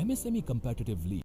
MSME competitive league.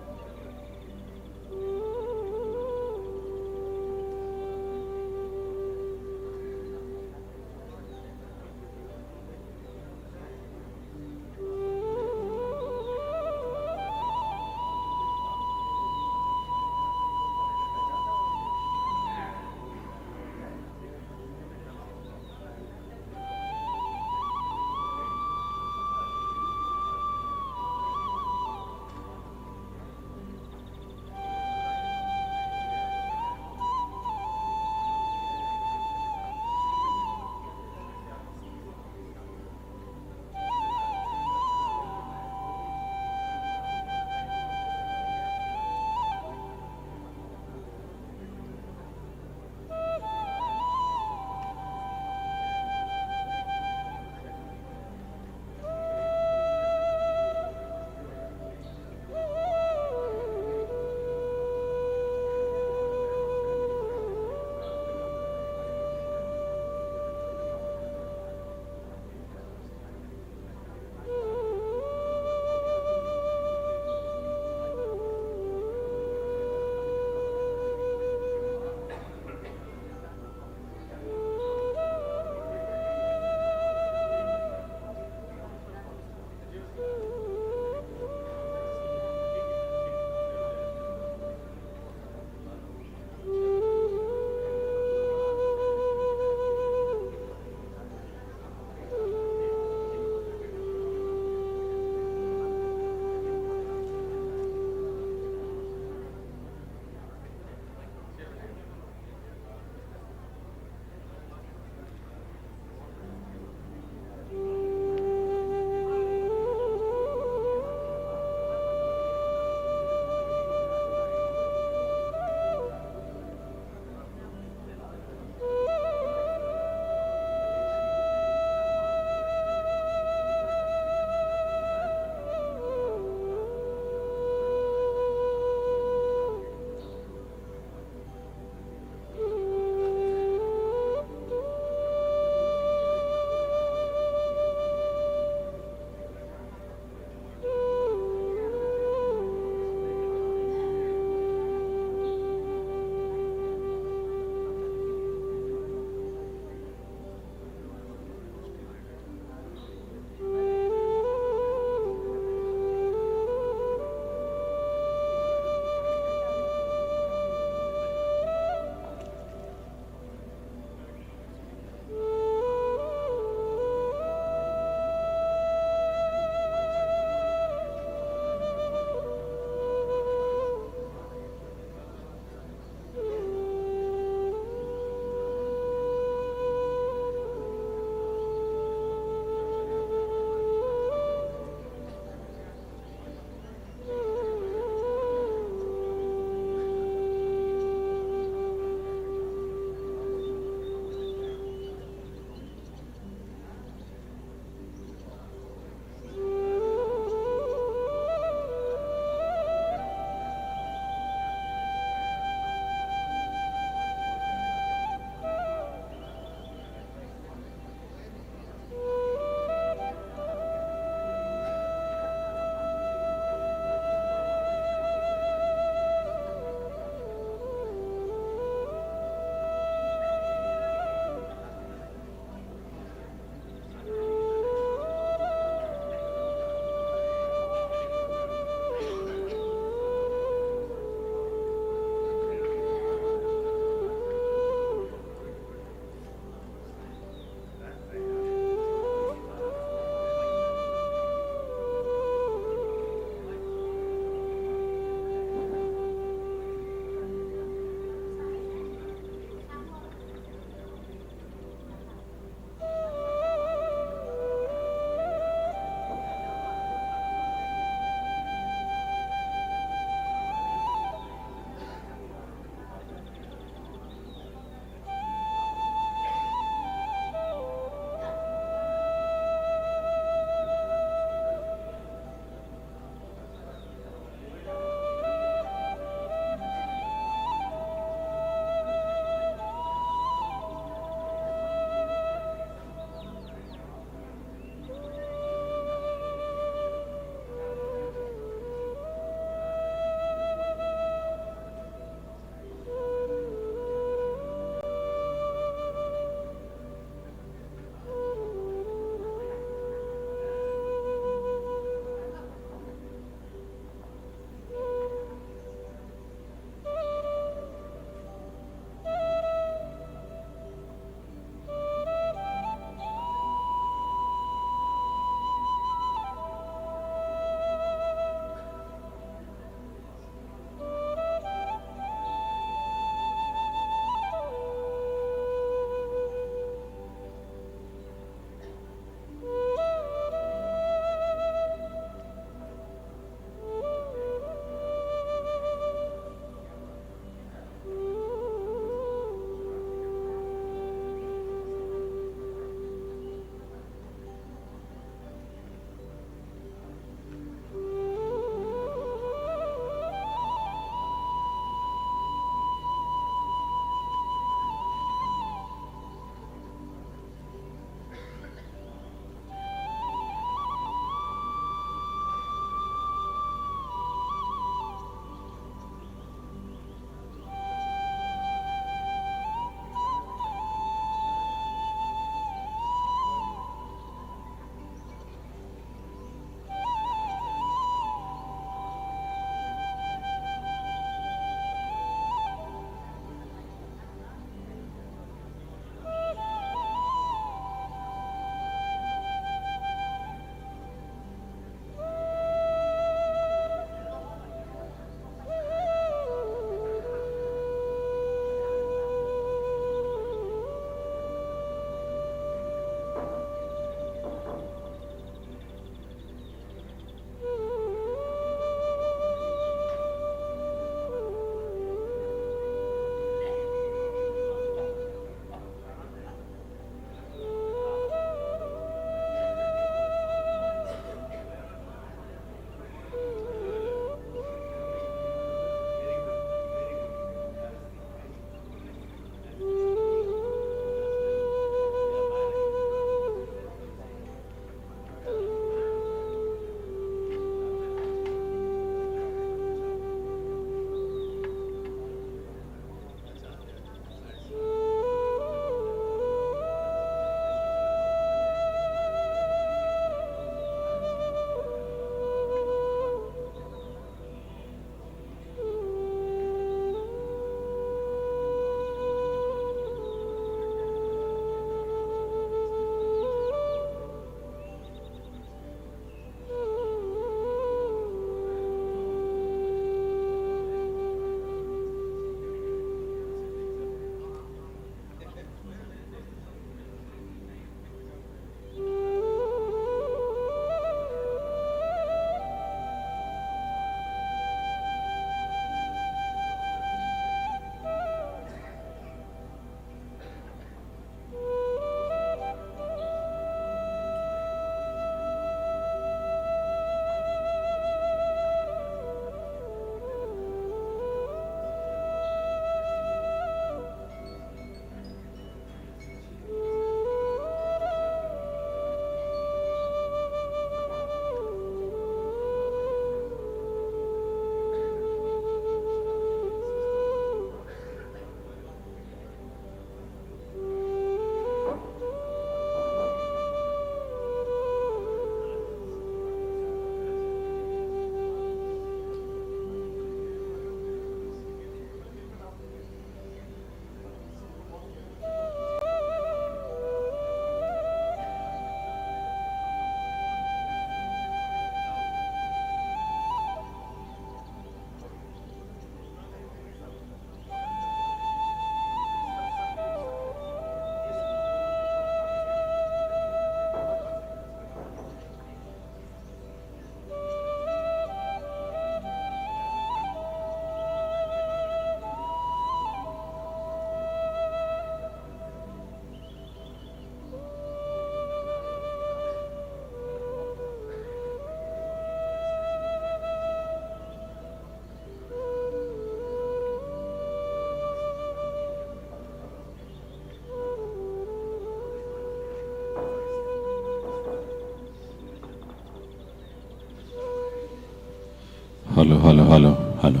Hello hello hello hello.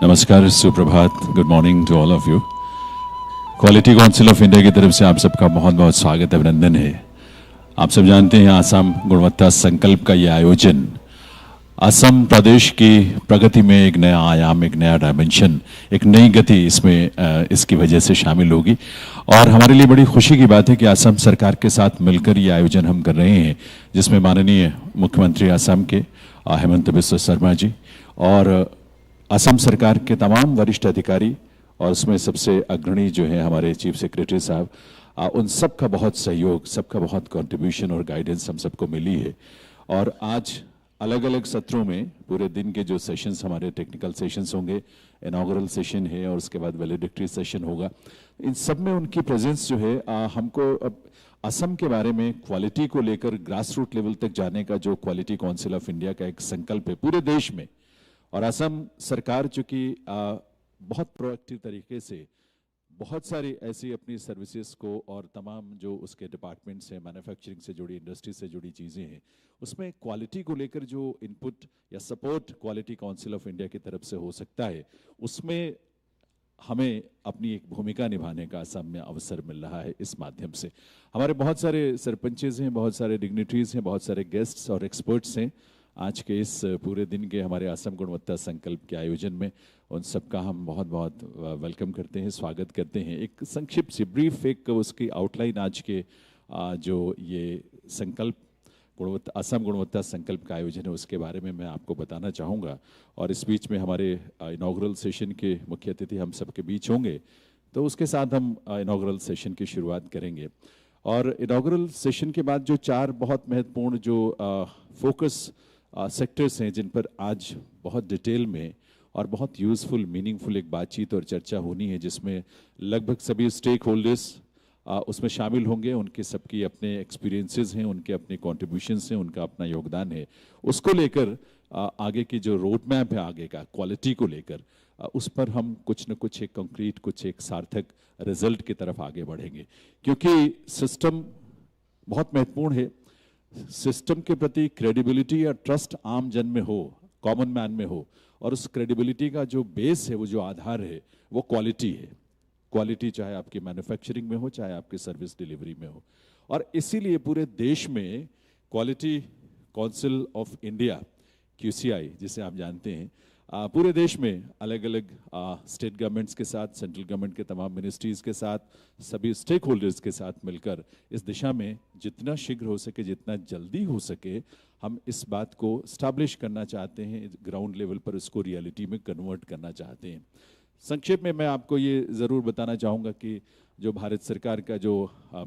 नमस्कार, सुप्रभात, good morning to all of you. Quality council of India की तरफ से आप सबका बहुत बहुत स्वागत, अभिनंदन है। आप सब जानते हैं आसाम गुणवत्ता संकल्प का ये आयोजन असम प्रदेश की प्रगति में एक नया आयाम, एक नया डायमेंशन, एक नई गति इसमें इसकी वजह से शामिल होगी। और हमारे लिए बड़ी खुशी की बात है कि असम सरकार के साथ मिलकर ये आयोजन हम कर रहे हैं, जिसमें माननीय मुख्यमंत्री असम के हेमंत बिस्वा शर्मा जी और असम सरकार के तमाम वरिष्ठ अधिकारी और उसमें सबसे अग्रणी जो है हमारे चीफ सेक्रेटरी साहब, उन सब का बहुत सहयोग, सबका बहुत कंट्रीब्यूशन और गाइडेंस हम सबको मिली है। और आज अलग अलग सत्रों में पूरे दिन के जो सेशंस हमारे टेक्निकल सेशंस होंगे, इनॉग्रल सेशन है और उसके बाद वैलिडिक्टरी सेशन होगा, इन सब में उनकी प्रेजेंस जो है हमको अब असम के बारे में क्वालिटी को लेकर ग्रास रूट लेवल तक जाने का जो क्वालिटी काउंसिल ऑफ इंडिया का एक संकल्प है पूरे देश में। और असम सरकार चूँकि बहुत प्रोएक्टिव तरीके से बहुत सारी ऐसी अपनी सर्विसेज को और तमाम जो उसके डिपार्टमेंट्स हैं, मैन्युफैक्चरिंग से जुड़ी, इंडस्ट्री से जुड़ी चीज़ें हैं, उसमें क्वालिटी को लेकर जो इनपुट या support quality council of India की तरफ से हो सकता है, उसमें हमें अपनी एक भूमिका निभाने का असम में अवसर मिल रहा है। इस माध्यम से हमारे बहुत सारे सरपंचेज हैं, बहुत सारे डिग्निटरीज हैं, बहुत सारे गेस्ट्स और एक्सपर्ट्स हैं आज के इस पूरे दिन के हमारे असम गुणवत्ता संकल्प के आयोजन में। उन सबका हम बहुत बहुत वेलकम करते हैं, स्वागत करते हैं। एक संक्षिप्त सी ब्रीफ एक उसकी आउटलाइन आज के जो ये संकल्प असम गुणवत्ता संकल्प का आयोजन है उसके बारे में मैं आपको बताना चाहूँगा। और इस बीच में हमारे इनॉग्रल सेशन के मुख्य अतिथि हम सबके बीच होंगे, तो उसके साथ हम इनॉग्रल सेशन की शुरुआत करेंगे। और इनॉग्रल सेशन के बाद जो चार बहुत महत्वपूर्ण जो फोकस सेक्टर्स हैं जिन पर आज बहुत डिटेल में और बहुत यूज़फुल, मीनिंगफुल एक बातचीत और चर्चा होनी है, जिसमें लगभग सभी स्टेक होल्डर्स उसमें शामिल होंगे। उनके सबकी अपने एक्सपीरियंसेस हैं, उनके अपने कॉन्ट्रीब्यूशंस हैं, उनका अपना योगदान है। उसको लेकर आगे की जो रोड मैप है आगे का क्वालिटी को लेकर, उस पर हम कुछ न कुछ एक कंक्रीट, कुछ एक सार्थक रिजल्ट की तरफ आगे बढ़ेंगे। क्योंकि सिस्टम बहुत महत्वपूर्ण है। सिस्टम के प्रति क्रेडिबिलिटी या ट्रस्ट आम जन में हो, कॉमन मैन में हो, और उस क्रेडिबिलिटी का जो बेस है, वो जो आधार है, वो क्वालिटी है। क्वालिटी चाहे आपकी मैन्युफैक्चरिंग में हो, चाहे आपकी सर्विस डिलीवरी में हो। और इसीलिए पूरे देश में quality council of India, QCI जिसे आप जानते हैं, पूरे देश में अलग अलग स्टेट गवर्नमेंट्स के साथ, सेंट्रल गवर्नमेंट के तमाम मिनिस्ट्रीज़ के साथ, सभी स्टेक होल्डर्स के साथ मिलकर इस दिशा में जितना शीघ्र हो सके, जितना जल्दी हो सके, हम इस बात को स्टैब्लिश करना चाहते हैं, ग्राउंड लेवल पर इसको रियलिटी में कन्वर्ट करना चाहते हैं। संक्षेप में मैं आपको ये ज़रूर बताना चाहूँगा कि जो भारत सरकार का जो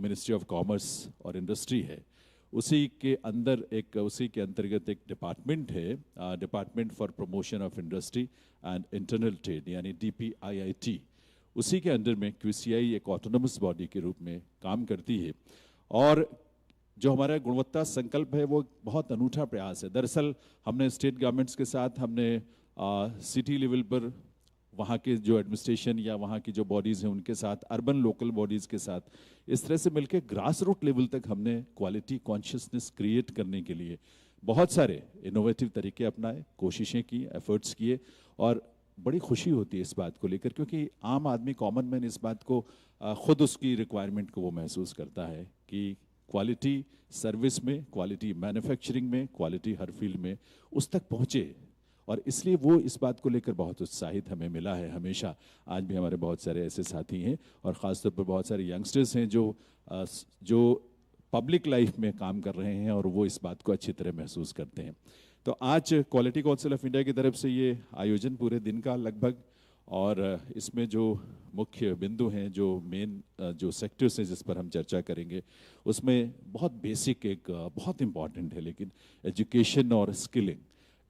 मिनिस्ट्री ऑफ कॉमर्स और इंडस्ट्री है, उसी के अंतर्गत एक डिपार्टमेंट है, department for promotion of industry and internal trade, यानी DPIIT। उसी के अंडर में QCI एक ऑटोनमस बॉडी के रूप में काम करती है। और जो हमारा गुणवत्ता संकल्प है वो बहुत अनूठा प्रयास है। दरअसल हमने स्टेट गवर्नमेंट्स के साथ, हमने सिटी लेवल पर वहाँ के जो एडमिनिस्ट्रेशन या वहाँ की जो बॉडीज़ हैं उनके साथ, अर्बन लोकल बॉडीज़ के साथ, इस तरह से मिलकर ग्रास रूट लेवल तक हमने क्वालिटी कॉन्शियसनेस क्रिएट करने के लिए बहुत सारे इनोवेटिव तरीके अपनाए, कोशिशें की, एफर्ट्स किए। और बड़ी खुशी होती है इस बात को लेकर, क्योंकि आम आदमी, कॉमन मैन इस बात को खुद उसकी रिक्वायरमेंट को वो महसूस करता है कि क्वालिटी सर्विस में, क्वालिटी मैन्युफैक्चरिंग में, क्वालिटी हर फील्ड में उस तक पहुँचे। और इसलिए वो इस बात को लेकर बहुत उत्साहित हमें मिला है हमेशा। आज भी हमारे बहुत सारे ऐसे साथी हैं और ख़ासतौर पर बहुत सारे यंगस्टर्स हैं जो पब्लिक लाइफ में काम कर रहे हैं और वो इस बात को अच्छी तरह महसूस करते हैं। तो आज क्वालिटी काउंसिल ऑफ इंडिया की तरफ से ये आयोजन पूरे दिन का लगभग, और इसमें जो मुख्य बिंदु हैं, जो मेन जो सेक्टर्स हैं जिस पर हम चर्चा करेंगे, उसमें बहुत बेसिक एक बहुत इम्पॉर्टेंट है, लेकिन एजुकेशन और स्किलिंग,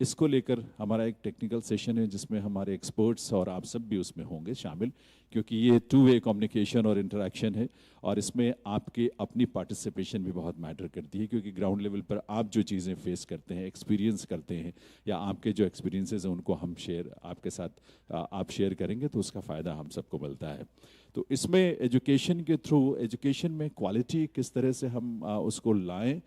इसको लेकर हमारा एक टेक्निकल सेशन है जिसमें हमारे एक्सपर्ट्स और आप सब भी उसमें होंगे शामिल, क्योंकि ये 2 वे कम्युनिकेशन और इंटरेक्शन है। और इसमें आपकी अपनी पार्टिसिपेशन भी बहुत मैटर करती है, क्योंकि ग्राउंड लेवल पर आप जो चीज़ें फेस करते हैं, एक्सपीरियंस करते हैं, या आपके जो एक्सपीरियंसेस हैं उनको हम आपके साथ आप शेयर करेंगे तो उसका फ़ायदा हम सबको मिलता है। तो इसमें एजुकेशन के थ्रू, एजुकेशन में क्वालिटी किस तरह से हम उसको लाएं,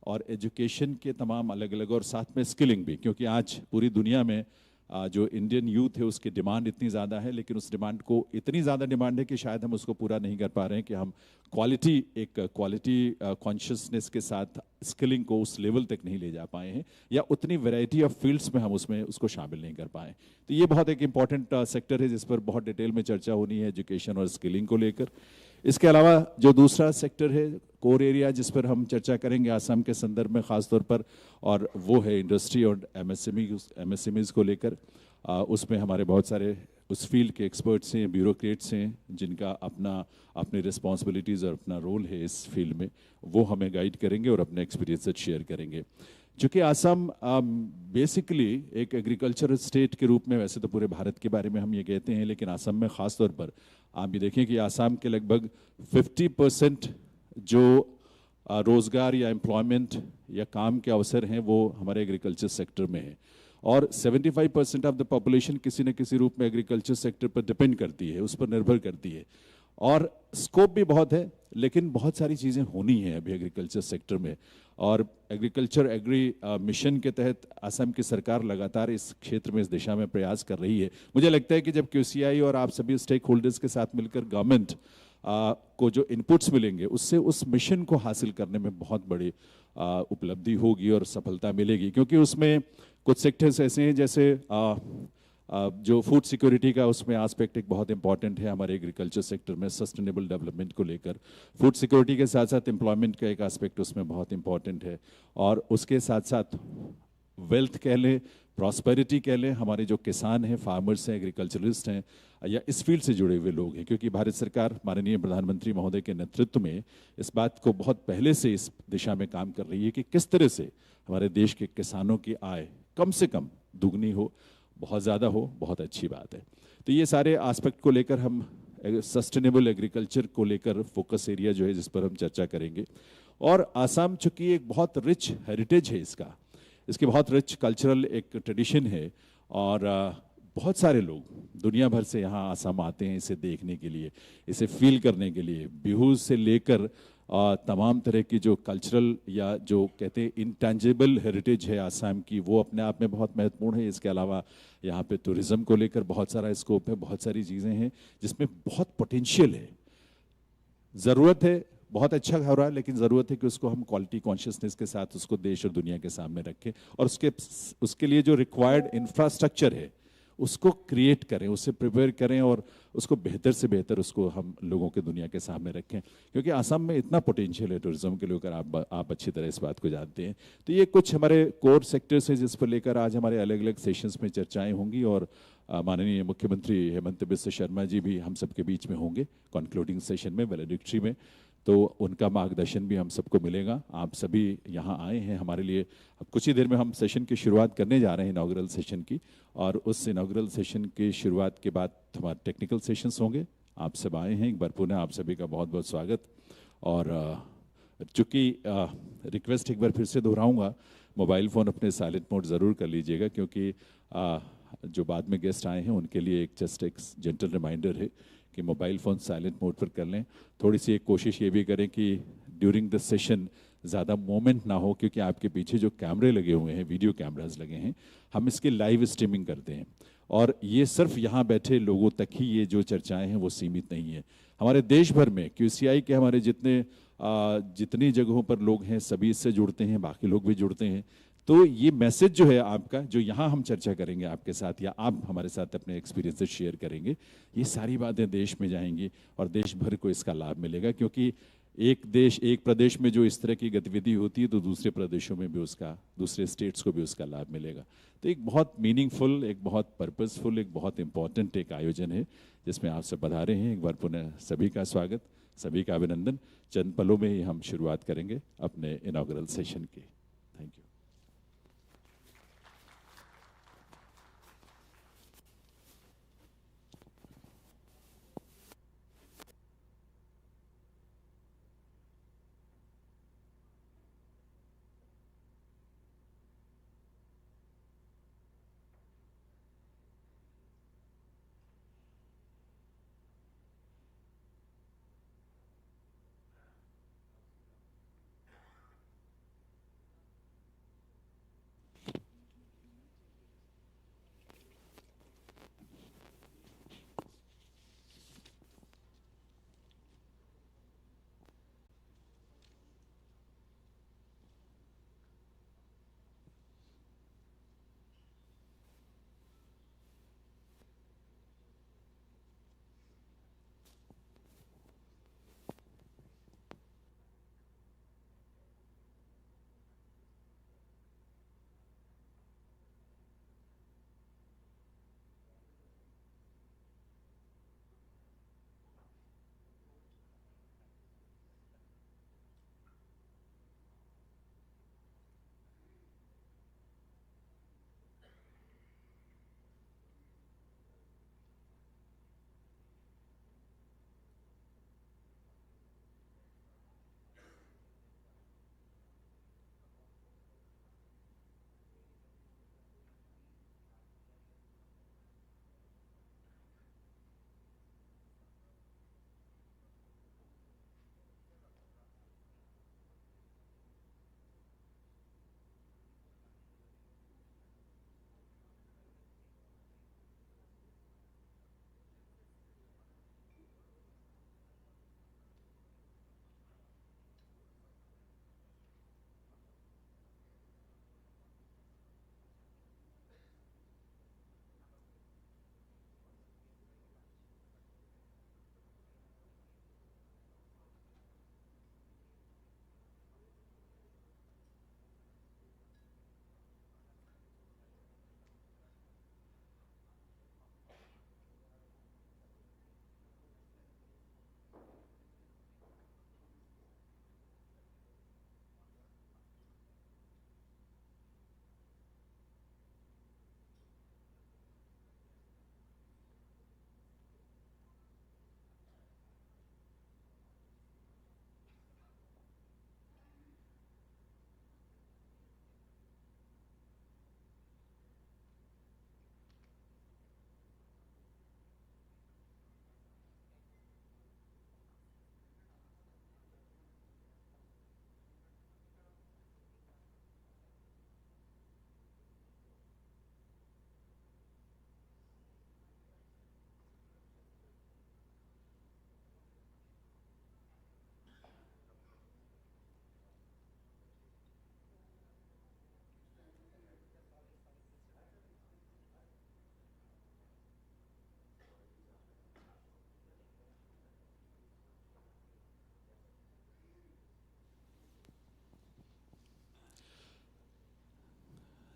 और एजुकेशन के तमाम अलग अलग, और साथ में स्किलिंग भी, क्योंकि आज पूरी दुनिया में जो इंडियन यूथ है उसकी डिमांड इतनी ज़्यादा है, लेकिन उस डिमांड को इतनी ज़्यादा डिमांड है कि शायद हम उसको पूरा नहीं कर पा रहे हैं कि हम क्वालिटी कॉन्शियसनेस के साथ स्किलिंग को उस लेवल तक नहीं ले जा पाए हैं, या उतनी वैरायटी ऑफ फील्ड्स में हम उसमें उसको शामिल नहीं कर पाए। तो ये बहुत एक इंपॉर्टेंट सेक्टर है जिस पर बहुत डिटेल में चर्चा होनी है, एजुकेशन और स्किलिंग को लेकर। इसके अलावा जो दूसरा सेक्टर है, कोर एरिया, जिस पर हम चर्चा करेंगे आसाम के संदर्भ में ख़ास तौर पर, और वो है इंडस्ट्री और एमएसएमईज को लेकर। उसमें हमारे बहुत सारे उस फील्ड के एक्सपर्ट्स हैं, ब्यूरोक्रेट्स हैं, जिनका अपनी रिस्पॉन्सिबिलिटीज़ और अपना रोल है इस फील्ड में, वो हमें गाइड करेंगे और अपने एक्सपीरियंसेस शेयर करेंगे। चूँकि आसाम बेसिकली एक एग्रीकल्चरल स्टेट के रूप में, वैसे तो पूरे भारत के बारे में हम ये कहते हैं, लेकिन आसाम में ख़ास तौर पर आप ये देखें कि आसाम के लगभग 50% जो रोज़गार या एम्प्लॉयमेंट या काम के अवसर हैं वो हमारे एग्रीकल्चर सेक्टर में है, और 75% ऑफ द पॉपुलेशन किसी न किसी रूप में एग्रीकल्चर सेक्टर पर डिपेंड करती है, उस पर निर्भर करती है। और स्कोप भी बहुत है, लेकिन बहुत सारी चीज़ें होनी हैं अभी एग्रीकल्चर सेक्टर में, और एग्री मिशन के तहत असम की सरकार लगातार इस क्षेत्र में, इस दिशा में प्रयास कर रही है। मुझे लगता है कि जब क्यूसीआई और आप सभी स्टेक होल्डर्स के साथ मिलकर गवर्नमेंट को जो इनपुट्स मिलेंगे, उससे उस मिशन को हासिल करने में बहुत बड़ी उपलब्धि होगी और सफलता मिलेगी, क्योंकि उसमें कुछ सेक्टर्स ऐसे हैं जैसे जो फूड सिक्योरिटी का उसमें एस्पेक्ट एक बहुत इंपॉर्टेंट है हमारे एग्रीकल्चर सेक्टर में, सस्टेनेबल डेवलपमेंट को लेकर। फूड सिक्योरिटी के साथ साथ एम्प्लॉयमेंट का एक एस्पेक्ट उसमें बहुत इंपॉर्टेंट है, और उसके साथ साथ वेल्थ कह लें, प्रॉस्पेरिटी कह लें, हमारे जो किसान हैं, फार्मर्स हैं, एग्रीकल्चरिस्ट हैं, या इस फील्ड से जुड़े हुए लोग हैं, क्योंकि भारत सरकार माननीय प्रधानमंत्री महोदय के नेतृत्व में इस बात को बहुत पहले से इस दिशा में काम कर रही है कि किस तरह से हमारे देश के किसानों की आय कम से कम दुगनी हो, बहुत ज़्यादा हो, बहुत अच्छी बात है। तो ये सारे एस्पेक्ट को लेकर हम सस्टेनेबल एग्रीकल्चर को लेकर फोकस एरिया जो है जिस पर हम चर्चा करेंगे। और आसाम चूँकि एक बहुत रिच हेरिटेज है, इसकी बहुत रिच कल्चरल एक ट्रेडिशन है, और बहुत सारे लोग दुनिया भर से यहाँ आसाम आते हैं इसे देखने के लिए, इसे फील करने के लिए। बिहू से लेकर तमाम तरह की जो कल्चरल या जो कहते हैं इंटेंजिबल हेरिटेज है आसाम की, वो अपने आप में बहुत महत्वपूर्ण है। इसके अलावा यहाँ पे टूरिज़्म को लेकर बहुत सारा स्कोप है, बहुत सारी चीज़ें हैं जिसमें बहुत पोटेंशियल है। ज़रूरत है, बहुत अच्छा हो रहा है, लेकिन ज़रूरत है कि उसको हम क्वालिटी कॉन्शियसनेस के साथ उसको देश और दुनिया के सामने रखें, और उसके लिए जो रिक्वायर्ड इंफ्रास्ट्रक्चर है उसको क्रिएट करें, उससे प्रिपेयर करें, और उसको बेहतर से बेहतर उसको हम लोगों के दुनिया के सामने रखें, क्योंकि आसाम में इतना पोटेंशियल है टूरिज्म के लेकर, आप अच्छी तरह इस बात को जानते हैं। तो ये कुछ हमारे कोर सेक्टर्स हैं जिस पर लेकर आज हमारे अलग अलग सेशंस में चर्चाएं होंगी, और माननीय मुख्यमंत्री हेमंत बिस्वा शर्मा जी भी हम सबके बीच में होंगे कंक्लूडिंग सेशन में, वैलेडिक्टरी में, तो उनका मार्गदर्शन भी हम सबको मिलेगा। आप सभी यहाँ आए हैं हमारे लिए। अब कुछ ही देर में हम सेशन की शुरुआत करने जा रहे हैं, इनॉग्रल सेशन की, और उस इनॉग्रल सेशन की शुरुआत के बाद हमारे टेक्निकल सेशंस होंगे। आप सब आए हैं, एक बार पुनः आप सभी का बहुत बहुत स्वागत। और चूँकि रिक्वेस्ट एक बार फिर से दोहराऊंगा, मोबाइल फ़ोन अपने साइलेंट मोड ज़रूर कर लीजिएगा, क्योंकि जो बाद में गेस्ट आए हैं उनके लिए जस्ट एक जेंटल रिमाइंडर है कि मोबाइल फ़ोन साइलेंट मोड पर कर लें। थोड़ी सी एक कोशिश ये भी करें कि ड्यूरिंग द सेशन ज़्यादा मोमेंट ना हो, क्योंकि आपके पीछे जो कैमरे लगे हुए हैं, वीडियो कैमरास लगे हैं, हम इसकी लाइव स्ट्रीमिंग करते हैं, और ये सिर्फ यहाँ बैठे लोगों तक ही ये जो चर्चाएं हैं वो सीमित नहीं है। हमारे देश भर में क्यूसीआई के हमारे जितनी जगहों पर लोग हैं सभी इससे जुड़ते हैं, बाकी लोग भी जुड़ते हैं। तो ये मैसेज जो है आपका, जो यहाँ हम चर्चा करेंगे आपके साथ, या आप हमारे साथ अपने एक्सपीरियंसेस शेयर करेंगे, ये सारी बातें देश में जाएंगी और देश भर को इसका लाभ मिलेगा, क्योंकि एक प्रदेश में जो इस तरह की गतिविधि होती है तो दूसरे प्रदेशों में भी उसका, दूसरे स्टेट्स को भी उसका लाभ मिलेगा। तो एक बहुत मीनिंगफुल, एक बहुत पर्पसफुल, एक बहुत इंपॉर्टेंट एक आयोजन है जिसमें आप सब पधारे हैं। एक बार पुनः सभी का स्वागत, सभी का अभिनंदन। चंद पलों में ही हम शुरुआत करेंगे अपने इनॉग्रल सेशन की। Thank you.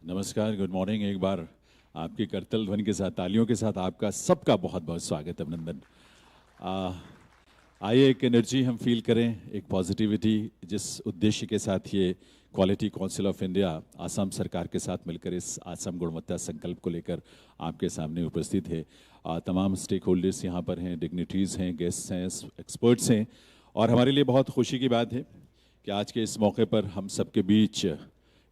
नमस्कार, गुड मॉर्निंग। एक बार आपकी करतल ध्वनि के साथ, तालियों के साथ आपका सबका बहुत बहुत स्वागत, अभिनंदन। आ, आइए एक एनर्जी हम फील करें, एक पॉजिटिविटी, जिस उद्देश्य के साथ ये quality council of India Assam सरकार के साथ मिलकर इस असम गुणवत्ता संकल्प को लेकर आपके सामने उपस्थित है। तमाम स्टेक होल्डर्स यहाँ पर हैं, डिग्निटीज़ हैं, गेस्ट्स हैं, एक्सपर्ट्स हैं, और हमारे लिए बहुत खुशी की बात है कि आज के इस मौके पर हम सबके बीच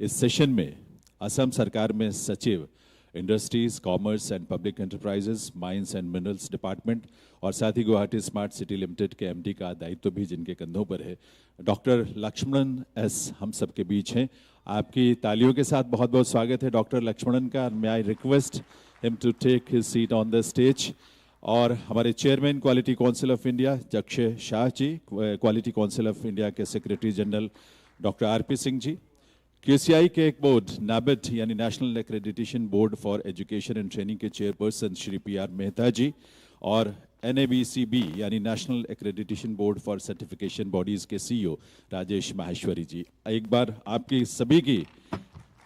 इस सेशन में असम सरकार में सचिव industries, commerce and public enterprises, mines and minerals department और साथ ही गुवाहाटी स्मार्ट सिटी लिमिटेड के एमडी का दायित्व भी जिनके कंधों पर है, डॉक्टर लक्ष्मणन एस, हम सबके बीच हैं। आपकी तालियों के साथ बहुत बहुत स्वागत है डॉक्टर लक्ष्मणन का। May I request him to take his seat on the stage. और हमारे chairman quality council of India Jaxay Shah ji, quality council of India के secretary general doctor RP Singh ji, QCI के एक बोर्ड नाबेड यानी national accreditation board for education and training के chairperson Shri PR Mehta ji, और NABCB यानी national accreditation board for certification bodies के CEO Rajesh Maheshwari ji. एक बार आपकी सभी की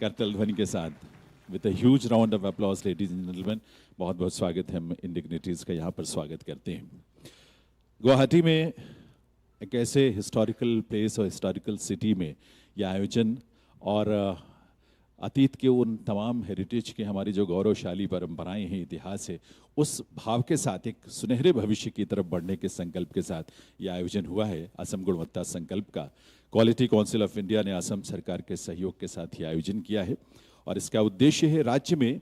करतल ध्वनि के साथ with a huge round of applause ladies and gentleman, बहुत बहुत स्वागत है। हम इन डिग्निटीज का यहाँ पर स्वागत करते हैं। गुवाहाटी में एक ऐसे हिस्टोरिकल प्लेस और हिस्टोरिकल सिटी में यह आयोजन और अतीत के उन तमाम हेरिटेज के हमारी जो गौरवशाली परंपराएं हैं, इतिहास है, उस भाव के साथ एक सुनहरे भविष्य की तरफ बढ़ने के संकल्प के साथ यह आयोजन हुआ है असम गुणवत्ता संकल्प का। क्वालिटी काउंसिल ऑफ इंडिया ने असम सरकार के सहयोग के साथ यह आयोजन किया है और इसका उद्देश्य है राज्य में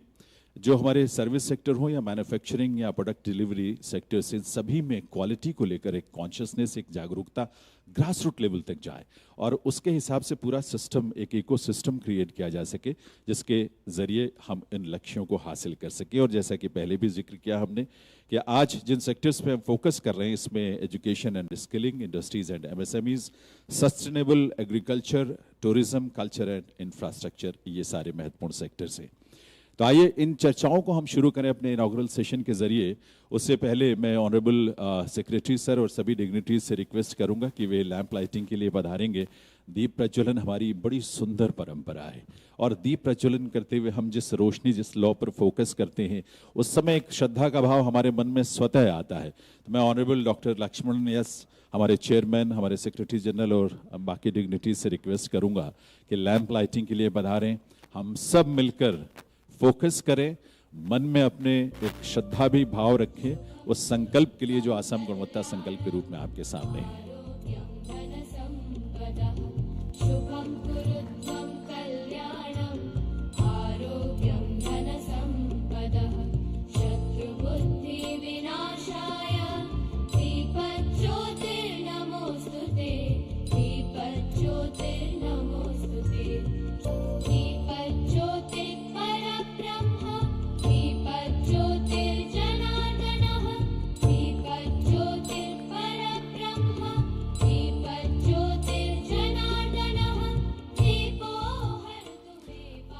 जो हमारे सर्विस सेक्टर हो या मैन्युफैक्चरिंग या प्रोडक्ट डिलीवरी सेक्टर से सभी में क्वालिटी को लेकर एक कॉन्शियसनेस, एक जागरूकता ग्रास रूट लेवल तक जाए और उसके हिसाब से पूरा सिस्टम, एक इकोसिस्टम क्रिएट किया जा सके जिसके जरिए हम इन लक्ष्यों को हासिल कर सके। और जैसा कि पहले भी जिक्र किया हमने कि आज जिन सेक्टर्स पे हम फोकस कर रहे हैं, इसमें education and skilling, industries and MSMEs, sustainable agriculture, tourism, culture and infrastructure, ये सारे महत्वपूर्ण सेक्टर्स हैं। तो आइए इन चर्चाओं को हम शुरू करें अपने इनॉग्रल सेशन के जरिए। उससे पहले मैं ऑनरेबल सेक्रेटरी सर और सभी डिग्निटीज से रिक्वेस्ट करूंगा कि वे लैंप लाइटिंग के लिए पधारेंगे। दीप प्रज्वलन हमारी बड़ी सुंदर परंपरा है और दीप प्रज्वलन करते हुए हम जिस रोशनी, जिस लॉ पर फोकस करते हैं, उस समय एक श्रद्धा का भाव हमारे मन में स्वतः आता है। तो मैं ऑनरेबल डॉक्टर लक्ष्मणन एस, हमारे चेयरमैन, हमारे सेक्रेटरी जनरल और बाकी डिग्निटीज से रिक्वेस्ट करूंगा कि लैंप लाइटिंग के लिए पधारें। हम सब मिलकर फोकस करें, मन में अपने एक श्रद्धा भी भाव रखें उस संकल्प के लिए जो असम गुणवत्ता संकल्प के रूप में आपके सामने है।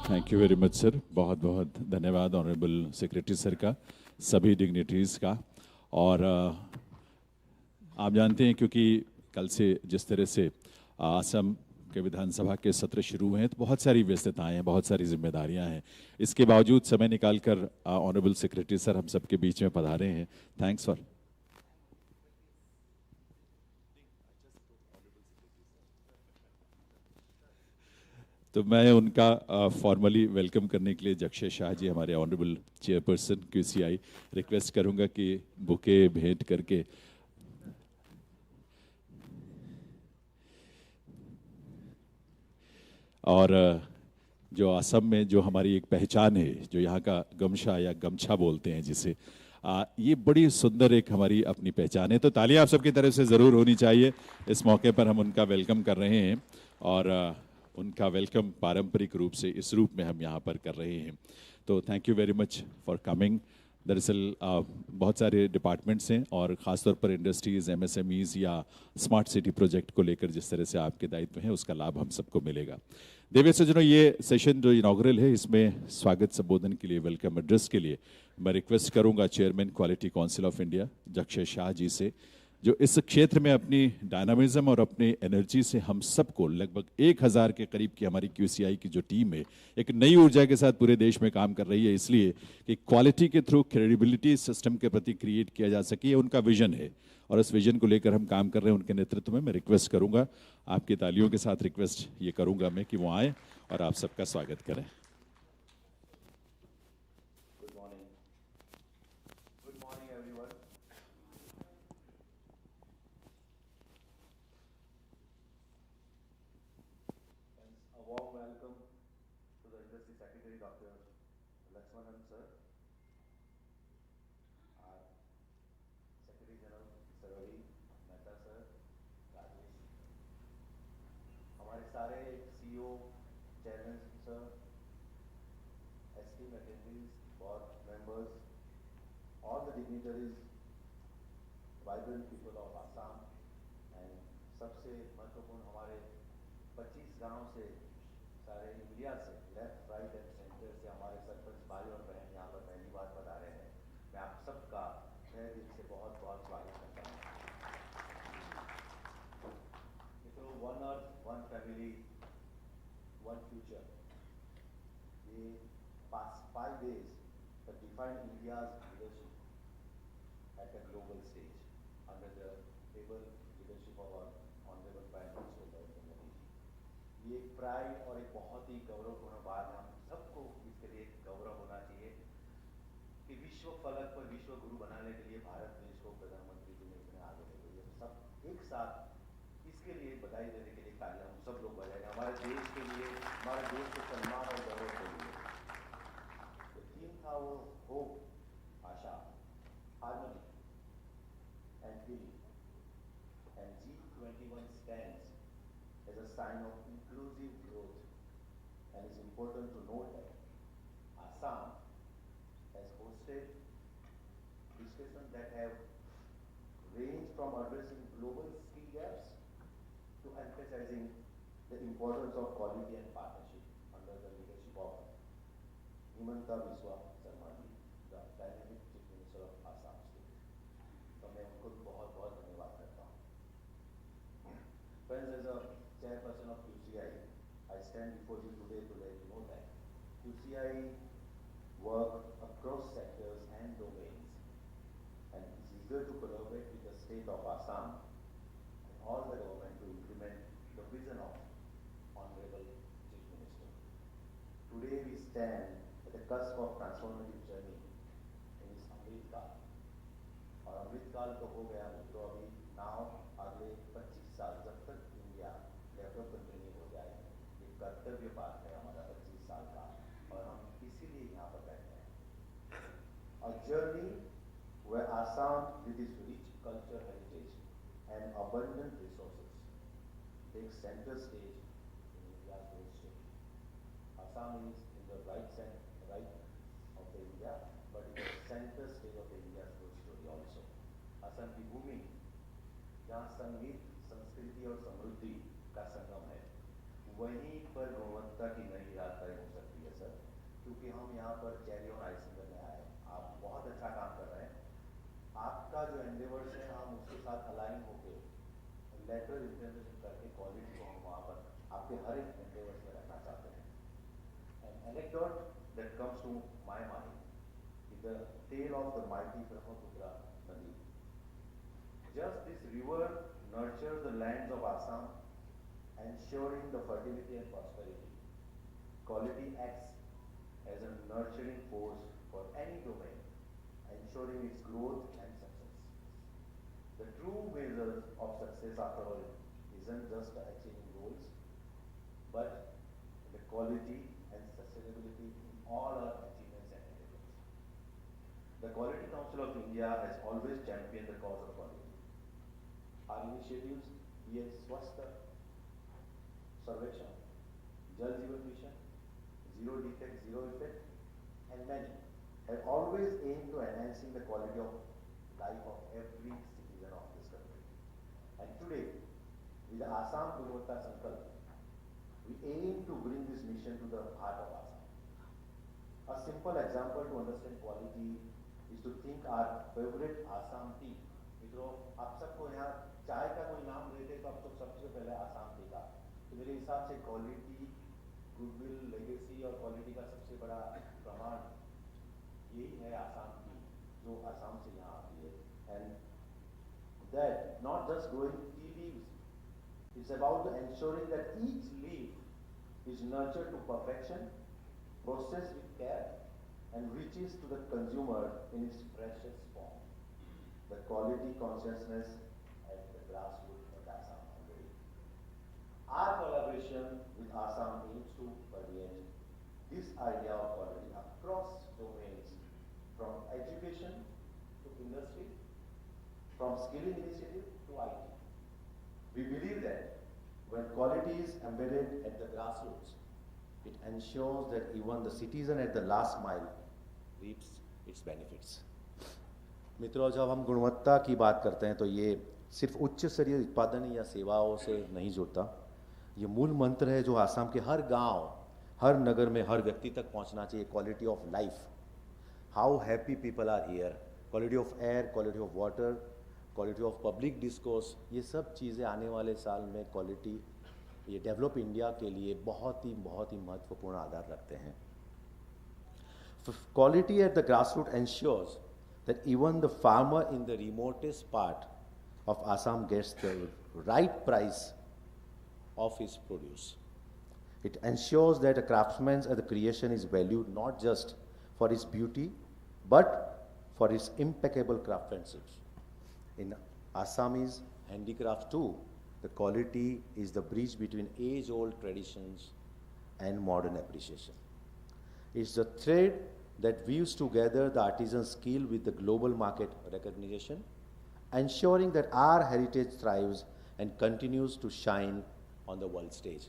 Thank you very much sir, बहुत बहुत धन्यवाद ऑनरेबल सेक्रेटरी सर का, सभी डिग्निटरीज का। और आप जानते हैं क्योंकि कल से जिस तरह से असम के विधानसभा के सत्र शुरू हुए हैं तो बहुत सारी व्यस्तताएं हैं, बहुत सारी जिम्मेदारियां हैं। इसके बावजूद समय निकालकर ऑनरेबल सेक्रेटरी सर हम सबके बीच में पधारे हैं। Thanks for. तो मैं उनका फॉर्मली वेलकम करने के लिए जक्षय शाह जी, हमारे ऑनरेबल चेयरपर्सन QCI, रिक्वेस्ट करूंगा कि बुके भेंट करके और जो असम में जो हमारी एक पहचान है, जो यहाँ का गमछा या गमछा बोलते हैं जिसे, ये बड़ी सुंदर एक हमारी अपनी पहचान है। तो तालियां आप सबकी तरफ से ज़रूर होनी चाहिए। इस मौके पर हम उनका वेलकम कर रहे हैं और उनका वेलकम पारंपरिक रूप से इस रूप में हम यहाँ पर कर रहे हैं। तो thank you very much for coming. दरअसल बहुत सारे डिपार्टमेंट्स हैं और ख़ासतौर पर इंडस्ट्रीज़, MSMEs या स्मार्ट सिटी प्रोजेक्ट को लेकर जिस तरह से आपके दायित्व हैं, उसका लाभ हम सबको मिलेगा। देवी सज्जनों, ये सेशन जो इनॉग्रल है, इसमें स्वागत संबोधन के लिए, वेलकम एड्रेस के लिए मैं रिक्वेस्ट करूंगा chairman quality council of India Jaxay Shah ji से जो इस क्षेत्र में अपनी डायनामिज्म और अपनी एनर्जी से हम सबको लगभग 1000 के करीब की हमारी QCI की जो टीम है एक नई ऊर्जा के साथ पूरे देश में काम कर रही है, इसलिए कि क्वालिटी के थ्रू क्रेडिबिलिटी सिस्टम के प्रति क्रिएट किया जा सके, ये उनका विजन है और इस विजन को लेकर हम काम कर रहे हैं। उनके नेतृत्व में मैं रिक्वेस्ट करूंगा, आपकी तालियों के साथ रिक्वेस्ट ये करूंगा मैं कि वो आए और आप सबका स्वागत करें। Good morning, everyone. And a warm welcome to the Industry Secretary, Dr. Lakshmanan sir, our Secretary General, Sir Ravi Mehta sir, Rajesh, हमारे सारे CEO, Chairman sir, esteemed attendees, board members, all the dignitaries, vibrant people of Assam, and सबसे महत्वपूर्ण हमारे 25 गांव से, सारे India से, left right and centre से हमारे सरपंच भाई और बहन यहाँ पर पहली बार बता रहे हैं। मैं आप सबका तहे दिल से बहुत बहुत स्वागत करता हूँ। मित्रों, one earth, one family, one future, ये past 5 days have defined India's leadership at a global stage under the able leadership of our Honorable Prime Minister Narendra Modi ji. ये एक प्राइड और एक बहुत ही गौरवपूर्ण बात है। हम सबको इसके लिए गौरव होना चाहिए कि विश्व फलक पर विश्व गुरु बनाने के लिए भारत देश को प्रधानमंत्री जी ने इतने आगे ले गए। सब एक साथ इसके लिए बधाई देने के लिए तालियां हम सब लोग बजाएंगे, हमारे देश के लिए, हमारे देश के सम्मान और गौरव के लिए। The theme था वो hope, Asha, harmony and healing. And G21 stands as a sign of inclusive growth, and it's important to note that Assam has hosted discussions that have ranged from addressing global skill gaps to emphasizing the importance of quality and partnership under the leadership of Himanta Biswa Sarma ji, the dynamic Chief Minister of Assam State. तो मैं उनको बहुत बहुत धन्यवाद करता हूँ। Friends, as a chairperson of QCI, I stand before you today to let you know that QCI work across sectors and domains and is eager to collaborate with the state of Assam and all the government to implement the vision of Honorable Chief Minister. Today we stand at the cusp of transformative journey in this Amrit Kaal. और अमृत काल तो हो गया मित्रों, अभी now अगले 25 साल जब तक इंडिया डेवलप कंट्री हो जाए, ये कर्तव्य पाठ है हमारा 25 साल का, और हम इसीलिए यहाँ पर बैठे हैं। A journey where Assam with its rich culture heritage and abundant resources takes center stage in India's growth story. Assam is in the right of the India, but it is center stage of the India's growth story also. Assam की भूमि जहाँ संगीत, संस्कृति और समृद्धि का संगम है, वहीं पर गुणवत्ता की नई राह तय हो सकती है सर, क्योंकि हम यहाँ पर चेरी और आइसिंग करने आए। आप बहुत अच्छा काम कर रहे हैं, आपका जो एंडेवर्स है हम उसके साथ अलाइन होकर लेटरल इंटरवेंशन करके क्वालिटी को हम वहाँ पर आपके हर एक एंडेवर्स में रखना चाहते हैं। An anecdote that comes to my mind is the tale of the mighty Brahmaputra Nadi. Just this river nurtures the lands of Assam, ensuring the fertility and prosperity. Quality acts as a nurturing force for any domain, ensuring its growth and success. The true measure of success, after all, isn't just achieving goals, but the quality and sustainability in all our achievements and endeavors. The Quality Council of India has always championed the cause of quality. Our initiatives, be it Swasth Sarvekshan, Jal Jeevan Mission, Zero Defect, Zero Effect, and many, have always aimed to enhancing the quality of life of every citizen of this country. And today, with the Assam Gunvatta Sankalp, we aim to bring this mission to the heart of Assam. A simple example to understand quality is to think our favorite Assam tea मित्रों, आप सबको यहाँ चाय का कोई नाम लेते तो आप तो सबसे पहले आसाम देगा। तो मेरे हिसाब से क्वालिटी, गुडविल, लेगेसी और क्वालिटी का सबसे बड़ा प्रमाण यही है आसाम की, जो आसाम से यहाँ आती है। And that not just growing tea leaves, it's about ensuring that each leaf is nurtured to perfection, processed with care, and reaches to the consumer in its freshest form. The quality consciousness at the grassroots of Assam already. Our collaboration with Assam aims to permeate this idea of quality across domains, from education to industry, from skilling initiative to IT. We believe that when quality is embedded at the grassroots, it ensures that even the citizen at the last mile reaps its benefits. मित्रों, जब हम गुणवत्ता की बात करते हैं तो ये सिर्फ उच्च स्तरीय उत्पादन या सेवाओं से नहीं जुड़ता। ये मूल मंत्र है जो आसाम के हर गांव, हर नगर में हर व्यक्ति तक पहुंचना चाहिए। Quality of life, how happy people are here, quality of air, quality of water, quality of public discourse, ये सब चीज़ें आने वाले साल में क्वालिटी, ये डेवलप इंडिया के लिए बहुत ही महत्वपूर्ण आधार रखते हैं। Quality at the grassroot ensures that even the farmer in the remotest part of Assam gets the right price of his produce. It ensures that a craftsman's creation is valued not just for its beauty, but for its impeccable craftsmanship. In Assamese handicraft too, the quality is the bridge between age-old traditions and modern appreciation. It's the thread that weaves together the artisan's skill with the global market recognition, ensuring that our heritage thrives and continues to shine on the world stage.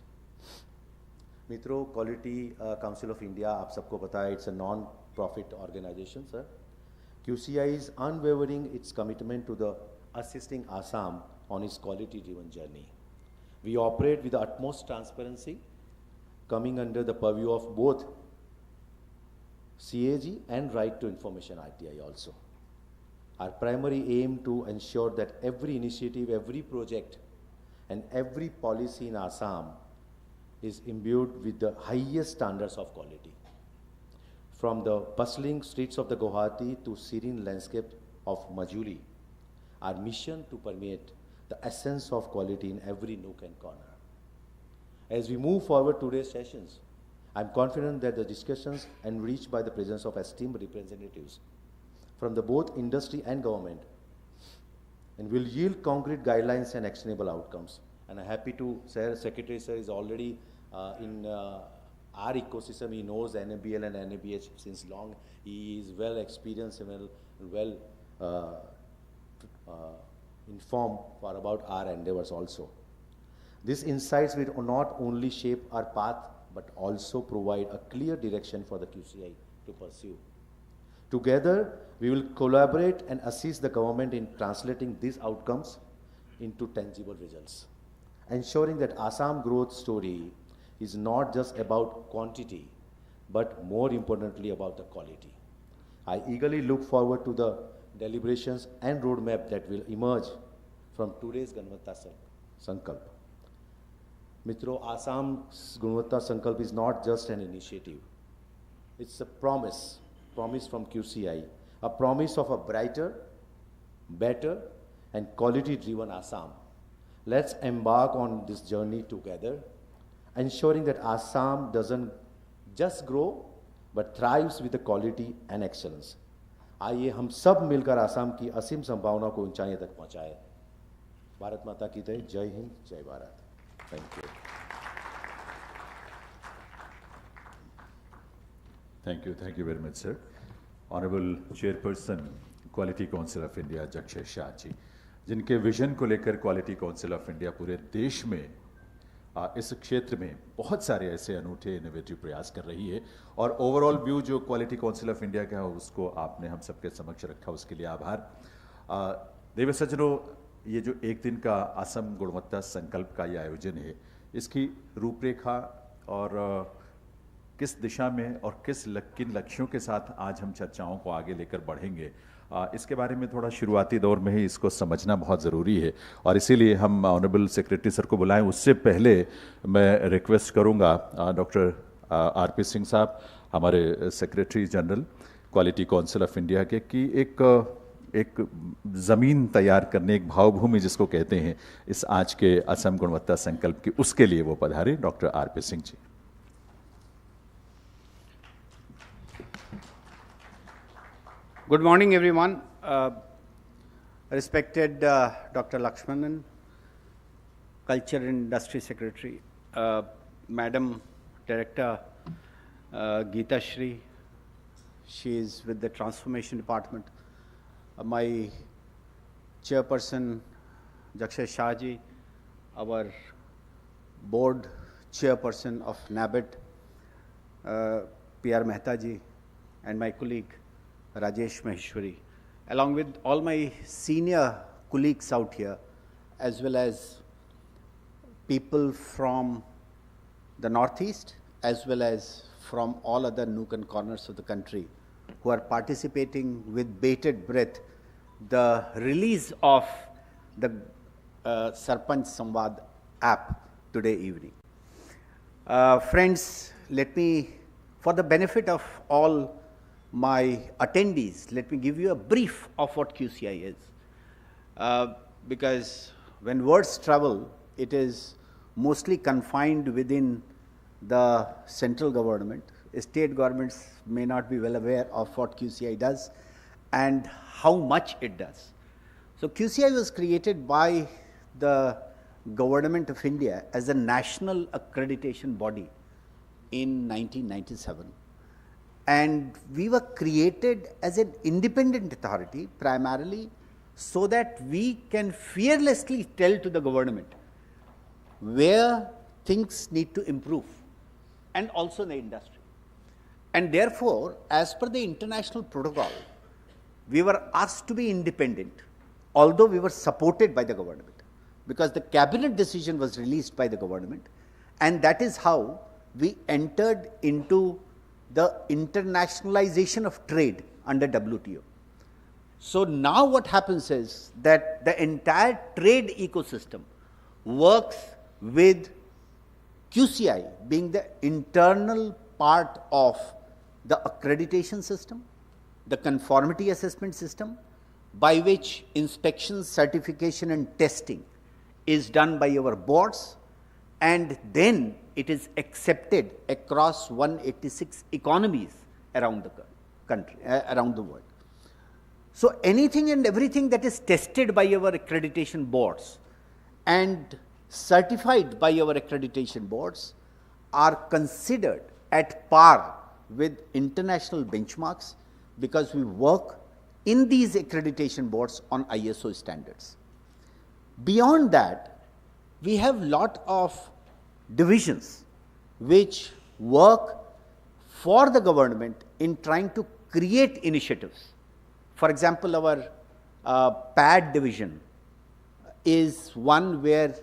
मित्रों, quality council of India आप सबको पता है, it's a non profit organisation sir. QCI is unwavering its commitment to the assisting Assam on its quality-driven journey. We operate with the utmost transparency, coming under the purview of both CAG and Right to Information RTI also. Our primary aim to ensure that every initiative, every project, and every policy in Assam is imbued with the highest standards of quality. From the bustling streets of the Guwahati to serene landscape of Majuli, our mission to permeate the essence of quality in every nook and corner. As we move forward today's sessions, I'm confident that the discussions enriched by the presence of esteemed representatives from the both industry and government and will yield concrete guidelines and actionable outcomes. And I'm happy to say Secretary Sir is already in our ecosystem. He knows NABL and NABH since long. He is well experienced and well informed about our endeavors also. These insights will not only shape our path but also provide a clear direction for the QCI to pursue. Together, we will collaborate and assist the government in translating these outcomes into tangible results, ensuring that Assam growth story is not just about quantity, but more importantly about the quality. I eagerly look forward to the deliberations and roadmap that will emerge from today's Gunvatta Sankalp. मित्रों, Assam Gunvatta Sankalp is not just an initiative. It's a promise from QCI, a promise of a brighter, better, and quality-driven Assam. Let's embark on this journey together, ensuring that Assam doesn't just grow, but thrives with the quality and excellence. आइए हम सब मिलकर आसाम की असीम संभावना को ऊंचाइयों तक पहुंचाएं। भारत माता की जय। जय हिंद, जय Bharat. Thank you. Thank you very much, sir. Honorable Chairperson, Quality Council of India, Jaxay Shah जी, जिनके विजन को लेकर क्वालिटी काउंसिल ऑफ इंडिया पूरे देश में इस क्षेत्र में बहुत सारे ऐसे अनूठे इनोवेटिव प्रयास कर रही है, और ओवरऑल व्यू जो क्वालिटी काउंसिल ऑफ इंडिया का है उसको आपने हम सबके समक्ष रखा, उसके लिए आभार। देव सज्जनों, ये जो एक दिन का असम गुणवत्ता संकल्प का ये आयोजन है, इसकी रूपरेखा और किस दिशा में और किन लक्ष्यों के साथ आज हम चर्चाओं को आगे लेकर बढ़ेंगे, इसके बारे में थोड़ा शुरुआती दौर में ही इसको समझना बहुत ज़रूरी है और इसीलिए हम ऑनरेबल सेक्रेटरी सर को बुलाएं। उससे पहले मैं रिक्वेस्ट करूंगा डॉक्टर आरपी सिंह साहब, हमारे secretary general quality council of India के, कि एक ज़मीन तैयार करने, एक भावभूमि जिसको कहते हैं इस आज के असम गुणवत्ता संकल्प की, उसके लिए वो पधारे। Doctor RP Singh ji. Good morning, everyone. Respected Dr. Lakshmanan, Culture and Industry Secretary, Madam Director Geeta Shri, she is with the Transformation Department. My Chairperson Jakshay Shah ji, our Board Chairperson of NABET, P.R. Mehta ji, and my colleague Rajesh Maheshwari, along with all my senior colleagues out here, as well as people from the Northeast, as well as from all other nook and corners of the country, who are participating with bated breath the release of the Sarpanch Samvaad App today evening. Friends, let me, for the benefit of all my attendees, let me give you a brief of what QCI is. Because when words travel, it is mostly confined within the central government. State governments may not be well aware of what QCI does and how much it does. So QCI was created by the Government of India as a national accreditation body in 1997. And we were created as an independent authority primarily so that we can fearlessly tell to the government where things need to improve, and also the industry. And therefore, as per the international protocol, we were asked to be independent, although we were supported by the government, because the cabinet decision was released by the government, and that is how we entered into the internationalization of trade under WTO. So now what happens is that the entire trade ecosystem works with QCI being the internal part of the accreditation system, the conformity assessment system, by which inspection, certification and testing is done by our boards, and then it is accepted across 186 economies around the country, around the world. So anything and everything that is tested by our accreditation boards and certified by our accreditation boards are considered at par with international benchmarks, because we work in these accreditation boards on ISO standards. Beyond that, we have lot of divisions which work for the government in trying to create initiatives. For example, our PAD division is one where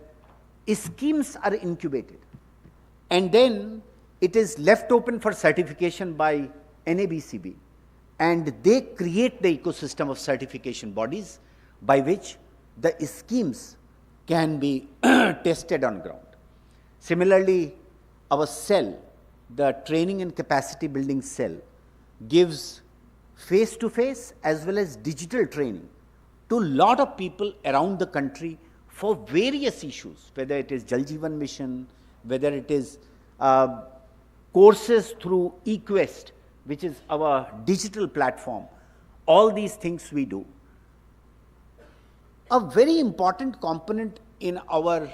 schemes are incubated, and then it is left open for certification by NABCB, and they create the ecosystem of certification bodies by which the schemes can be tested on ground. Similarly, our cell, the training and capacity building cell, gives face-to-face as well as digital training to a lot of people around the country for various issues, whether it is Jal Jeevan Mission, whether it is courses through eQuest, which is our digital platform. All these things we do. A very important component in our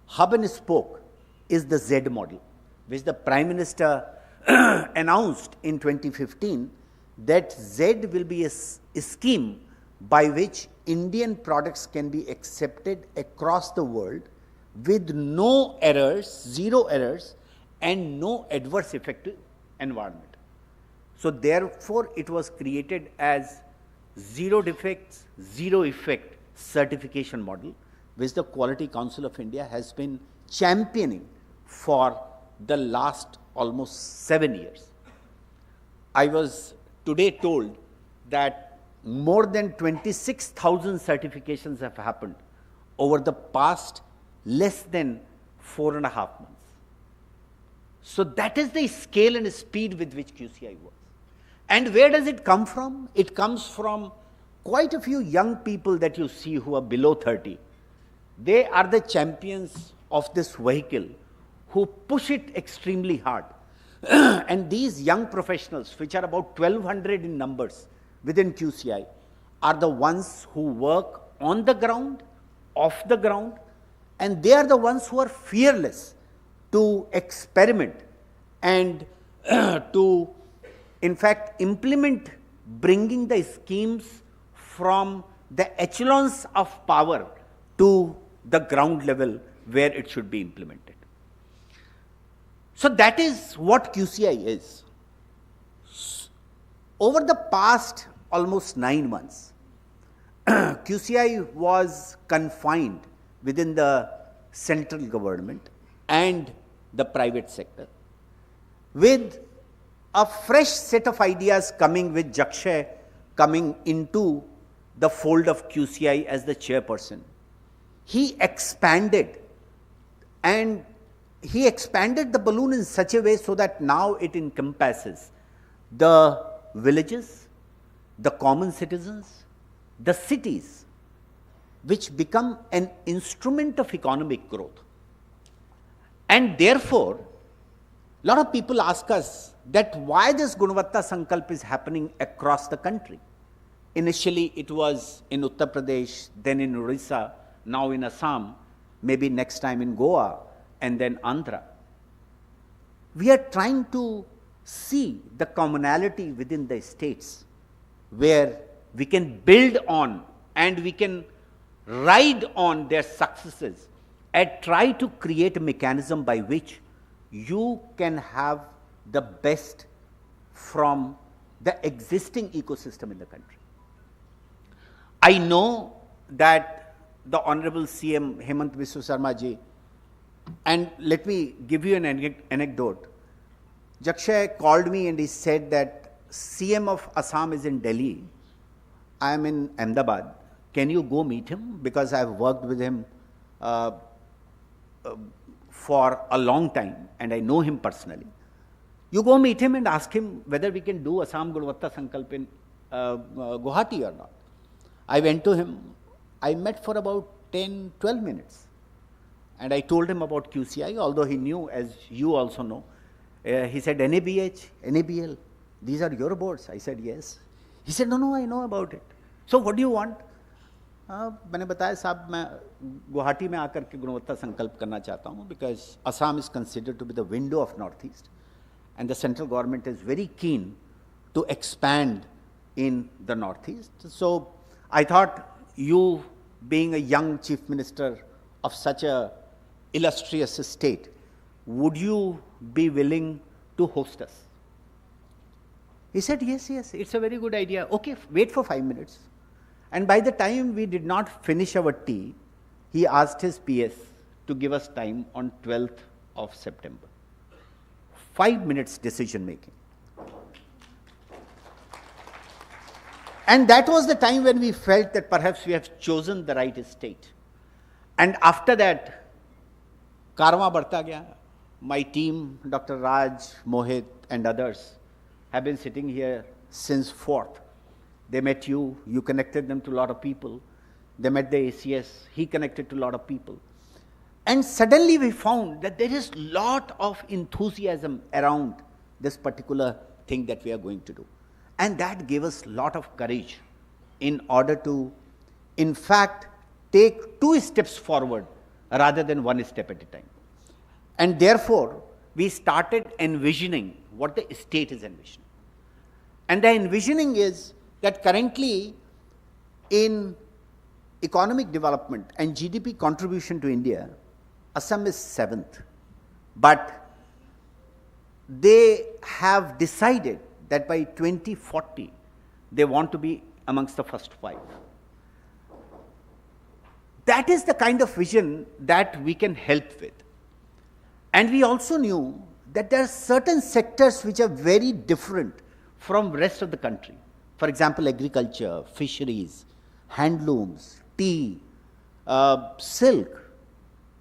hub and spoke is the Z model, which the Prime Minister announced in 2015, that Z will be a scheme by which Indian products can be accepted across the world with no errors, zero errors, and no adverse effect to environment. So therefore, it was created as zero defects, zero effect certification model, which the Quality Council of India has been championing for the last almost 7 years. I was today told that more than 26,000 certifications have happened over the past less than 4.5 months. So that is the scale and speed with which QCI works. And where does it come from? It comes from quite a few young people that you see who are below 30. They are the champions of this vehicle who push it extremely hard. And these young professionals, which are about 1,200 in numbers within QCI, are the ones who work on the ground, off the ground, and they are the ones who are fearless to experiment and to, in fact, implement bringing the schemes from the echelons of power to the ground level where it should be implemented. So that is what QCI is. Over the past almost 9 months, QCI was confined within the central government and the private sector, with a fresh set of ideas coming with Jakshay coming into the fold of QCI as the chairperson. He expanded, and he expanded the balloon in such a way so that now it encompasses the villages, the common citizens, the cities, which become an instrument of economic growth. And therefore, a lot of people ask us that why this Gunvatta Sankalp is happening across the country. Initially, it was in Uttar Pradesh, then in Orissa, now in Assam, maybe next time in Goa, and then Andhra. We are trying to see the commonality within the states where we can build on and we can ride on their successes and try to create a mechanism by which you can have the best from the existing ecosystem in the country. I know that the Honorable CM Hemant Biswa Sarma ji, and let me give you an anecdote. Jakshay called me and he said that CM of Assam is in Delhi. I am in Ahmedabad. Can you go meet him? Because I have worked with him for a long time and I know him personally. You go meet him and ask him whether we can do Assam Gunvatta Sankalp in Guwahati or not. I went to him. I met for about 10-12 minutes. And I told him about QCI, although he knew, as you also know. He said, NABH, NABL, these are your boards. I said, yes. He said, no, I know about it. So what do you want? मैंने बताया साहब मैं गुवाहाटी में आकर के गुणवत्ता संकल्प करना चाहता हूँ because Assam is considered to be the window of Northeast and the central government is very keen to expand in the Northeast. So I thought, you being a young chief minister of such a illustrious state, would you be willing to host us? He said, yes, it's a very good idea. Okay, wait for 5 minutes. And by the time we did not finish our tea, he asked his PS to give us time on 12th of September. 5 minutes decision making. And that was the time when we felt that perhaps we have chosen the right state. And after that, karma बढ़ता गया. My team, Dr. Raj, Mohit and others have been sitting here since 4th. They met you, you connected them to a lot of people. They met the ACS, he connected to a lot of people. And suddenly we found that there is a lot of enthusiasm around this particular thing that we are going to do. And that gave us a lot of courage in order to, in fact, take 2 steps forward rather than 1 step at a time. And therefore, we started envisioning what the state is envisioning. And the envisioning is that currently in economic development and GDP contribution to India, Assam is 7th. But they have decided that by 2040, they want to be amongst the first 5. That is the kind of vision that we can help with. And we also knew that there are certain sectors which are very different from rest of the country. For example, agriculture, fisheries, handlooms, tea, silk.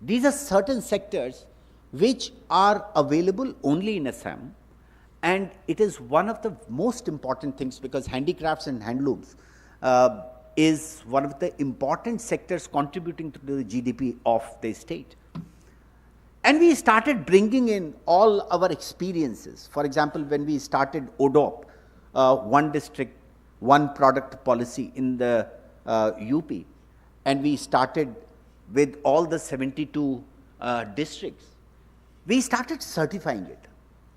These are certain sectors which are available only in Assam, and it is one of the most important things because handicrafts and handlooms is one of the important sectors contributing to the GDP of the state. And we started bringing in all our experiences. For example, when we started ODOP, one district, one product policy in the UP, and we started with all the 72 districts, we started certifying it.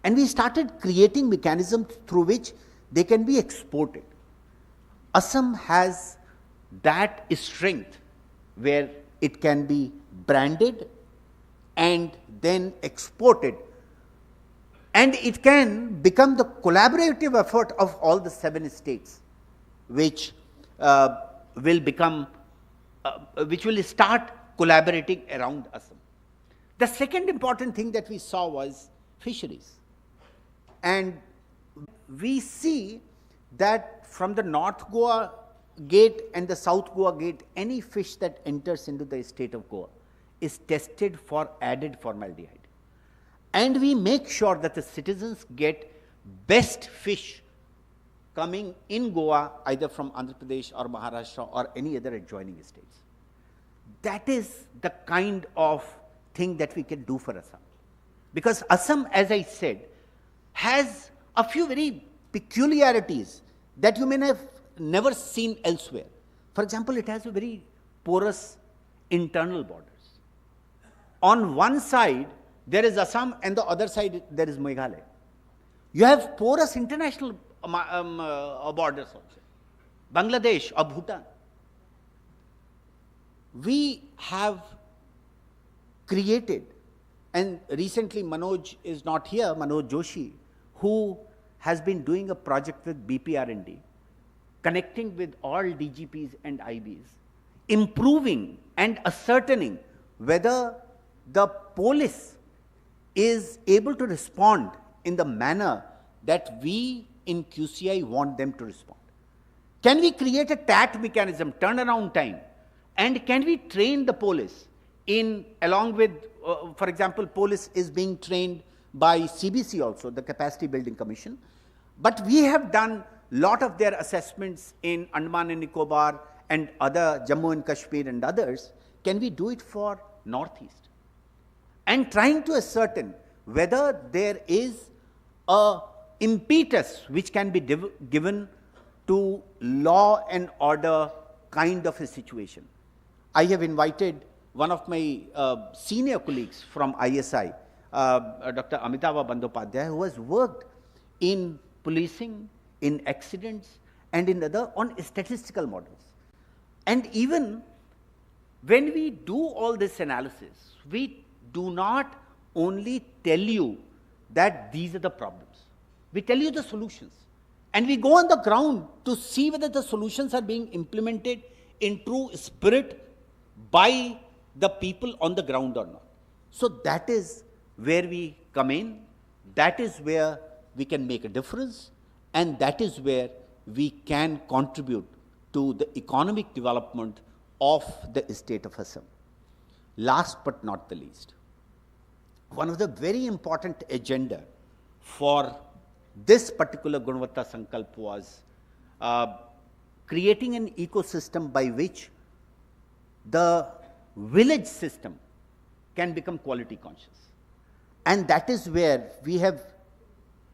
And we started creating mechanisms through which they can be exported. Assam has that strength where it can be branded and then exported, and it can become the collaborative effort of all the 7 states, which will become, which will start collaborating around Assam. The second important thing that we saw was fisheries. And we see that from the North Goa gate and the South Goa gate, any fish that enters into the state of Goa is tested for added formaldehyde. And we make sure that the citizens get best fish coming in Goa, either from Andhra Pradesh or Maharashtra or any other adjoining states. That is the kind of thing that we can do for Assam. Because Assam, as I said, has a few very peculiarities that you may have never seen elsewhere. For example, it has a very porous internal borders. On one side, there is Assam, and the other side, there is Meghalaya. You have porous international borders also, Bangladesh or Bhutan. We have created, and recently Manoj is not here, Manoj Joshi, who has been doing a project with BPR&D, connecting with all DGPs and IBs, improving and ascertaining whether the police is able to respond in the manner that we in QCI want them to respond. Can we create a TAT mechanism, turnaround time, and can we train the police in, along with, for example, police is being trained by CBC also, the Capacity Building Commission, but we have done lot of their assessments in Andaman and Nicobar and other Jammu and Kashmir and others. Can we do it for Northeast? And trying to ascertain whether there is a impetus which can be given to law and order kind of a situation. I have invited one of my senior colleagues from ISI, Dr. Amitava Bandyopadhyay, who has worked in policing, in accidents, and in other on statistical models. And even when we do all this analysis, we do not only tell you that these are the problems. We tell you the solutions. And we go on the ground to see whether the solutions are being implemented in true spirit by the people on the ground or not. So that is where we come in, that is where we can make a difference, and that is where we can contribute to the economic development of the state of Assam. Last but not the least, one of the very important agenda for this particular Gunvatta Sankalp was creating an ecosystem by which the village system can become quality conscious. And that is where we have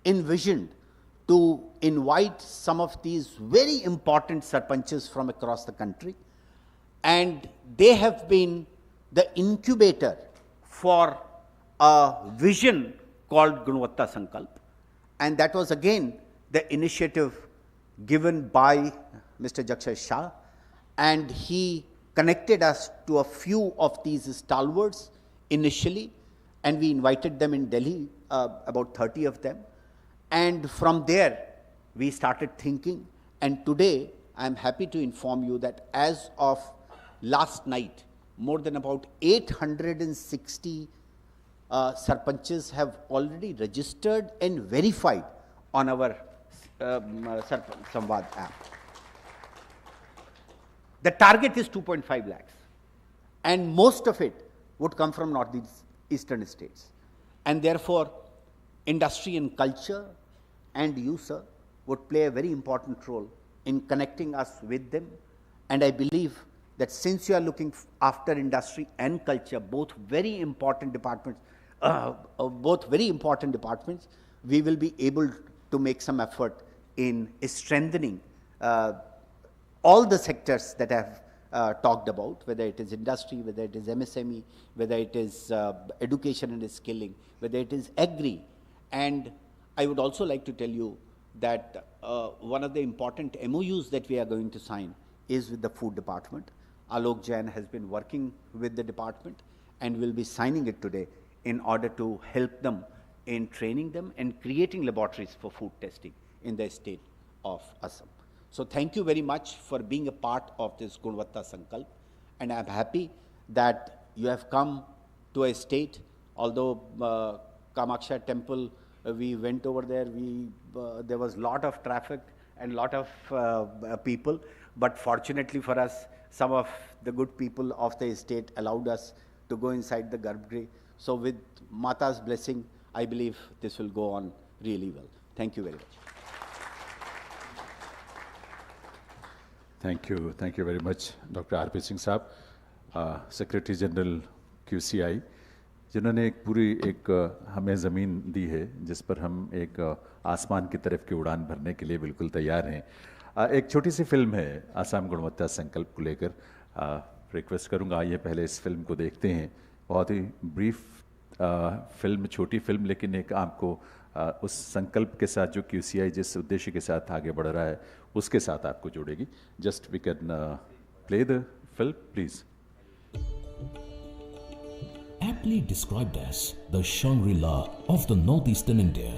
envisioned to invite some of these very important sarpanches from across the country, and they have been the incubator for a vision called Gunvatta Sankalp, and that was again the initiative given by Mr. Jakshay Shah, and he connected us to a few of these stalwarts initially, and we invited them in Delhi, about 30 of them. And from there, we started thinking, and today I am happy to inform you that as of last night, more than about 860 Sarpanches have already registered and verified on our Sarpanch Samvaad app. The target is 2.5 lakhs, and most of it would come from northeastern states. And therefore, industry and culture and you, sir, would play a very important role in connecting us with them. And I believe that since you are looking after industry and culture, both very important departments, we will be able to make some effort in strengthening all the sectors that I have talked about, whether it is industry, whether it is MSME, whether it is education and skilling, whether it is agri. And I would also like to tell you that one of the important MOUs that we are going to sign is with the food department. Alok Jain has been working with the department and will be signing it today in order to help them in training them and creating laboratories for food testing in the state of Assam. So thank you very much for being a part of this Gunvatta Sankalp, and I am happy that you have come to a state, although Kamakhya temple, we went over there, there was lot of traffic and lot of people, but fortunately for us, some of the good people of the state allowed us to go inside the Garbhagriha. So with Mata's blessing, I believe this will go on really well. Thank you very much. Thank you very much, Dr. R.P. Singh साहब, secretary general QCI, जिन्होंने एक हमें ज़मीन दी है जिस पर हम एक आसमान की तरफ की उड़ान भरने के लिए बिल्कुल तैयार हैं। एक छोटी सी फिल्म है असम गुणवत्ता संकल्प को लेकर, रिक्वेस्ट करूंगा आइए पहले इस फिल्म को देखते हैं। बहुत ही ब्रीफ फिल्म, छोटी फिल्म, लेकिन एक आपको उस संकल्प के साथ जो QCI जिस उद्देश्य के साथ आगे बढ़ रहा है उसके साथ आपको जोड़ेगी। Just we can play the film please. Aptly described as the Shangri-La of the northeastern India,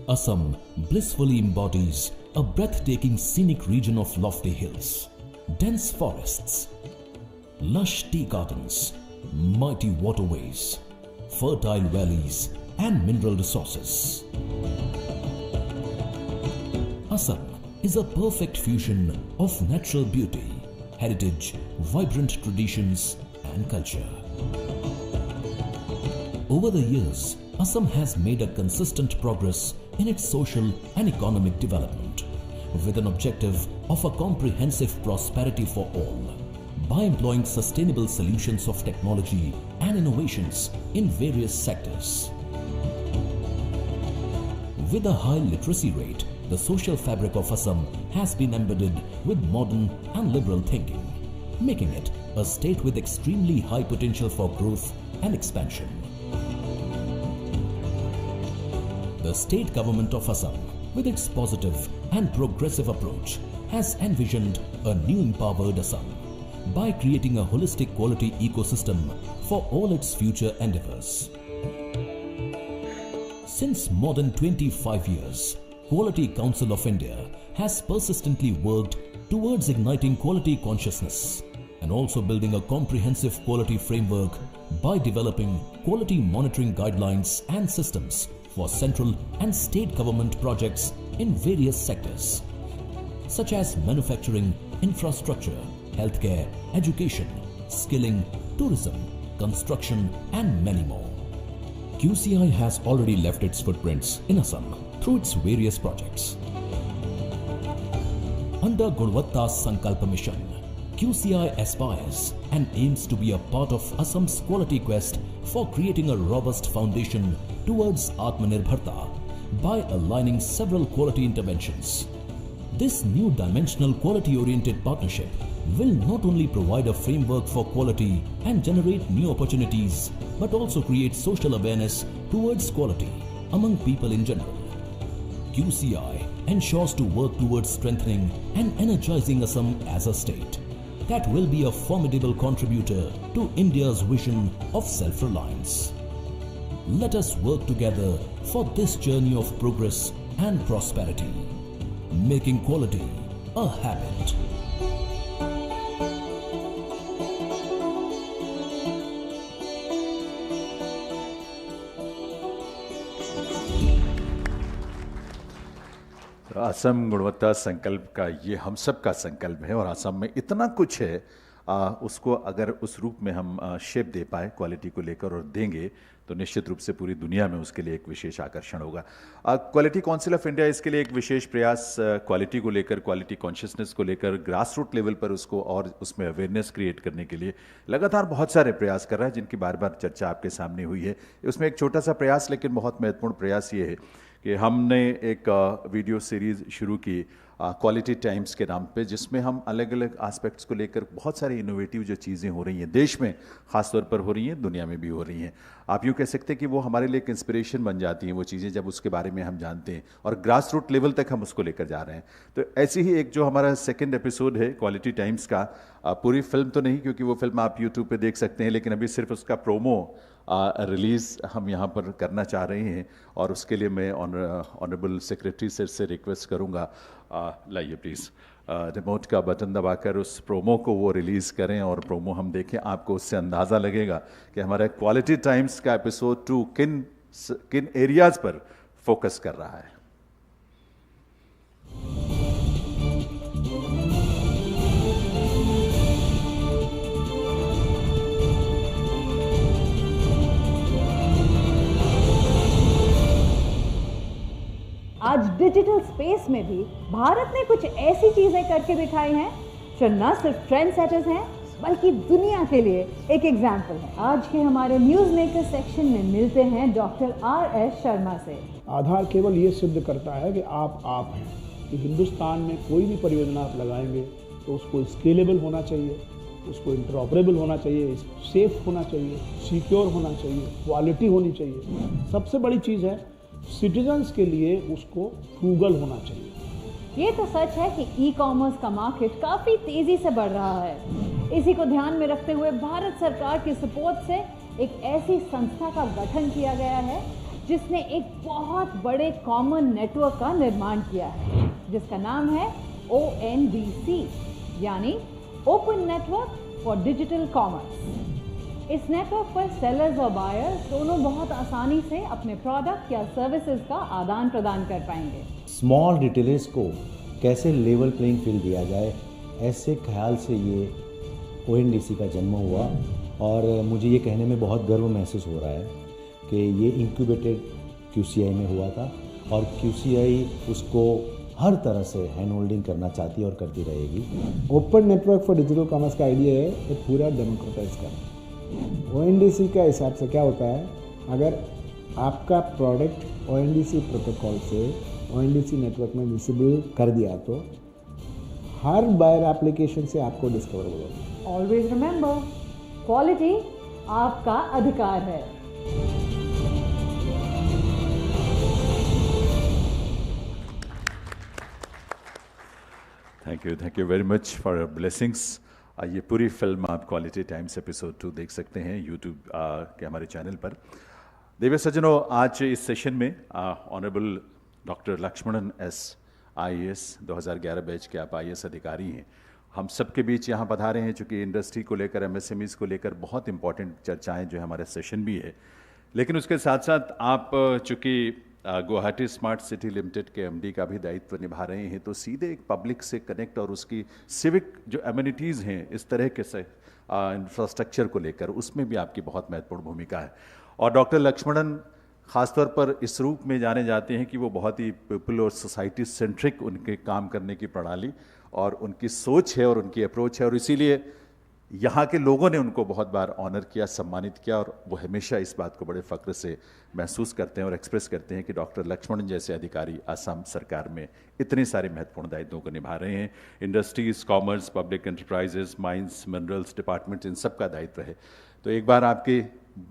Assam blissfully embodies a breathtaking scenic region of lofty hills, dense forests, lush tea gardens, mighty waterways, fertile valleys and mineral resources. Assam is a perfect fusion of natural beauty, heritage, vibrant traditions and culture. Over the years, Assam has made a consistent progress in its social and economic development, with an objective of a comprehensive prosperity for all, by employing sustainable solutions of technology and innovations in various sectors. With a high literacy rate, the social fabric of Assam has been embedded with modern and liberal thinking, making it a state with extremely high potential for growth and expansion. The state government of Assam, with its positive and progressive approach, has envisioned a new empowered Assam by creating a holistic quality ecosystem for all its future endeavors. Since more than 25 years, Quality Council of India has persistently worked towards igniting quality consciousness and also building a comprehensive quality framework by developing quality monitoring guidelines and systems for central and state government projects in various sectors, such as manufacturing, infrastructure, healthcare, education, skilling, tourism, construction, and many more. QCI has already left its footprints in Assam through its various projects. Under Gunvatta Sankalp mission, QCI aspires and aims to be a part of Assam's quality quest for creating a robust foundation towards Atmanirbharta by aligning several quality interventions. This new dimensional quality-oriented partnership will not only provide a framework for quality and generate new opportunities, but also create social awareness towards quality among people in general. QCI ensures to work towards strengthening and energizing Assam as a state that will be a formidable contributor to India's vision of self-reliance. Let us work together for this journey of progress and prosperity, making quality a habit. तो असम गुणवत्ता संकल्प का ये हम सब का संकल्प है और असम में इतना कुछ है, उसको अगर उस रूप में हम शेप दे पाए क्वालिटी को लेकर और देंगे तो निश्चित रूप से पूरी दुनिया में उसके लिए एक विशेष आकर्षण होगा। क्वालिटी काउंसिल ऑफ इंडिया इसके लिए एक विशेष प्रयास क्वालिटी को लेकर, क्वालिटी कॉन्शियसनेस को लेकर ग्रास रूट लेवल पर उसको और उसमें अवेयरनेस क्रिएट करने के लिए लगातार बहुत सारे प्रयास कर रहा है, जिनकी बार बार चर्चा आपके सामने हुई है। उसमें एक छोटा सा प्रयास लेकिन बहुत महत्वपूर्ण प्रयास ये है कि हमने एक वीडियो सीरीज शुरू की क्वालिटी टाइम्स के नाम पे, जिसमें हम अलग अलग एस्पेक्ट्स को लेकर बहुत सारी इनोवेटिव जो चीज़ें हो रही हैं देश में, ख़ास तौर पर हो रही हैं, दुनिया में भी हो रही हैं। आप यूँ कह सकते हैं कि वो हमारे लिए एक इंस्पिरेशन बन जाती हैं वो चीज़ें जब उसके बारे में हम जानते हैं और ग्रास रूट लेवल तक हम उसको लेकर जा रहे हैं। तो ऐसी ही एक जो हमारा सेकेंड एपिसोड है क्वालिटी टाइम्स का, पूरी फिल्म तो नहीं क्योंकि वो फिल्म आप यूट्यूब पे देख सकते हैं, लेकिन अभी सिर्फ उसका प्रोमो रिलीज़ हम यहाँ पर करना चाह रहे हैं और उसके लिए मैं ऑनरेबल सेक्रेटरी सर से रिक्वेस्ट करूँगा, लाइए प्लीज़ रिमोट का बटन दबाकर उस प्रोमो को वो रिलीज़ करें और प्रोमो हम देखें। आपको उससे अंदाज़ा लगेगा कि हमारा क्वालिटी टाइम्स का एपिसोड 2 किन एरियाज़ पर फोकस कर रहा है। आज डिजिटल स्पेस में भी भारत ने कुछ ऐसी चीजें करके दिखाई हैं जो न सिर्फ ट्रेंड सेटर्स हैं बल्कि दुनिया के लिए एक एग्जाम्पल है। आज के हमारे न्यूज मेकर सेक्शन में मिलते हैं डॉक्टर RS शर्मा से। आधार केवल ये सिद्ध करता है कि आप हैं, कि हिंदुस्तान में कोई भी परियोजना आप लगाएंगे तो उसको स्केलेबल होना चाहिए, उसको इंटरऑपरेबल होना चाहिए, सेफ होना चाहिए, सिक्योर होना चाहिए, क्वालिटी होनी चाहिए। सबसे बड़ी चीज़ है सिटीजन्स के लिए उसको फ्रूगल होना चाहिए। ये तो सच है कि ई-कॉमर्स का मार्केट काफी तेजी से बढ़ रहा है। इसी को ध्यान में रखते हुए भारत सरकार की सपोर्ट से एक ऐसी संस्था का गठन किया गया है जिसने एक बहुत बड़े कॉमन नेटवर्क का निर्माण किया है, जिसका नाम है ONDC, यानी open network for digital commerce. इस नेटवर्क पर सेलर्स और बायर्स दोनों बहुत आसानी से अपने प्रोडक्ट या सर्विसेज का आदान प्रदान कर पाएंगे। स्मॉल रिटेलर्स को कैसे लेवल प्लेइंग फील्ड दिया जाए, ऐसे ख्याल से ये ONDC का जन्म हुआ और मुझे ये कहने में बहुत गर्व महसूस हो रहा है कि ये इंक्यूबेटेड QCI में हुआ था और QCI उसको हर तरह से हैंड होल्डिंग करना चाहती है और करती रहेगी। Open network for digital commerce का आइडिया है ये पूरा डेमोक्रेटाइज करना। ONDC का हिसाब से क्या होता है, अगर आपका प्रोडक्ट ONDC प्रोटोकॉल से ONDC नेटवर्क में विजिबल कर दिया तो हर बायर एप्लीकेशन से आपको डिस्कवरेबल होगा। ऑलवेज रिमेंबर, क्वालिटी आपका अधिकार है। Thank you very much for your blessings. ये पूरी फिल्म आप क्वालिटी टाइम्स एपिसोड 2 देख सकते हैं यूट्यूब के हमारे चैनल पर। देवी सज्जनों, आज इस सेशन में honourable doctor Lakshmanan S IAS 2011 batch के आप IAS अधिकारी हैं, हम सबके बीच यहाँ पधारे हैं। चूँकि इंडस्ट्री को लेकर, MSMEs को लेकर बहुत इंपॉर्टेंट चर्चाएँ जो हमारे सेशन भी है, लेकिन उसके साथ साथ आप चूँकि गुवाहाटी स्मार्ट सिटी लिमिटेड के MD का भी दायित्व निभा रहे हैं, तो सीधे एक पब्लिक से कनेक्ट और उसकी सिविक जो एमिनिटीज़ हैं इस तरह के इंफ्रास्ट्रक्चर को लेकर, उसमें भी आपकी बहुत महत्वपूर्ण भूमिका है। और डॉक्टर लक्ष्मणन ख़ासतौर पर इस रूप में जाने जाते हैं कि वो बहुत ही पीपल और सोसाइटी सेंट्रिक उनके काम करने की प्रणाली और उनकी सोच है और उनकी अप्रोच है, और इसीलिए यहाँ के लोगों ने उनको बहुत बार ऑनर किया, सम्मानित किया, और वो हमेशा इस बात को बड़े फ़ख्र से महसूस करते हैं और एक्सप्रेस करते हैं कि डॉक्टर लक्ष्मणन जैसे अधिकारी असम सरकार में इतने सारे महत्वपूर्ण दायित्वों को निभा रहे हैं। Industries, commerce, public enterprises, mines, minerals department, इन सब का दायित्व है। तो एक बार आपकी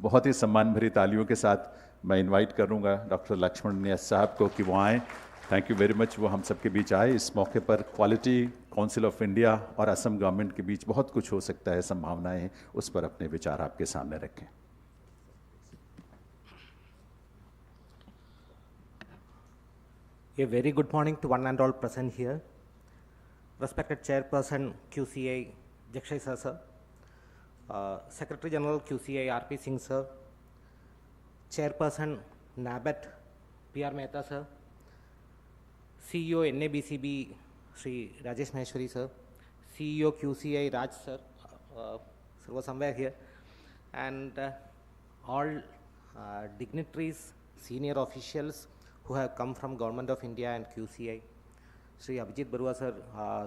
बहुत ही सम्मान भरी तालियों के साथ मैं इन्वाइट करूँगा डॉक्टर लक्ष्मणन S साहब को कि वो आएँ। थैंक यू वेरी मच, वो हम सबके बीच आए। इस मौके पर क्वालिटी काउंसिल ऑफ इंडिया और असम गवर्नमेंट के बीच बहुत कुछ हो सकता है, संभावनाएं हैं, उस पर अपने विचार आपके सामने रखें। A very good morning to one and all present here. Respected Chairperson QCI Jakshay sir, Secretary General QCI RP Singh sir, Chairperson NABET PR Mehta sir, CEO NABCB Sri Rajesh Maheshwari sir, CEO QCI Raj sir, sir was somewhere here, and all dignitaries, senior officials who have come from Government of India and QCI, Sri Abhijit Barua sir,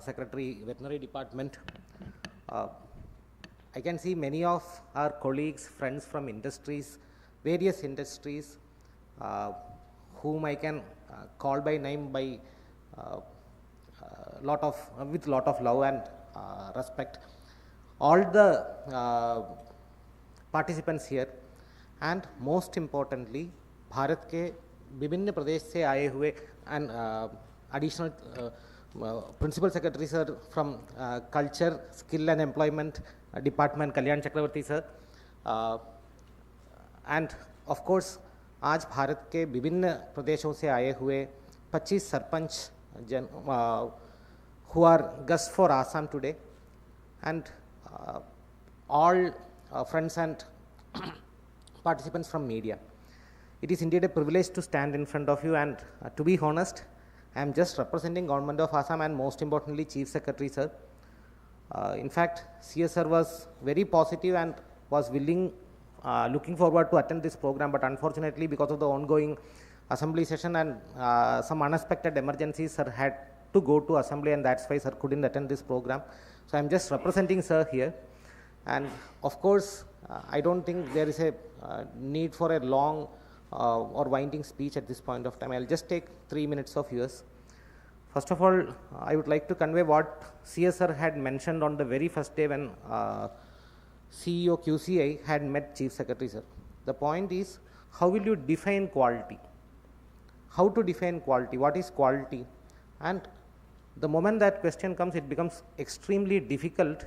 Secretary Veterinary Department. I can see many of our colleagues, friends from industries, various industries, whom I can call by name by with lot of love and respect. All the participants here, and most importantly, Bharat के विभिन्न प्रदेश से आए हुए and additional principal secretary sir from culture, skill and employment department, Kalyan Chakravarti sir, and of course आज भारत के विभिन्न प्रदेशों से आए हुए 25 सरपंच जन who are guests for Assam today, and all friends and participants from media. It is indeed a privilege to stand in front of you, and to be honest, I am just representing Government of Assam and most importantly Chief Secretary sir. In fact, CS sir was very positive and was willing, looking forward to attend this program, but unfortunately because of the ongoing assembly session and some unexpected emergencies, sir had to go to assembly, and that's why sir couldn't attend this program. So I am just representing sir here, and of course I don't think there is a need for a long or winding speech at this point of time. I'll just take 3 minutes of yours. First of all, I would like to convey what CS sir had mentioned on the very first day when CEO QCI had met Chief Secretary sir. The point is, how will you define quality? How to define quality? What is quality? And the moment that question comes, it becomes extremely difficult,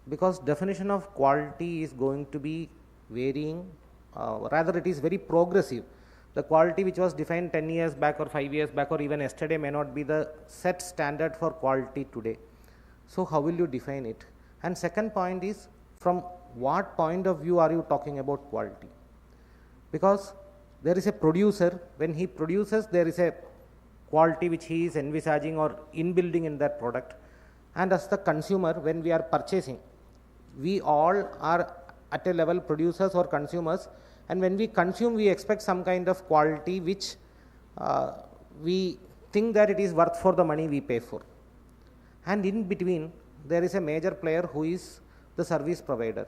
because definition of quality is going to be varying, rather it is very progressive. The quality which was defined 10 years back or 5 years back or even yesterday may not be the set standard for quality today. So how will you define it? And second point is, from what point of view are you talking about quality? Because there is a producer, when he produces there is a quality which he is envisaging or inbuilding in that product, and as the consumer, when we are purchasing, we all are at a level producers or consumers, and when we consume we expect some kind of quality which we think that it is worth for the money we pay for. And in between there is a major player who is the service provider.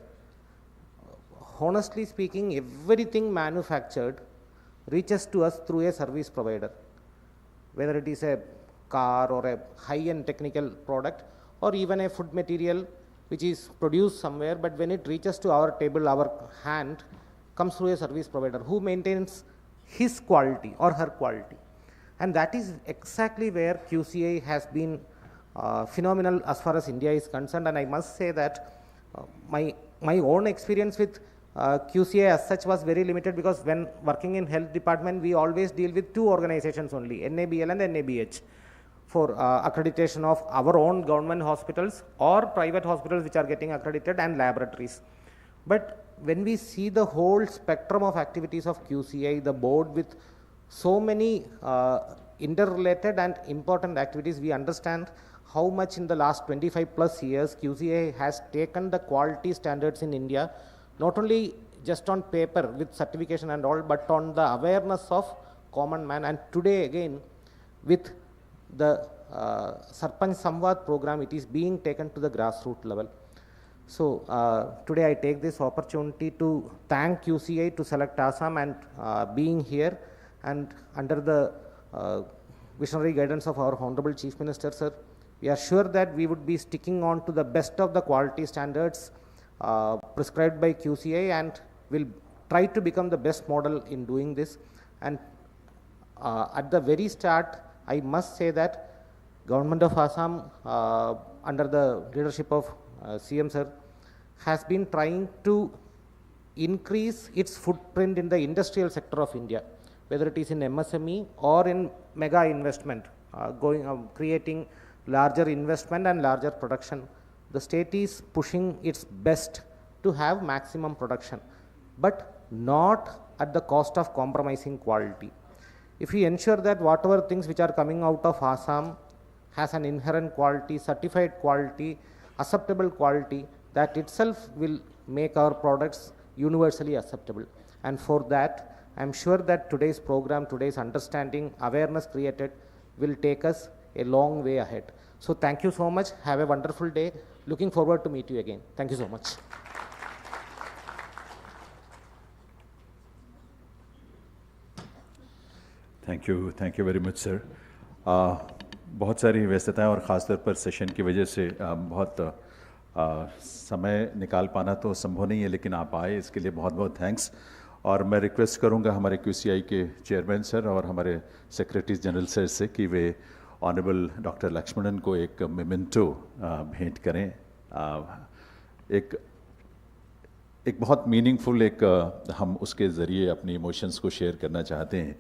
Honestly speaking, everything manufactured reaches to us through a service provider, whether it is a car or a high-end technical product or even a food material which is produced somewhere, but when it reaches to our table, our hand comes through a service provider who maintains his quality or her quality. And that is exactly where QCI has been phenomenal as far as India is concerned. And I must say that my own experience with QCI as such was very limited, because when working in health department we always deal with two organizations only, NABL and NABH, for accreditation of our own government hospitals or private hospitals which are getting accredited, and laboratories. But when we see the whole spectrum of activities of QCI, the board with so many interrelated and important activities, we understand how much in the last 25 plus years QCI has taken the quality standards in India, not only just on paper with certification and all, but on the awareness of common man. And today again with the Sarpanch Samvaad program, it is being taken to the grassroots level. So today I take this opportunity to thank QCI to select Assam and being here, and under the visionary guidance of our Honorable Chief Minister sir, we are sure that we would be sticking on to the best of the quality standards prescribed by QCI, and will try to become the best model in doing this. And at the very start, I must say that Government of Assam under the leadership of CM sir has been trying to increase its footprint in the industrial sector of India, whether it is in MSME or in mega investment, creating larger investment and larger production. The state is pushing its best to have maximum production, but not at the cost of compromising quality. if we ensure that whatever things which are coming out of Assam has an inherent quality, certified quality, acceptable quality, that itself will make our products universally acceptable. And for that, I am sure that today's program, today's understanding, awareness created will take us a long way ahead. So thank you so much. Have a wonderful day. Looking forward to meet you again. Thank you so much. Thank you very much sir. बहुत सारी व्यस्तताएं और ख़ासतौर पर session की वजह से बहुत समय निकाल पाना तो संभव नहीं है, लेकिन आप आए इसके लिए बहुत बहुत थैंक्स। और मैं रिक्वेस्ट करूंगा हमारे QCI के चेयरमैन सर और हमारे सेक्रेटरी जनरल सर से कि वे ऑनरेबल डॉक्टर लक्ष्मणन को एक मेमेंटो भेंट करें। एक बहुत मीनिंगफुल हम उसके ज़रिए अपनी इमोशंस को शेयर करना चाहते हैं,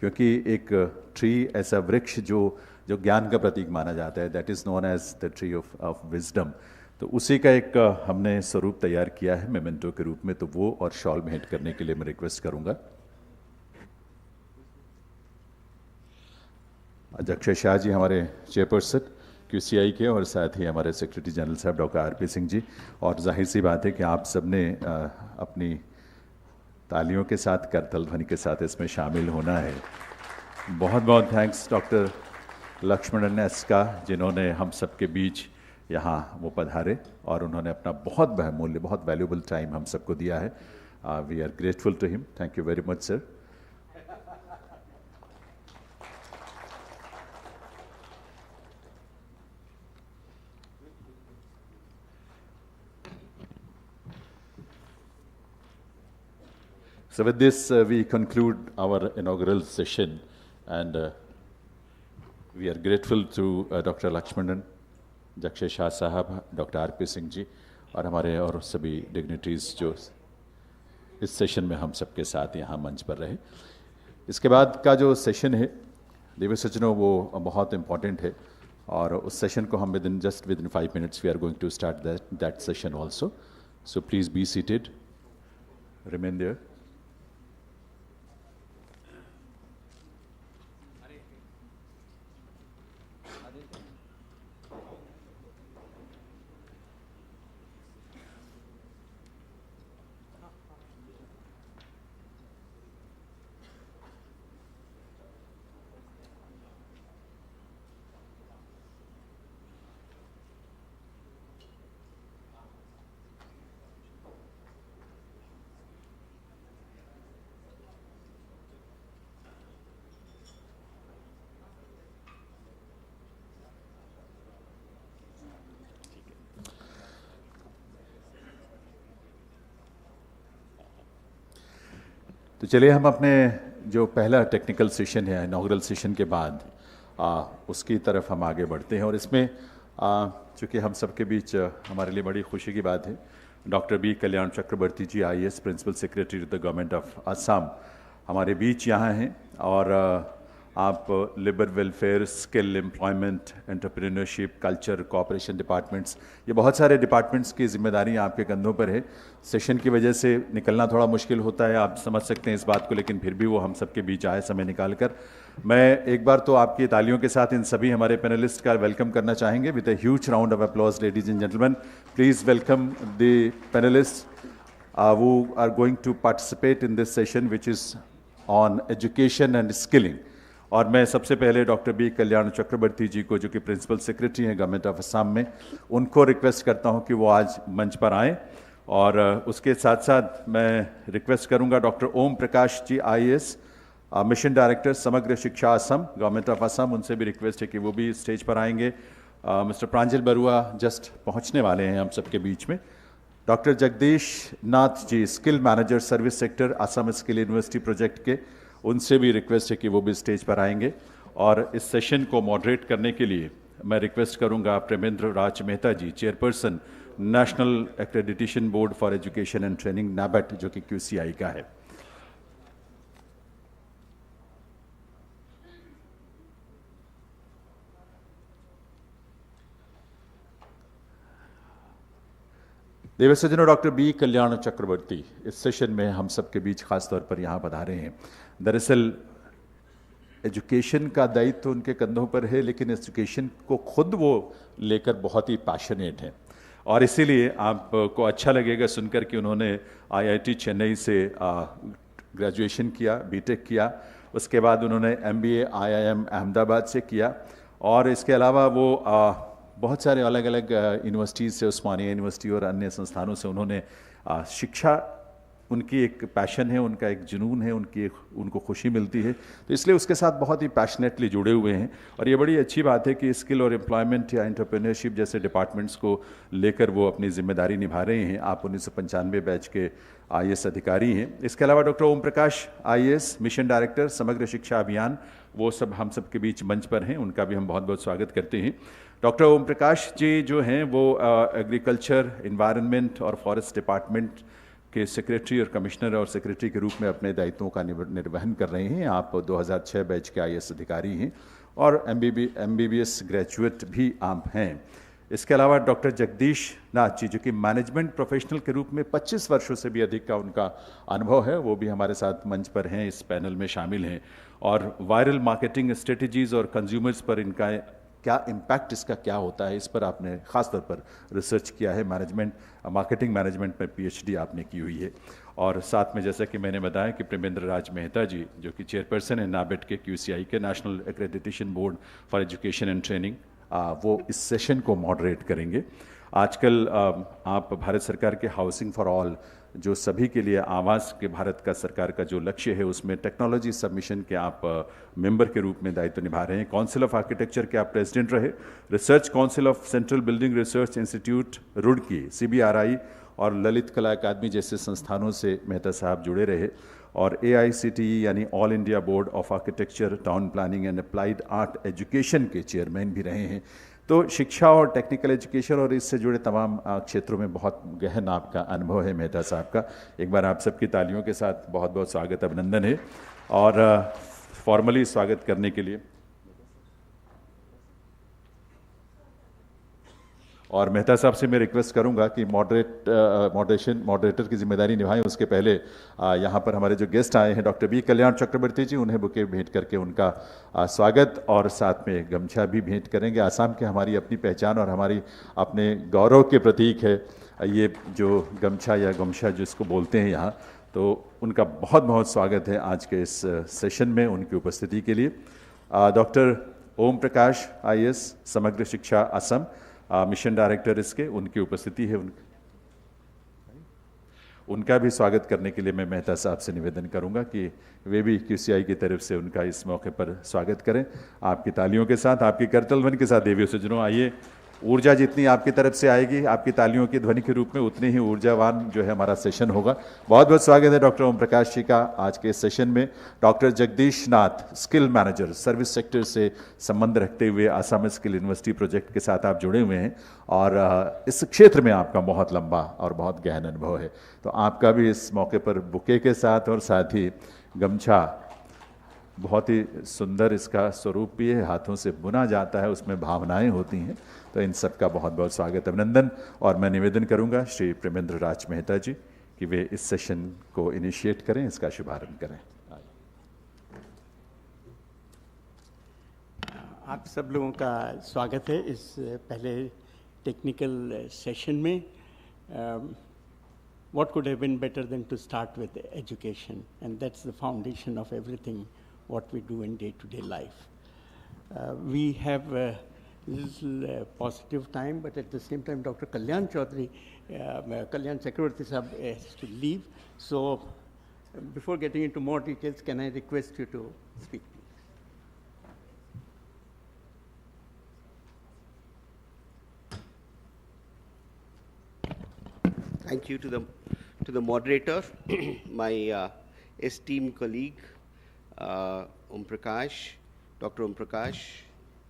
क्योंकि एक ट्री ऐसा वृक्ष जो ज्ञान का प्रतीक माना जाता है, that is known as the tree of wisdom, तो उसी का एक हमने स्वरूप तैयार किया है मेमेंटो के रूप में, तो वो और शॉल भेंट करने के लिए मैं रिक्वेस्ट करूंगा। अक्षय शाह जी हमारे चेयरपर्सन QCI के, और साथ ही हमारे सेक्रेटरी जनरल साहब डॉक्टर RP सिंह जी, और जाहिर सी बात है कि आप सबने अपनी तालियों के साथ, करताल ध्वनि के साथ इसमें शामिल होना है। बहुत बहुत थैंक्स डॉक्टर लक्ष्मणन एस का, जिन्होंने हम सबके बीच यहाँ वो पधारे और उन्होंने अपना बहुत बहुमूल्य, बहुत वैल्यूबल टाइम हम सबको दिया है। We are grateful to him. Thank you very much sir. So with this, we conclude our inaugural session, and we are grateful to Dr. Lakshmanan, Jakshay Shah Sahab, Dr. RP Singh जी और हमारे और सभी dignitaries जो इस session में हम सबके साथ यहाँ मंच पर रहे। इसके बाद का जो सेशन है दिव्य सज्जनों, वो बहुत इम्पॉर्टेंट है, और उस सेशन को हम within 5 minutes we are going to start that session also. So please be seated, remain there. तो चलिए हम अपने जो पहला टेक्निकल सेशन है इनॉग्रल सेशन के बाद उसकी तरफ हम आगे बढ़ते हैं। और इसमें चूँकि हम सबके बीच हमारे लिए बड़ी खुशी की बात है, doctor B Kalyan Chakraborty ji IAS principal secretary to the government of Assam हमारे बीच यहाँ हैं। और आप labour welfare, skill, employment, entrepreneurship, culture, cooperation departments, ये बहुत सारे डिपार्टमेंट्स की जिम्मेदारी आपके कंधों पर है। सेशन की वजह से निकलना थोड़ा मुश्किल होता है, आप समझ सकते हैं इस बात को, लेकिन फिर भी वो हम सबके बीच आए समय निकाल कर। मैं एक बार तो आपकी तालियों के साथ इन सभी हमारे पैनलिस्ट का वेलकम करना चाहेंगे with a huge round of applause. Ladies and gentleman, please welcome the panelist who are going to participate in this session which is on education and skilling। और मैं सबसे पहले डॉक्टर बी कल्याण चक्रवर्ती जी को, जो कि प्रिंसिपल सेक्रेटरी हैं government of Assam में, उनको रिक्वेस्ट करता हूं कि वो आज मंच पर आएँ। और उसके साथ साथ मैं रिक्वेस्ट करूंगा doctor Om Prakash ji IAS mission director समग्र शिक्षा असम गवर्नमेंट ऑफ असम, उनसे भी रिक्वेस्ट है कि वो भी स्टेज पर आएंगे। मिस्टर प्रांजल बरुआ जस्ट पहुंचने वाले हैं हम सबके बीच में। Doctor Jagdish Nath ji skill manager service sector Assam skill university project के, उनसे भी रिक्वेस्ट है कि वो भी स्टेज पर आएंगे। और इस सेशन को मॉडरेट करने के लिए मैं रिक्वेस्ट करूंगा Premendra Raj Mehta ji, chairperson national accreditation board for education and training NABET, जो कि QCI का है। देव सज्जनों, डॉक्टर बी कल्याण चक्रवर्ती इस सेशन में हम सबके बीच खास तौर पर यहाँ पधारे हैं। दरअसल एजुकेशन का दायित्व तो उनके कंधों पर है, लेकिन एजुकेशन को खुद वो लेकर बहुत ही पैशनेट हैं। और इसीलिए आपको अच्छा लगेगा सुनकर कि उन्होंने आईआईटी चेन्नई से ग्रेजुएशन किया, बीटेक किया, उसके बाद उन्होंने एमबीए आईआईएम अहमदाबाद से किया, और इसके अलावा वो बहुत सारे अलग अलग यूनिवर्सिटीज़ से, उस्मानिया यूनिवर्सिटी और अन्य संस्थानों से उन्होंने शिक्षा, उनकी एक पैशन है, उनका एक जुनून है, उनको खुशी मिलती है, तो इसलिए उसके साथ बहुत ही पैशनेटली जुड़े हुए हैं। और ये बड़ी अच्छी बात है कि स्किल और एम्प्लॉयमेंट या एंटरप्रेन्योरशिप जैसे डिपार्टमेंट्स को लेकर वो अपनी जिम्मेदारी निभा रहे हैं। आप 1995 बैच के आईएएस अधिकारी हैं। इसके अलावा doctor Om Prakash IAS, mission director समग्र शिक्षा अभियान, वो सब हम सब के बीच मंच पर हैं, उनका भी हम बहुत बहुत स्वागत करते हैं। डॉक्टर ओम प्रकाश जी जो हैं वो एग्रीकल्चर, एनवायरनमेंट और फॉरेस्ट डिपार्टमेंट के सेक्रेटरी और कमिश्नर और सेक्रेटरी के रूप में अपने दायित्वों का निर्वहन कर रहे हैं। आप 2006 बैच के आईएएस अधिकारी हैं और एमबीबीएस ग्रेजुएट भी आप हैं। इसके अलावा डॉक्टर जगदीश नाथ जी, जो कि मैनेजमेंट प्रोफेशनल के रूप में 25 वर्षों से भी अधिक का उनका अनुभव है, वो भी हमारे साथ मंच पर हैं, इस पैनल में शामिल हैं। और वायरल मार्केटिंग स्ट्रेटजीज और कंज्यूमर्स पर इनका क्या इम्पैक्ट, इसका क्या होता है, इस पर आपने ख़ास तौर पर रिसर्च किया है। मार्केटिंग मैनेजमेंट में पीएचडी आपने की हुई है। और साथ में जैसा कि मैंने बताया कि प्रेमेंद्र राज मेहता जी, जो कि चेयरपर्सन है नाबेड के क्यूसीआई के, national accreditation board for education and training, वो इस सेशन को मॉडरेट करेंगे। आजकल आप भारत सरकार के हाउसिंग फॉर ऑल, जो सभी के लिए आवास के भारत का सरकार का जो लक्ष्य है, उसमें टेक्नोलॉजी सबमिशन के आप मेंबर के रूप में दायित्व निभा रहे हैं। काउंसिल ऑफ आर्किटेक्चर के आप प्रेसिडेंट रहे, research council of central building research institute Roorkee, CBRI और ललित कला अकादमी जैसे संस्थानों से मेहता साहब जुड़े रहे, और एआईसीटीई यानी all India board of architecture, town planning and applied art education के चेयरमैन भी रहे हैं। तो शिक्षा और टेक्निकल एजुकेशन और इससे जुड़े तमाम क्षेत्रों में बहुत गहन आपका अनुभव है मेहता साहब का। एक बार आप सबकी तालियों के साथ बहुत बहुत स्वागत, अभिनंदन है। और फॉर्मली स्वागत करने के लिए और मेहता साहब से मैं रिक्वेस्ट करूंगा कि मॉडरेटर की जिम्मेदारी निभाएं। उसके पहले यहाँ पर हमारे जो गेस्ट आए हैं डॉक्टर बी कल्याण चक्रवर्ती जी, उन्हें बुके भेंट करके उनका स्वागत और साथ में गमछा भी भेंट करेंगे। आसाम की हमारी अपनी पहचान और हमारी अपने गौरव के प्रतीक है ये जो गमछा या गमछा जिसको बोलते हैं यहाँ, तो उनका बहुत बहुत स्वागत है आज के इस सेशन में, उनकी उपस्थिति के लिए। डॉक्टर ओम प्रकाश आईएएस, समग्र शिक्षा असम, मिशन डायरेक्टर इसके, उनकी उपस्थिति है। उनका भी स्वागत करने के लिए मैं मेहता साहब से निवेदन करूंगा कि वे भी क्यूसीआई की तरफ से उनका इस मौके पर स्वागत करें। आपकी तालियों के साथ, आपकी करतल ध्वनि के साथ देवियों सज्जनों, आइए। ऊर्जा जितनी आपकी तरफ से आएगी, आपकी तालियों की ध्वनि के रूप में, उतनी ही ऊर्जावान जो है हमारा सेशन होगा। बहुत बहुत स्वागत है डॉक्टर ओम प्रकाश जी का आज के सेशन में। डॉक्टर जगदीश नाथ, स्किल मैनेजर, सर्विस सेक्टर से संबंध रखते हुए आसाम स्किल यूनिवर्सिटी प्रोजेक्ट के साथ आप जुड़े हुए हैं और इस क्षेत्र में आपका बहुत लंबा और बहुत गहन अनुभव है, तो आपका भी इस मौके पर बुके के साथ और साथ ही गमछा, बहुत ही सुंदर इसका स्वरूप भी है, हाथों से बुना जाता है, उसमें भावनाएं होती हैं, तो इन सब का बहुत बहुत स्वागत, अभिनंदन। और मैं निवेदन करूंगा श्री प्रेमेंद्र राज मेहता जी कि वे इस सेशन को इनिशिएट करें, इसका शुभारंभ करें। आप सब लोगों का स्वागत है इस पहले टेक्निकल सेशन में। What could have been better than to start with education, and that's the foundation of everything what we do in day-to-day life. We have a little positive time, but at the same time, Dr. Kalyan Chakravarti Sahab has to leave. So, before getting into more details, can I request you to speak, please? Thank you to the moderator, my esteemed colleague, Om Prakash, Dr. Om Prakash,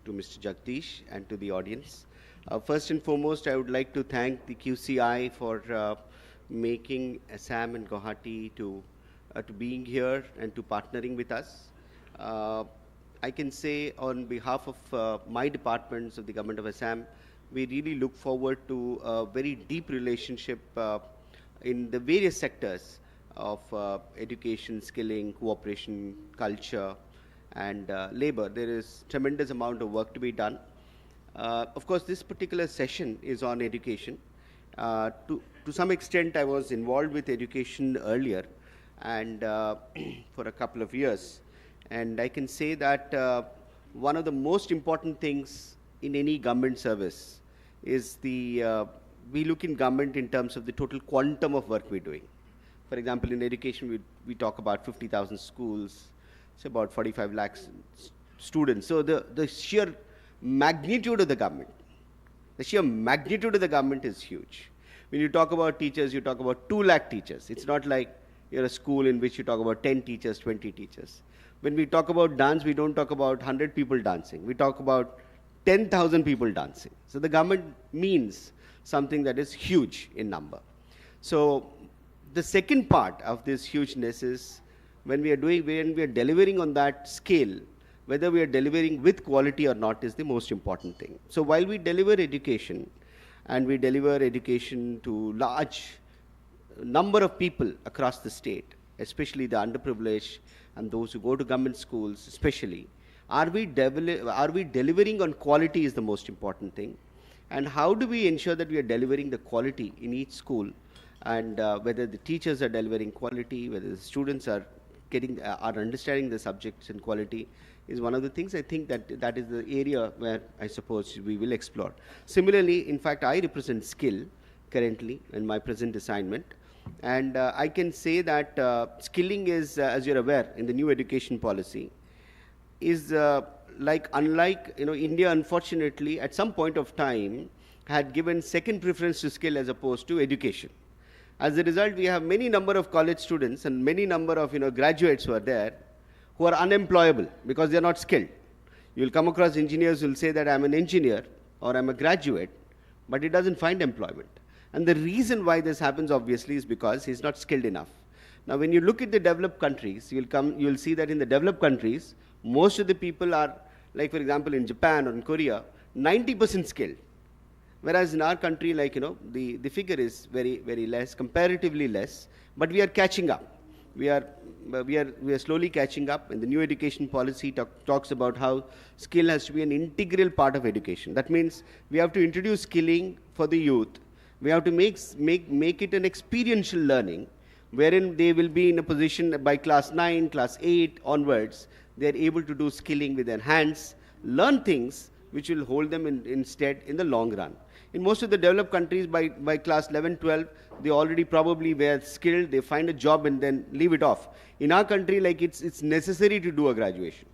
to Mr. Jagdish, and to the audience. First and foremost, I would like to thank the QCI for making Assam and Guwahati to being here and to partnering with us. I can say on behalf of my departments of the government of Assam, we really look forward to a very deep relationship in the various sectors of education, skilling, cooperation, culture, and labor, there is tremendous amount of work to be done. Of course, this particular session is on education. To some extent, I was involved with education earlier, and for a couple of years. And I can say that one of the most important things in any government service is we look in government in terms of the total quantum of work we're doing. For example, in education, we talk about 50,000 schools, it's about 45 lakhs students. So the sheer magnitude of the government, is huge. When you talk about teachers, you talk about 2 lakh teachers. It's not like you're a school in which you talk about 10 teachers, 20 teachers. When we talk about dance, we don't talk about 100 people dancing. We talk about 10,000 people dancing. So the government means something that is huge in number. So the second part of this hugeness is when we are delivering on that scale, whether we are delivering with quality or not is the most important thing. So while we deliver education, and we deliver education to large number of people across the state, especially the underprivileged and those who go to government schools especially, are we delivering on quality is the most important thing. And how do we ensure that we are delivering the quality in each school, and whether the teachers are delivering quality, whether the students are understanding the subjects in quality, is one of the things I think that is the area where I suppose we will explore. Similarly, in fact, I represent skill currently in my present assignment, and I can say that skilling is, as you're aware, in the new education policy, is unlike India, unfortunately, at some point of time, had given second preference to skill as opposed to education. As a result, we have many number of college students and many number of graduates who are there, who are unemployable because they are not skilled. You will come across engineers who will say that I'm an engineer or I'm a graduate, but he doesn't find employment. And the reason why this happens, obviously, is because he's not skilled enough. Now, when you look at the developed countries, you'll see that in the developed countries, most of the people are, like for example, in Japan or in Korea, 90% skilled. Whereas in our country, the figure is very, very less, comparatively less, but we are catching up. We are slowly catching up, and the new education policy talks about how skill has to be an integral part of education. That means we have to introduce skilling for the youth. We have to make it an experiential learning, wherein they will be in a position by class 9, class 8 onwards, they are able to do skilling with their hands, learn things which will hold them instead in the long run. In most of the developed countries, by class 11, 12, they already probably were skilled, they find a job and then leave it off. In our country, it's necessary to do a graduation,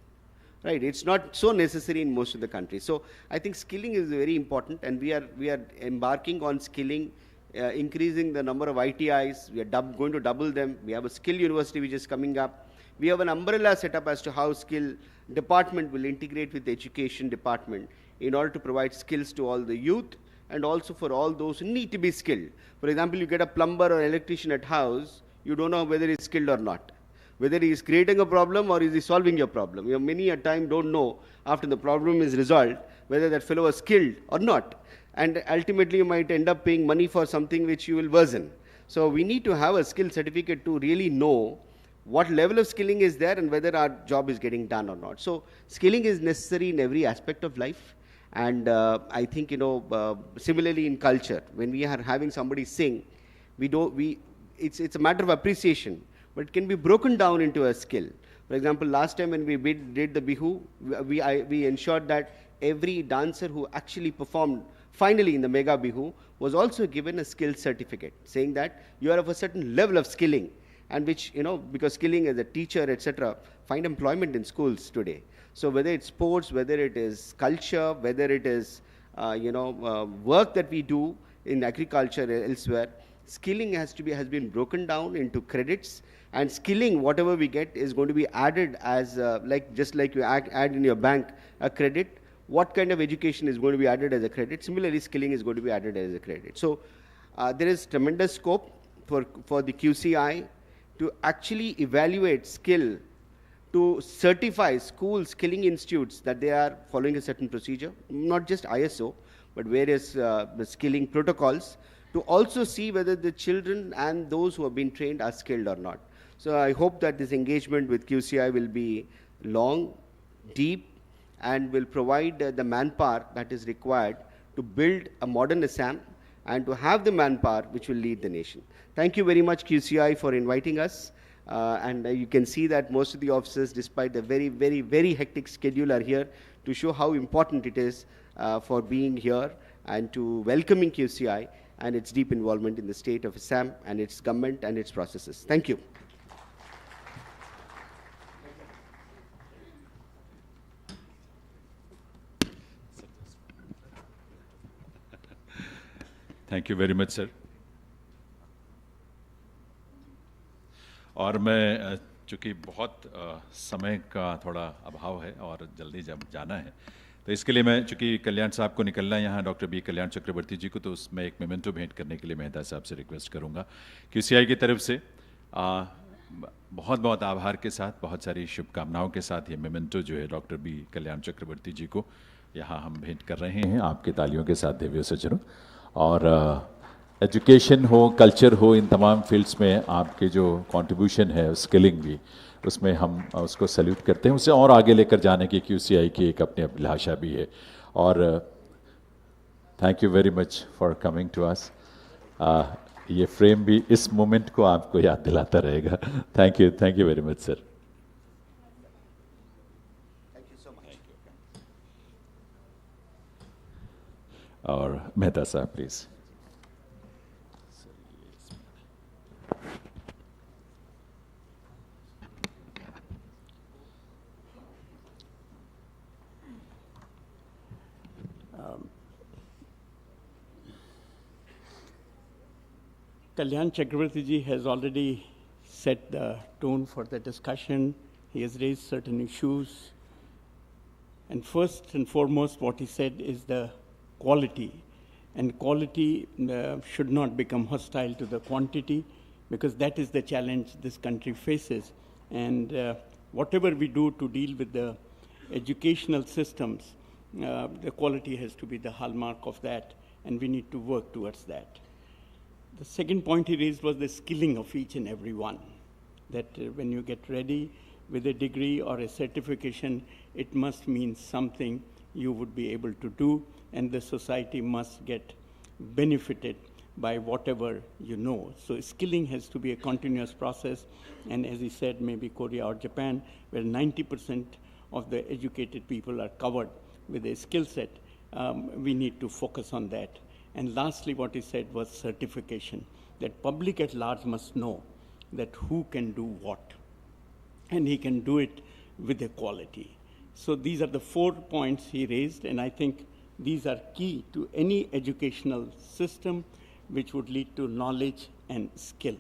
right? It's not so necessary in most of the countries. So I think skilling is very important, and we are embarking on skilling, increasing the number of ITIs. We are going to double them. We have a skill university which is coming up. We have an umbrella set up as to how skill department will integrate with the education department in order to provide skills to all the youth, and also for all those who need to be skilled. For example, you get a plumber or electrician at house, you don't know whether he's skilled or not, whether he is creating a problem or is he solving your problem. You many a time don't know after the problem is resolved whether that fellow was skilled or not, and ultimately you might end up paying money for something which you will worsen. So we need to have a skill certificate to really know what level of skilling is there and whether our job is getting done or not. So skilling is necessary in every aspect of life. And I think, similarly in culture, when we are having somebody sing, it's a matter of appreciation, but it can be broken down into a skill. For example, last time when we did the Bihu, we ensured that every dancer who actually performed finally in the Mega Bihu was also given a skill certificate, saying that you are of a certain level of skilling, and which, because skilling as a teacher, etc., find employment in schools today. So whether it's sports, whether it is culture, whether it is, work that we do in agriculture or elsewhere, skilling has been broken down into credits, and skilling, whatever we get, is going to be added as, just like you add in your bank a credit, what kind of education is going to be added as a credit? Similarly, skilling is going to be added as a credit. So there is tremendous scope for the QCI to actually evaluate skill, to certify school skilling institutes that they are following a certain procedure, not just ISO, but various skilling protocols, to also see whether the children and those who have been trained are skilled or not. So I hope that this engagement with QCI will be long, deep, and will provide the manpower that is required to build a modern Assam and to have the manpower which will lead the nation. Thank you very much, QCI, for inviting us. And you can see that most of the officers, despite the very, very, very hectic schedule, are here to show how important it is for being here and to welcoming QCI and its deep involvement in the state of Assam and its government and its processes. Thank you. Thank you very much sir. और मैं चूँकि बहुत समय का थोड़ा अभाव है और जल्दी जब जाना है, तो इसके लिए मैं चूँकि कल्याण साहब को निकलना है यहाँ, डॉक्टर बी कल्याण चक्रवर्ती जी को, तो उसमें एक मेमेंटो भेंट करने के लिए मेहता साहब से रिक्वेस्ट करूँगा। QCI की तरफ से बहुत बहुत आभार के साथ, बहुत सारी शुभकामनाओं के साथ ये मेमेंटो जो है डॉक्टर बी कल्याण चक्रवर्ती जी को यहाँ हम भेंट कर रहे हैं आपके तालियों के साथ देवियों सज्जनों। और एजुकेशन हो, कल्चर हो, इन तमाम फील्ड्स में आपके जो कंट्रीब्यूशन है, स्किलिंग भी, उसमें हम उसको सैल्यूट करते हैं। उसे और आगे लेकर जाने की QCI की एक अपनी अभिलाषा भी है। और thank you very much for coming to us. ये फ्रेम भी इस मोमेंट को आपको याद दिलाता रहेगा। Thank you very much sir. और मेहता साहब please. Kalyan Chakravarti ji has already set the tone for the discussion. He has raised certain issues. And first and foremost, what he said is the quality. And quality should not become hostile to the quantity, because that is the challenge this country faces. And whatever we do to deal with the educational systems, the quality has to be the hallmark of that, and we need to work towards that. The second point he raised was the skilling of each and every one, that when you get ready with a degree or a certification, it must mean something you would be able to do, and the society must get benefited by whatever you know. So skilling has to be a continuous process, and as he said, maybe Korea or Japan, where 90% of the educated people are covered with a skill set, we need to focus on that. And lastly, what he said was certification, that public at large must know that who can do what, and he can do it with a quality. So these are the 4 points he raised, and I think these are key to any educational system which would lead to knowledge and skill.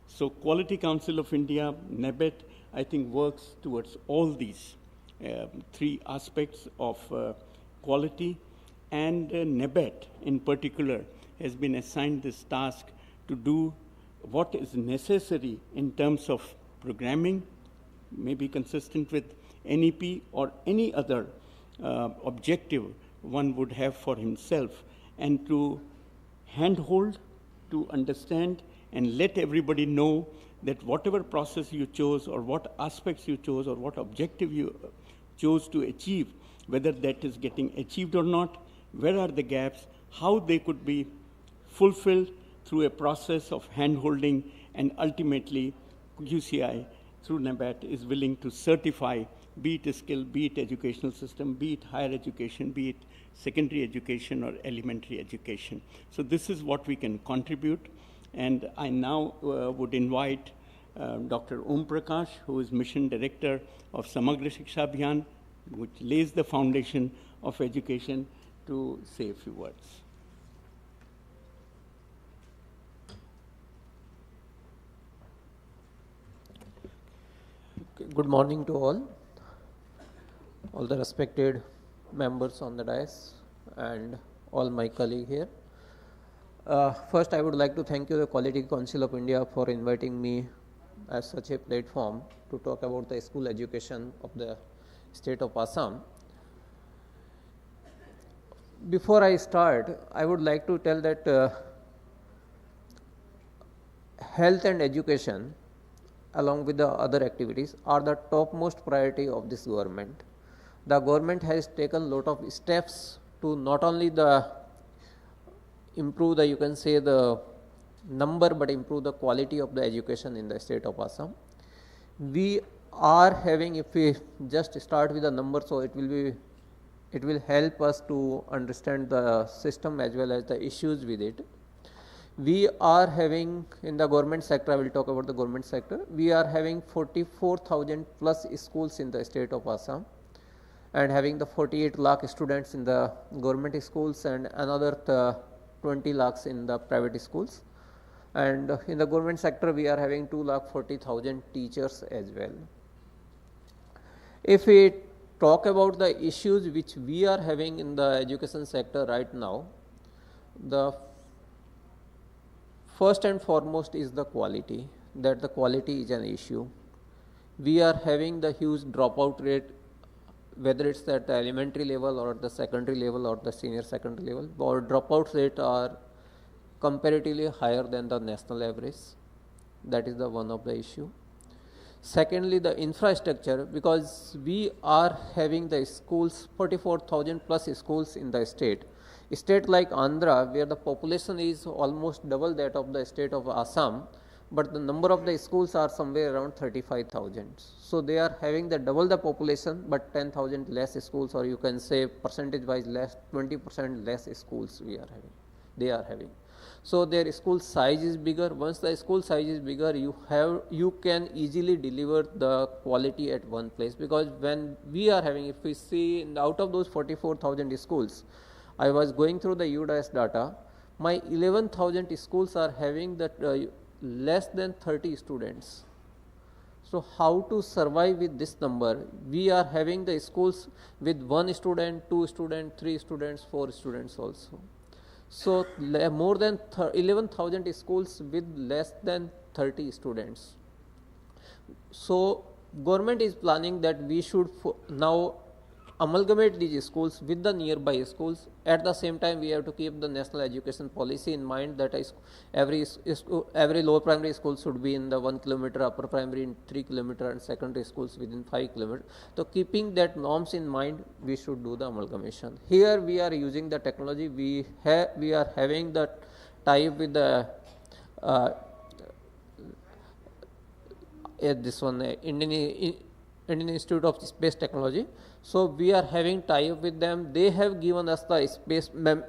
So Quality Council of India, NABET, I think works towards all these 3 aspects of quality. And NABET in particular has been assigned this task to do what is necessary in terms of programming, maybe consistent with NEP or any other objective one would have for himself, and to handhold, to understand, and let everybody know that whatever process you chose, or what aspects you chose, or what objective you chose to achieve, whether that is getting achieved or not, where are the gaps, how they could be fulfilled through a process of hand-holding, and ultimately QCI through NABET is willing to certify, be it a skill, be it educational system, be it higher education, be it secondary education or elementary education. So this is what we can contribute. And I now would invite Dr. Om Prakash, who is Mission Director of Samagra Shiksha Abhiyan, which lays the foundation of education, to say a few words. Good morning to all the respected members on the dais, and all my colleagues here. First, I would like to thank you, the Quality Council of India, for inviting me as such a platform to talk about the school education of the state of Assam. Before I start, I would like to tell that health and education, along with the other activities, are the topmost priority of this government. the government has taken lot of steps to not only the improve the, you can say, the number, but improve the quality of the education in the state of Assam. We are having, if we just start with the number, so it will help us to understand the system as well as the issues with it. We are having in the government sector, I will talk about the government sector, we are having 44,000 plus schools in the state of Assam, and having the 48 lakh students in the government schools and another 20 lakhs in the private schools. And in the government sector, we are having 2,40,000 teachers as well. If we talk about the issues which we are having in the education sector right now, the first and foremost is the quality, that the quality is an issue. We are having the huge dropout rate, whether it's at the elementary level or at the secondary level or the senior secondary level. Our dropout rate are comparatively higher than the national average. That is the one of the issue. Secondly, the infrastructure, because we are having the schools, 44,000 plus schools in the state. A state like Andhra, where the population is almost double that of the state of Assam, but the number of the schools are somewhere around 35,000. So they are having the double the population, but 10,000 less schools, or you can say percentage wise less, 20% less schools they are having. So their school size is bigger. Once the school size is bigger, you can easily deliver the quality at one place, because when we are having, if we see out of those 44,000 schools, I was going through the UDAS data, my 11,000 schools are having that less than 30 students. So how to survive with this number? We are having the schools with 1 student, 2 students, 3 students, 4 students also. So more than 11,000 schools with less than 30 students. So government is planning that we should now amalgamate these schools with the nearby schools. At the same time, we have to keep the national education policy in mind that every lower primary school should be in the 1 kilometer, upper primary in 3 kilometer, and secondary schools within 5 kilometers. So keeping that norms in mind, we should do the amalgamation. Here we are using the technology. We are having the tie-up with the this one Indian Institute of Space Technology. So we are having tie-up with them. They have given us the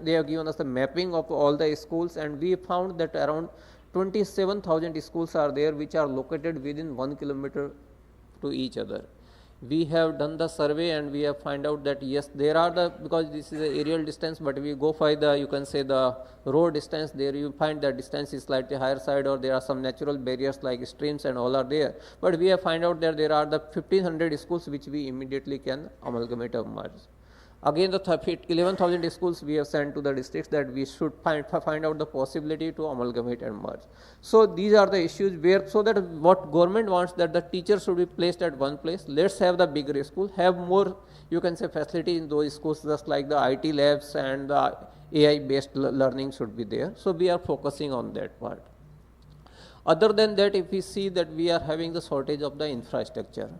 they have given us the mapping of all the schools, and we found that around 27,000 schools are there which are located within 1 kilometer to each other. We have done the survey and we have find out that yes, there are because this is the aerial distance, but we go by the, you can say, the road distance, there you find the distance is slightly higher side, or there are some natural barriers like streams and all are there. But we have find out that there are the 1,500 schools which we immediately can amalgamate or merge. Again, the 11,000 schools we have sent to the districts that we should find out the possibility to amalgamate and merge. So these are the issues where, so that what government wants, that the teachers should be placed at one place. Let's have the bigger school, have more, you can say, facility in those schools, just like the IT labs and the AI based learning should be there. So we are focusing on that part. Other than that, if we see that we are having the shortage of the infrastructure,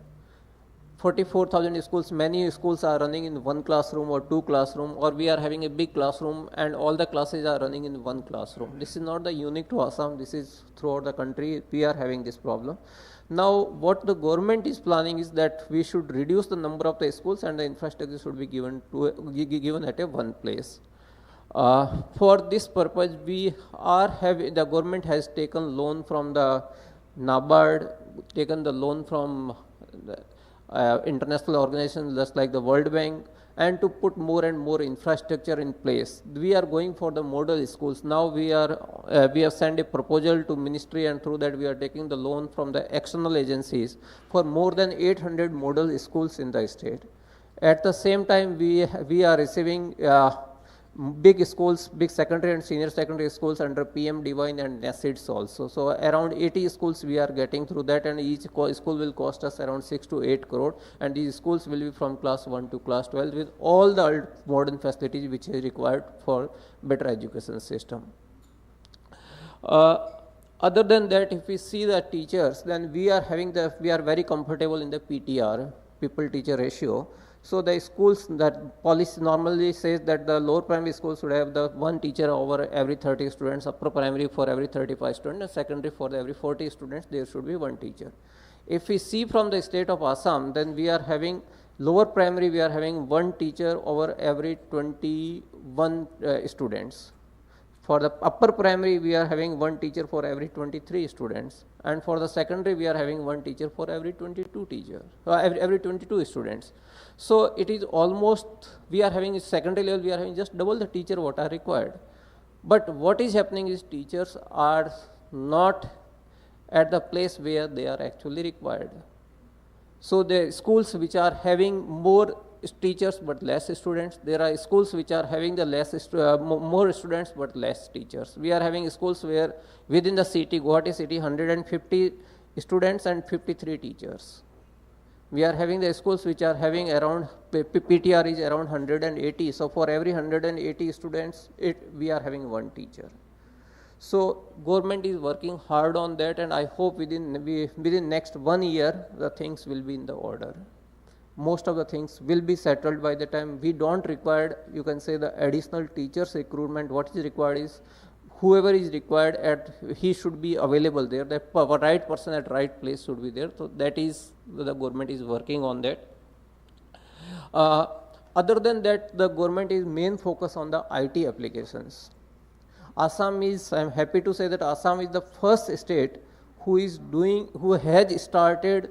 44,000 schools, many schools are running in 1 classroom or 2 classroom, or we are having a big classroom and all the classes are running in 1 classroom. This is not the unique to Assam, this is throughout the country, we are having this problem. Now what the government is planning is that we should reduce the number of the schools and the infrastructure should be given at a one place. For this purpose, we are having, the government has taken loan from the NABARD, taken the loan from the international organizations just like the World Bank, and to put more and more infrastructure in place. We are going for the model schools. Now we have sent a proposal to ministry, and through that we are taking the loan from the external agencies for more than 800 model schools in the state. At the same time, we are receiving big schools, big secondary and senior secondary schools under PM Divine and NACIDS also. So around 80 schools we are getting through that, and each school will cost us around 6 to 8 crore, and these schools will be from class 1 to class 12 with all the modern facilities which is required for better education system. Other than that, if we see the teachers, then we are very comfortable in the PTR, people teacher ratio. So the schools, that policy normally says that the lower primary schools should have the one teacher over every 30 students, upper primary for every 35 students, and secondary for every 40 students, there should be one teacher. If we see from the state of Assam, then we are having lower primary, we are having one teacher over every 21 students. For the upper primary, we are having one teacher for every 23 students, and for the secondary, we are having one teacher for every 22 students. So it is almost, we are having secondary level, we are having just double the teacher what are required. But what is happening is teachers are not at the place where they are actually required. So the schools which are having more teachers but less students, there are schools which are having the more students but less teachers. We are having schools where within the city, Guwahati city, 150 students and 53 teachers. We are having the schools which are having around, PTR is around 180. So for every 180 students, we are having one teacher. So government is working hard on that, and I hope within next 1 year, the things will be in the order. Most of the things will be settled by the time. We don't require, you can say, the additional teachers recruitment. What is required is whoever is required he should be available there. The right person at right place should be there. So that is, the government is working on that. Other than that, the government is main focus on the IT applications. Assam is, I am happy to say that Assam is the first state who has started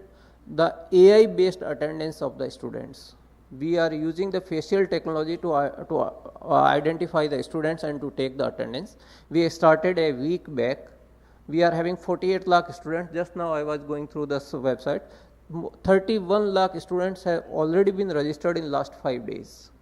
the AI based attendance of the students. We are using the facial technology to identify the students and to take the attendance. We started a week back. We are having 48 lakh students. Just now I was going through this website. 31 lakh students have already been registered in last 5 days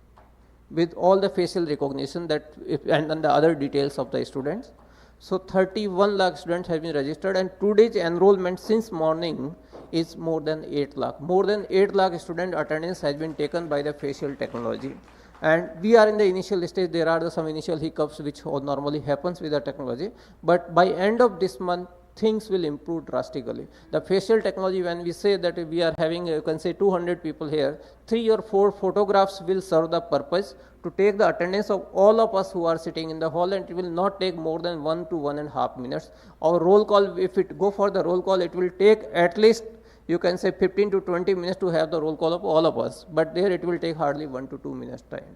with all the facial recognition and the other details of the students. So 31 lakh students have been registered, and today's enrollment since morning is more than 8 lakh. More than 8 lakh student attendance has been taken by the facial technology. And we are in the initial stage. There are some initial hiccups which normally happens with the technology. But by end of this month, things will improve drastically. The facial technology, when we say that we are having, you can say 200 people here, 3 or 4 photographs will serve the purpose to take the attendance of all of us who are sitting in the hall, and it will not take more than 1 to 1.5 minutes. Our roll call, if it go for the roll call, it will take at least, you can say 15 to 20 minutes to have the roll call of all of us, but there it will take hardly 1 to 2 minutes time.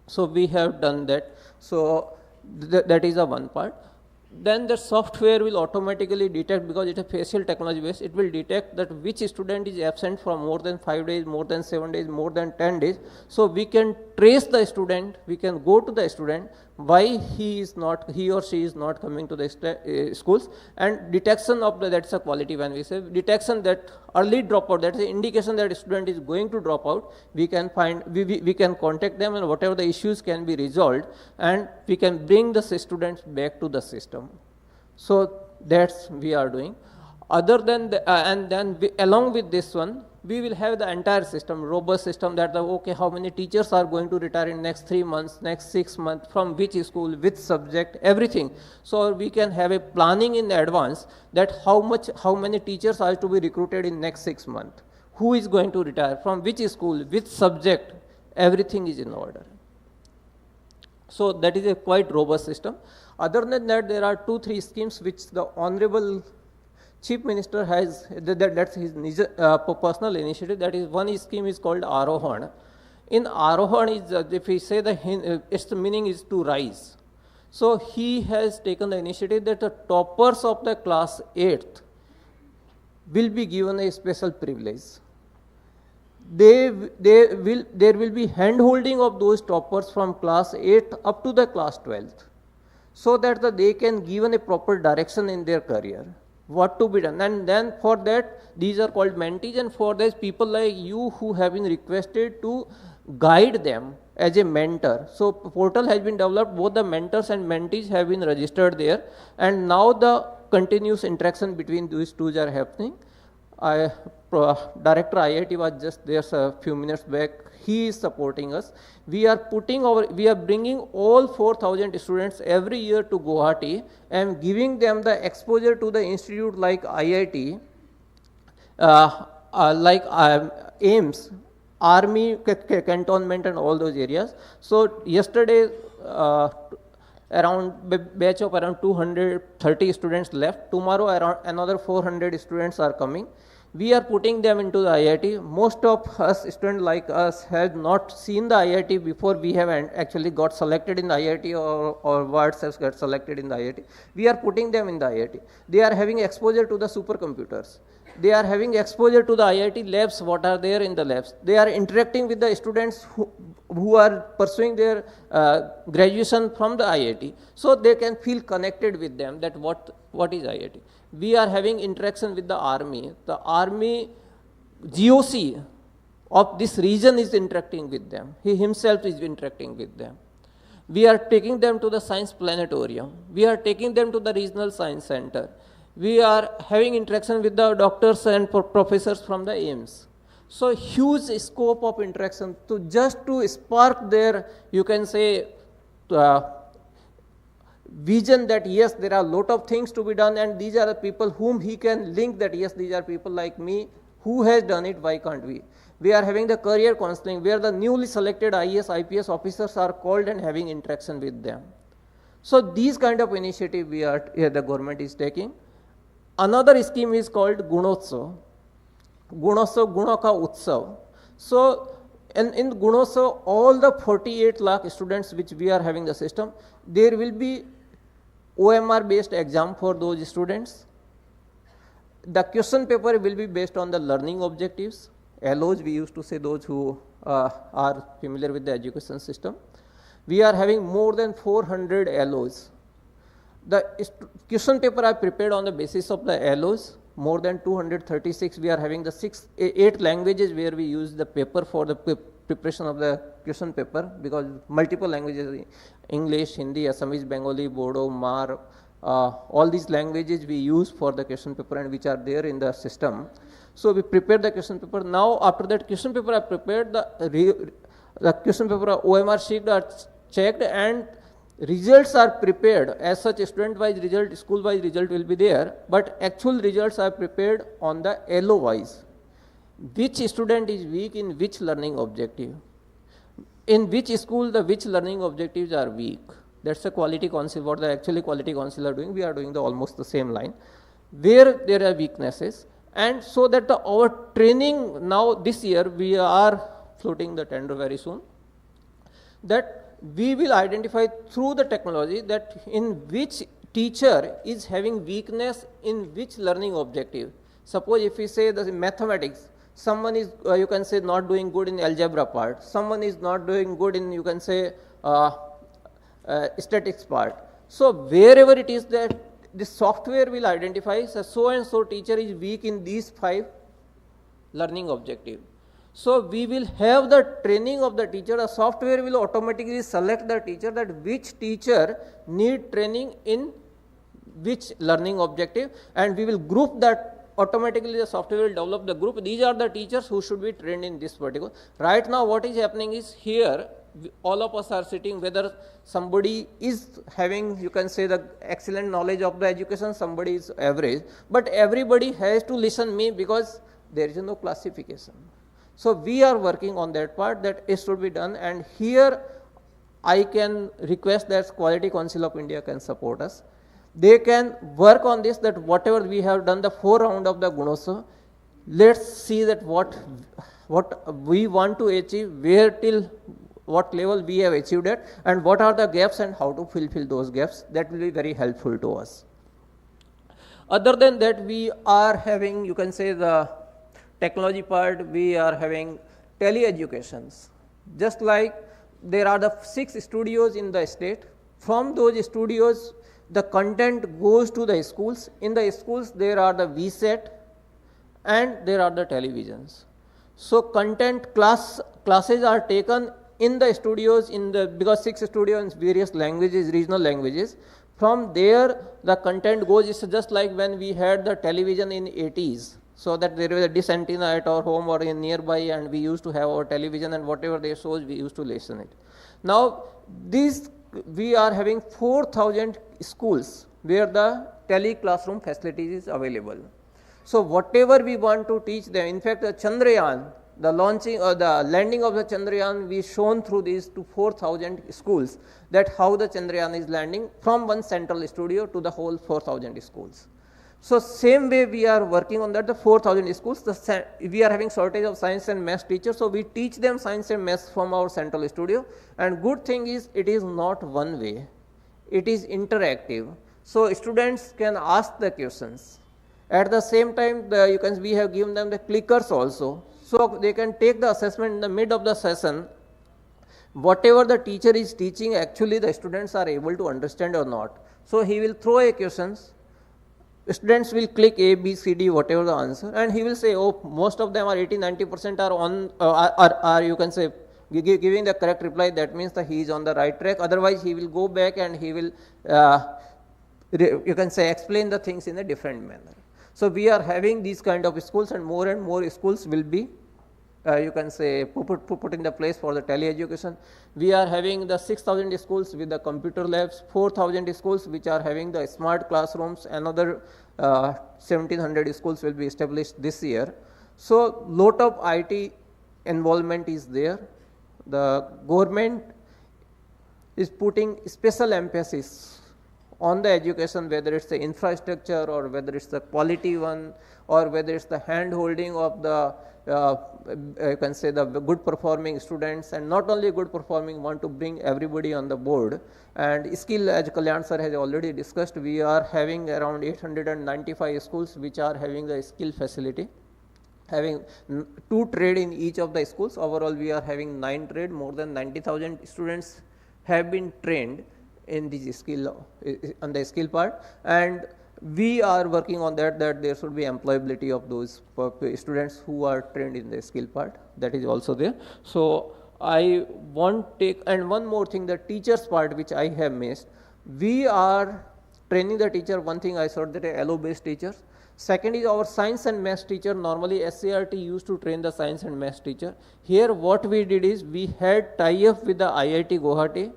So we have done that. So that is the one part. Then the software will automatically detect, because it is facial technology based, it will detect that which student is absent for more than 5 days, more than 7 days, more than 10 days. So we can trace the student, we can go to the student, why he or she is not coming to the schools, and detection of that's a quality. When we say detection, that early dropout, that is an indication that a student is going to drop out, we can we can contact them, and whatever the issues can be resolved, and we can bring the students back to the system. So that's we are doing. Other than and then along with this one, we will have the entire system, robust system, that how many teachers are going to retire in next 3 months, next 6 months, from which school, which subject, everything. So we can have a planning in advance that how many teachers are to be recruited in next 6 months, who is going to retire, from which school, which subject, everything is in order. So that is a quite robust system. Other than that, there are 2-3 schemes which the Honorable Chief Minister has, that's his personal initiative. That is, one scheme is called Arohan. In Arohan, if we say its meaning is to rise. So he has taken the initiative that the toppers of the class 8th will be given a special privilege. There will be hand-holding of those toppers from class 8th up to the class 12th, so that they can given a proper direction in their career, what to be done. And then for that, these are called mentees, and for these people like you who have been requested to guide them as a mentor. So portal has been developed, both the mentors and mentees have been registered there, and now the continuous interaction between these two are happening. Director IIT was just there a few minutes back. He is supporting us. We are bringing all 4,000 students every year to Guwahati and giving them the exposure to the institute like IIT, like AIMS. army cantonment and all those areas. So yesterday, around batch of around 230 students left. Tomorrow around another 400 students are coming. We are putting them into the IIT. Most of us students like us have not seen the IIT before we have actually got selected in the IIT, or words have got selected in the IIT. We are putting them in the IIT. They are having exposure to the supercomputers. They are having exposure to the IIT labs, what are there in the labs. They are interacting with the students who are pursuing their graduation from the IIT. So they can feel connected with them, that what is IIT. We are having interaction with the army. The army GOC of this region is interacting with them. He himself is interacting with them. We are taking them to the science planetarium. We are taking them to the regional science center. We are having interaction with the doctors and professors from the AIMS. So huge scope of interaction to just to spark their, you can say, vision that yes, there are a lot of things to be done, and these are the people whom he can link, that yes, these are people like me who has done it, why can't we? We are having the career counseling where the newly selected IAS, IPS officers are called and having interaction with them. So these kind of initiative the government is taking. Another scheme is called Gunotsav. Gunotsav, Guna ka Utsav. So in Gunotsav, all the 48 lakh students which we are having the system, there will be OMR based exam for those students. The question paper will be based on the learning objectives. LOs, we used to say those who are familiar with the education system. We are having more than 400 LOs. The question paper are prepared on the basis of the LOs, more than 236. We are having the 8 languages where we use the paper for the preparation of the question paper, because multiple languages, English, Hindi, Assamese, Bengali, Bodo, Mar, all these languages we use for the question paper and which are there in the system. So we prepare the question paper. Now after that question paper are prepared, the question paper OMR sheet are checked and results are prepared. As such, student wise result, school wise result will be there, but actual results are prepared on the LO wise. Which student is weak in which learning objective? In which school the which learning objectives are weak? That's a quality council, what the actually quality council are doing. We are doing almost the same line. Where there are weaknesses, and so that our training now this year, we are floating the tender very soon, that we will identify through the technology that in which teacher is having weakness in which learning objective. Suppose if we say the mathematics, someone is you can say not doing good in algebra part, someone is not doing good in, you can say, statistics part. So wherever it is that the software will identify so and so teacher is weak in these 5 learning objective. So we will have the training of the teacher. The software will automatically select the teacher, that which teacher need training in which learning objective, and we will group that. Automatically the software will develop the group. These are the teachers who should be trained in this particular. Right now what is happening is, here all of us are sitting, whether somebody is having, you can say, the excellent knowledge of the education, somebody is average, but everybody has to listen me because there is no classification. So we are working on that part, that it should be done, and here I can request that Quality Council of India can support us. They can work on this, that whatever we have done the 4 round of the Gunotsav, let's see that what we want to achieve, where till what level we have achieved it, and what are the gaps and how to fulfill those gaps. That will be very helpful to us. Other than that, we are having, you can say, the technology part, we are having tele-educations. Just like there are the 6 studios in the state. From those studios, the content goes to the schools. In the schools, there are the VSET and there are the televisions. So content classes are taken in the studios, because 6 studios in various languages, regional languages. From there, the content goes. It's just like when we had the television in 80s. So that there was a dish antenna at our home or in nearby, and we used to have our television, and whatever they shows, we used to listen it. Now, we are having 4,000 schools where the tele-classroom facilities is available. So whatever we want to teach them, in fact, the Chandrayaan, the launching or the landing of the Chandrayaan, we shown through these to 4,000 schools that how the Chandrayaan is landing from one central studio to the whole 4,000 schools. So same way we are working on that, the 4,000 schools, we are having shortage of science and math teachers, so we teach them science and math from our central studio. And good thing is it is not one way, it is interactive. So students can ask the questions. At the same time, we have given them the clickers also, so they can take the assessment in the mid of the session. Whatever the teacher is teaching, actually the students are able to understand or not. So he will throw a questions. Students will click A, B, C, D, whatever the answer, and he will say, oh, most of them are 80-90% are on, are you can say, giving the correct reply. That means that he is on the right track. Otherwise, he will go back and he will, you can say, explain the things in a different manner. So we are having these kind of schools, and more schools will be, you can say, put in the place for the tele-education. We are having the 6,000 schools with the computer labs, 4,000 schools which are having the smart classrooms, another 1,700 schools will be established this year. So lot of IT involvement is there. The government is putting special emphasis on the education, whether it's the infrastructure or whether it's the quality one or whether it's the hand holding of the you can say the good performing students, and not only good performing, want to bring everybody on the board. And skill, as Kalyan sir has already discussed, we are having around 895 schools which are having the skill facility, having 2 trade in each of the schools. Overall we are having 9 trade. More than 90,000 students have been trained in this skill, on the skill part, and we are working on that there should be employability of those students who are trained in the skill part. That is also there. So I want take, and one more thing, the teachers part which I have missed. We are training the teacher. One thing I saw that LO based teachers. Second is our science and math teacher. Normally SCRT used to train the science and math teacher. Here what we did is we had tie up with the IIT Guwahati,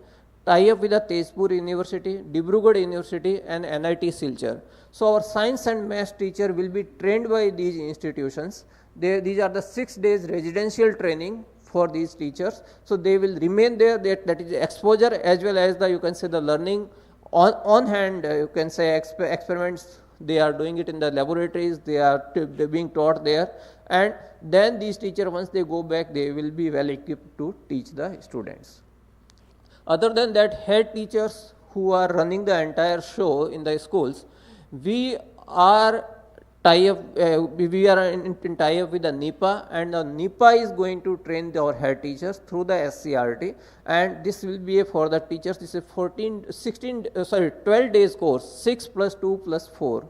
tie up with the Tezpur University, Dibrugarh University and NIT Silchar. So our science and math teacher will be trained by these institutions. These are the 6 days residential training for these teachers. So they will remain there, that is exposure as well as the, you can say, the learning on hand, you can say experiments. They are doing it in the laboratories, they're being taught there, and then these teachers, once they go back, they will be well equipped to teach the students. Other than that, head teachers who are running the entire show in the schools, we are tie up in tie up with the NIPA, and the NIPA is going to train our head teachers through the SCRT, and this will be for the teachers. This is 12 days course, 6 plus 2 plus 4.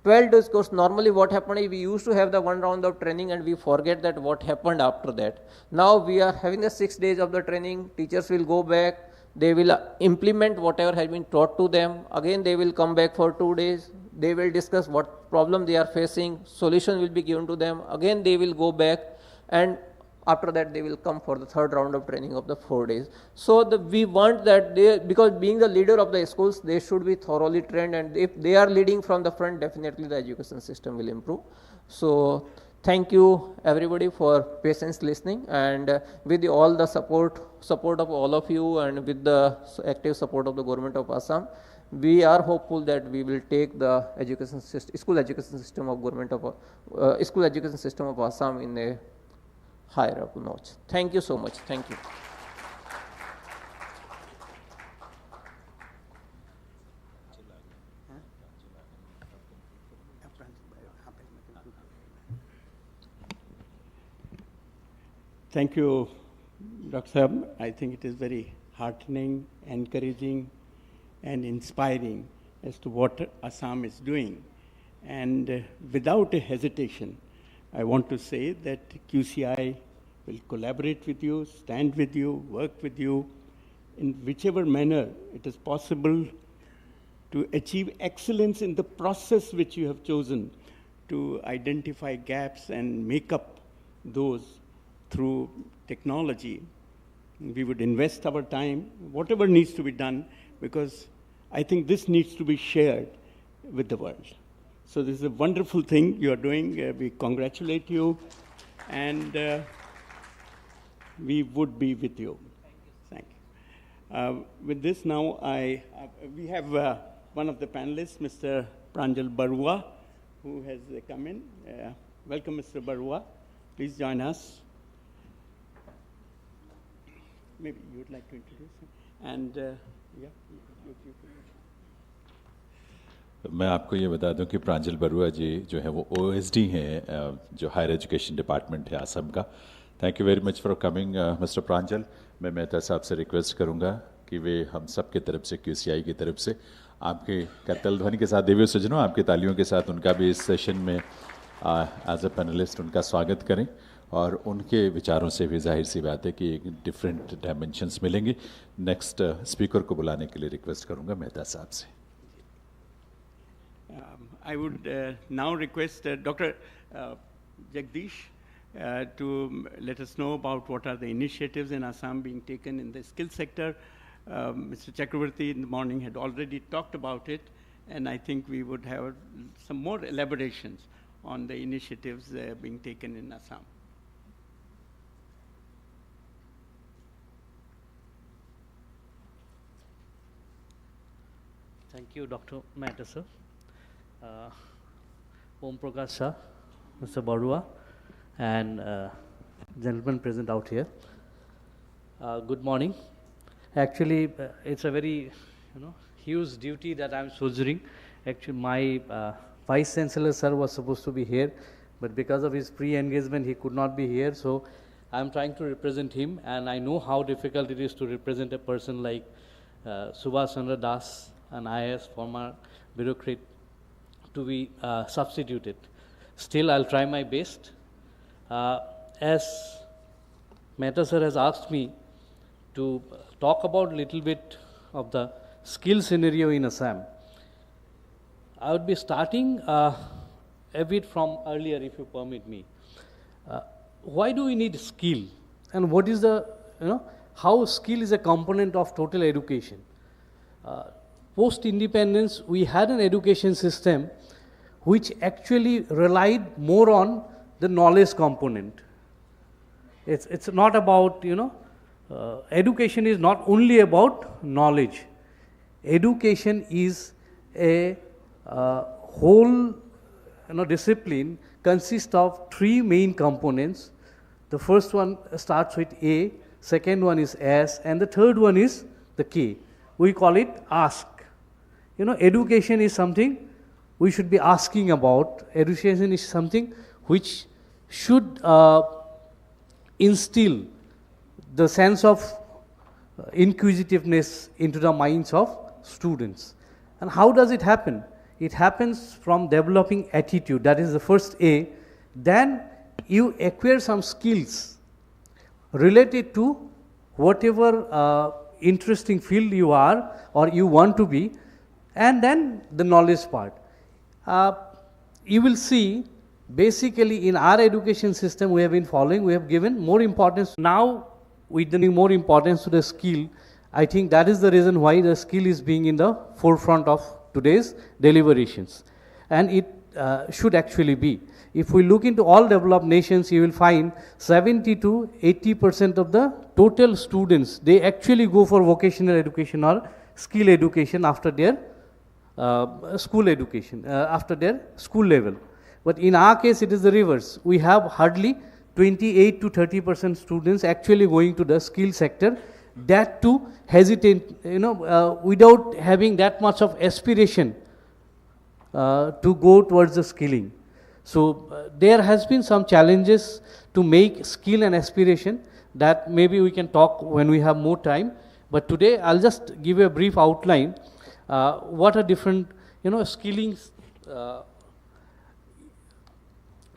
12 days course. Normally what happened is we used to have the 1 round of training and we forget that what happened after that. Now we are having the 6 days of the training. Teachers will go back, they will implement whatever has been taught to them. Again they will come back for 2 days. They will discuss what problem they are facing, solution will be given to them. Again they will go back, and after that they will come for the 3rd round of training of the 4 days. So we want that they, because being the leader of the schools, they should be thoroughly trained, and if they are leading from the front, definitely the education system will improve. So thank you everybody for patience listening, and with all the support of all of you, and with the active support of the government of Assam, we are hopeful that we will take the education system, school education system of Assam in a higher up notch. Thank you so much. Thank you. Thank you, Dr. Saab. I think it is very heartening, encouraging, and inspiring as to what Assam is doing. And without a hesitation, I want to say that QCI will collaborate with you, stand with you, work with you in whichever manner it is possible to achieve excellence in the process which you have chosen to identify gaps and make up those through technology. We would invest our time, whatever needs to be done, because I think this needs to be shared with the world. So this is a wonderful thing you are doing. We congratulate you. and we would be with you. Thank you. With this now, we have one of the panelists, Mr. Pranjal Barua, who has come in. Welcome, Mr. Barua. Please join us. Maybe you would like to introduce him. And yeah, you मैं आपको ये बता दूं कि प्रांजल बरुआ जी जो है वो OSD हैं जो हायर एजुकेशन डिपार्टमेंट है असम का. Thank you very much for coming mister Pranjal. मैं मेहता साहब से रिक्वेस्ट करूंगा कि वे हम सब की तरफ से QCI की तरफ से आपके करतल ध्वनि के साथ देवी सज्जनों आपकी तालियों के साथ उनका भी इस सेशन में एज अ पैनलिस्ट उनका स्वागत करें और उनके विचारों से भी जाहिर सी बात है कि एक डिफरेंट डायमेंशंस मिलेंगे. नेक्स्ट स्पीकर को बुलाने के लिए रिक्वेस्ट करूंगा मेहता साहब से. I would now request Dr. Jagdish to let us know about what are the initiatives in Assam being taken in the skill sector. Mr. Chakravarti in the morning had already talked about it, and I think we would have some more elaborations on the initiatives being taken in Assam. Thank you, Dr. Mehta, sir. Om Prakash sir, Mr. Barua, and gentlemen present out here. Good morning. Actually, it's a very huge duty that I'm soldiering. Actually, my Vice Chancellor sir was supposed to be here, but because of his pre-engagement, he could not be here. So I'm trying to represent him, and I know how difficult it is to represent a person like Subhash Chandra Das, an IAS former bureaucrat, to be substituted. Still, I'll try my best. As Mehta sir has asked me to talk about a little bit of the skill scenario in Assam, I would be starting a bit from earlier, if you permit me. Why do we need skill? And what is the, how skill is a component of total education? Post-independence, we had an education system which actually relied more on the knowledge component. It's not about, education is not only about knowledge. Education is a whole discipline consists of three main components. The first one starts with A, second one is S, and the third one is the K. We call it ask. Education is something we should be asking about. Education is something which should instill the sense of inquisitiveness into the minds of students. And how does it happen? It happens from developing attitude. That is the first A. Then you acquire some skills related to whatever interesting field you are or you want to be, and then the knowledge part. You will see basically in our education system we have been following, we have given more importance. Now with the more importance to the skill, I think that is the reason why the skill is being in the forefront of today's deliberations. And it should actually be. If we look into all developed nations, you will find 70 to 80% of the total students, they actually go for vocational education or skill education after their school education, after their school level. But in our case, it is the reverse. We have hardly 28 to 30% students actually going to the skill sector, that too hesitant, without having that much of aspiration to go towards the skilling. So there has been some challenges to make skill and aspiration that maybe we can talk when we have more time. But today I'll just give you a brief outline. What are different, skilling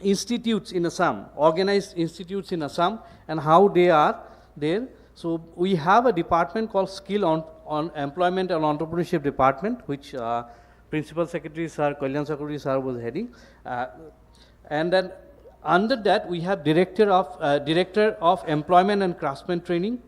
institutes in Assam, organized institutes in Assam, and how they are there. So we have a department called Skill on Employment and Entrepreneurship Department, which Principal Secretary Sir Kalyan Chakravarti Sir was heading. And then under that we have Director of Employment and Craftsman Training.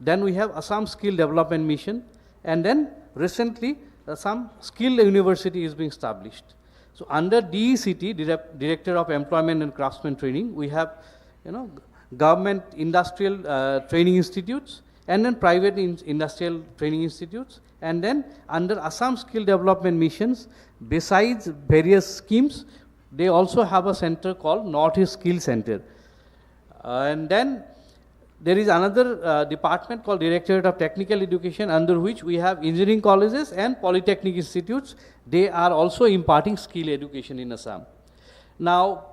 Then we have Assam Skill Development Mission, and then recently some skill university is being established. So under DECT, Director of Employment and Craftsman Training, we have government industrial training institutes, and then private industrial training institutes, and then under Assam Skill Development Missions, besides various schemes, they also have a center called Northeast Skill Center. And then there is another department called Directorate of Technical Education, under which we have engineering colleges and polytechnic institutes. They are also imparting skill education in Assam. Now,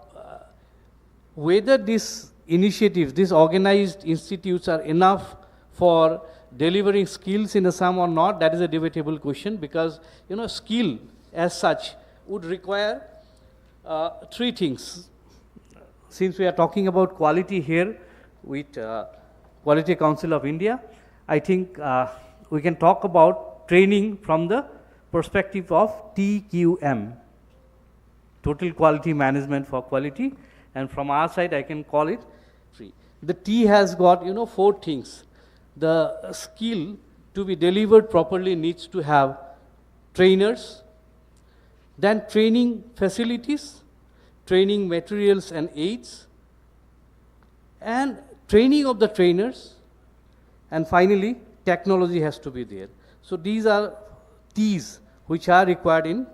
whether these initiatives, these organized institutes are enough for delivering skills in Assam or not, that is a debatable question, because skill as such would require three things. Since we are talking about quality here with Quality Council of India, I think we can talk about training from the perspective of TQM, Total Quality Management for Quality, and from our side I can call it three. The T has got 4 things. The skill to be delivered properly needs to have trainers, then training facilities, training materials and aids, and training of the trainers, and finally technology has to be there. So these are T's which are required in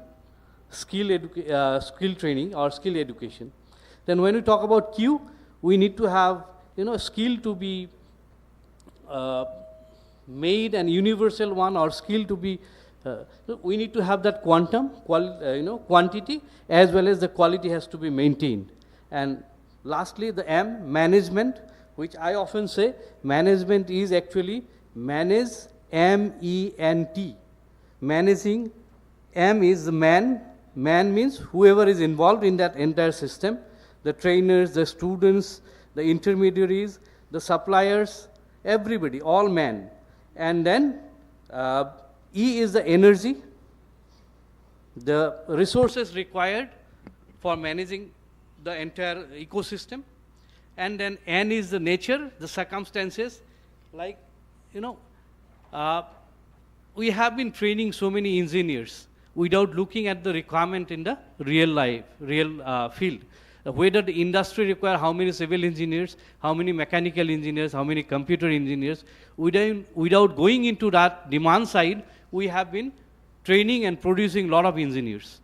skill training or skill education. Then when we talk about Q, we need to have skill to be made an universal one, or skill to be we need to have that quantity, as well as the quality has to be maintained. And lastly, the M, management, which I often say management is actually manage, M-E-N-T. Managing, M is the man means whoever is involved in that entire system, the trainers, the students, the intermediaries, the suppliers, everybody, all man. And then E is the energy, the resources required for managing the entire ecosystem. And then N is the nature, the circumstances. Like, we have been training so many engineers without looking at the requirement in the real field. Whether the industry require how many civil engineers, how many mechanical engineers, how many computer engineers. Without going into that demand side, we have been training and producing a lot of engineers.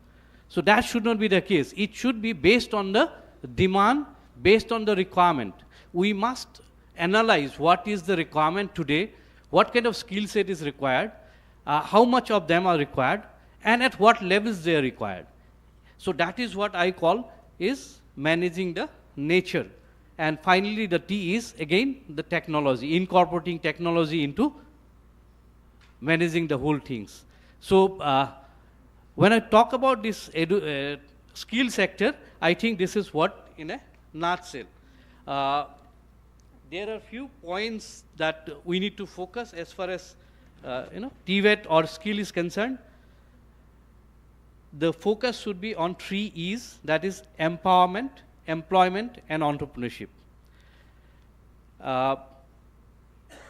So that should not be the case. It should be based on the demand, based on the requirement. We must analyze what is the requirement today, what kind of skill set is required, how much of them are required, and at what levels they are required. So that is what I call is managing the nature. And finally, the T is again the technology, incorporating technology into managing the whole things. So when I talk about this skill sector, I think this is what in a nutshell. There are few points that we need to focus as far as TVET or skill is concerned. The focus should be on 3 E's, that is empowerment, employment, and entrepreneurship.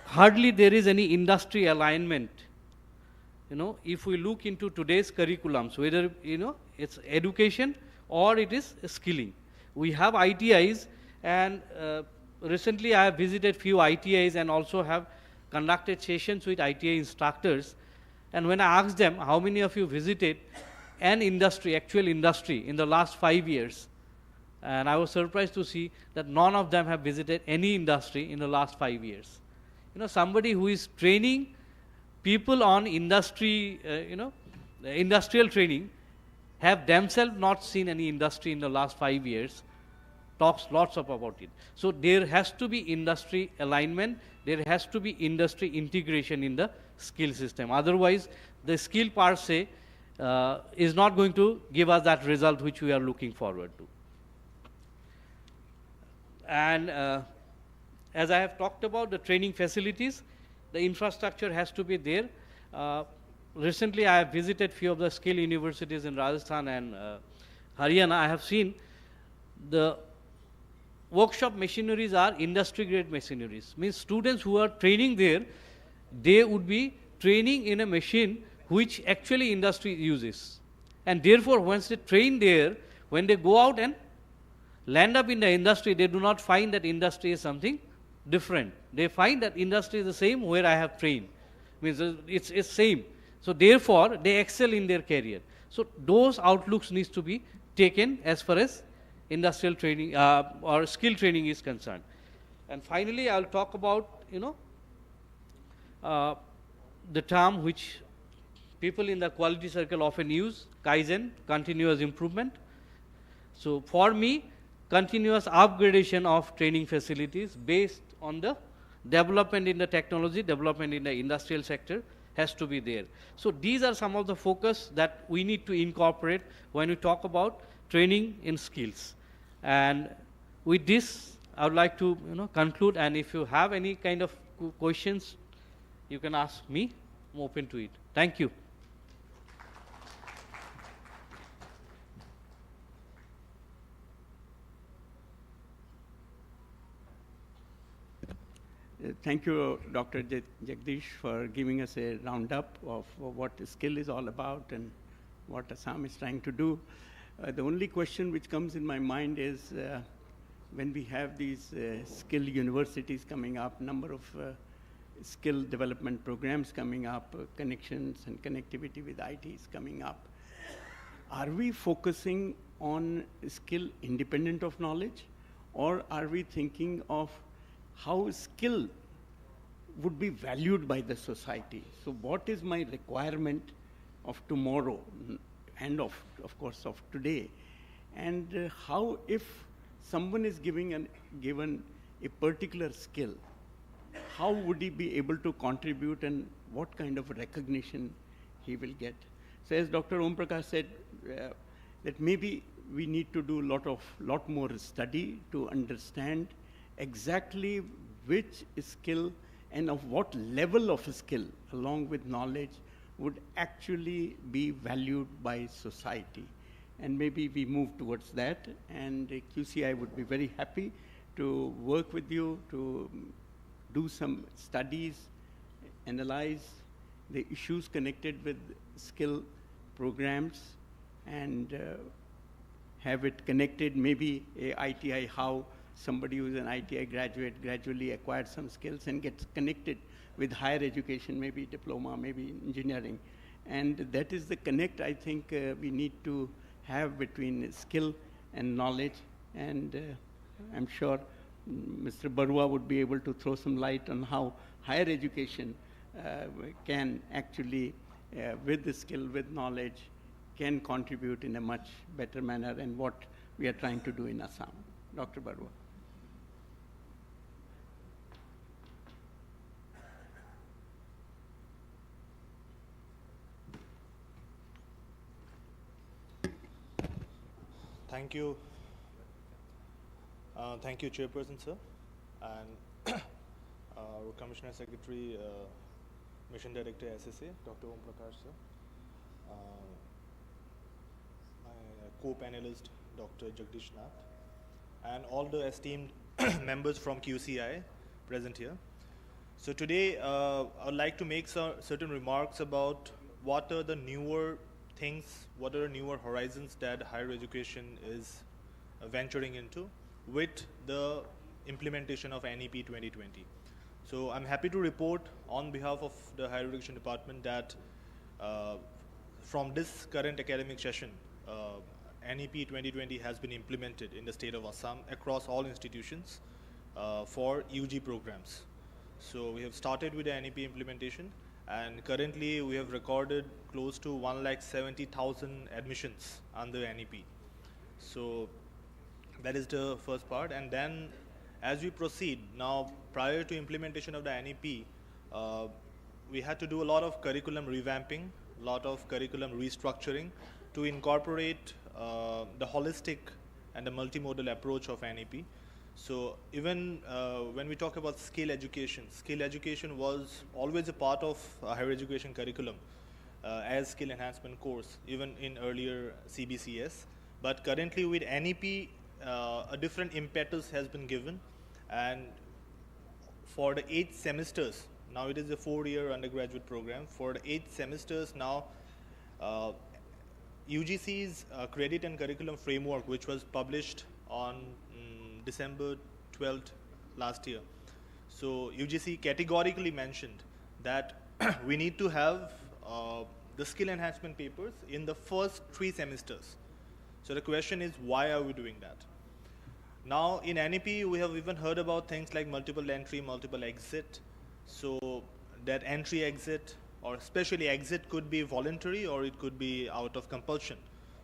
Hardly there is any industry alignment. If we look into today's curriculums, whether it's education or it is skilling. We have ITIs, and recently I have visited few ITIs and also have conducted sessions with ITI instructors. And when I asked them, how many of you visited an industry, actual industry, in the last 5 years? And I was surprised to see that none of them have visited any industry in the last 5 years. Somebody who is training people on industry, industrial training, have themselves not seen any industry in the last 5 years, talks lots about it. So there has to be industry alignment, there has to be industry integration in the skill system. Otherwise, the skill per se is not going to give us that result which we are looking forward to. And as I have talked about the training facilities, the infrastructure has to be there. Recently, I have visited few of the skill universities in Rajasthan and Haryana. I have seen the workshop machineries are industry-grade machineries. Means students who are training there, they would be training in a machine which actually industry uses. And therefore, once they train there, when they go out and land up in the industry, they do not find that industry is something different. They find that industry is the same where I have trained. Means it's same. So therefore, they excel in their career. So those outlooks needs to be taken as far as industrial training or skill training is concerned. And finally, I will talk about, the term which people in the quality circle often use, Kaizen, continuous improvement. So for me, continuous upgradation of training facilities based on the development in the technology, development in the industrial sector has to be there. So these are some of the focus that we need to incorporate when we talk about training in skills. And with this, I would like to conclude, and if you have any kind of questions, you can ask me. I'm open to it. Thank you. Thank you, Dr. Jagdish, for giving us a roundup of what skill is all about and what Assam is trying to do. The only question which comes in my mind is when we have these skill universities coming up, number of skill development programs coming up, connections and connectivity with IT is coming up. Are we focusing on skill independent of knowledge, or are we thinking of how skill would be valued by the society? So what is my requirement of tomorrow and of course of today? And how, if someone is given a particular skill, how would he be able to contribute and what kind of recognition he will get? So as Dr. Om Prakash said, that maybe we need to do lot more study to understand exactly which skill and of what level of skill, along with knowledge, would actually be valued by society. And maybe we move towards that, and QCI would be very happy to work with you to do some studies, analyze the issues connected with skill programs, and have it connected, maybe a ITI, how somebody who's an ITI graduate gradually acquired some skills and gets connected with higher education, maybe diploma, maybe engineering. And that is the connect I think we need to have between skill and knowledge. And I'm sure Mr. Barua would be able to throw some light on how higher education can actually, with the skill, with knowledge, can contribute in a much better manner, and what we are trying to do in Assam. Dr. Barua. Thank you. Thank you, Chairperson, sir, and our Commissioner Secretary, Mission Director, SSA, Dr. Om Prakash, sir, my co-panelist, Dr. Jagdish Nath, and all the esteemed members from QCI present here. So today, I would like to make certain remarks about what are the newer things, what are the newer horizons that higher education is venturing into with the implementation of NEP 2020. So I'm happy to report on behalf of the Higher Education Department that from this current academic session, NEP 2020 has been implemented in the state of Assam across all institutions for UG programs. So we have started with the NEP implementation, and currently we have recorded close to 1,70,000 admissions under NEP. So that is the first part. And then as we proceed, now prior to implementation of the NEP, we had to do a lot of curriculum revamping, a lot of curriculum restructuring to incorporate the holistic and the multimodal approach of NEP. So even when we talk about skill education was always a part of higher education curriculum as skill enhancement course, even in earlier CBCS. But currently with NEP, a different impetus has been given, and for the 8 semesters, now it is a 4-year undergraduate program, for the 8 semesters now, UGC's credit and curriculum framework, which was published on December 12th last year. So UGC categorically mentioned that we need to have the skill enhancement papers in the first 3 semesters. So the question is, why are we doing that? Now in NEP, we have even heard about things like multiple entry, multiple exit. So that entry, exit, or especially exit could be voluntary or it could be out of compulsion.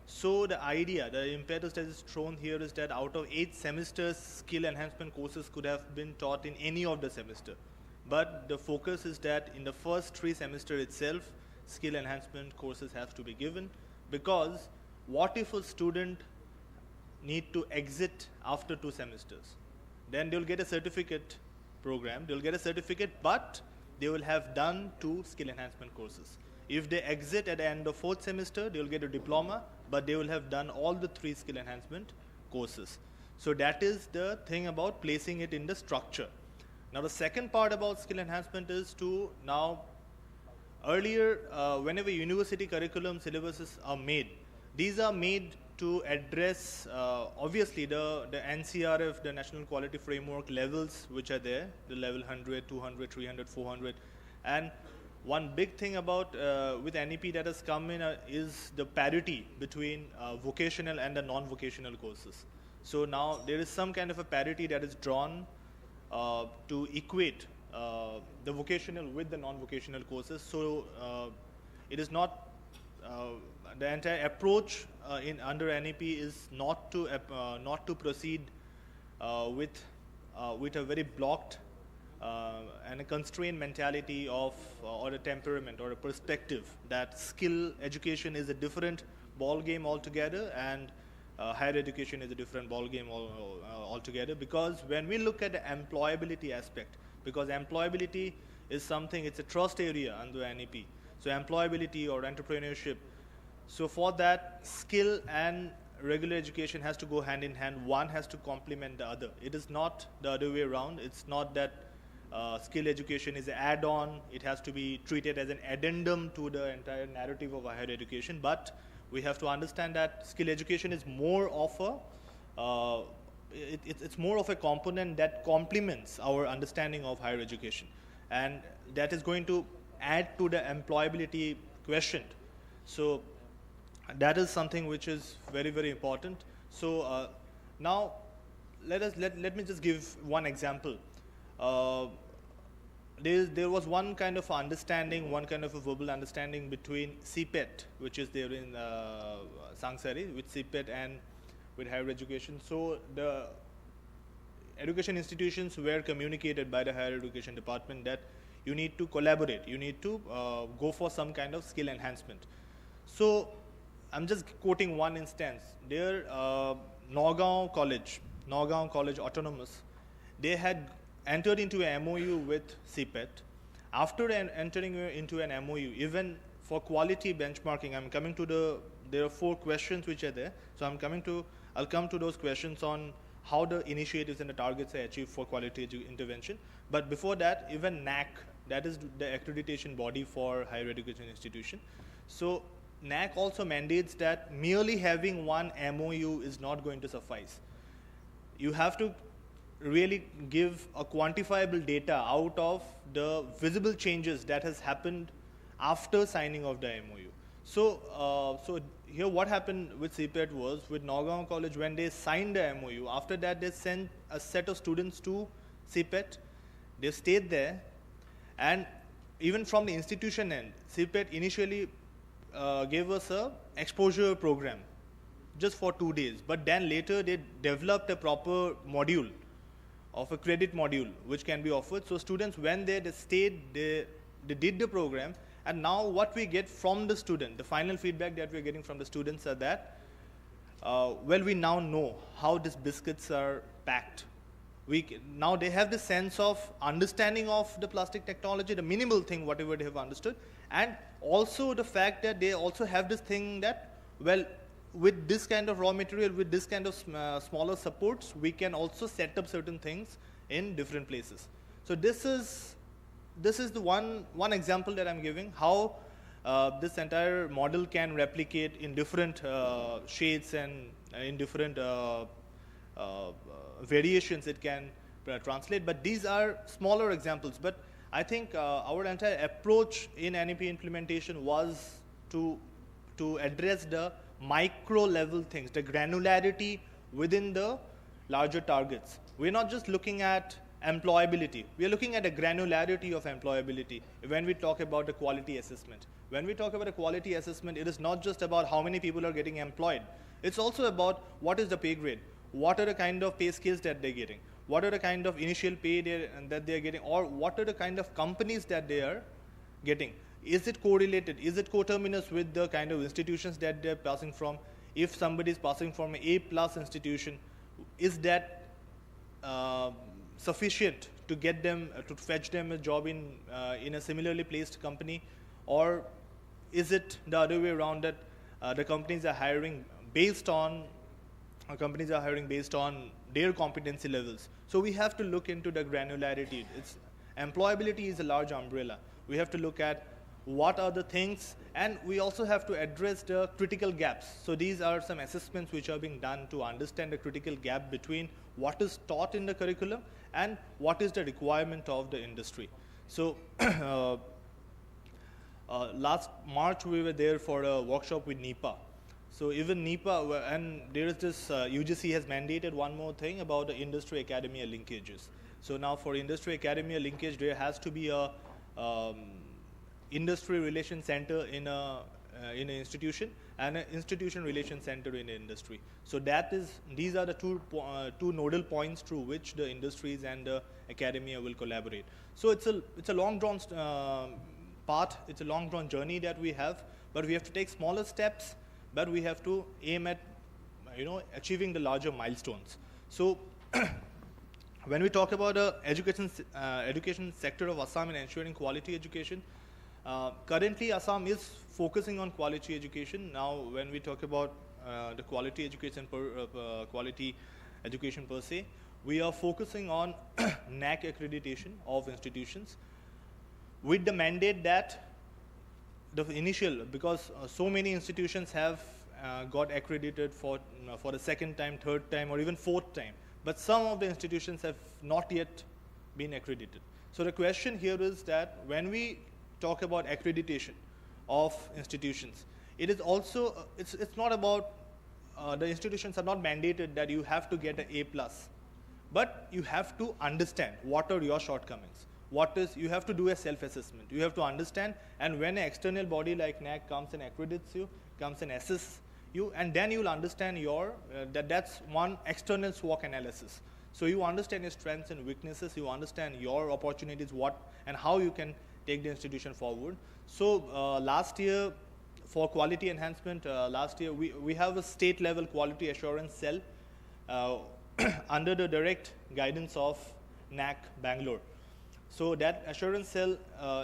So the idea, the impetus that is thrown here is that out of 8 semesters, skill enhancement courses could have been taught in any of the semester. But the focus is that in the first 3 semesters itself, skill enhancement courses have to be given, because what if a student need to exit after 2 semesters? Then they will get a certificate program, they will get a certificate, but they will have done 2 skill enhancement courses. If they exit at the end of 4th semester, they will get a diploma, but they will have done all the 3 skill enhancement courses. So that is the thing about placing it in the structure. Now the second part about skill enhancement is to now, earlier whenever university curriculum syllabuses are made, these are made to address obviously the NCRF, the National Quality Framework levels which are there, the level 100, 200, 300, 400. And one big thing about with NEP that has come in is the parity between vocational and the non-vocational courses. So now there is some kind of a parity that is drawn to equate the vocational with the non-vocational courses. So it is not, the entire approach under NEP is not to proceed with a very blocked and a constrained mentality of or a temperament or a perspective that skill education is a different ball game altogether and higher education is a different ball game altogether. Because when we look at the employability aspect, because employability is something, it's a trust area under NEP. So employability or entrepreneurship. So for that, skill and regular education has to go hand in hand. One has to complement the other. It is not the other way around. It's not that skill education is an add-on. It has to be treated as an addendum to the entire narrative of higher education. But we have to understand that skill education is more of a, it's more of a component that complements our understanding of higher education. And that is going to add to the employability quotient. So that is something which is very, very important. So now let me just give one example. There was one kind of understanding, one kind of a verbal understanding between CPET, which is there in Sangsari, with CPET and with higher education. So the education institutions were communicated by the higher education department that you need to collaborate, you need to go for some kind of skill enhancement. So I'm just quoting one instance. There, Nagaon College Autonomous, they had entered into an MOU with CPET. After entering into an MOU, even for quality benchmarking, I'm coming to there are 4 questions which are there. So I'll come to those questions on how the initiatives and the targets are achieved for quality intervention. But before that, even NAC, that is the accreditation body for higher education institution. So NAC also mandates that merely having one MOU is not going to suffice. You have to really give a quantifiable data out of the visible changes that has happened after signing of the MOU. So, so here what happened with CPET was, with Nagaon College, when they signed the MOU, after that they sent a set of students to CPET. They stayed there, and even from the institution end, CPET initially gave us a exposure program just for 2 days, but then later they developed a proper module of a credit module which can be offered. So students, when they stayed, they did the program, and now what we get from the student, the final feedback that we're getting from the students are that, well, we now know how these biscuits are packed. Now they have the sense of understanding of the plastic technology, the minimal thing, whatever they have understood, and also the fact that they also have this thing that, well, with this kind of raw material, with this kind of smaller supports, we can also set up certain things in different places. So this is the one example that I'm giving, how this entire model can replicate in different shades and in different variations it can translate. But these are smaller examples. But I think our entire approach in NEP implementation was to address the micro level things, the granularity within the larger targets. We're not just looking at employability. We are looking at a granularity of employability when we talk about the quality assessment. When we talk about a quality assessment, it is not just about how many people are getting employed. It's also about what is the pay grade, what are the kind of pay scales that they're getting, what are the kind of initial pay that they're getting, or what are the kind of companies that they are getting. Is it correlated? Is it coterminous with the kind of institutions that they're passing from? If somebody is passing from an A+ institution, is that sufficient to get them, to fetch them a job in a similarly placed company? Or is it the other way around, that the companies are hiring based on their competency levels? So we have to look into the granularity. Employability is a large umbrella. We have to look at what are the things, and we also have to address the critical gaps. So these are some assessments which are being done to understand the critical gap between what is taught in the curriculum and what is the requirement of the industry. So last March we were there for a workshop with NEPA. So even NEPA, and there is this, UGC has mandated one more thing about the industry-academia linkages. So now for industry-academia linkage, there has to be a industry relation center in an institution and an institution relation center in an industry. So these are the two nodal points through which the industries and the academia will collaborate. So it's a long drawn path, it's a long drawn journey that we have, but we have to take smaller steps, but we have to aim at achieving the larger milestones. So when we talk about the education sector of Assam and ensuring quality education, currently Assam is focusing on quality education. Now when we talk about the quality education per se, we are focusing on NAC accreditation of institutions with the mandate that the initial, because so many institutions have got accredited for the second time, third time, or even fourth time, but some of the institutions have not yet been accredited. So the question here is that when we talk about accreditation of institutions, it is also, it's not about, the institutions are not mandated that you have to get an A+, but you have to understand what are your shortcomings. You have to do a self-assessment. You have to understand, and when an external body like NAC comes and accredits you, comes and assesses you, and then you'll understand that's one external SWOT analysis. So you understand your strengths and weaknesses, you understand your opportunities, what and how you can take the institution forward. So last year, for quality enhancement, last year we have a state level quality assurance cell under the direct guidance of NAC Bangalore. So that assurance cell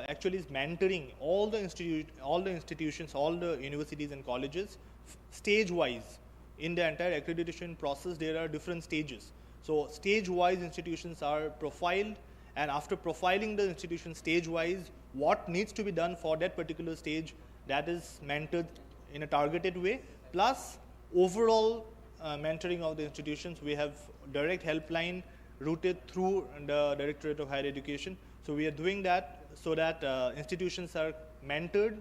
actually is mentoring all the institutions, all the universities and colleges stage-wise. In the entire accreditation process, there are different stages. So stage-wise institutions are profiled, and after profiling the institution stage-wise, what needs to be done for that particular stage, that is mentored in a targeted way, plus overall mentoring of the institutions. We have direct helpline routed through the Directorate of Higher Education. So we are doing that so that institutions are mentored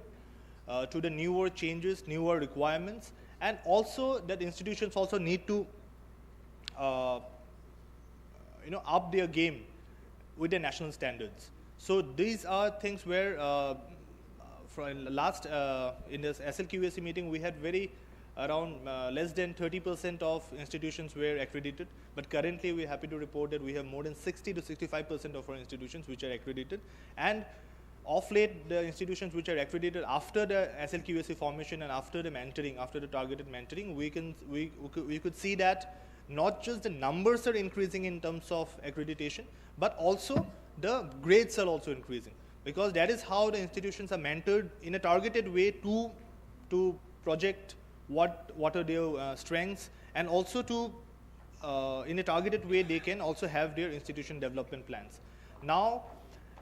to the newer changes, newer requirements, and also that institutions also need to up their game with the national standards. So these are things where last in this SLQAC meeting we had around less than 30% of institutions were accredited, but currently we're happy to report that we have more than 60 to 65% of our institutions which are accredited. And of late, the institutions which are accredited after the SLQAC formation and after the mentoring, after the targeted mentoring, we could see that not just the numbers are increasing in terms of accreditation, but also the grades are also increasing, because that is how the institutions are mentored in a targeted way to project what are their strengths, and also to in a targeted way they can also have their institution development plans. Now,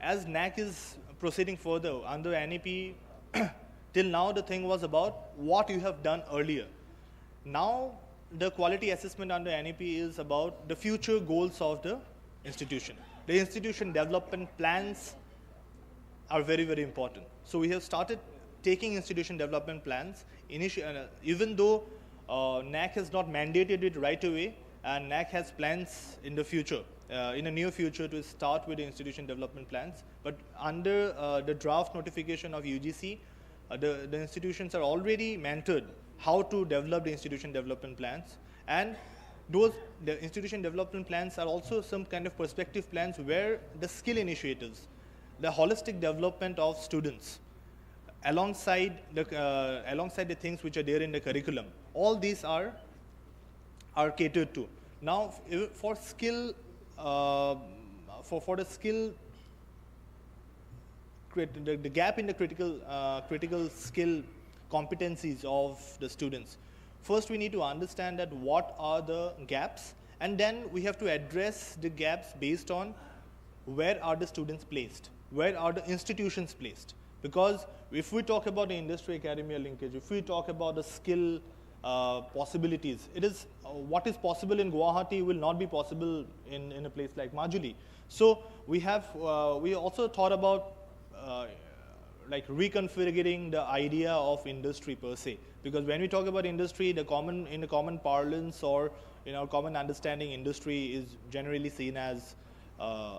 as NAC is proceeding further under NEP, till now the thing was about what you have done earlier. Now the quality assessment under NEP is about the future goals of the institution. The institution development plans are very, very important. So we have started taking institution development plans, even though NAC has not mandated it right away, and NAC has plans in the future, in the near future, to start with the institution development plans. But under the draft notification of UGC, the institutions are already mentored how to develop the institution development plans, and the institution development plans are also some kind of perspective plans where the skill initiatives, the holistic development of students, alongside the things which are there in the curriculum, all these are catered to. Now, for skill, for the skill, the gap in the critical skill competencies of the students. First, we need to understand that what are the gaps, and then we have to address the gaps based on where are the students placed, where are the institutions placed. Because if we talk about the industry-academia linkage, if we talk about the skill possibilities, it is what is possible in Guwahati will not be possible in a place like Majuli. So we also thought about like reconfiguring the idea of industry per se, because when we talk about industry, in the common parlance or in our common understanding, industry is generally seen as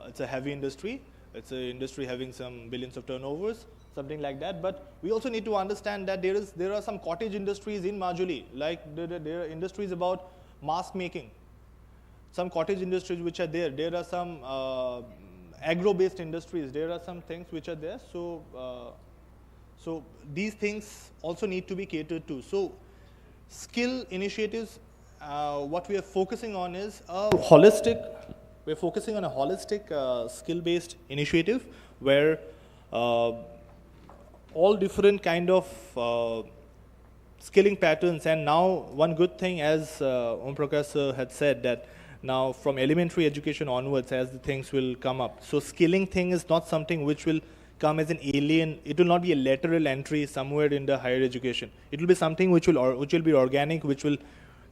it's a heavy industry. It's an industry having some billions of turnovers, something like that. But we also need to understand that there are some cottage industries in Majuli, like there are industries about mask making, some cottage industries which are there. There are some agro-based industries. There are some things which are there. So these things also need to be catered to. So skill initiatives, what we are focusing on is a holistic. We're focusing on a holistic skill-based initiative where all different kind of skilling patterns. And now one good thing, as Om Prakash had said, that now from elementary education onwards, as the things will come up. So skilling thing is not something which will come as an alien. It will not be a lateral entry somewhere in the higher education. It will be something which will be organic, which will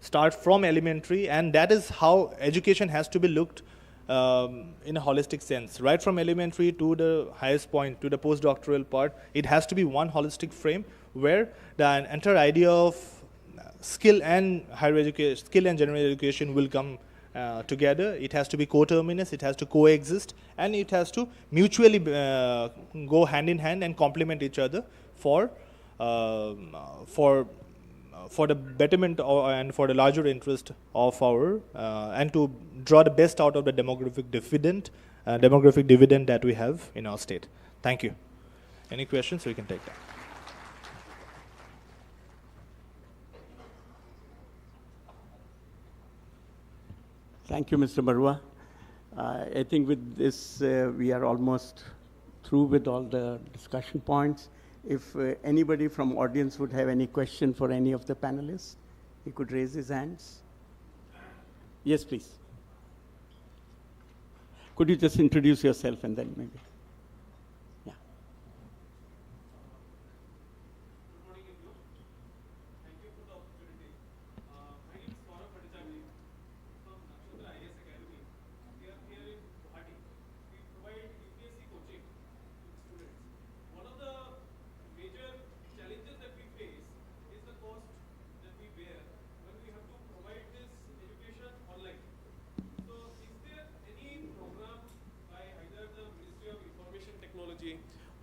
start from elementary, and that is how education has to be looked in a holistic sense, right from elementary to the highest point, to the postdoctoral part. It has to be one holistic frame where the entire idea of skill and higher education, skill and general education will come together. It has to be coterminous, it has to coexist, and it has to mutually go hand in hand and complement each other for the betterment and for the larger interest of our and to draw the best out of the demographic dividend that we have in our state. Thank you. Any questions? We can take that. Thank you, Mr. Barua. I think with this, we are almost through with all the discussion points. If anybody from audience would have any question for any of the panelists, he could raise his hands. Yes, please. Could you just introduce yourself and then maybe? Yeah.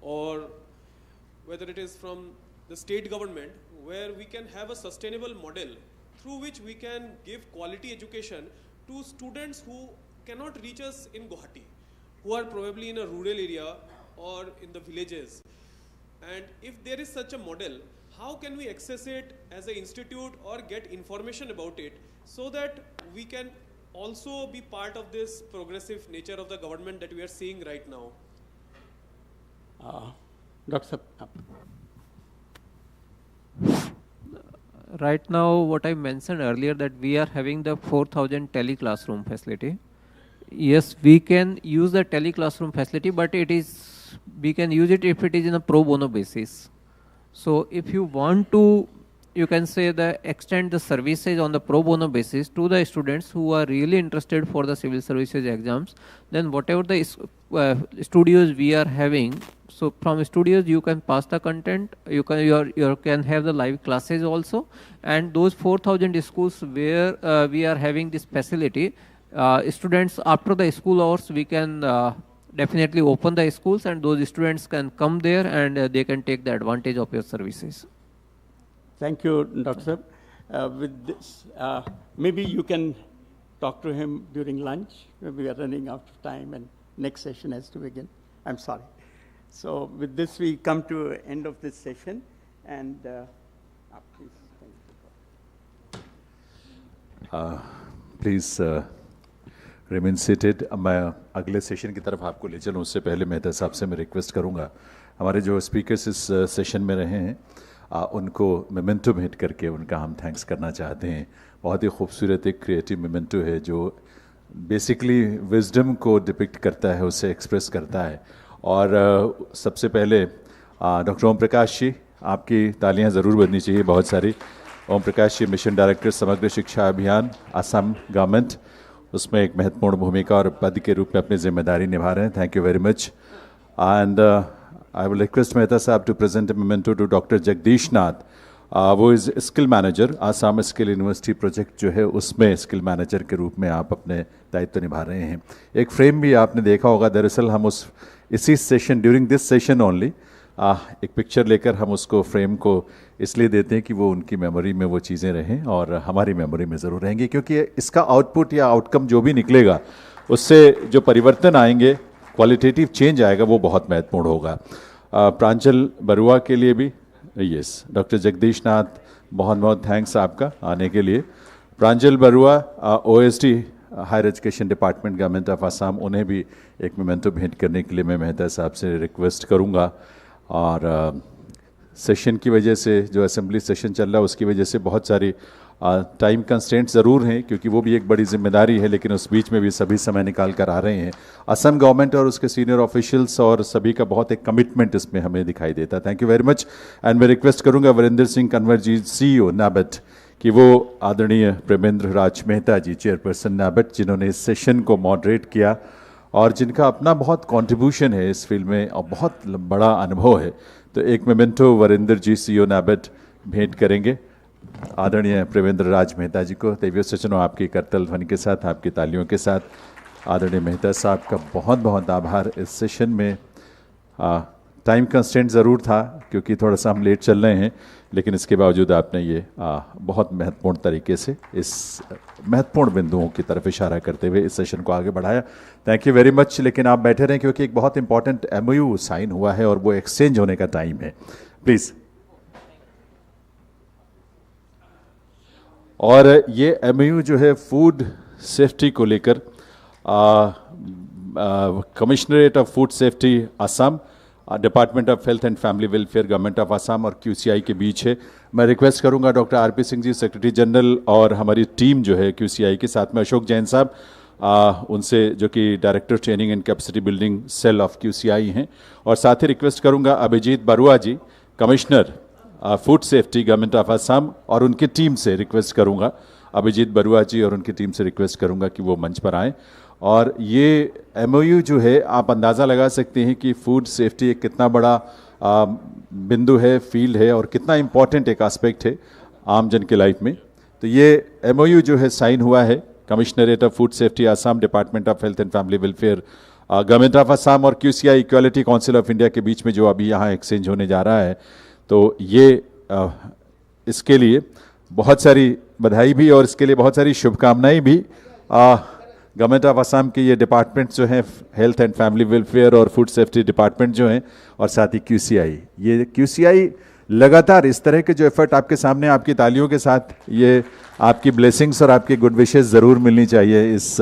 Or whether it is from the state government, where we can have a sustainable model through which we can give quality education to students who cannot reach us in Guwahati, who are probably in a rural area or in the villages. And if there is such a model, how can we access it as an institute or get information about it so that we can also be part of this progressive nature of the government that we are seeing right now? Dr. Right now, what I mentioned earlier, that we are having the 4,000 tele-classroom facility. Yes, we can use the tele-classroom facility, but we can use it if it is in a pro bono basis. So if you want to you can say the extend the services on the pro bono basis to the students who are really interested for the civil services exams. Then whatever the studios we are having, so from studios you can pass the content, you can have the live classes also, and those 4,000 schools where we are having this facility, students after the school hours we can definitely open the schools, and those students can come there and they can take the advantage of your services. Thank you, Dr. With this, maybe you can talk to him during lunch. We are running out of time and next session has to begin. I'm sorry. So with this, we come to end of this session, and please remain seated. मैं अगले session की तरफ आपको ले चलूँ उससे पहले मेहता साहब से मैं रिक्वेस्ट करूँगा, हमारे जो स्पीकर्स इस सेशन में रहे हैं उनको मेमेंटो भेंट करके उनका हम थैंक्स करना चाहते हैं। बहुत ही खूबसूरत एक क्रिएटिव मेमेंटो है जो बेसिकली विजडम को डिपिक्ट करता है, उसे एक्सप्रेस करता है। और सबसे पहले डॉक्टर ओम प्रकाश जी, आपकी तालियां ज़रूर बजनी चाहिए बहुत सारी। ओम प्रकाश जी मिशन डायरेक्टर समग्र शिक्षा अभियान असम गवर्नमेंट, उसमें एक महत्वपूर्ण भूमिका और पद के रूप में अपनी जिम्मेदारी निभा रहे हैं। Thank you very much. And I will request Mehta साहब to present a memento to doctor Jagdish Nath. वो is skill manager, Assam skill university project जो है उसमें स्किल मैनेजर के रूप में आप अपने दायित्व निभा रहे हैं। एक फ्रेम भी आपने देखा होगा, दरअसल हम इसी session during this session only एक पिक्चर लेकर हम उसको फ्रेम को इसलिए देते हैं कि वो उनकी मेमोरी में वो चीज़ें रहें और हमारी मेमोरी में ज़रूर रहेंगी, क्योंकि इसका आउटपुट या आउटकम जो भी निकलेगा उससे जो परिवर्तन आएंगे, क्वालिटेटिव चेंज आएगा, वो बहुत महत्वपूर्ण होगा। प्रांजल बरुआ के लिए भी यस, डॉक्टर जगदीश नाथ, बहुत बहुत थैंक्स आपका आने के लिए। Pranjal Baruah OSD higher education department government of Assam, उन्हें भी एक मोमेंटो भेंट करने के लिए मैं मेहता साहब से रिक्वेस्ट करूंगा। और सेशन की वजह से, जो असेंबली सेशन चल रहा है उसकी वजह से बहुत सारी टाइम कंस्ट्रेंट ज़रूर हैं, क्योंकि वो भी एक बड़ी जिम्मेदारी है, लेकिन उस बीच में भी सभी समय निकाल कर आ रहे हैं। असम गवर्नमेंट और उसके सीनियर ऑफिशियल्स और सभी का बहुत एक कमिटमेंट इसमें हमें दिखाई देता है। Thank you very much. And मैं रिक्वेस्ट करूंगा वीरेंद्र सिंह कंवर जी, CEO NABET, कि वो आदरणीय प्रेमेंद्र राज मेहता जी, चेयरपर्सन NABET, जिन्होंने इस सेशन को मॉडरेट किया और जिनका अपना बहुत कंट्रीब्यूशन है इस फील्ड में और बहुत बड़ा अनुभव है, तो एक memento Virendra ji CEO NABET भेंट करेंगे आदरणीय प्रेमेंद्र राज मेहता जी को। देवियों सज्जनों, आपकी करतल ध्वनि के साथ, आपकी तालियों के साथ आदरणीय मेहता साहब का बहुत बहुत आभार। इस सेशन में टाइम कंस्टेंट ज़रूर था क्योंकि थोड़ा सा हम लेट चल रहे हैं, लेकिन इसके बावजूद आपने ये बहुत महत्वपूर्ण तरीके से इस महत्वपूर्ण बिंदुओं की तरफ इशारा करते हुए इस सेशन को आगे बढ़ाया। Thank you very much. लेकिन आप बैठे रहें क्योंकि एक बहुत इंपॉर्टेंट MOU साइन हुआ है और वो एक्सचेंज होने का टाइम है, प्लीज़। और ये MOU जो है फूड सेफ्टी को लेकर commissionerate of food safety Assam, department of health and family welfare government of Assam और QCI के बीच है। मैं रिक्वेस्ट करूंगा doctor RP Singh ji, secretary general, और हमारी टीम जो है QCI के साथ में अशोक जैन साहब, उनसे जो कि director training and capacity building cell of QCI हैं, और साथ ही रिक्वेस्ट करूंगा Abhijit Baruah ji, commissioner food safety government of Assam, और उनकी टीम से रिक्वेस्ट करूंगा, अभिजीत बरुआ जी और उनकी टीम से रिक्वेस्ट करूंगा कि वो मंच पर आएँ। और ये MOU जो है, आप अंदाज़ा लगा सकते हैं कि फूड सेफ्टी एक कितना बड़ा बिंदु है, फील्ड है, और कितना इम्पॉर्टेंट एक एस्पेक्ट है आम जन के लाइफ में। तो ये MOU जो है साइन हुआ है commissionerate of food safety Assam, department of health and family welfare government of Assam और QCI equality council of India के बीच में, जो अभी यहाँ एक्सचेंज होने जा रहा है। तो ये इसके लिए बहुत सारी बधाई भी और इसके लिए बहुत सारी शुभकामनाएं भी गवर्नमेंट ऑफ असम के ये डिपार्टमेंट जो हैं, हेल्थ एंड फैमिली वेलफेयर और फूड सेफ्टी डिपार्टमेंट जो हैं, और साथ ही QCI। ये QCI लगातार इस तरह के जो एफर्ट आपके सामने, आपकी तालियों के साथ, ये आपकी ब्लेसिंग्स और आपकी गुड विशेस ज़रूर मिलनी चाहिए इस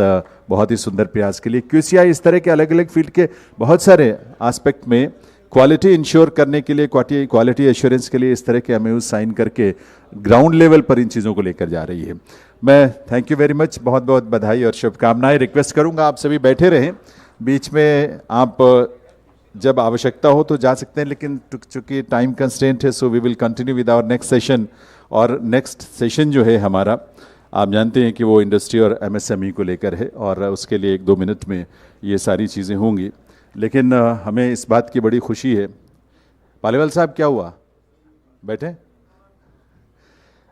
बहुत ही सुंदर प्रयास के लिए। QCI इस तरह के अलग अलग फील्ड के बहुत सारे एस्पेक्ट में क्वालिटी इंश्योर करने के लिए, क्वालिटी एश्योरेंस के लिए इस तरह के MOU साइन करके ग्राउंड लेवल पर इन चीज़ों को लेकर जा रही है। मैं थैंक यू वेरी मच, बहुत बहुत बधाई और शुभकामनाएं। रिक्वेस्ट करूंगा आप सभी बैठे रहें, बीच में आप जब आवश्यकता हो तो जा सकते हैं, लेकिन चूंकि टाइम कंस्ट्रेंट है, so we will continue with our next session. और नेक्स्ट सेशन जो है हमारा, आप जानते हैं कि वो इंडस्ट्री और MSME को लेकर है, और उसके लिए 1-2 मिनट में ये सारी चीज़ें होंगी। लेकिन हमें इस बात की बड़ी खुशी है। पालीवाल साहब, क्या हुआ, बैठे?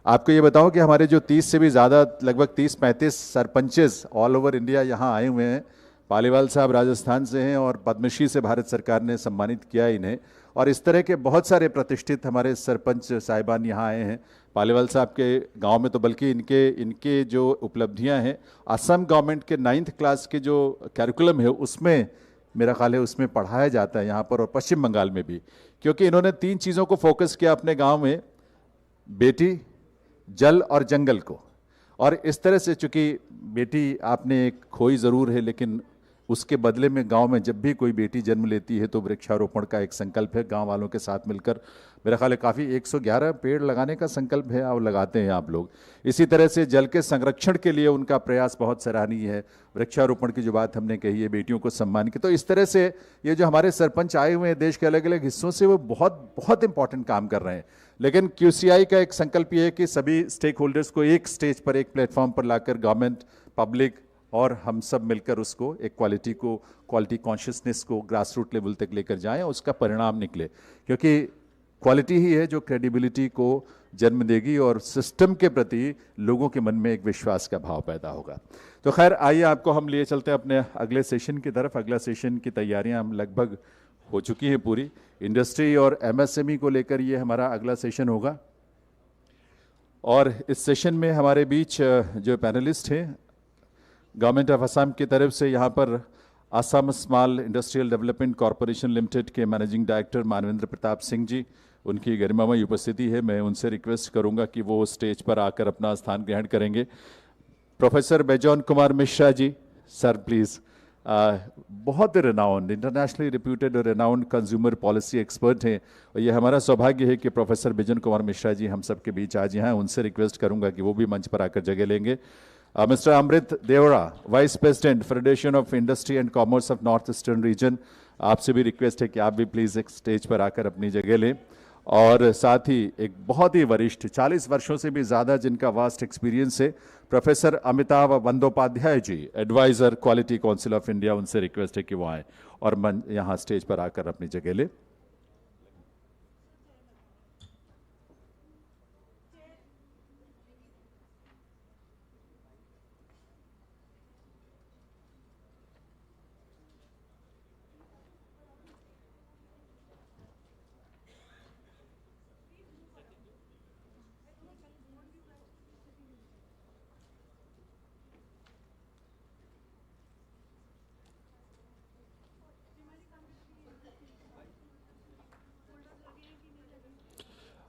आपको ये बताऊं कि हमारे जो 30 से भी ज़्यादा, लगभग 30-35 सरपंचेस ऑल ओवर इंडिया यहाँ आए हुए हैं। पालीवाल साहब राजस्थान से हैं और पद्मश्री से भारत सरकार ने सम्मानित किया इन्हें, और इस तरह के बहुत सारे प्रतिष्ठित हमारे सरपंच साहिबान यहाँ आए हैं। पालीवाल साहब के गांव में तो बल्कि इनके जो उपलब्धियां हैं, असम गवर्नमेंट के 9th क्लास के जो कैरिकुलम है उसमें मेरा ख्याल है उसमें पढ़ाया जाता है यहाँ पर, और पश्चिम बंगाल में भी, क्योंकि इन्होंने 3 चीज़ों को फोकस किया अपने गाँव में, बेटी, जल और जंगल को। और इस तरह से, चूँकि बेटी आपने एक खोई ज़रूर है, लेकिन उसके बदले में गांव में जब भी कोई बेटी जन्म लेती है तो वृक्षारोपण का एक संकल्प है गांव वालों के साथ मिलकर। मेरा ख्याल है काफ़ी 111 पेड़ लगाने का संकल्प है, और लगाते हैं आप लोग। इसी तरह से जल के संरक्षण के लिए उनका प्रयास बहुत सराहनीय है। वृक्षारोपण की जो बात हमने कही है, बेटियों को सम्मान की, तो इस तरह से ये जो हमारे सरपंच आए हुए हैं देश के अलग अलग हिस्सों से, वो बहुत बहुत इंपॉर्टेंट काम कर रहे हैं। लेकिन QCI का एक संकल्प ये है कि सभी स्टेक होल्डर्स को एक स्टेज पर, एक प्लेटफॉर्म पर लाकर गवर्नमेंट, पब्लिक और हम सब मिलकर उसको एक क्वालिटी कॉन्शियसनेस को ग्रास रूट लेवल तक लेकर जाएं, और उसका परिणाम निकले, क्योंकि क्वालिटी ही है जो क्रेडिबिलिटी को जन्म देगी और सिस्टम के प्रति लोगों के मन में एक विश्वास का भाव पैदा होगा। तो खैर, आइए आपको हम लिए चलते हैं अपने अगले सेशन की तरफ। अगला सेशन की तैयारियां हम लगभग हो चुकी हैं पूरी। इंडस्ट्री और MSME को लेकर ये हमारा अगला सेशन होगा, और इस सेशन में हमारे बीच जो पैनलिस्ट हैं, गवर्नमेंट ऑफ असम की तरफ से यहाँ पर Assam small industrial development corporation limited के मैनेजिंग डायरेक्टर मानवेंद्र प्रताप सिंह जी, उनकी गरिमामय उपस्थिति है। मैं उनसे रिक्वेस्ट करूंगा कि वो स्टेज पर आकर अपना स्थान ग्रहण करेंगे। Professor Bejon Kumar Misra ji, sir please. बहुत रिनाउंड, इंटरनेशनली रिप्यूटेड और रिनाउंड कंज्यूमर पॉलिसी एक्सपर्ट हैं, और ये हमारा सौभाग्य है कि प्रोफेसर बैजॉन कुमार मिश्रा जी हम सबके बीच आज यहाँ। उनसे रिक्वेस्ट करूंगा कि वो भी मंच पर आकर जगह लेंगे। Mister Amrit Deora, vice president federation of industry and commerce of north eastern region, आपसे भी रिक्वेस्ट है कि आप भी प्लीज़ एक स्टेज पर आकर अपनी जगह लें। और साथ ही एक बहुत ही वरिष्ठ, 40 वर्षों से भी ज़्यादा जिनका वास्ट एक्सपीरियंस है, professor Amitabh Bandyopadhyay ji, adviser quality council of India, उनसे रिक्वेस्ट है कि वो आएँ और यहाँ स्टेज पर आकर अपनी जगह लें।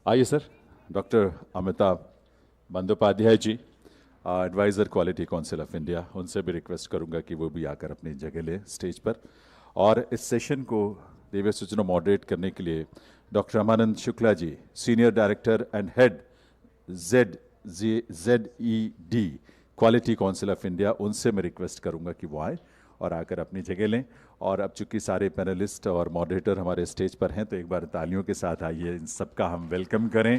आइए sir, doctor Amitabh Bandyopadhyay ji, adviser quality council of India, उनसे भी रिक्वेस्ट करूंगा कि वो भी आकर अपनी जगह लें स्टेज पर। और इस सेशन को दिव्य सूचना मॉडरेट करने के लिए doctor Ramanand Shukla ji, senior director and head ZED quality council of India, उनसे मैं रिक्वेस्ट करूंगा कि वो आए और आकर अपनी जगह लें। और अब चूंकि सारे पैनलिस्ट और मॉडरेटर हमारे स्टेज पर हैं, तो एक बार तालियों के साथ आइए इन सबका हम वेलकम करें।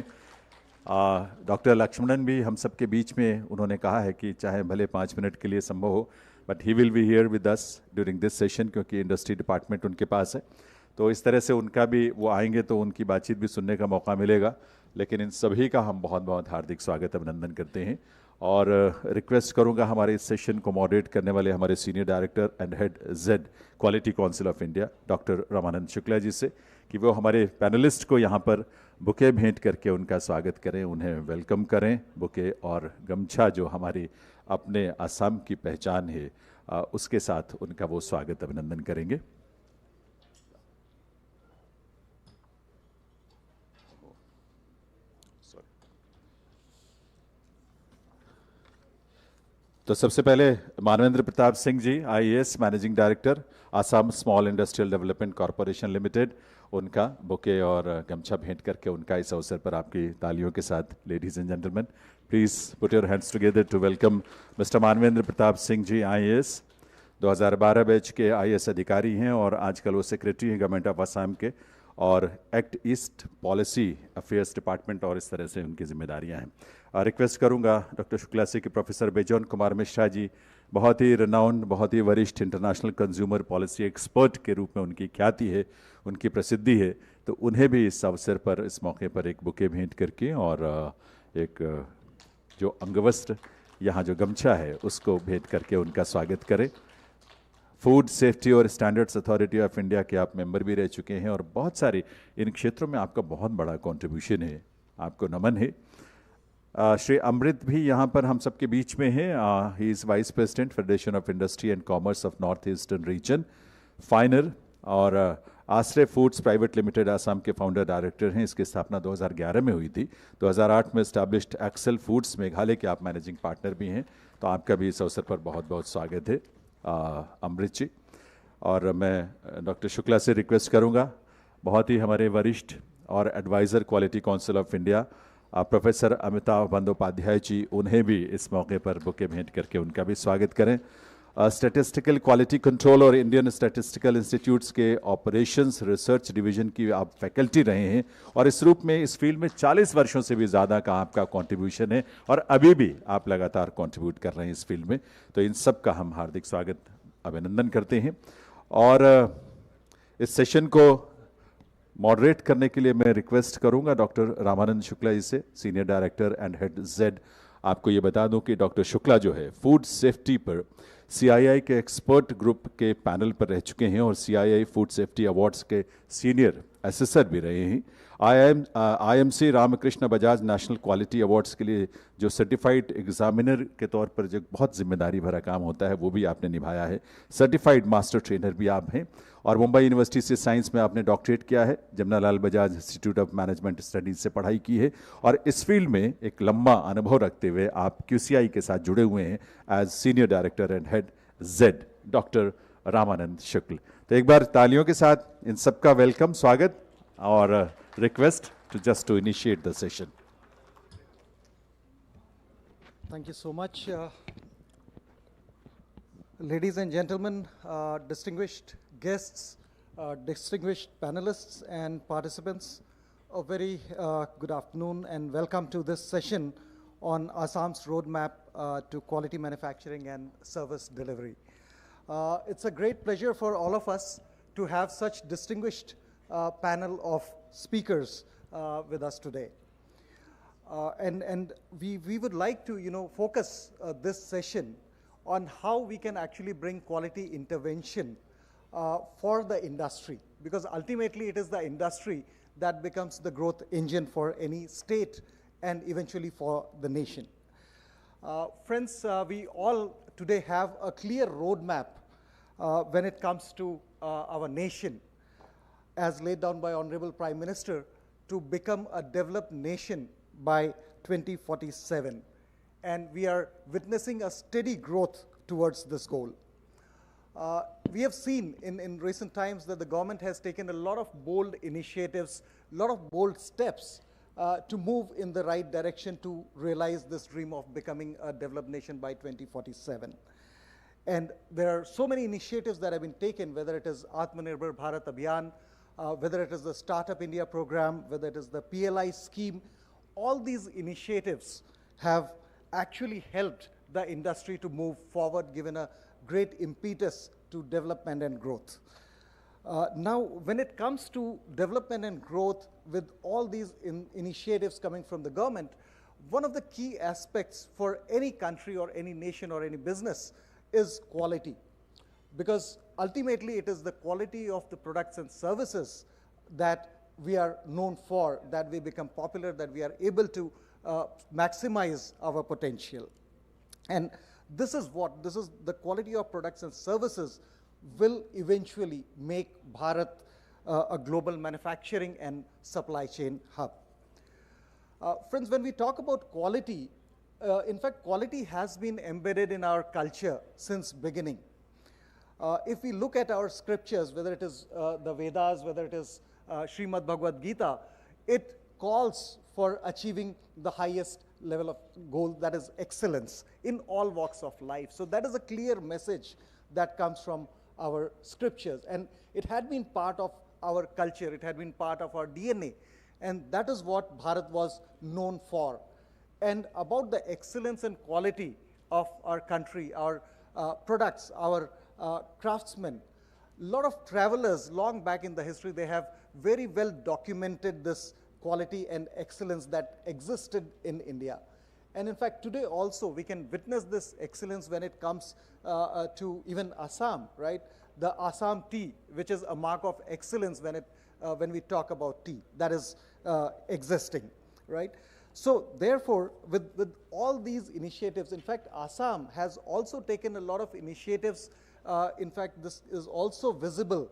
डॉक्टर लक्ष्मणन भी हम सबके बीच में, उन्होंने कहा है कि चाहे भले 5 मिनट के लिए संभव हो, but he will be here with us during this session, क्योंकि इंडस्ट्री डिपार्टमेंट उनके पास है। तो इस तरह से उनका भी, वो आएंगे तो उनकी बातचीत भी सुनने का मौका मिलेगा। लेकिन इन सभी का हम बहुत बहुत हार्दिक स्वागत, अभिनंदन करते हैं। और रिक्वेस्ट करूंगा हमारे इस सेशन को मॉडरेट करने वाले हमारे senior director and head Z quality council of India, doctor Ramanand Shukla ji से, कि वो हमारे पैनलिस्ट को यहाँ पर बुके भेंट करके उनका स्वागत करें, उन्हें वेलकम करें। बुके और गमछा जो हमारी अपने असम की पहचान है, उसके साथ उनका वो स्वागत, अभिनंदन करेंगे। तो सबसे पहले Manvendra Pratap Singh ji, IAS managing director, Assam small industrial development corporation limited, उनका बुके और गमछा भेंट करके उनका इस अवसर पर आपकी तालियों के साथ, ladies and gentleman, please put your hands together to welcome mister Manvendra Pratap Singh ji, IAS। 2012 batch के IAS अधिकारी हैं और आजकल वो सेक्रेटरी हैं गवर्नमेंट ऑफ असम के, और act east policy affairs department और इस तरह से उनकी जिम्मेदारियां हैं। रिक्वेस्ट करूंगा डॉक्टर शुक्ला से कि प्रोफेसर बेजोन कुमार मिश्रा जी, बहुत ही रिनाउंड, बहुत ही वरिष्ठ इंटरनेशनल कंज्यूमर पॉलिसी एक्सपर्ट के रूप में उनकी ख्याति है, उनकी प्रसिद्धि है, तो उन्हें भी इस अवसर पर, इस मौके पर एक बुके भेंट करके और एक जो अंगवस्त्र, यहाँ जो गमछा है, उसको भेंट करके उनका स्वागत करें। फूड सेफ्टी और स्टैंडर्ड्स अथॉरिटी ऑफ इंडिया के आप मेंबर भी रह चुके हैं और बहुत सारे इन क्षेत्रों में आपका बहुत बड़ा कंट्रीब्यूशन है, आपको नमन है। श्री अमृत भी यहाँ पर हम सबके बीच में हैं। He is vice president federation of industry and commerce of north eastern reason, फाइनर, और आश्रय फूड्स प्राइवेट लिमिटेड आसाम के फाउंडर डायरेक्टर हैं। इसकी स्थापना 2011 में हुई थी। 2008 में इस्टेब्लिश्ड एक्सेल फूड्स मेघालय के आप मैनेजिंग पार्टनर भी हैं, तो आपका भी इस अवसर पर बहुत बहुत स्वागत है अमृत जी। और मैं डॉक्टर शुक्ला से रिक्वेस्ट करूंगा, बहुत ही हमारे वरिष्ठ और adviser quality council of India professor Amitabh Bandyopadhyay ji, उन्हें भी इस मौके पर बुके भेंट करके उनका भी स्वागत करें। स्टैटिस्टिकल क्वालिटी कंट्रोल और इंडियन स्टैटिस्टिकल इंस्टीट्यूट्स के ऑपरेशंस रिसर्च डिवीजन की आप फैकल्टी रहे हैं और इस रूप में, इस फील्ड में 40 वर्षों से भी ज़्यादा का आपका कंट्रीब्यूशन है और अभी भी आप लगातार कंट्रीब्यूट कर रहे हैं इस फील्ड में, तो इन सब का हम हार्दिक स्वागत, अभिनंदन करते हैं। और इस सेशन को मॉडरेट करने के लिए मैं रिक्वेस्ट करूंगा डॉक्टर रामानंद शुक्ला जी से, senior director and head Z. आपको ये बता दूं कि डॉक्टर शुक्ला जो है फूड सेफ्टी पर CII के एक्सपर्ट ग्रुप के पैनल पर रह चुके हैं और CII फूड सेफ्टी अवार्ड्स के सीनियर असेसर भी रहे हैं। IMC Ramakrishna Bajaj national quality awards के लिए जो सर्टिफाइड एग्जामिनर के तौर पर जो बहुत जिम्मेदारी भरा काम होता है, वो भी आपने निभाया है। सर्टिफाइड मास्टर ट्रेनर भी आप हैं और मुंबई यूनिवर्सिटी से साइंस में आपने डॉक्टरेट किया है, Jamnalal Bajaj institute of management studies से पढ़ाई की है और इस फील्ड में एक लंबा अनुभव रखते हुए आप QCI के साथ जुड़े हुए हैं as senior director and head Z, doctor Ramanand Shukla. तो एक बार तालियों के साथ इन सबका वेलकम, स्वागत और request to initiate the session. Thank you so much. Ladies and gentlemen, distinguished guests, distinguished panelists and participants, a very good afternoon and welcome to this session on Assam's roadmap to quality manufacturing and service delivery. It's a great pleasure for all of us to have such distinguished panel of speakers with us today. And we would like to, focus this session on how we can actually bring quality intervention for the industry, because ultimately it is the industry that becomes the growth engine for any state and eventually for the nation. Friends, we all today have a clear roadmap when it comes to our nation, as laid down by Honorable Prime Minister, to become a developed nation by 2047. And we are witnessing a steady growth towards this goal. We have seen in recent times that the government has taken a lot of bold initiatives, a lot of bold steps to move in the right direction to realize this dream of becoming a developed nation by 2047. And there are so many initiatives that have been taken, whether it is Atmanirbhar Bharat Abhiyan, whether it is the Startup India program, whether it is the PLI scheme. All these initiatives have actually helped the industry to move forward, given a great impetus to development and growth. Now, when it comes to development and growth, with all these initiatives coming from the government, one of the key aspects for any country or any nation or any business is quality. Because ultimately it is the quality of the products and services that we are known for, that we become popular, that we are able to maximize our potential. And this is the quality of products and services will eventually make Bharat a global manufacturing and supply chain hub. Friends, when we talk about quality, in fact, quality has been embedded in our culture since beginning. If we look at our scriptures, whether it is the Vedas, whether it is Srimad Bhagavad Gita, it calls for achieving the highest level of goal, that is excellence in all walks of life. So that is a clear message that comes from our scriptures. And it had been part of our culture, it had been part of our DNA. And that is what Bharat was known for. And about the excellence and quality of our country, our products, our craftsmen, a lot of travelers long back in the history, they have very well documented this quality and excellence that existed in India. And in fact, today also we can witness this excellence when it comes to even Assam, right? The Assam tea, which is a mark of excellence when we talk about tea, that is existing, right? So therefore, with all these initiatives, in fact, Assam has also taken a lot of initiatives. In fact, this is also visible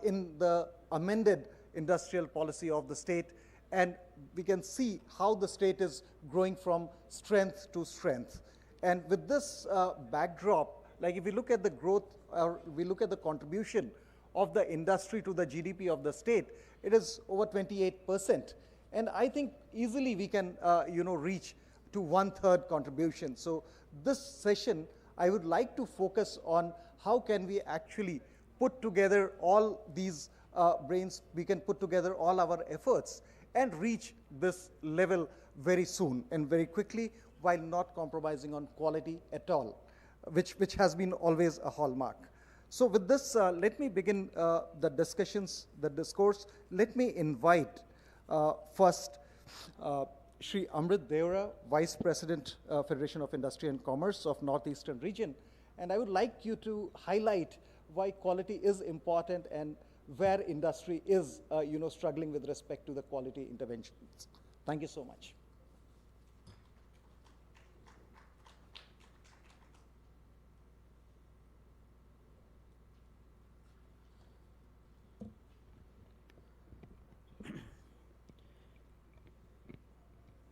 in the amended industrial policy of the state, and we can see how the state is growing from strength to strength. And with this backdrop, like if we look at the growth, or we look at the contribution of the industry to the GDP of the state, it is over 28%. And I think easily we can reach to 1/3 contribution. So this session, I would like to focus on how can we actually put together all these brains, we can put together all our efforts and reach this level very soon and very quickly, while not compromising on quality at all, which has been always a hallmark. So with this, let me begin the discussions, the discourse. Let me invite first Shri Amrit Deora, Vice President, Federation of Industry and Commerce of Northeastern Region. And I would like you to highlight why quality is important and where industry is struggling with respect to the quality interventions. Thank you so much.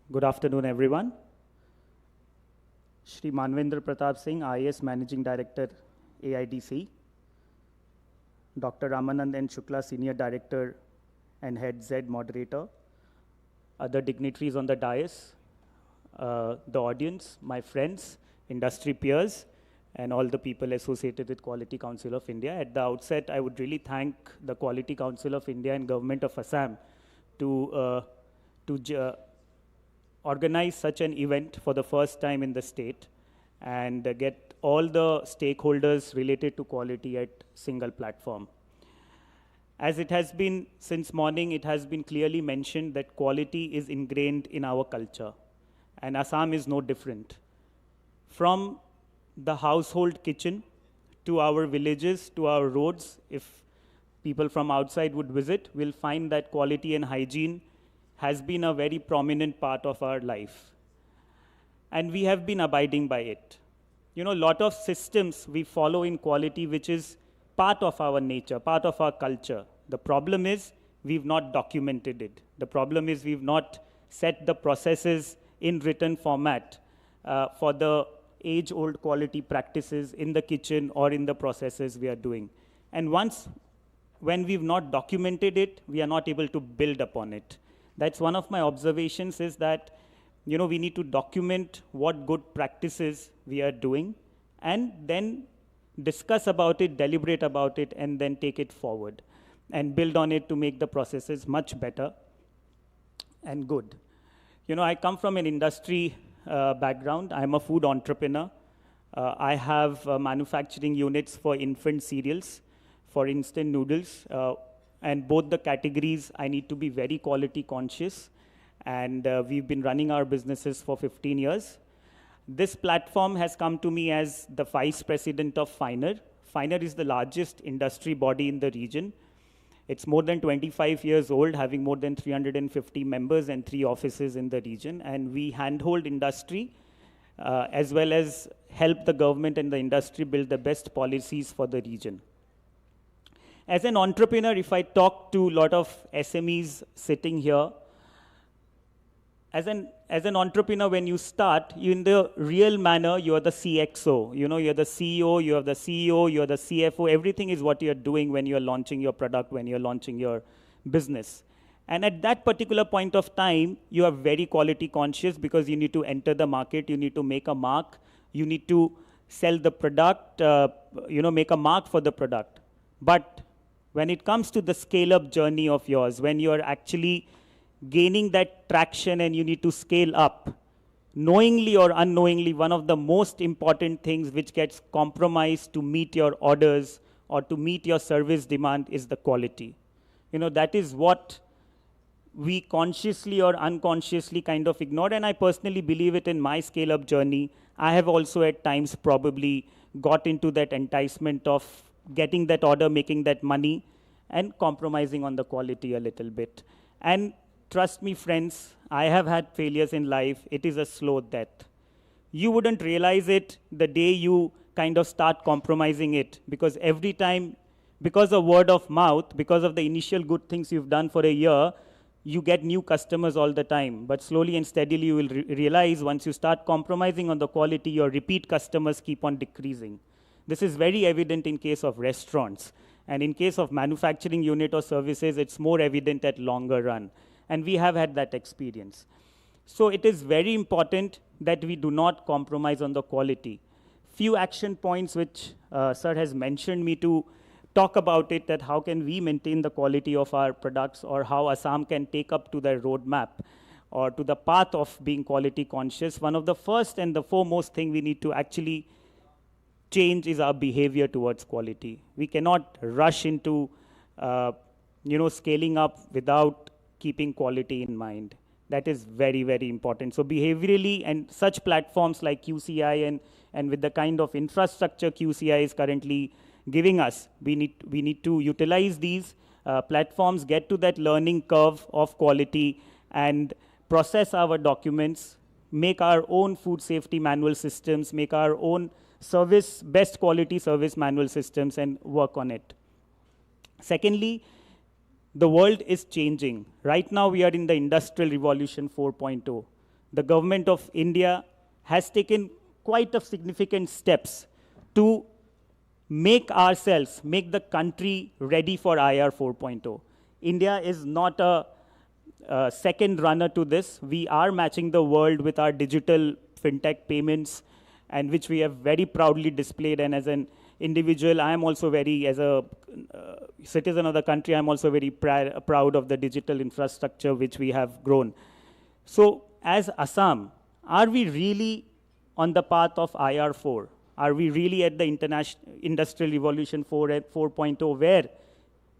Good afternoon, everyone. Shri Manvendra Pratap Singh, IAS Managing Director, AIDC. Dr. Ramanand N. Shukla, Senior Director and Head Z Moderator. Other dignitaries on the dais, the audience, my friends, industry peers, and all the people associated with Quality Council of India. At the outset, I would really thank the Quality Council of India and Government of Assam to organize such an event for the first time in the state and get all the stakeholders related to quality at single platform. As it has been since morning, it has been clearly mentioned that quality is ingrained in our culture, and Assam is no different. From the household kitchen to our villages, to our roads, if people from outside would visit, will find that quality and hygiene has been a very prominent part of our life. And we have been abiding by it. A lot of systems we follow in quality, which is part of our nature, part of our culture. The problem is we've not documented it. The problem is we've not set the processes in written format for the age-old quality practices in the kitchen or in the processes we are doing. And when we've not documented it, we are not able to build upon it. That's one of my observations, is that we need to document what good practices we are doing and then discuss about it, deliberate about it, and then take it forward and build on it to make the processes much better and good. I come from an industry background. I'm a food entrepreneur. I have manufacturing units for infant cereals, for instant noodles, and both the categories I need to be very quality conscious, and we've been running our businesses for 15 years. This platform has come to me as the Vice President of FINER. FINER is the largest industry body in the region. It's more than 25 years old, having more than 350 members and 3 offices in the region, and we handhold industry as well as help the government and the industry build the best policies for the region. As an entrepreneur, if I talk to a lot of SMEs sitting here, as an entrepreneur, when you start, in the real manner, you are the CXO. You're the CEO, you are the CEO, you're the CFO. Everything is what you're doing when you're launching your product, when you're launching your business. And at that particular point of time, you are very quality conscious because you need to enter the market, you need to make a mark, you need to sell the product, make a mark for the product. But when it comes to the scale-up journey of yours, when you're actually gaining that traction and you need to scale up, knowingly or unknowingly, one of the most important things which gets compromised to meet your orders or to meet your service demand is the quality. That is what we consciously or unconsciously kind of ignored, and I personally believe it in my scale-up journey. I have also at times probably got into that enticement of getting that order, making that money, and compromising on the quality a little bit. And trust me, friends, I have had failures in life. It is a slow death. You wouldn't realize it the day you kind of start compromising it, because every time, because of word of mouth, because of the initial good things you've done for a year, you get new customers all the time. But slowly and steadily, you will realize once you start compromising on the quality, your repeat customers keep on decreasing. This is very evident in case of restaurants. And in case of manufacturing unit or services, it's more evident at longer run. And we have had that experience. So it is very important that we do not compromise on the quality. Few action points which Sir has mentioned me to talk about it, that how can we maintain the quality of our products, or how Assam can take up to their roadmap or to the path of being quality conscious. One of the first and the foremost thing we need to actually change is our behavior towards quality. We cannot rush into scaling up without keeping quality in mind. That is very, very important. So behaviorally, and such platforms like QCI and with the kind of infrastructure QCI is currently giving us, we need to utilize these platforms, get to that learning curve of quality, and process our documents, make our own food safety manual systems, make our own best quality service manual systems, and work on it. Secondly, the world is changing. Right now, we are in the Industrial Revolution 4.0. The government of India has taken quite a significant steps to make the country ready for IR 4.0. India is not a second runner to this. We are matching the world with our digital fintech payments, and which we have very proudly displayed. And as an individual, I am also as a citizen of the country, I'm also very proud of the digital infrastructure which we have grown. So as Assam, are we really on the path of IR 4? Are we really at the Industrial Revolution 4.0, where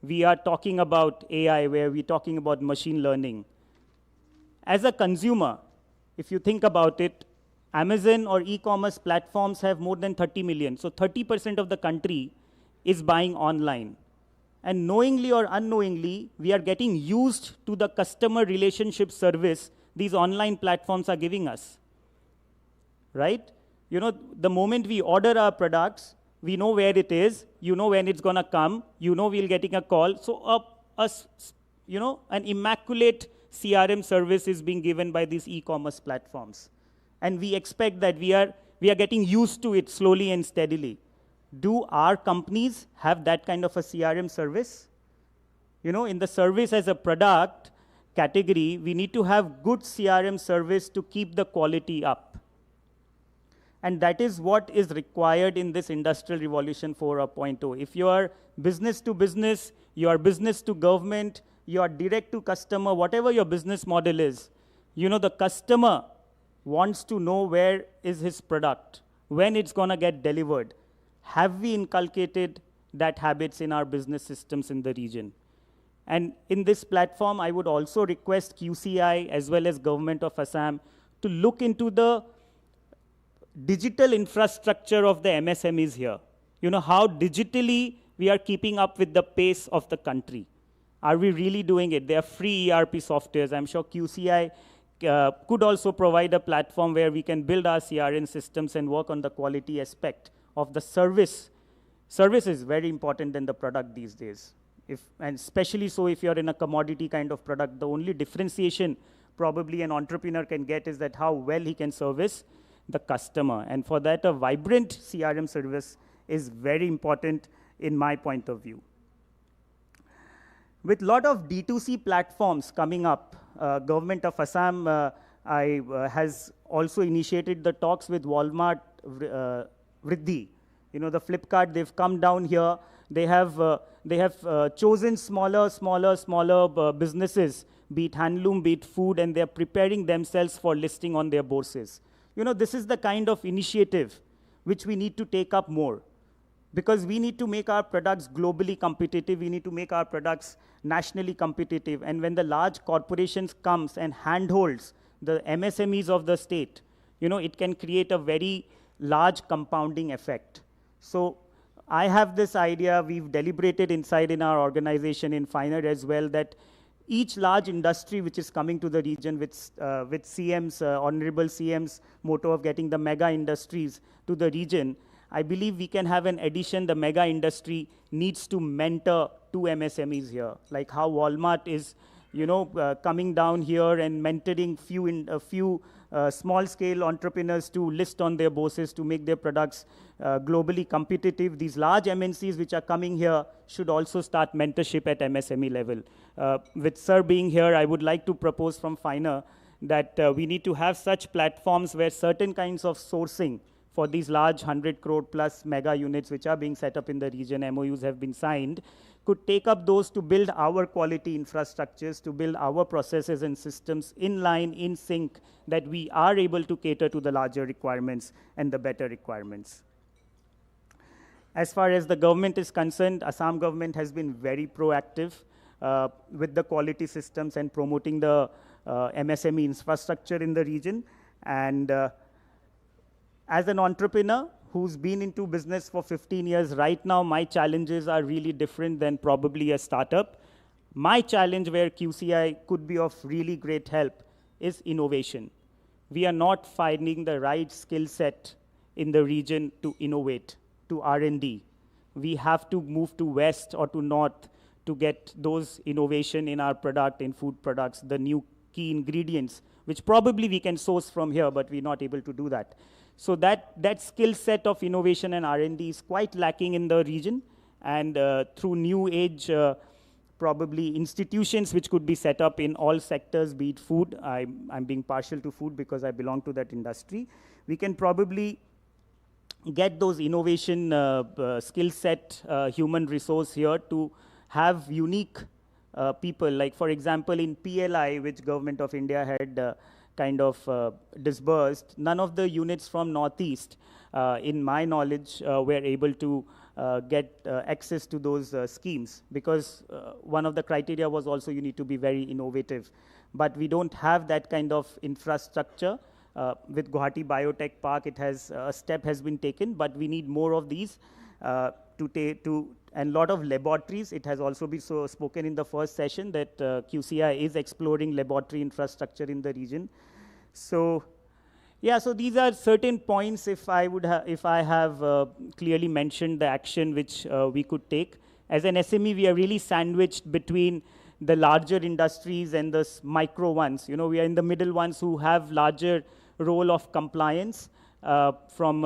we are talking about AI, where we're talking about machine learning? As a consumer, if you think about it, Amazon or e-commerce platforms have more than 30 million. So 30% of the country is buying online. And knowingly or unknowingly, we are getting used to the customer relationship service these online platforms are giving us, right? The moment we order our products, we know where it is, when it's gonna come, we're getting a call. So an immaculate CRM service is being given by these e-commerce platforms. And we expect that we are getting used to it slowly and steadily. Do our companies have that kind of a CRM service? In the service as a product category, we need to have good CRM service to keep the quality up. And that is what is required in this Industrial Revolution 4.0. If you are business to business, you are business to government, you are direct to customer, whatever your business model is, the customer wants to know where is his product, when it's going to get delivered. Have we inculcated that habits in our business systems in the region? And in this platform, I would also request QCI as well as Government of Assam to look into the digital infrastructure of the MSMEs here. How digitally we are keeping up with the pace of the country. Are we really doing it? There are free ERP softwares. I'm sure QCI could also provide a platform where we can build our CRM systems and work on the quality aspect of the service. Service is very important than the product these days. And especially so if you're in a commodity kind of product, the only differentiation probably an entrepreneur can get is that how well he can service the customer. And for that, a vibrant CRM service is very important in my point of view. With a lot of D2C platforms coming up, Government of Assam has also initiated the talks with Walmart Vriddhi. You know, the Flipkart, they've come down here. They have chosen smaller businesses, be it handloom, be it food, and they're preparing themselves for listing on their bourses. You know, this is the kind of initiative which we need to take up more, because we need to make our products globally competitive. We need to make our products nationally competitive. And when the large corporations comes and handholds the MSMEs of the state, you know, it can create a very large compounding effect. So I have this idea, we've deliberated inside in our organization in FINER as well, that each large industry which is coming to the region with CM's, Honorable CM's motto of getting the mega industries to the region, I believe we can have an addition. The mega industry needs to mentor two MSMEs here, like how Walmart is, you know, coming down here and mentoring a few small-scale entrepreneurs to list on their bourses to make their products globally competitive. These large MNCs which are coming here should also start mentorship at MSME level. With Sir being here, I would like to propose from FINER that we need to have such platforms where certain kinds of sourcing for these large 100 crore plus mega units which are being set up in the region, MOUs have been signed, could take up those to build our quality infrastructures, to build our processes and systems in line, in sync, that we are able to cater to the larger requirements and the better requirements. As far as the government is concerned, Assam government has been very proactive with the quality systems and promoting the MSME infrastructure in the region. And as an entrepreneur who's been into business for 15 years, right now my challenges are really different than probably a startup. My challenge where QCI could be of really great help is innovation. We are not finding the right skill set in the region to innovate, to R&D. We have to move to west or to north to get those innovation in our product, in food products, the new key ingredients, which probably we can source from here, but we're not able to do that. So that skill set of innovation and R&D is quite lacking in the region, and through new age probably institutions which could be set up in all sectors, be it food, I'm being partial to food because I belong to that industry, we can probably get those innovation skill set, human resource here to have unique people. Like for example in PLI, which Government of India had kind of disbursed, none of the units from Northeast, in my knowledge, were able to get access to those schemes, because one of the criteria was also you need to be very innovative. But we don't have that kind of infrastructure. With Guwahati Biotech Park, it has a step has been taken, but we need more of these and a lot of laboratories. It has also been spoken in the first session that QCI is exploring laboratory infrastructure in the region. So, yeah, so these are certain points if I have clearly mentioned the action which we could take. As an SME, we are really sandwiched between the larger industries and the micro ones. You know, we are in the middle ones who have larger role of compliance from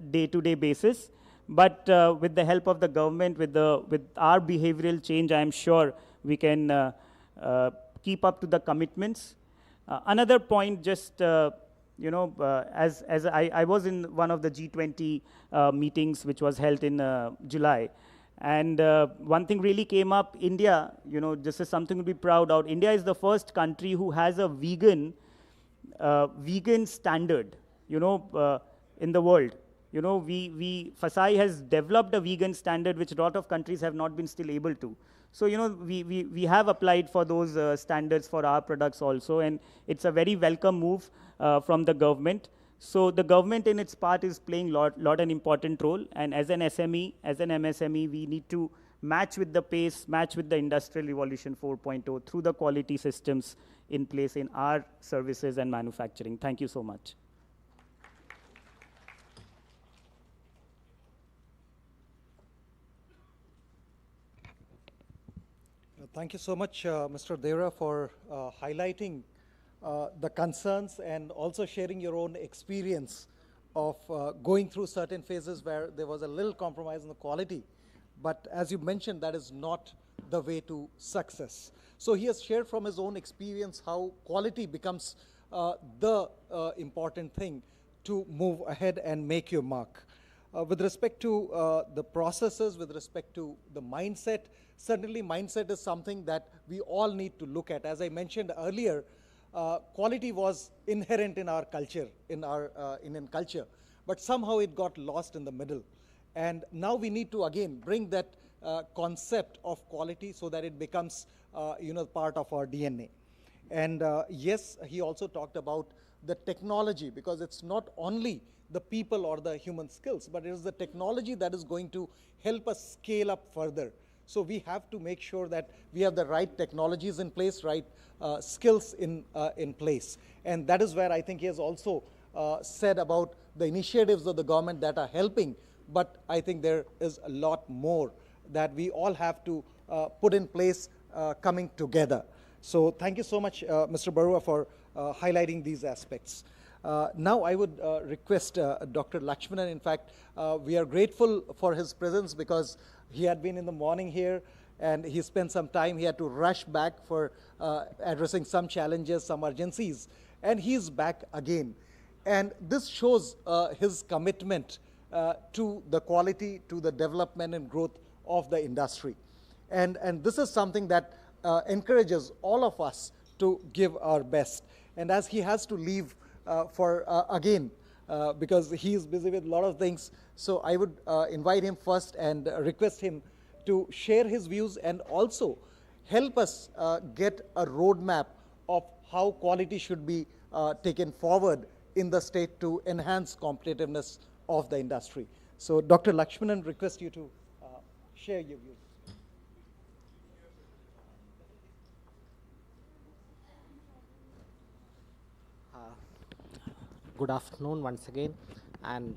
day-to-day basis. But with the help of the government, with our behavioral change, I am sure we can keep up to the commitments. Another point, just you know, as I was in one of the G20 meetings which was held in July, and one thing really came up. India, you know, this is something to be proud of. India is the first country who has a vegan standard, you know, in the world. You know, FSI has developed a vegan standard which a lot of countries have not been still able to. So, you know, we have applied for those standards for our products also, and it's a very welcome move from the government. So the government in its part is playing lot an important role, and as an SME, as an MSME, we need to match with the pace, match with the Industrial Revolution 4.0 through the quality systems in place in our services and manufacturing. Thank you so much. Thank you so much, Mr. Devra, for highlighting the concerns and also sharing your own experience of going through certain phases where there was a little compromise in the quality. But as you mentioned, that is not the way to success. So he has shared from his own experience how quality becomes the important thing to move ahead and make your mark. With respect to the processes, with respect to the mindset, certainly mindset is something that we all need to look at. As I mentioned earlier, quality was inherent in our culture, in our Indian culture, but somehow it got lost in the middle. And now we need to again bring that concept of quality so that it becomes part of our DNA. And yes, he also talked about the technology, because it's not only the people or the human skills, but it is the technology that is going to help us scale up further. So we have to make sure that we have the right technologies in place, right skills in place. And that is where I think he has also said about the initiatives of the government that are helping, but I think there is a lot more that we all have to put in place coming together. So thank you so much, Mr. Barua, for highlighting these aspects. Now I would request Dr. Lakshmanan. In fact, we are grateful for his presence because he had been in the morning here and he spent some time. He had to rush back for addressing some challenges, some urgencies, and he's back again. And this shows his commitment to the quality, to the development and growth of the industry. And this is something that encourages all of us to give our best. And as he has to leave because he is busy with a lot of things, so I would invite him first and request him to share his views and also help us get a roadmap of how quality should be taken forward in the state to enhance competitiveness of the industry. So Dr. Lakshmanan, request you to share your views. Good afternoon once again, and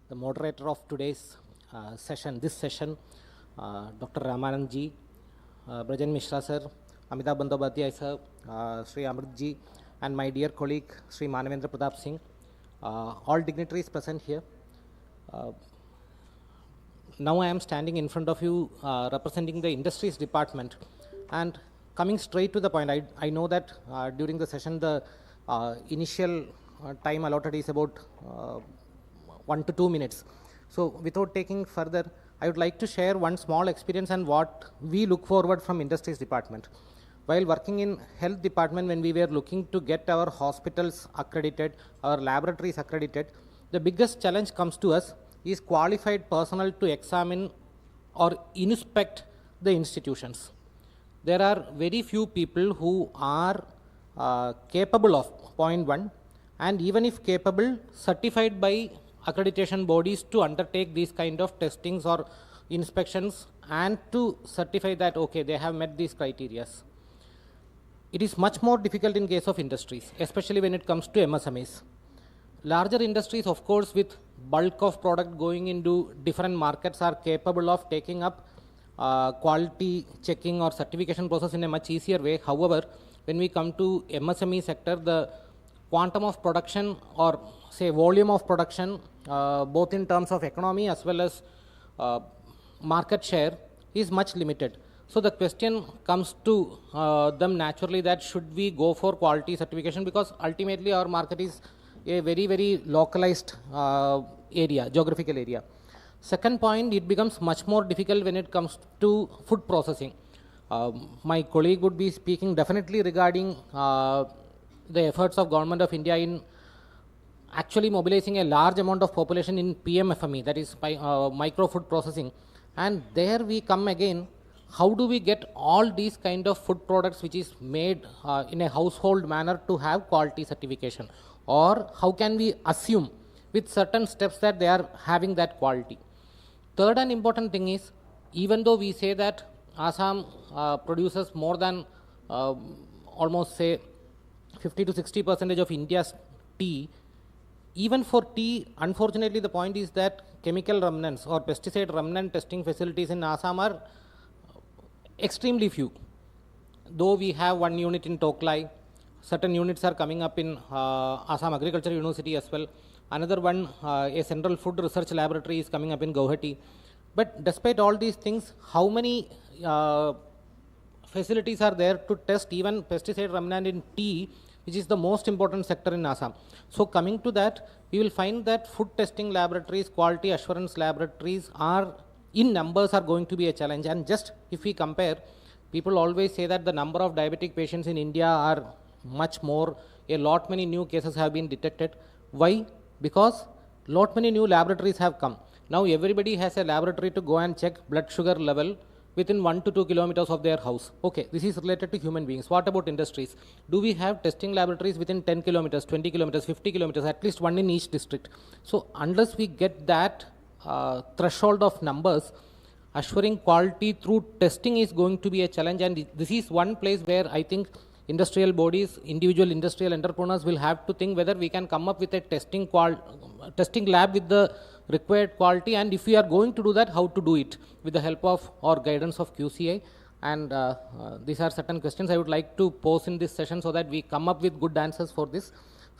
the moderator of today's session, Dr. Ramanand ji, Brajan Mishra sir, Amitabh Bandyopadhyay sir, Sri Amrit ji, and my dear colleague Sri Manavendra Pratap Singh, all dignitaries present here. Now I am standing in front of you representing the Industries Department, and coming straight to the point, I know that during the session the initial time allotted is about 1 to 2 minutes. So without taking further, I would like to share one small experience and what we look forward from Industries Department. While working in Health Department, when we were looking to get our hospitals accredited, our laboratories accredited, the biggest challenge comes to us is qualified personnel to examine or inspect the institutions. There are very few people who are capable of, point one, and even if capable, certified by accreditation bodies to undertake these kind of testings or inspections and to certify that, okay, they have met these criteria. It is much more difficult in case of industries, especially when it comes to MSMEs. Larger industries, of course, with bulk of product going into different markets are capable of taking up quality checking or certification process in a much easier way. However, when we come to MSME sector, the quantum of production or say volume of production, both in terms of economy as well as market share, is much limited. So the question comes to them naturally that should we go for quality certification, because ultimately our market is a very, very localized area, geographical area. Second point, it becomes much more difficult when it comes to food processing. My colleague would be speaking definitely regarding the efforts of Government of India in actually mobilizing a large amount of population in PMFME, that is by micro food processing. And there we come again, how do we get all these kind of food products which is made in a household manner to have quality certification? Or how can we assume with certain steps that they are having that quality? Third and important thing is, even though we say that Assam produces more than almost say 50 to 60% of India's tea, even for tea, unfortunately the point is that chemical remnants or pesticide remnant testing facilities in Assam are extremely few. Though we have one unit in Toklai, certain units are coming up in Assam Agriculture University as well. Another one, a Central Food Research Laboratory is coming up in Guwahati. But despite all these things, how many facilities are there to test even pesticide remnant in tea which is the most important sector in Assam. So coming to that, we will find that food testing laboratories, quality assurance laboratories are in numbers are going to be a challenge. And just if we compare, people always say that the number of diabetic patients in India are much more. A lot many new cases have been detected. Why? Because lot many new laboratories have come. Now everybody has a laboratory to go and check blood sugar level within 1 to 2 kilometers of their house. Okay, this is related to human beings. What about industries? Do we have testing laboratories within 10 kilometers, 20 kilometers, 50 kilometers, at least one in each district? So unless we get that threshold of numbers, assuring quality through testing is going to be a challenge. And this is one place where I think industrial bodies, individual industrial entrepreneurs will have to think whether we can come up with a testing lab with the required quality, and if we are going to do that, how to do it with the help of or guidance of QCI. And these are certain questions I would like to pose in this session so that we come up with good answers for this.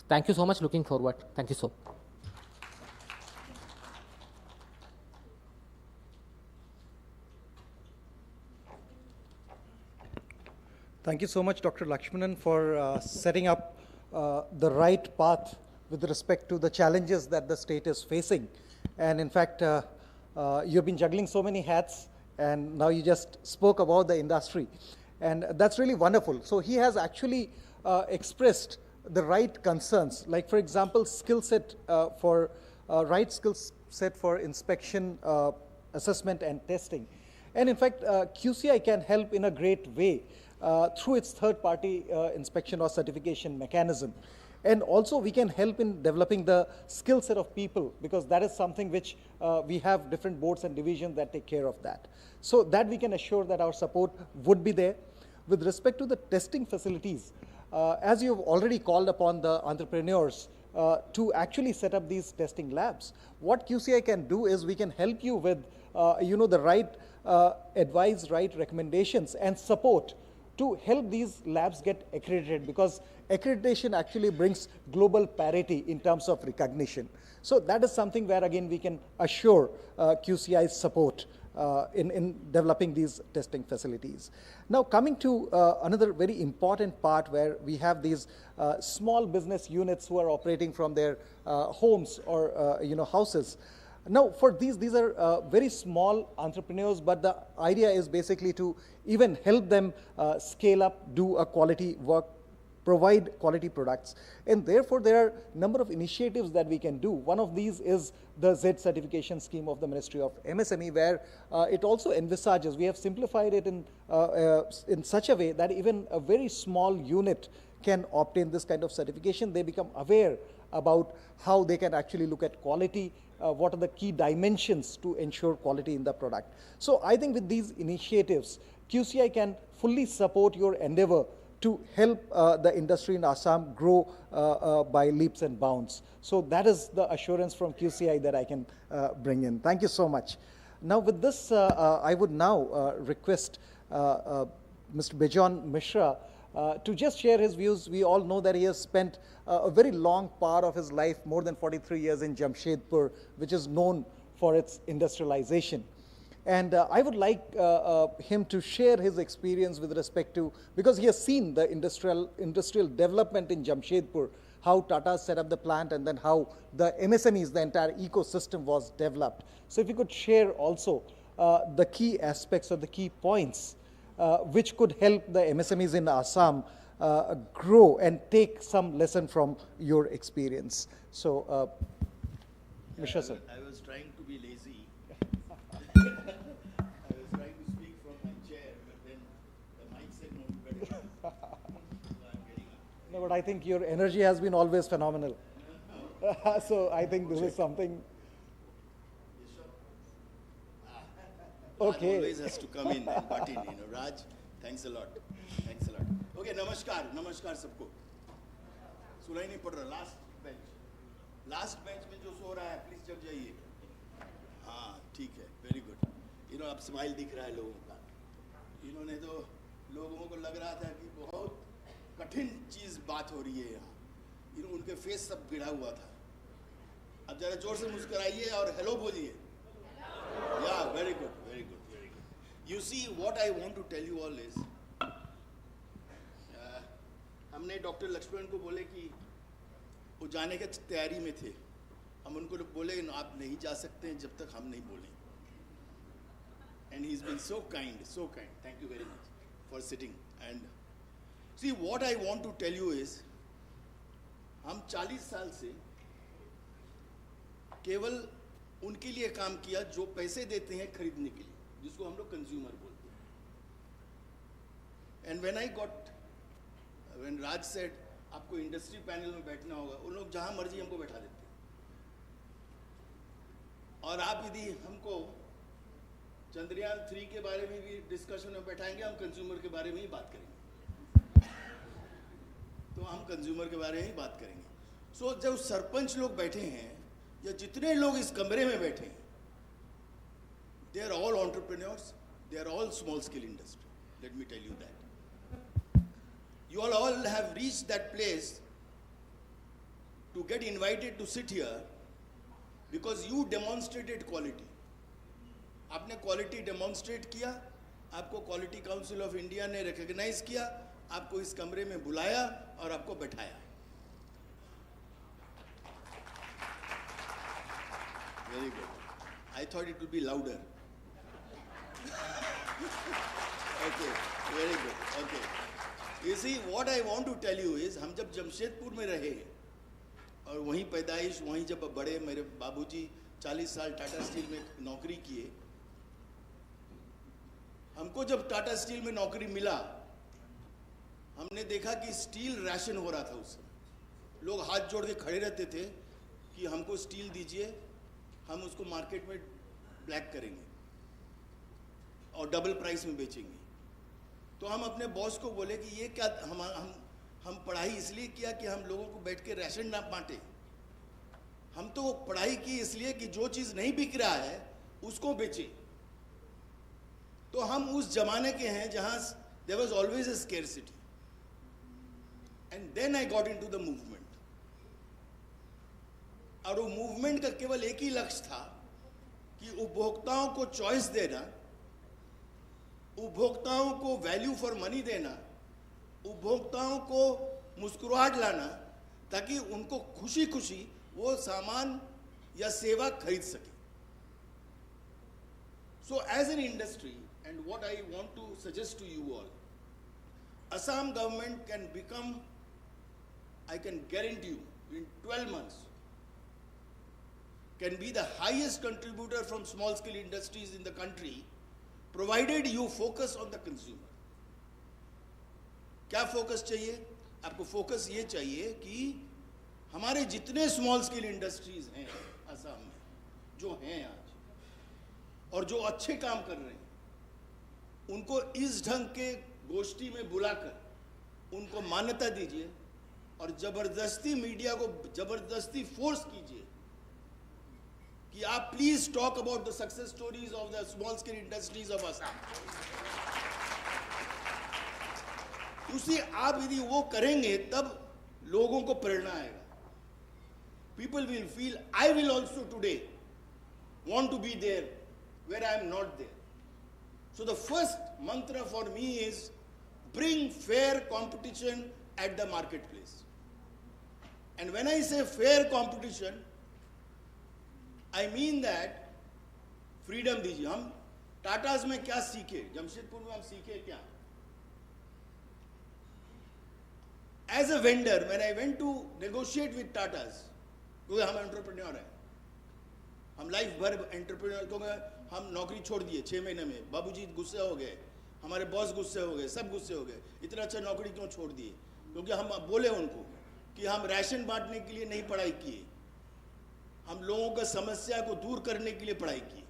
Thank you so much. Looking forward. Thank you so much. Thank you so much, Dr. Lakshmanan, for setting up the right path with respect to the challenges that the state is facing. And in fact, you've been juggling so many hats, and now you just spoke about the industry. And that's really wonderful. So he has actually expressed the right concerns, like, for example, skill set right skill set for inspection, assessment, and testing. And in fact, QCI can help in a great way through its third-party inspection or certification mechanism. And also we can help in developing the skill set of people, because that is something which we have different boards and divisions that take care of that. So that we can assure that our support would be there. With respect to the testing facilities, as you have already called upon the entrepreneurs to actually set up these testing labs, what QCI can do is we can help you with the right advice, right recommendations, and support to help these labs get accredited, because accreditation actually brings global parity in terms of recognition. So that is something where again we can assure QCI's support in developing these testing facilities. Now coming to another very important part where we have these small business units who are operating from their homes or houses. Now, for these are very small entrepreneurs, but the idea is basically to even help them scale up, do a quality work, provide quality products. And therefore, there are a number of initiatives that we can do. One of these is the Z certification scheme of the Ministry of MSME, where it also envisages, we have simplified it in such a way that even a very small unit can obtain this kind of certification. They become aware about how they can actually look at quality, what are the key dimensions to ensure quality in the product. So I think with these initiatives, QCI can fully support your endeavor to help the industry in Assam grow by leaps and bounds. So that is the assurance from QCI that I can bring in. Thank you so much. Now with this, I would now request Mr. Bijon Mishra to just share his views. We all know that he has spent a very long part of his life, more than 43 years in Jamshedpur, which is known for its industrialization. And I would like him to share his experience with respect to, because he has seen the industrial development in Jamshedpur, how Tata set up the plant, and then how the MSMEs, the entire ecosystem was developed. So if you could share also the key aspects or the key points which could help the MSMEs in Assam grow and take some lesson from your experience. So, Mishra sir. I was trying to be lazy. I was trying to speak from my chair, but then the mic said no, better. So I'm getting up. No, but I think your energy has been always phenomenal. So I think this is something. Okay. Raj always has to come in and butt in, Raj, thanks a lot. Thanks a lot. Okay, namaskar सबको. सुनाई नहीं पड़ रहा. Last bench में जो सो रहा है, please जग जाइए. हाँ, ठीक है, very good. अब स्माइल दिख रहा है लोगों का. इन्होंने तो लोगों को लग रहा था कि बहुत कठिन चीज बात हो रही है यहाँ. उनके फेस सब गिरा हुआ था. अब जरा जोर से मुस्कुराइए और हेलो बोलिए. Yeah, very good, very good, very good. You see, what I want to tell you all is, हम हमने डॉक्टर लक्ष्मण को बोले कि वो जाने की तैयारी में थे, हम उनको बोले आप नहीं जा सकते हैं जब तक हम नहीं बोलें. And he's been so kind, so kind. Thank you very much for sitting. And see, what I want to tell you is, हम 40 साल से केवल उनके लिए काम किया जो पैसे देते हैं खरीदने के लिए, जिसको हम लोग कंज्यूमर बोलते हैं. And when Raj said आपको इंडस्ट्री पैनल में बैठना होगा, उन लोग जहां मर्जी हमको बैठा देते हैं. और आप यदि हमको चंद्रयान 3 के बारे में भी डिस्कशन में बैठाएंगे, हम कंज्यूमर के बारे में ही बात करेंगे. तो हम कंज्यूमर के बारे में ही बात करेंगे. सो जब सरपंच लोग बैठे हैं या जितने लोग इस कमरे में बैठे हैं, they are all entrepreneurs, they are all small scale industry. Let me tell you that. You all have reached that place to get invited to sit here because you demonstrated quality. आपने quality demonstrate किया, आपको quality council of India ने recognise किया, आपको इस कमरे में बुलाया और आपको बैठाया. Very good. I thought it would be louder. Okay, very good. Okay, you see what I want to tell you is, हम जब जमशेदपुर में रहे और वहीं पैदाइश, वहीं जब बड़े, मेरे बाबूजी 40 साल टाटा स्टील में नौकरी किए. हमको जब टाटा स्टील में नौकरी मिला, हमने देखा कि स्टील राशन हो रहा था. उस समय लोग हाथ जोड़ के खड़े रहते थे कि हमको स्टील दीजिए, हम उसको मार्केट में ब्लैक करेंगे और डबल प्राइस में बेचेंगे. तो हम अपने बॉस को बोले कि ये क्या, हम पढ़ाई इसलिए किया कि हम लोगों को बैठ के राशन ना बांटे. हम तो पढ़ाई की इसलिए कि जो चीज़ नहीं बिक रहा है उसको बेचे. तो हम उस जमाने के हैं जहां there was always a scarcity. And then I got into the movement. और वो मूवमेंट का केवल एक ही लक्ष्य था कि उपभोक्ताओं को चॉइस देना, उपभोक्ताओं को वैल्यू फॉर मनी देना, उपभोक्ताओं को मुस्कुराहट लाना, ताकि उनको खुशी खुशी वो सामान या सेवा खरीद सके. So as an industry, and what I want to suggest to you all, Assam government can become, I can guarantee you, in 12 months, can be the highest contributor from small scale industries in the country, provided you focus on the consumer. क्या focus चाहिए आपको? Focus ये चाहिए कि हमारे जितने small scale industries हैं असम में, जो हैं आज और जो अच्छे काम कर रहे हैं, उनको इस ढंग के गोष्ठी में बुलाकर उनको मान्यता दीजिए और जबरदस्ती मीडिया को जबरदस्ती फोर्स कीजिए कि आप please talk about the success stories of the small scale industries of Assam. उसी आप यदि वो करेंगे तब लोगों को प्रेरणा आएगा. People will feel, I will also today want to be there where I am not there. So the first mantra for me is bring fair competition at the marketplace. And when I say fair competition, I mean that freedom दीजिए. हम Tatas में क्या सीखे, जमशेदपुर में हम सीखे क्या? As a vendor, when I went to negotiate with Tatas, क्योंकि हम एंटरप्रेन्योर हैं, हम लाइफ भर एंटरप्रेन्योर, क्योंकि हम नौकरी छोड़ दिए 6 महीने में, बाबूजी गुस्से हो गए, हमारे बॉस गुस्से हो गए, सब गुस्से हो गए, इतना अच्छा नौकरी क्यों छोड़ दिए? क्योंकि हम बोले उनको कि हम राशन बांटने के लिए नहीं पढ़ाई किए, हम लोगों का समस्या को दूर करने के लिए पढ़ाई की.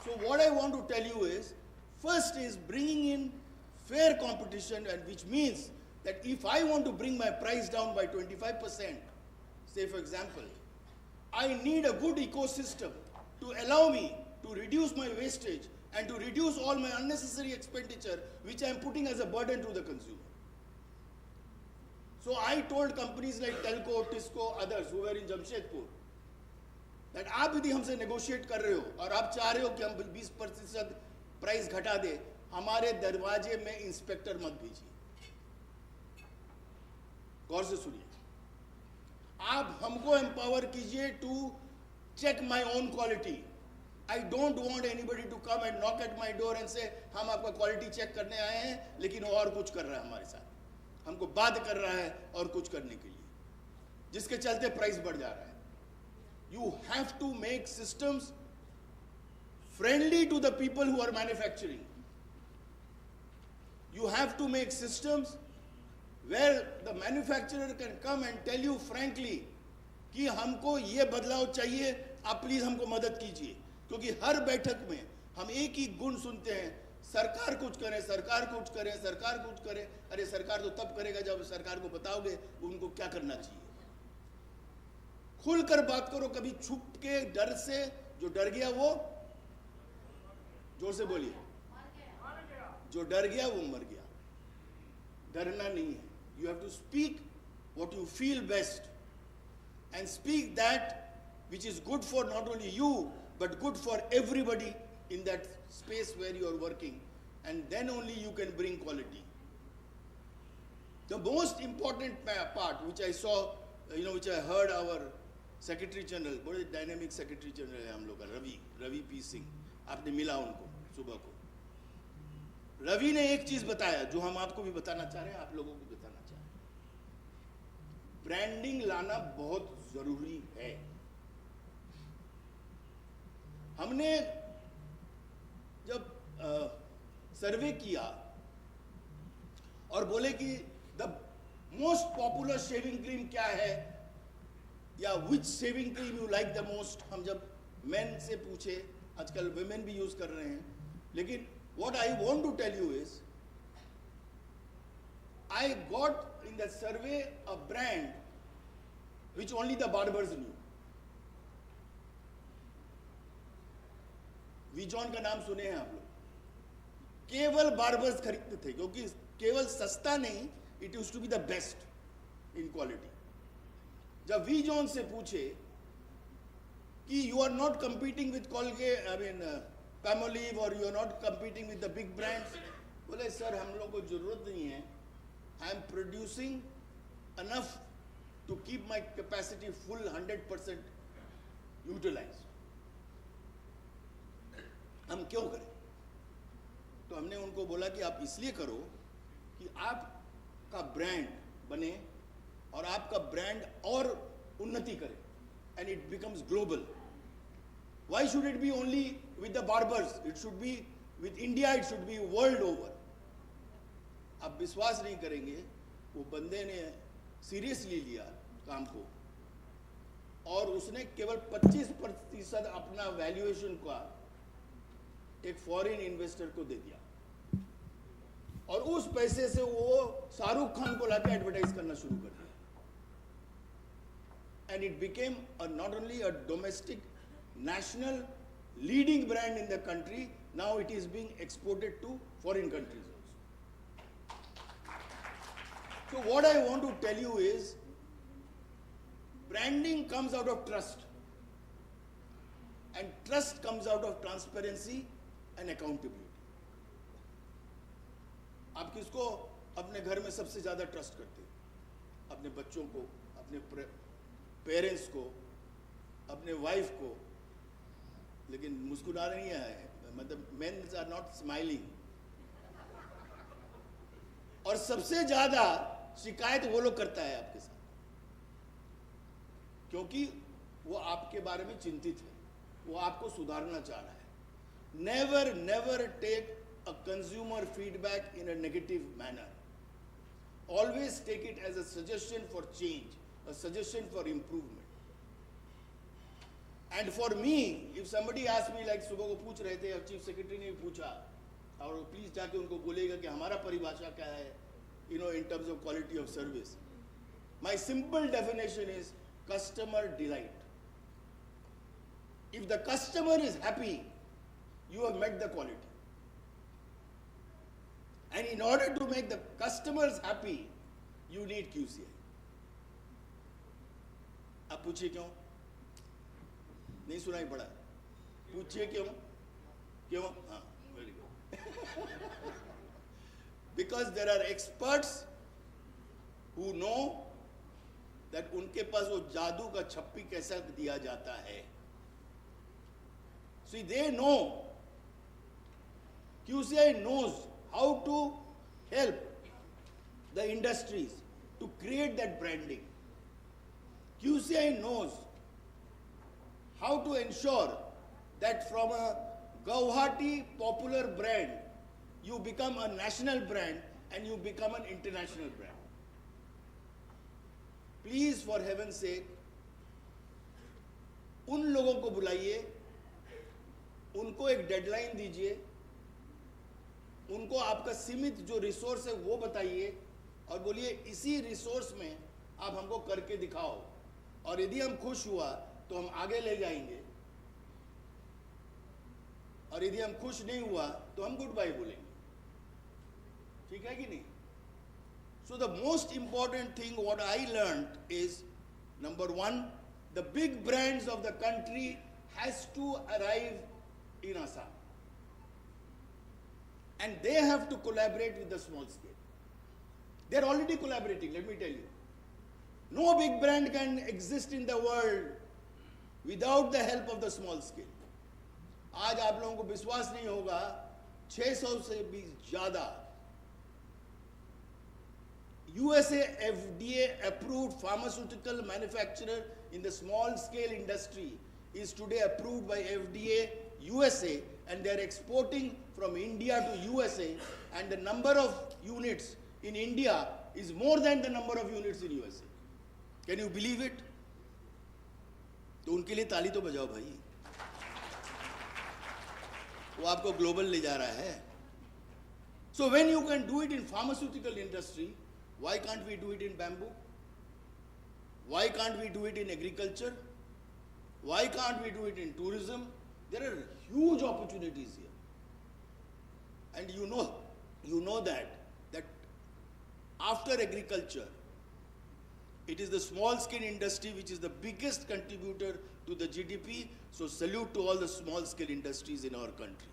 So what I want to tell you is, first is bringing in fair competition, and which means that if I want to bring my price down by 25%, say for example, I need a good ecosystem to allow me to reduce my wastage and to reduce all my unnecessary expenditure which I am putting as a burden to the consumer. So I told companies like Telco, Tisco, others who were in Jamshedpur that आप यदि हमसे negotiate कर रहे हो और आप चाह रहे हो कि हम 20% प्राइस घटा दे, हमारे दरवाजे में इंस्पेक्टर मत भेजिए। गौर से सुनिए, आप हमको एम्पावर कीजिए to check my own quality. I don't want anybody to come and knock at my door and say हम आपका क्वालिटी चेक करने आए हैं, लेकिन वो और कुछ कर रहा है हमारे साथ, हमको बाध्य कर रहा है और कुछ करने के लिए, जिसके चलते प्राइस बढ़ जा रहा है। You have to make systems friendly to the people who are manufacturing. You have to make systems where the manufacturer can come and tell you frankly कि हमको ये बदलाव चाहिए, आप प्लीज हमको मदद कीजिए। क्योंकि हर बैठक में हम एक ही गुण सुनते हैं, सरकार कुछ करे, सरकार कुछ करे, सरकार कुछ करे। अरे सरकार तो तब करेगा जब सरकार को बताओगे उनको क्या करना चाहिए। खुलकर बात करो, कभी छुप के डर से, जो डर गया वो, जोर से बोलिए, जो डर गया वो मर गया। डरना नहीं है। You have to speak what you feel best and speak that which is good for not only you but good for everybody in that space where you are working, and then only you can bring quality. The most important part which I saw, which I heard our Secretary General, बड़े dynamic Secretary General है हम लोग का, Ravi P Singh, आपने मिला उनको सुबह को। रवि ने एक चीज बताया जो हम आपको भी बताना चाह रहे हैं, आप लोगों को बताना चाह रहे हैं। ब्रांडिंग लाना बहुत जरूरी है। हमने जब सर्वे किया और बोले कि the most popular shaving cream क्या है, या which shaving cream you like the most, हम जब मेन से पूछे, आजकल वुमेन भी यूज कर रहे हैं, लेकिन what I want to tell you is I got in the survey a brand which only the barbers knew. विजॉन का नाम सुने हैं आप लोग, केवल बार्बर्स खरीदते थे, क्योंकि केवल सस्ता नहीं, it used to be the best in quality. जब विजॉन से पूछे कि you are not competing with Colgate, I mean Palmolive, और you are not competing with the big brands, बोले सर हम लोग को जरूरत नहीं है, I am producing enough to keep my capacity full 100% utilized. हम क्यों करें? तो हमने उनको बोला कि आप इसलिए करो कि आपका ब्रांड बने और आपका ब्रांड और उन्नति करे, and it becomes global. Why should it be only with the barbers? It should be with India, it should be world over. आप विश्वास नहीं करेंगे, वो बंदे ने सीरियसली लिया काम को और उसने केवल 25% अपना वैल्यूएशन का एक फॉरेन इन्वेस्टर को दे दिया, और उस पैसे से वो शाहरुख खान को लाके एडवर्टाइज करना शुरू कर दिया, and it became not only a domestic national leading brand in the country, now it is being exported to foreign countries. So what I want to tell you is, branding comes out of trust, and trust comes out of transparency and accountability. आप किसको अपने घर में सबसे ज्यादा trust करते हैं? अपने बच्चों को, अपने पेरेंट्स को, अपने वाइफ को, लेकिन मुस्कुरा नहीं है, मतलब men are not smiling. और सबसे ज्यादा शिकायत वो लोग करता है आपके साथ, क्योंकि वो आपके बारे में चिंतित है, वो आपको सुधारना चाह रहा है। Never take a consumer feedback in a negative manner, always take it as a suggestion for change, a suggestion for improvement. And for me, if somebody asked me, like सुबह को पूछ रहे थे, चीफ सेक्रेटरी ने भी पूछा, और please जाके उनको बोलेगा कि हमारा परिभाषा क्या है, in terms of quality of service. My simple definition is customer delight. If the customer is happy, you have met the quality. And in order to make the customers happy, you need QCI. अब पूछिए क्यों? नहीं सुनाई पड़ा? पूछिए क्यों? हाँ, very good. Because there are experts who know that उनके पास वो जादू का छप्पी कैसा दिया जाता है. See, they know, QCI knows how to help the industries to create that branding. QCI knows how to ensure that from a Guwahati popular brand, you become a national brand and you become an international brand. Please, for heaven's sake, उन लोगों को बुलाइए, उनको एक deadline दीजिए, उनको आपका सीमित जो रिसोर्स है वो बताइए और बोलिए इसी रिसोर्स में आप हमको करके दिखाओ, और यदि हम खुश हुआ तो हम आगे ले जाएंगे, और यदि हम खुश नहीं हुआ तो हम गुड बाय बोलेंगे. ठीक है कि नहीं? So the most important thing what I learned is, number one, the big brands of the country has to arrive in Assam. And they have to collaborate with the small scale. They're already collaborating, let me tell you. No big brand can exist in the world without the help of the small scale. आज आप लोगों को विश्वास नहीं होगा, 600 से भी ज़्यादा USA FDA approved pharmaceutical manufacturer in the small scale industry is today approved by FDA USA, and they are exporting from India to USA, and the number of units in India is more than the number of units in USA. Can you believe it? तो उनके लिए ताली तो बजाओ भाई, वो आपको global ले जा रहा है. So when you can do it in pharmaceutical industry, why can't we do it in bamboo? Why can't we do it in agriculture? Why can't we do it in tourism? There are huge opportunities here. And you know that after agriculture, it is the small scale industry which is the biggest contributor to the GDP. So salute to all the small scale industries in our country.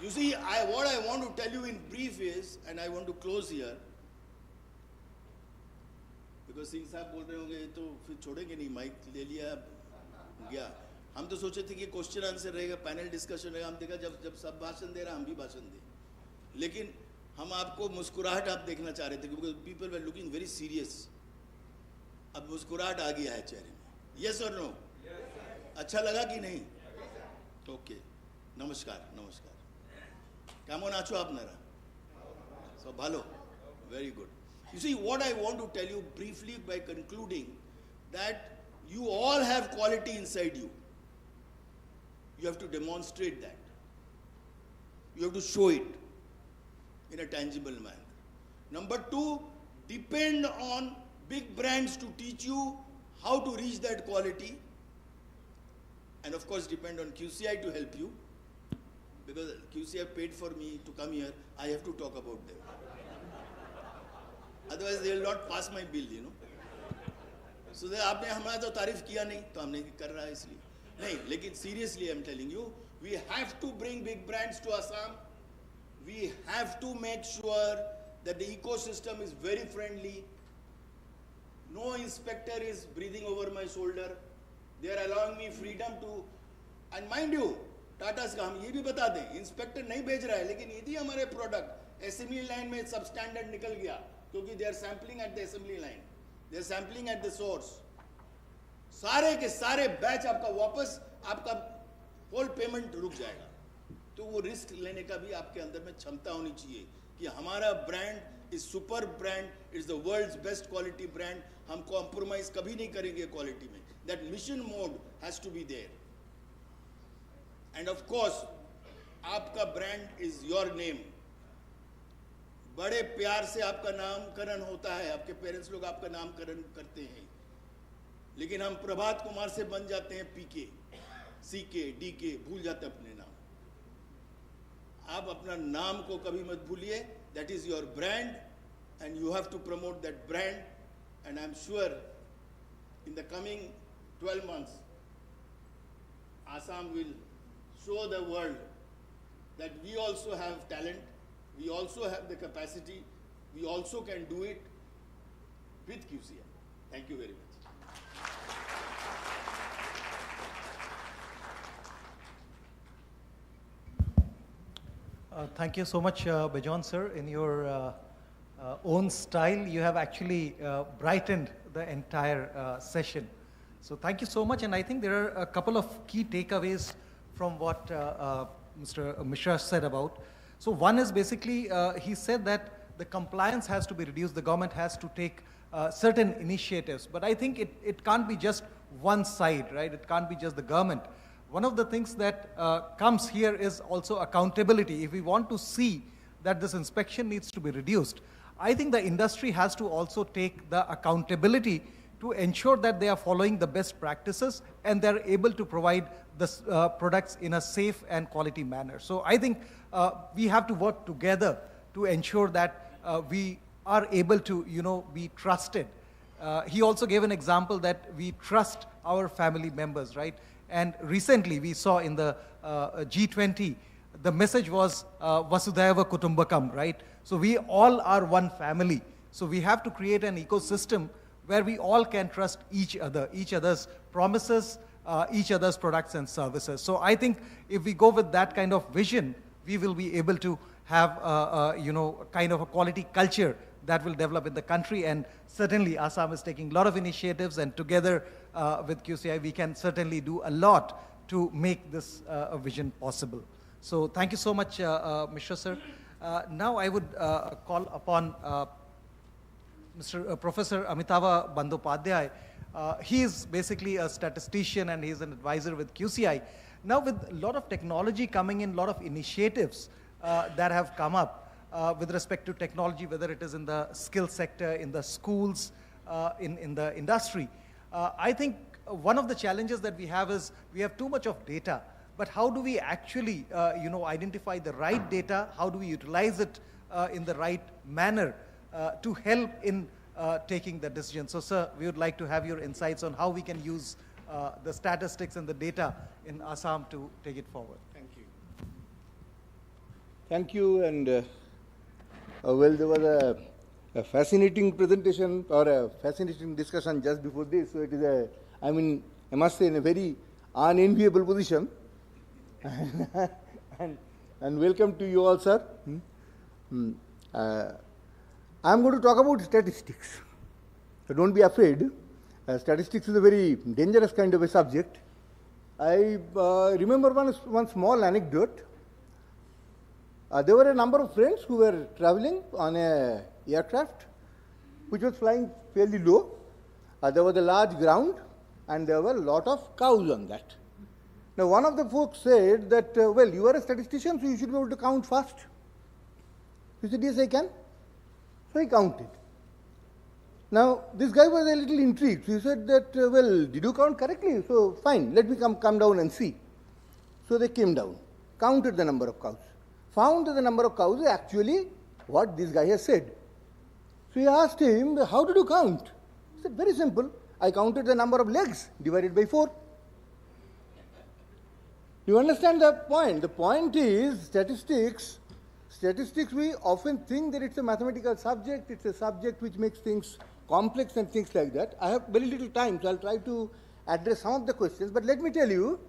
You see, what I want to tell you in brief is, and I want to close here, because Singh साहब बोल रहे होंगे तो फिर छोड़ेंगे नहीं, mic ले लिया गया. हम तो सोचे थे कि क्वेश्चन आंसर रहेगा, पैनल डिस्कशन रहेगा. हम देखा जब सब भाषण दे रहा हम भी भाषण दे, लेकिन हम आपको मुस्कुराहट आप देखना चाह रहे थे, क्योंकि people were looking very serious. अब मुस्कुराहट आ गया है चेहरे में. यस और नो? अच्छा लगा कि नहीं? ओके, नमस्कार. नमस्कार. কেমন আছো আপনারা? সব ভালো? Very good. You see, what I want to tell you briefly by concluding, that you all have quality inside you. You have to demonstrate that. You have to show it in a tangible manner. Number two, depend on big brands to teach you how to reach that quality. And of course, depend on QCI to help you. Because QCI paid for me to come here, I have to talk about them. Otherwise, they will not pass my bill, you know. So आपने हमारा तो तारीफ किया नहीं, तो हमने कर रहा है इसलिए नहीं. लेकिन seriously, I'm telling you, we have to bring big brands to Assam. We have to make sure that the ecosystem is very friendly. No inspector is breathing over my shoulder. They are allowing me freedom to, and mind you, Tata का हम ये भी बता दें, inspector नहीं भेज रहा है, लेकिन यदि हमारे प्रोडक्ट असेंबली लाइन में सब स्टैंडर्ड निकल गया, क्योंकि they are sampling at the assembly line, they are sampling at the source, सारे के सारे बैच आपका वापस, आपका होल पेमेंट रुक जाएगा. तो वो रिस्क लेने का भी आपके अंदर में क्षमता होनी चाहिए कि हमारा brand is super brand, is the world's best quality brand. हम कॉम्प्रोमाइज कभी नहीं करेंगे क्वालिटी में. That mission mode has to be there. And of course, आपका ब्रांड इज योर नेम. बड़े प्यार से आपका नामकरण होता है, आपके पेरेंट्स लोग आपका नामकरण करते हैं, लेकिन हम प्रभात कुमार से बन जाते हैं PK, CK, DK, भूल जाते हैं अपने नाम. आप अपना नाम को कभी मत भूलिए. That is your brand and you have to promote that brand. And I am sure in the coming 12 months, Assam will show the world that we also have talent, we also have the capacity, we also can do it with QCI. Thank you very much. Thank you so much, Bajon sir. In your own style, you have actually brightened the entire session. So thank you so much, and I think there are a couple of key takeaways from what Mr. Mishra said about. So one is basically, he said that the compliance has to be reduced, the government has to take certain initiatives, but I think it can't be just one side, right? It can't be just the government. One of the things that comes here is also accountability. If we want to see that this inspection needs to be reduced, I think the industry has to also take the accountability to ensure that they are following the best practices and they're able to provide the products in a safe and quality manner. So I think we have to work together to ensure that we are able to, be trusted. He also gave an example that we trust our family members, right? And recently we saw in the G20, the message was Vasudhaiva Kutumbakam, right? So we all are one family. So we have to create an ecosystem where we all can trust each other, each other's promises, each other's products and services. So I think if we go with that kind of vision, we will be able to have kind of a quality culture that will develop in the country. And certainly Assam is taking a lot of initiatives, and together with QCI, we can certainly do a lot to make this vision possible. So thank you so much, Mishra sir. Now I would call upon Professor Amitava Bandyopadhyay. He is basically a statistician and he is an advisor with QCI. Now with a lot of technology coming in, a lot of initiatives that have come up with respect to technology, whether it is in the skill sector, in the schools, in the industry. I think one of the challenges that we have is we have too much of data, but how do we actually identify the right data? How do we utilize it in the right manner to help in taking the decision? So sir, we would like to have your insights on how we can use the statistics and the data in Assam to take it forward. Thank you. Thank you, and well, there was a fascinating presentation or a fascinating discussion just before this. So it is I must say, in a very unenviable position. and welcome to you all, sir. I'm going to talk about statistics. So don't be afraid. Statistics is a very dangerous kind of a subject. I remember one small anecdote. There were a number of friends who were traveling on an aircraft which was flying fairly low. There was a large ground and there were a lot of cows on that. Now one of the folks said that, well, you are a statistician, so you should be able to count fast. He said, yes, I can. So he counted. Now this guy was a little intrigued. He said that, well, did you count correctly? So fine, let me come down and see. So they came down, counted the number of cows, found that the number of cows is actually what this guy has said. So he asked him, how did you count? He said, very simple. I counted the number of legs divided by 4. You understand the point? The point is statistics. Statistics, we often think that it's a mathematical subject, it's a subject which makes things complex and things like that. I have very little time, so I'll try to address some of the questions. But let me tell you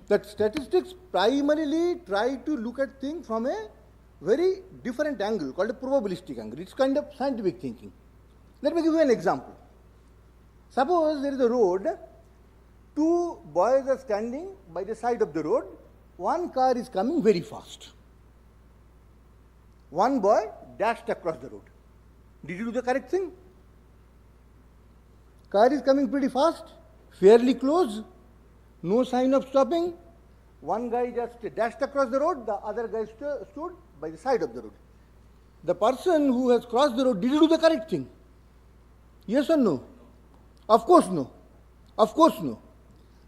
that statistics primarily try to look at things from a very different angle called a probabilistic angle. It's kind of scientific thinking. Let me give you an example. Suppose there is a road, 2 boys are standing by the side of the road, one car is coming very fast. One boy dashed across the road. Did you do the correct thing? Car is coming pretty fast, fairly close, no sign of stopping. One guy just dashed across the road, the other guy stood by the side of the road. The person who has crossed the road, did you do the correct thing? Yes or no? Of course no. Of course no.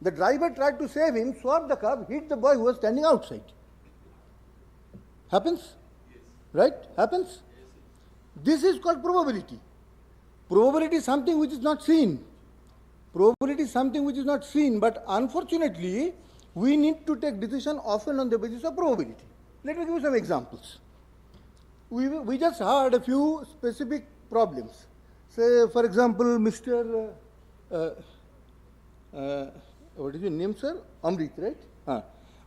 The driver tried to save him, swerved the curb, hit the boy who was standing outside. Happens? Yes. Right? Happens? Yes. This is called probability. Probability is something which is not seen. Probability is something which is not seen, but unfortunately, we need to take decision often on the basis of probability. Let me give you some examples. We just heard a few specific problems. Say, for example, Mr. What is your name, sir? Amrit, right?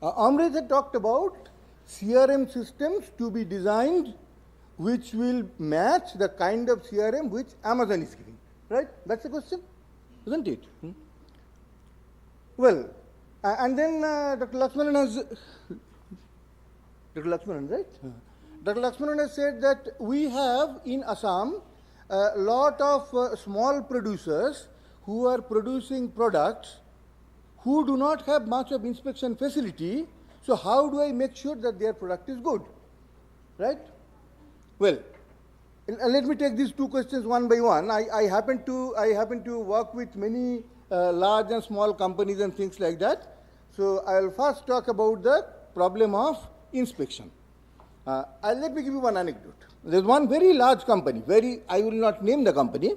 Amrit had talked about CRM systems to be designed which will match the kind of CRM which Amazon is giving, right? That's the question, isn't it? Well, and then Dr. Lakshmanan has, Dr. Lakshmanan, right? Dr. Lakshmanan has said that we have in Assam a lot of small producers who are producing products who do not have much of inspection facility. So how do I make sure that their product is good, right? Well, let me take these two questions one by one. I happen to work with many large and small companies and things like that. So I will first talk about the problem of inspection. Let me give you one anecdote. There's one very large company, I will not name the company,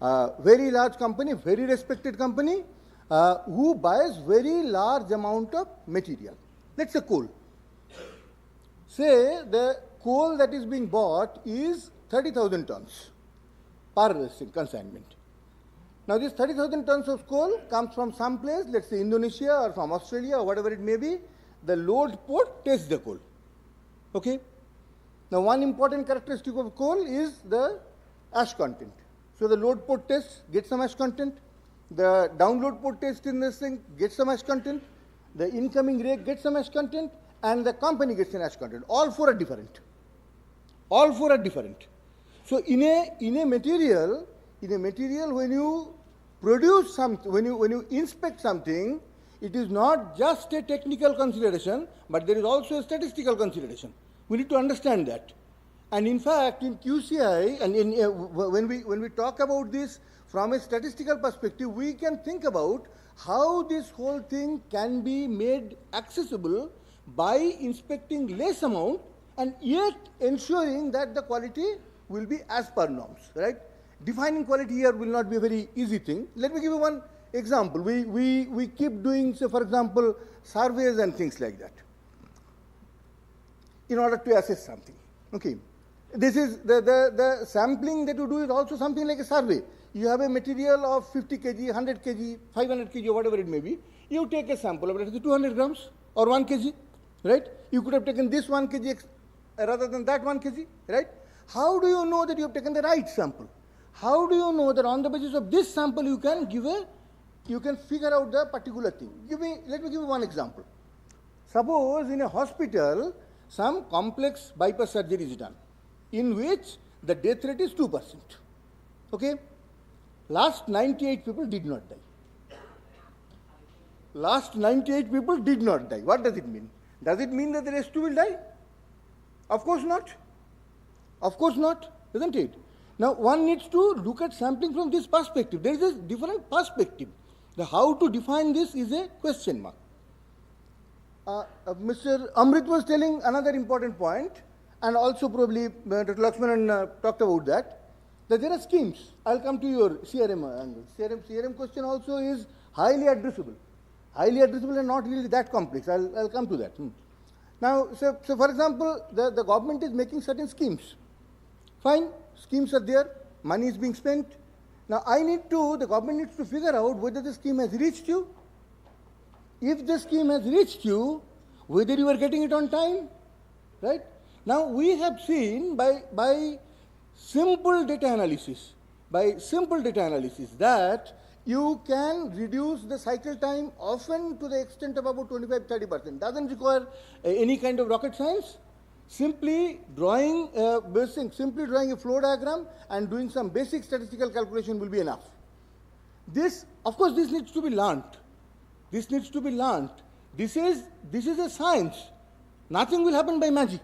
very large company, very respected company, who buys very large amount of material. Let's say coal. Say the coal that is being bought is 30,000 tons per consignment. Now this 30,000 tons of coal comes from some place, let's say Indonesia or from Australia or whatever it may be. The load port tests the coal. Okay? Now one important characteristic of coal is the ash content. So the load port test gets some ash content. The download port test in this thing gets some ash content. The incoming rake gets some ash content. And the company gets an ash content. All four are different. All four are different. So in a material, when you produce something, when you inspect something, it is not just a technical consideration, but there is also a statistical consideration. We need to understand that. And in fact, in QCI, and when we talk about this from a statistical perspective, we can think about how this whole thing can be made accessible by inspecting less amount and yet ensuring that the quality will be as per norms, right? Defining quality here will not be a very easy thing. Let me give you one example. We keep doing, say, for example, surveys and things like that in order to assess something. Okay. This is the sampling that you do is also something like a survey. You have a material of 50 kg, 100 kg, 500 kg, or whatever it may be. You take a sample of 200 grams or 1 kg, right? You could have taken this 1 kg rather than that 1 kg, right? How do you know that you have taken the right sample? How do you know that on the basis of this sample you can figure out the particular thing? Let me give you one example. Suppose in a hospital, some complex bypass surgery is done, in which the death rate is 2%. Okay? Last 98 people did not die. Last 98 people did not die. What does it mean? Does it mean that the rest 2 will die? Of course not. Of course not, isn't it? Now, one needs to look at sampling from this perspective. There is a different perspective. The how to define this is a question mark. Mr. Amrit was telling another important point, and also probably Dr. Lakshmanan talked about that there are schemes. I'll come to your CRM angle. CRM question also is highly addressable and not really that complex. I'll come to that. Now, so for example, the government is making certain schemes. Fine, schemes are there, money is being spent. Now, the government needs to figure out whether the scheme has reached you. If the scheme has reached you, whether you are getting it on time, right? Now, we have seen by simple data analysis that you can reduce the cycle time often to the extent of about 25-30%. Doesn't require any kind of rocket science. Simply drawing a flow diagram and doing some basic statistical calculation will be enough. Of course, this needs to be learnt. This is a science. Nothing will happen by magic.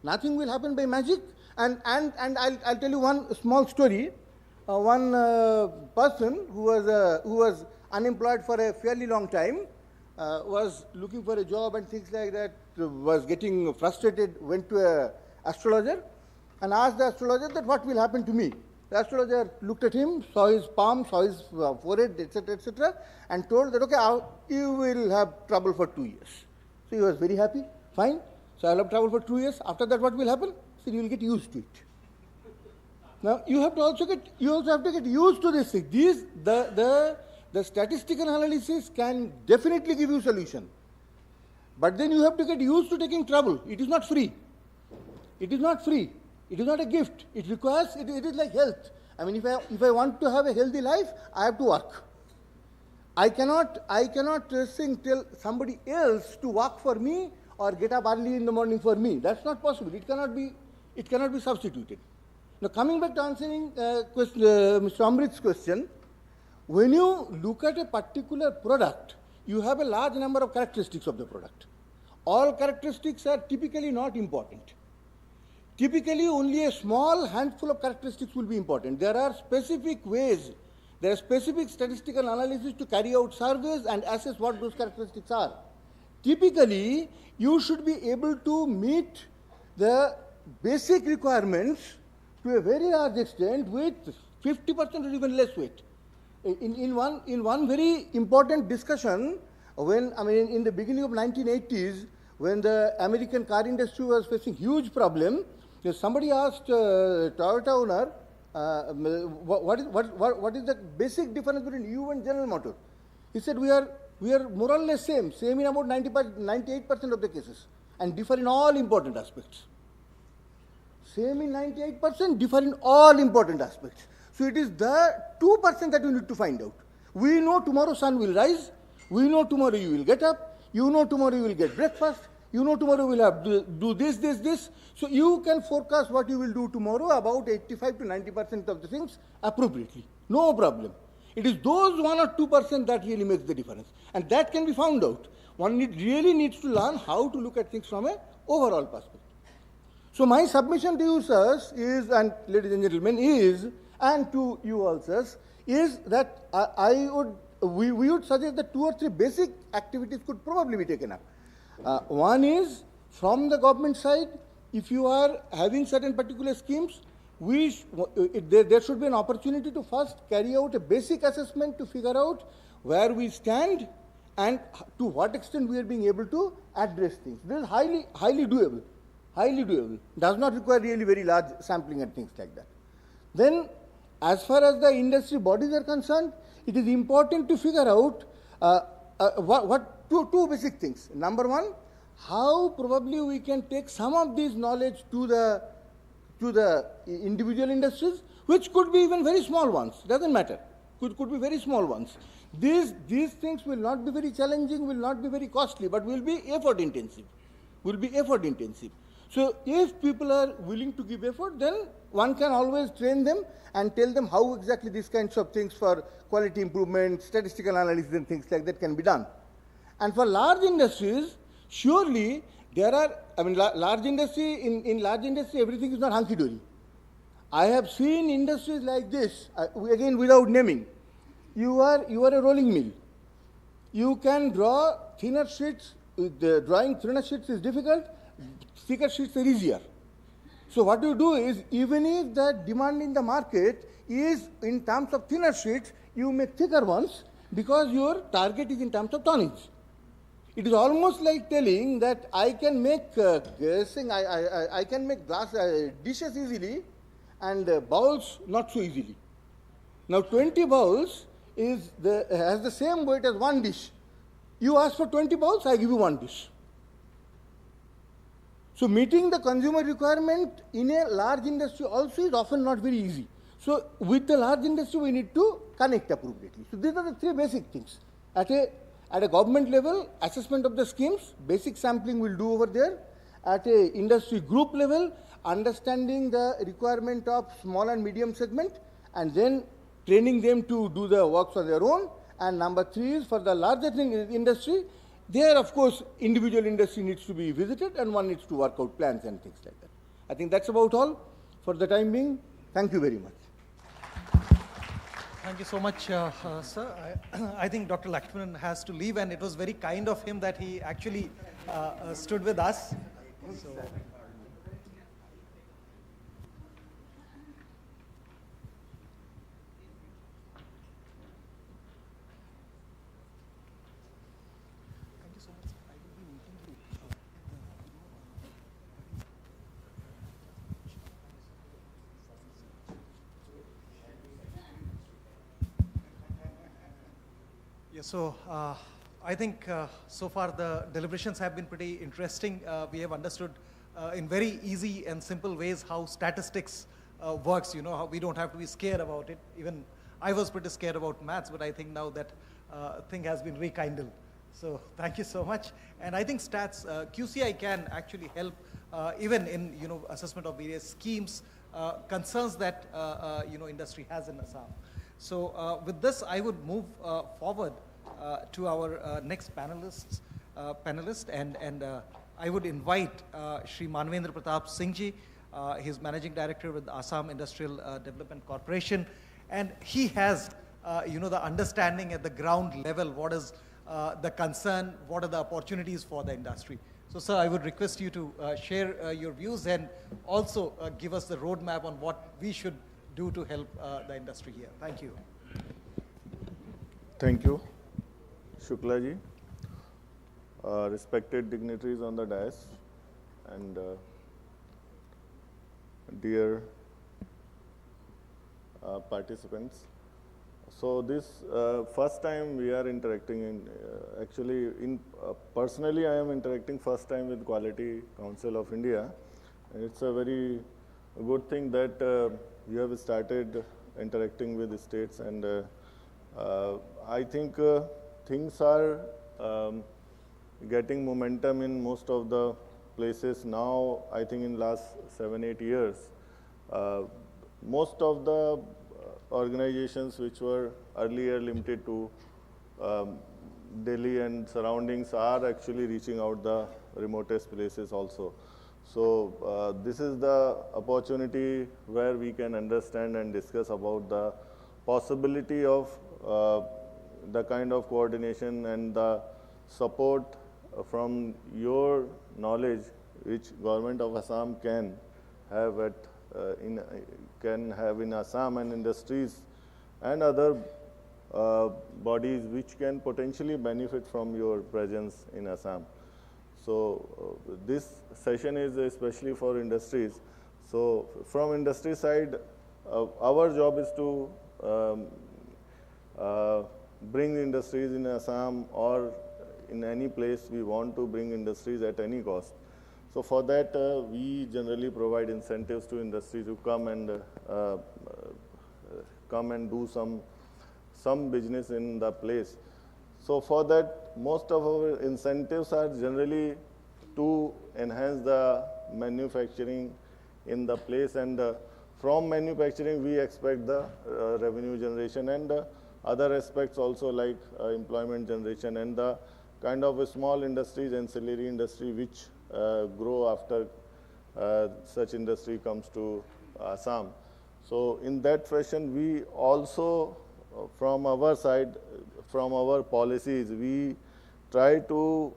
And I'll tell you one small story. One person who was unemployed for a fairly long time, was looking for a job and things like that, was getting frustrated, went to an astrologer and asked the astrologer that what will happen to me. The astrologer looked at him, saw his palm, saw his forehead, etc., and told that, okay, you will have trouble for 2 years. So he was very happy, fine. So I'll have traveled for 2 years. After that, what will happen? So you will get used to it. Now you have to also get used to this thing. The statistical analysis can definitely give you solution. But then you have to get used to taking trouble. It is not free. It is not free. It is not a gift. It requires, it is like health. I mean, if I want to have a healthy life, I have to work. I cannot tell somebody else to work for me or get up early in the morning for me. That's not possible. It cannot be substituted. Now coming back to answering Mr. Amrit's question, when you look at a particular product, you have a large number of characteristics of the product. All characteristics are typically not important. Typically, only a small handful of characteristics will be important. There are specific ways, there are specific statistical analysis to carry out surveys and assess what those characteristics are. Typically, you should be able to meet the basic requirements to a very large extent with 50% or even less weight. In one very important discussion, in the beginning of 1980s, when the American car industry was facing huge problem, somebody asked Toyota owner, what is the basic difference between you and General Motors? He said, we are more or less same in about 98% of the cases, and differ in all important aspects. Same in 98%, differ in all important aspects. So it is the 2% that you need to find out. We know tomorrow sun will rise. We know tomorrow you will get up. You know tomorrow you will get breakfast. You know tomorrow you will have to do this. So you can forecast what you will do tomorrow about 85 to 90% of the things appropriately. No problem. It is those 1 or 2% that really makes the difference. And that can be found out. One really needs to learn how to look at things from an overall perspective. So my submission to you, sirs, is, and ladies and gentlemen, is, and to you all, sirs, is that we would suggest that 2 or 3 basic activities could probably be taken up. One is, from the government side, if you are having certain particular schemes, there should be an opportunity to first carry out a basic assessment to figure out where we stand and to what extent we are being able to address things. This is highly doable. Highly doable. Does not require really very large sampling and things like that. Then, as far as the industry bodies are concerned, it is important to figure out two basic things. Number one, how probably we can take some of this knowledge to the individual industries, which could be even very small ones. Doesn't matter. Could be very small ones. These things will not be very challenging, will not be very costly, but will be effort intensive. So if people are willing to give effort, then one can always train them and tell them how exactly these kinds of things for quality improvement, statistical analysis and things like that can be done. And for large industries, surely there are, large industry, in large industry everything is not hunky-dory. I have seen industries like this, again without naming. You are a rolling mill. You can draw thinner sheets, drawing thinner sheets is difficult, thicker sheets are easier. So what you do is, even if the demand in the market is in terms of thinner sheets, you make thicker ones because your target is in terms of tonnage. It is almost like telling that I can make I can make glass dishes easily and bowls not so easily. Now 20 bowls has the same weight as one dish. You ask for 20 bowls, I give you one dish. So meeting the consumer requirement in a large industry also is often not very easy. So with the large industry, we need to connect appropriately. So these are the 3 basic things. At a government level, assessment of the schemes, basic sampling will do over there. At a industry group level, understanding the requirement of small and medium segment, and then training them to do the works on their own. And number 3 is for the larger industry. There, of course, individual industry needs to be visited and one needs to work out plans and things like that. I think that's about all for the time being. Thank you very much. Thank you so much, sir. I think Dr. Lakshmanan has to leave, and it was very kind of him that he actually stood with us. So. Yeah, so I think so far the deliberations have been pretty interesting. We have understood in very easy and simple ways how statistics works, you know, how we don't have to be scared about it. Even I was pretty scared about maths, but I think now that thing has been rekindled. So thank you so much. And I think stats, QCI can actually help even in, you know, assessment of various schemes, concerns that, you know, industry has in Assam. So with this, I would move forward to our next panelist, and I would invite Shri Manvendra Pratap Singh ji. He's Managing Director with Assam Industrial Development Corporation, and he has, you know, the understanding at the ground level, what is the concern, what are the opportunities for the industry. So, sir, I would request you to share your views and also give us the roadmap on what we should do to help the industry here. Thank you. Thank you, Shukla ji. Respected dignitaries on the dais and dear participants. So this first time we are interacting in, actually personally I am interacting first time with Quality Council of India. And it's a very good thing that you have started interacting with the states, and I think things are getting momentum in most of the places now. I think in last 7-8 years, most of the organizations which were earlier limited to Delhi and surroundings are actually reaching out the remotest places also. So this is the opportunity where we can understand and discuss about the possibility of the kind of coordination and the support from your knowledge which government of Assam can have in Assam, and industries and other bodies which can potentially benefit from your presence in Assam. So this session is especially for industries. So from industry side, our job is to bring industries in Assam or in any place we want to bring industries at any cost. So for that, we generally provide incentives to industry to come and do some business in the place. So for that, most of our incentives are generally to enhance the manufacturing in the place, and from manufacturing we expect the revenue generation and other aspects also, like employment generation and the kind of small industries, ancillary industry which grow after such industry comes to Assam. So in that fashion, we also from our side, from our policies, we try to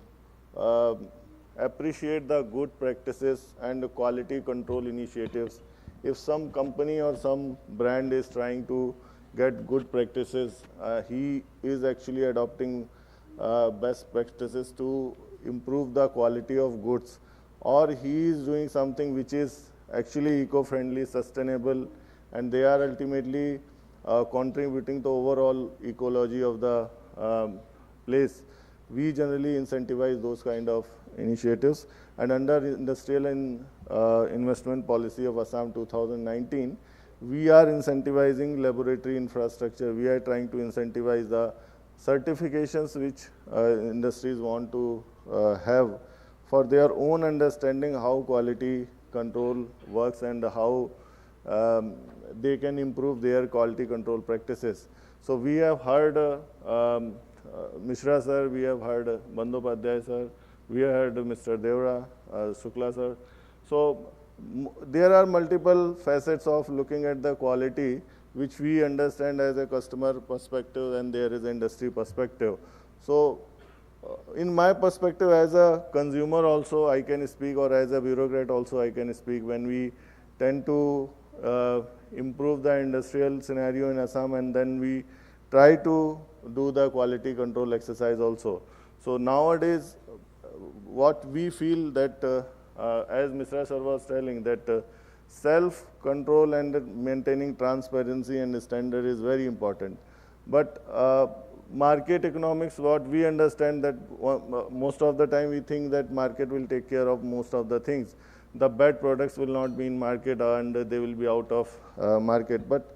appreciate the good practices and quality control initiatives. If some company or some brand is trying to get good practices, he is actually adopting best practices to improve the quality of goods, or he is doing something which is actually eco-friendly, sustainable, and they are ultimately contributing to overall ecology of the place. We generally incentivize those kind of initiatives, and under Industrial and Investment Policy of Assam 2019, we are incentivizing laboratory infrastructure. We are trying to incentivize the certifications which industries want to have for their own understanding how quality control works and how they can improve their quality control practices. So we have heard Mishra sir, we have heard Bandyopadhyay sir, we have heard Mr. Devra, Shukla sir. So there are multiple facets of looking at the quality which we understand as a customer perspective, and there is industry perspective. So in my perspective as a consumer also I can speak, or as a bureaucrat also I can speak, when we tend to improve the industrial scenario in Assam, and then we try to do the quality control exercise also. So nowadays what we feel that as Mr. Sir was telling, that self-control and maintaining transparency and standard is very important. But market economics, what we understand that most of the time we think that market will take care of most of the things. The bad products will not be in market and they will be out of market. But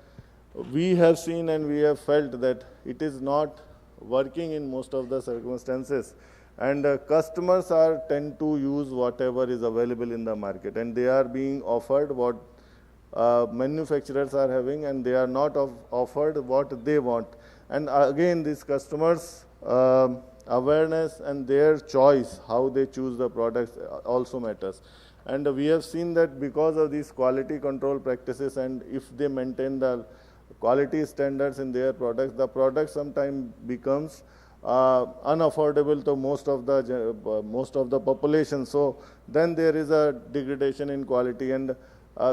we have seen and we have felt that it is not working in most of the circumstances. And customers tend to use whatever is available in the market, and they are being offered what manufacturers are having, and they are not offered what they want. And again, these customers' awareness and their choice, how they choose the products, also matters. And we have seen that because of these quality control practices, and if they maintain the quality standards in their products, the product sometimes becomes unaffordable to most of the population. So then there is a degradation in quality, and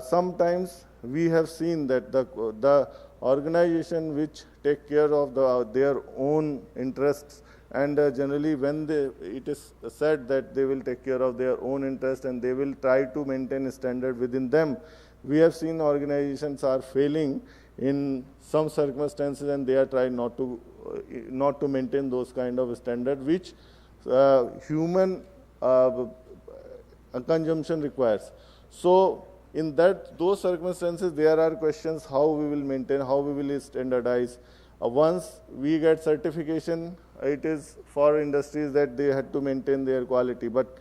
sometimes we have seen that the organization which take care of their own interests, and generally when it is said that they will take care of their own interest and they will try to maintain a standard within them, we have seen organizations are failing in some circumstances, and they are trying not to maintain those kind of standards which human consumption requires. So in those circumstances, there are questions how we will maintain, how we will standardize. Once we get certification, it is for industries that they had to maintain their quality. But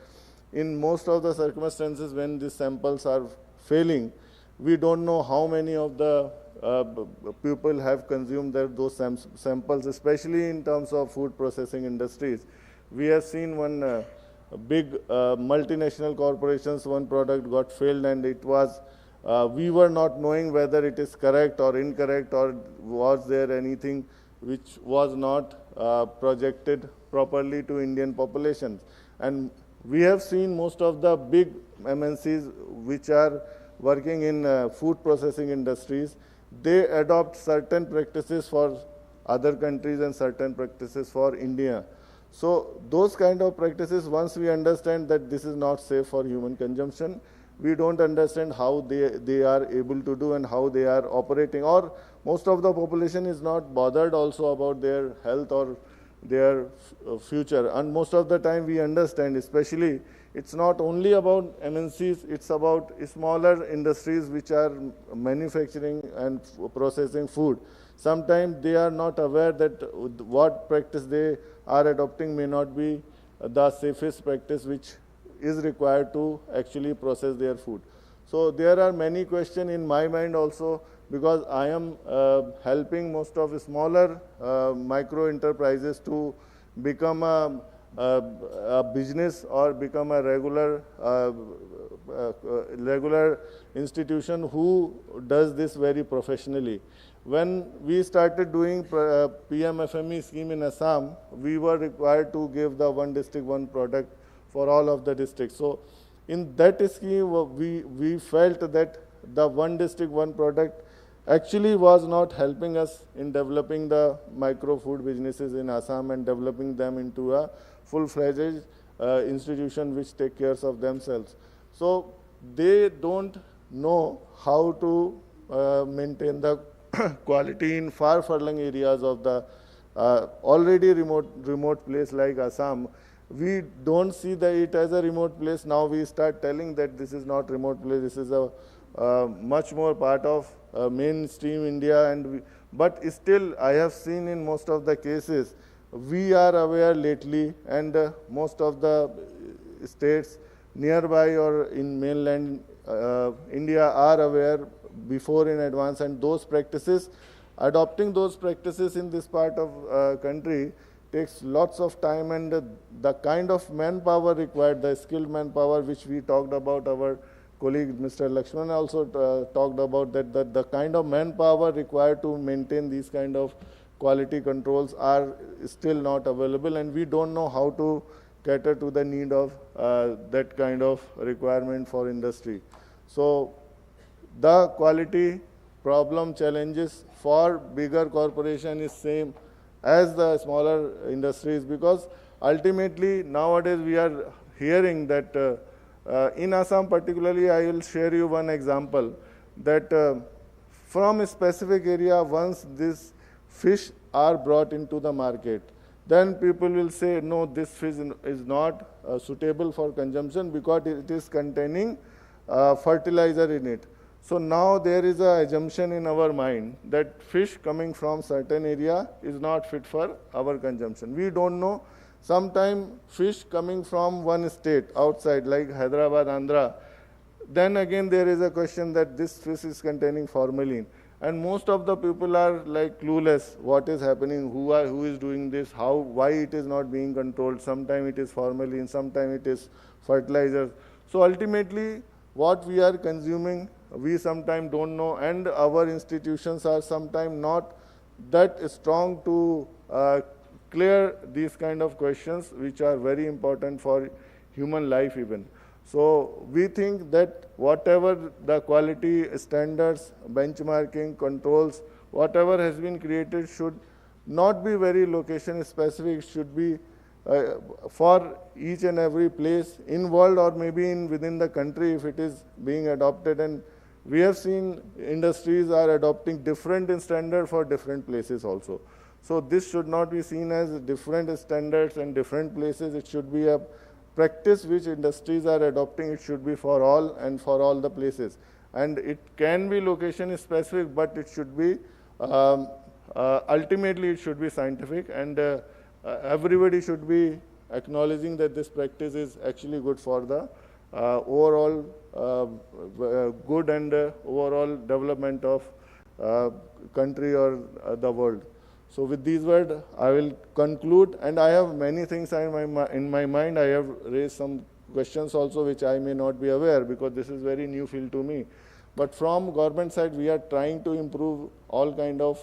in most of the circumstances, when these samples are failing, we don't know how many of the people have consumed those samples, especially in terms of food processing industries. We have seen one big multinational corporations, one product got failed, and it was, we were not knowing whether it is correct or incorrect, or was there anything which was not projected properly to Indian populations. And we have seen most of the big MNCs which are working in food processing industries, they adopt certain practices for other countries and certain practices for India. So those kind of practices, once we understand that this is not safe for human consumption, we don't understand how they are able to do and how they are operating. Or most of the population is not bothered also about their health or their future. And most of the time we understand, especially, it's not only about MNCs, it's about smaller industries which are manufacturing and processing food. Sometimes they are not aware that what practice they are adopting may not be the safest practice which is required to actually process their food. So there are many questions in my mind also, because I am helping most of the smaller micro enterprises to become a business or become a regular institution who does this very professionally. When we started doing PMFME scheme in Assam, we were required to give the one district, one product for all of the districts. So in that scheme, we felt that the one district, one product actually was not helping us in developing the micro food businesses in Assam and developing them into a full-fledged institution which take care of themselves. So they don't know how to maintain the quality in far-flung areas of the already remote place like Assam. We don't see it as a remote place. Now we start telling that this is not remote place, this is a much more part of mainstream India. But still, I have seen in most of the cases, we are aware lately, and most of the states nearby or in mainland India are aware before in advance, and those practices, adopting those practices in this part of country takes lots of time, and the kind of manpower required, the skilled manpower which we talked about, our colleague Mr. Lakshman also talked about that the kind of manpower required to maintain these kind of quality controls are still not available, and we don't know how to cater to the need of that kind of requirement for industry. So the quality problem challenges for bigger corporation is same as the smaller industries, because ultimately nowadays we are hearing that in Assam particularly, I will share you one example that from a specific area, once this fish are brought into the market, then people will say, no, this fish is not suitable for consumption because it is containing fertilizer in it. So now there is an assumption in our mind that fish coming from certain area is not fit for our consumption. We don't know. Sometimes fish coming from one state outside, like Hyderabad, Andhra, then again there is a question that this fish is containing formalin. And most of the people are like clueless what is happening, who is doing this, why it is not being controlled. Sometimes it is formalin, sometimes it is fertilizer. So ultimately what we are consuming, we sometimes don't know, and our institutions are sometimes not that strong to clear these kind of questions which are very important for human life even. So we think that whatever the quality standards, benchmarking, controls, whatever has been created should not be very location specific, should be for each and every place in world or maybe within the country if it is being adopted. And we have seen industries are adopting different standards for different places also. So this should not be seen as different standards and different places. It should be a practice which industries are adopting. It should be for all and for all the places. And it can be location specific, but it should be, ultimately it should be scientific, and everybody should be acknowledging that this practice is actually good for the overall good and overall development of country or the world. So with these words, I will conclude, and I have many things in my mind. I have raised some questions also which I may not be aware because this is very new field to me. But from government side, we are trying to improve all kind of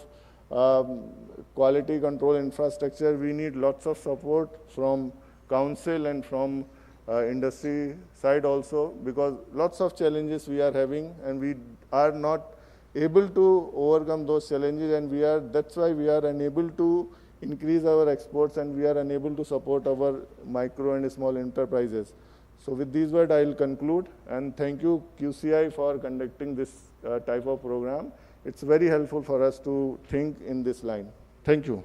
quality control infrastructure. We need lots of support from council and from industry side also, because lots of challenges we are having and we are not able to overcome those challenges, and that's why we are unable to increase our exports and we are unable to support our micro and small enterprises. So with these words, I will conclude, and thank you QCI for conducting this type of program. It's very helpful for us to think in this line. Thank you.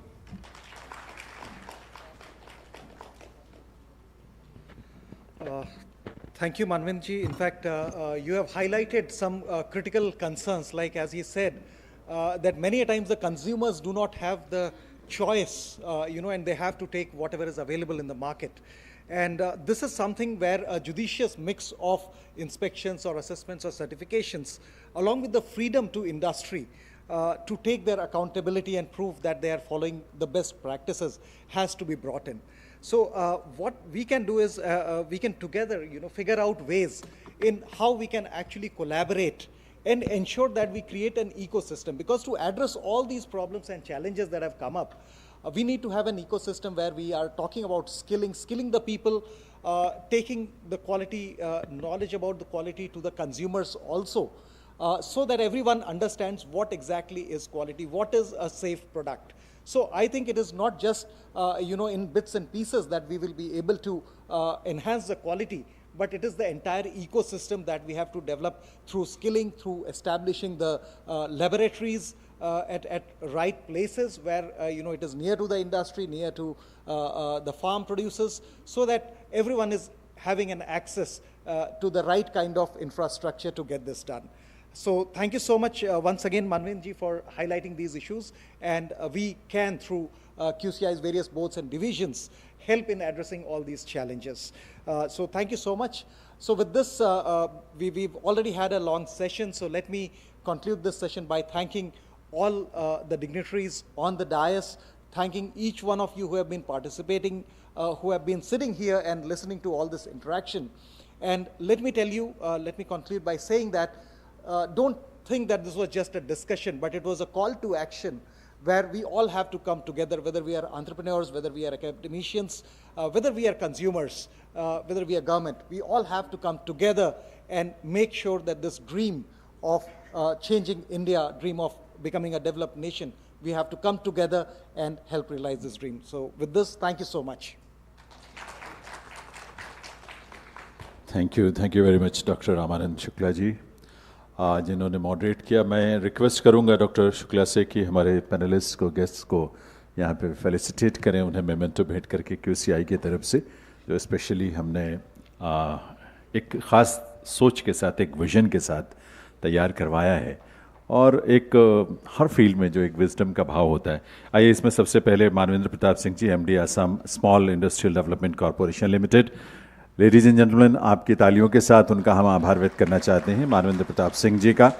Thank you, Manvinji. In fact, you have highlighted some critical concerns, like as he said, that many a times the consumers do not have the choice, and they have to take whatever is available in the market. And this is something where a judicious mix of inspections or assessments or certifications, along with the freedom to industry to take their accountability and prove that they are following the best practices, has to be brought in. So what we can do is we can together, figure out ways in how we can actually collaborate and ensure that we create an ecosystem. Because to address all these problems and challenges that have come up, we need to have an ecosystem where we are talking about skilling the people, taking the quality, knowledge about the quality to the consumers also, so that everyone understands what exactly is quality, what is a safe product. So I think it is not just, in bits and pieces that we will be able to enhance the quality, but it is the entire ecosystem that we have to develop through skilling, through establishing the laboratories at right places where, it is near to the industry, near to the farm producers, so that everyone is having an access to the right kind of infrastructure to get this done. So thank you so much once again, Manvinji, for highlighting these issues, and we can, through QCI's various boards and divisions, help in addressing all these challenges. So thank you so much. So with this, we've already had a long session, so let me conclude this session by thanking all the dignitaries on the dais, thanking each one of you who have been participating, who have been sitting here and listening to all this interaction. And let me tell you, let me conclude by saying that don't think that this was just a discussion, but it was a call to action where we all have to come together, whether we are entrepreneurs, whether we are academicians, whether we are consumers, whether we are government. We all have to come together and make sure that this dream of changing India, dream of becoming a developed nation, we have to come together and help realize this dream. So with this, thank you so much. Thank you very much, Dr. Ramanand Shukla ji. जिन्होंने moderate किया। मैं request करूंगा doctor Shukla से कि हमारे panelist को, guest को यहाँ पे फेलिसिटेट करें, उन्हें मेमेंटो भेंट करके QCI की तरफ से, जो स्पेशली हमने एक ख़ास सोच के साथ, एक विजन के साथ तैयार करवाया है, और एक हर फील्ड में जो एक विजडम का भाव होता है। आइए इसमें सबसे पहले मानवेंद्र प्रताप सिंह जी, MD Assam small industrial development corporation limited. Ladies and gentleman, आपकी तालियों के साथ उनका हम आभार व्यक्त करना चाहते हैं, मानवेंद्र प्रताप सिंह जी का।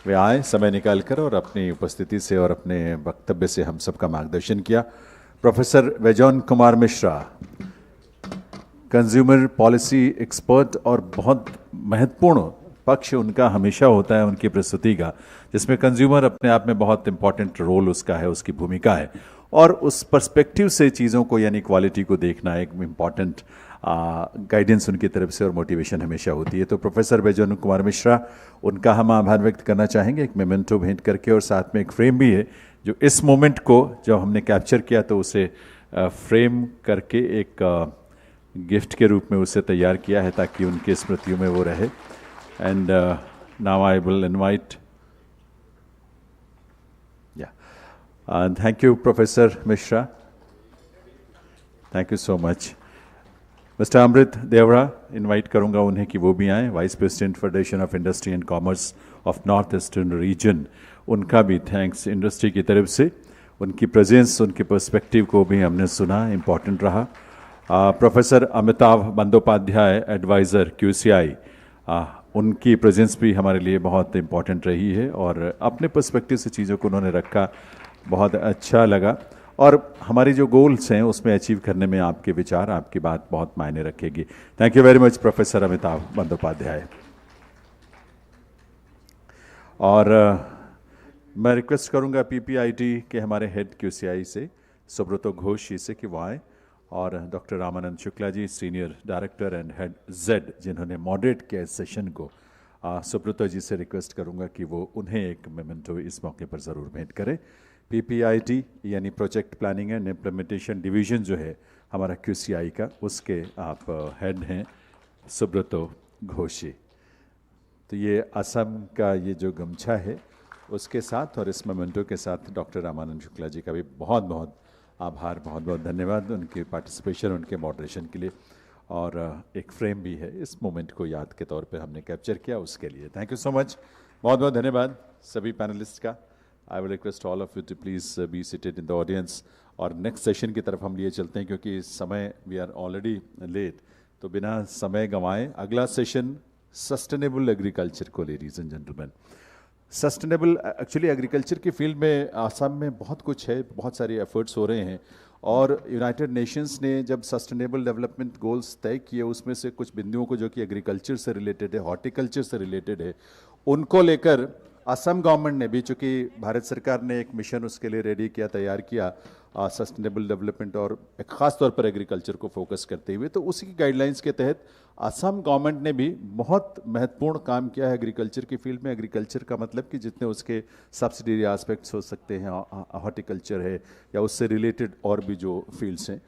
वे आए समय निकाल कर और अपनी उपस्थिति से और अपने वक्तव्य से हम सबका मार्गदर्शन किया। Professor Bejon Kumar Misra, consumer policy expert, और बहुत महत्वपूर्ण पक्ष उनका हमेशा होता है उनकी प्रस्तुति का, जिसमें कंज्यूमर अपने आप में बहुत इंपॉर्टेंट रोल उसका है, उसकी भूमिका है, और उस पर्सपेक्टिव से चीज़ों को यानी क्वालिटी को देखना एक इम्पॉर्टेंट गाइडेंस उनकी तरफ से और मोटिवेशन हमेशा होती है। तो प्रोफेसर वैजौन कुमार मिश्रा, उनका हम आभार व्यक्त करना चाहेंगे एक मेमेंटो भेंट करके, और साथ में एक फ्रेम भी है जो इस मोमेंट को जब हमने कैप्चर किया तो उसे फ्रेम करके एक गिफ्ट के रूप में उसे तैयार किया है ताकि उनकी स्मृतियों में वो रहे। And now I will invite, thank you professor Mishra, thank you so much. Mister Amrit Deora, invite करूंगा उन्हें कि वो भी आएँ, vice president federation of industry and commerce of north eastern region. उनका भी थैंक्स इंडस्ट्री की तरफ से, उनकी प्रेजेंस, उनके पर्सपेक्टिव को भी हमने सुना, इम्पॉर्टेंट रहा। Professor Amitabh Bandopadhyay, adviser QCI, उनकी प्रेजेंस भी हमारे लिए बहुत इम्पॉर्टेंट रही है, और अपने पर्सपेक्टिव से चीज़ों को उन्होंने रखा, बहुत अच्छा लगा। और हमारी जो गोल्स हैं उसमें अचीव करने में आपके विचार, आपकी बात बहुत मायने रखेगी। Thank you very much professor Amitabh Bandopadhyay. और मैं रिक्वेस्ट करूंगा PPIT के हमारे हेड QCI से सुब्रतो घोष जी से कि वो आए, और doctor Ramanand Shukla ji, senior director and head Z, जिन्होंने मॉडरेट किया इस सेशन को, सुब्रतो जी से रिक्वेस्ट करूंगा कि वो उन्हें एक मेमेंटो इस मौके पर ज़रूर भेंट करें। PPIT यानी project planning and implementation division जो है हमारा QCI का, उसके आप हेड हैं सुब्रतो घोष जी। तो ये असम का ये जो गमछा है उसके साथ और इस मोमेंटो के साथ डॉक्टर रामानंद शुक्ला जी का भी बहुत बहुत आभार, बहुत बहुत धन्यवाद उनके पार्टिसिपेशन, उनके मॉडरेशन के लिए। और एक फ्रेम भी है, इस मोमेंट को याद के तौर पे हमने कैप्चर किया, उसके लिए थैंक यू सो मच, बहुत बहुत धन्यवाद सभी पैनलिस्ट का। I will request all of you to please be seated in the audience, और नेक्स्ट सेशन की तरफ हम लिए चलते हैं क्योंकि इस समय वी आर ऑलरेडी लेट, तो बिना समय गंवाए अगला सेशन सस्टेनेबल एग्रीकल्चर को, ladies and gentleman. Sustainable actually agriculture की फील्ड में आसाम में बहुत कुछ है, बहुत सारे एफर्ट्स हो रहे हैं, और यूनाइटेड नेशंस ने जब सस्टेनेबल डेवलपमेंट गोल्स तय किए उसमें से कुछ बिंदुओं को जो कि एग्रीकल्चर से रिलेटेड है, हॉर्टिकल्चर से रिलेटेड है, उनको लेकर असम गवर्नमेंट ने भी, चूँकि भारत सरकार ने एक मिशन उसके लिए रेडी किया, तैयार किया सस्टेनेबल डेवलपमेंट और एक ख़ास तौर पर एग्रीकल्चर को फोकस करते हुए, तो उसी की गाइडलाइंस के तहत असम गवर्नमेंट ने भी बहुत महत्वपूर्ण काम किया है एग्रीकल्चर की फील्ड में। एग्रीकल्चर का मतलब कि जितने उसके सब्सिडरी एस्पेक्ट्स हो सकते हैं, हॉर्टिकल्चर है या उससे रिलेटेड और भी जो फील्ड्स हैं,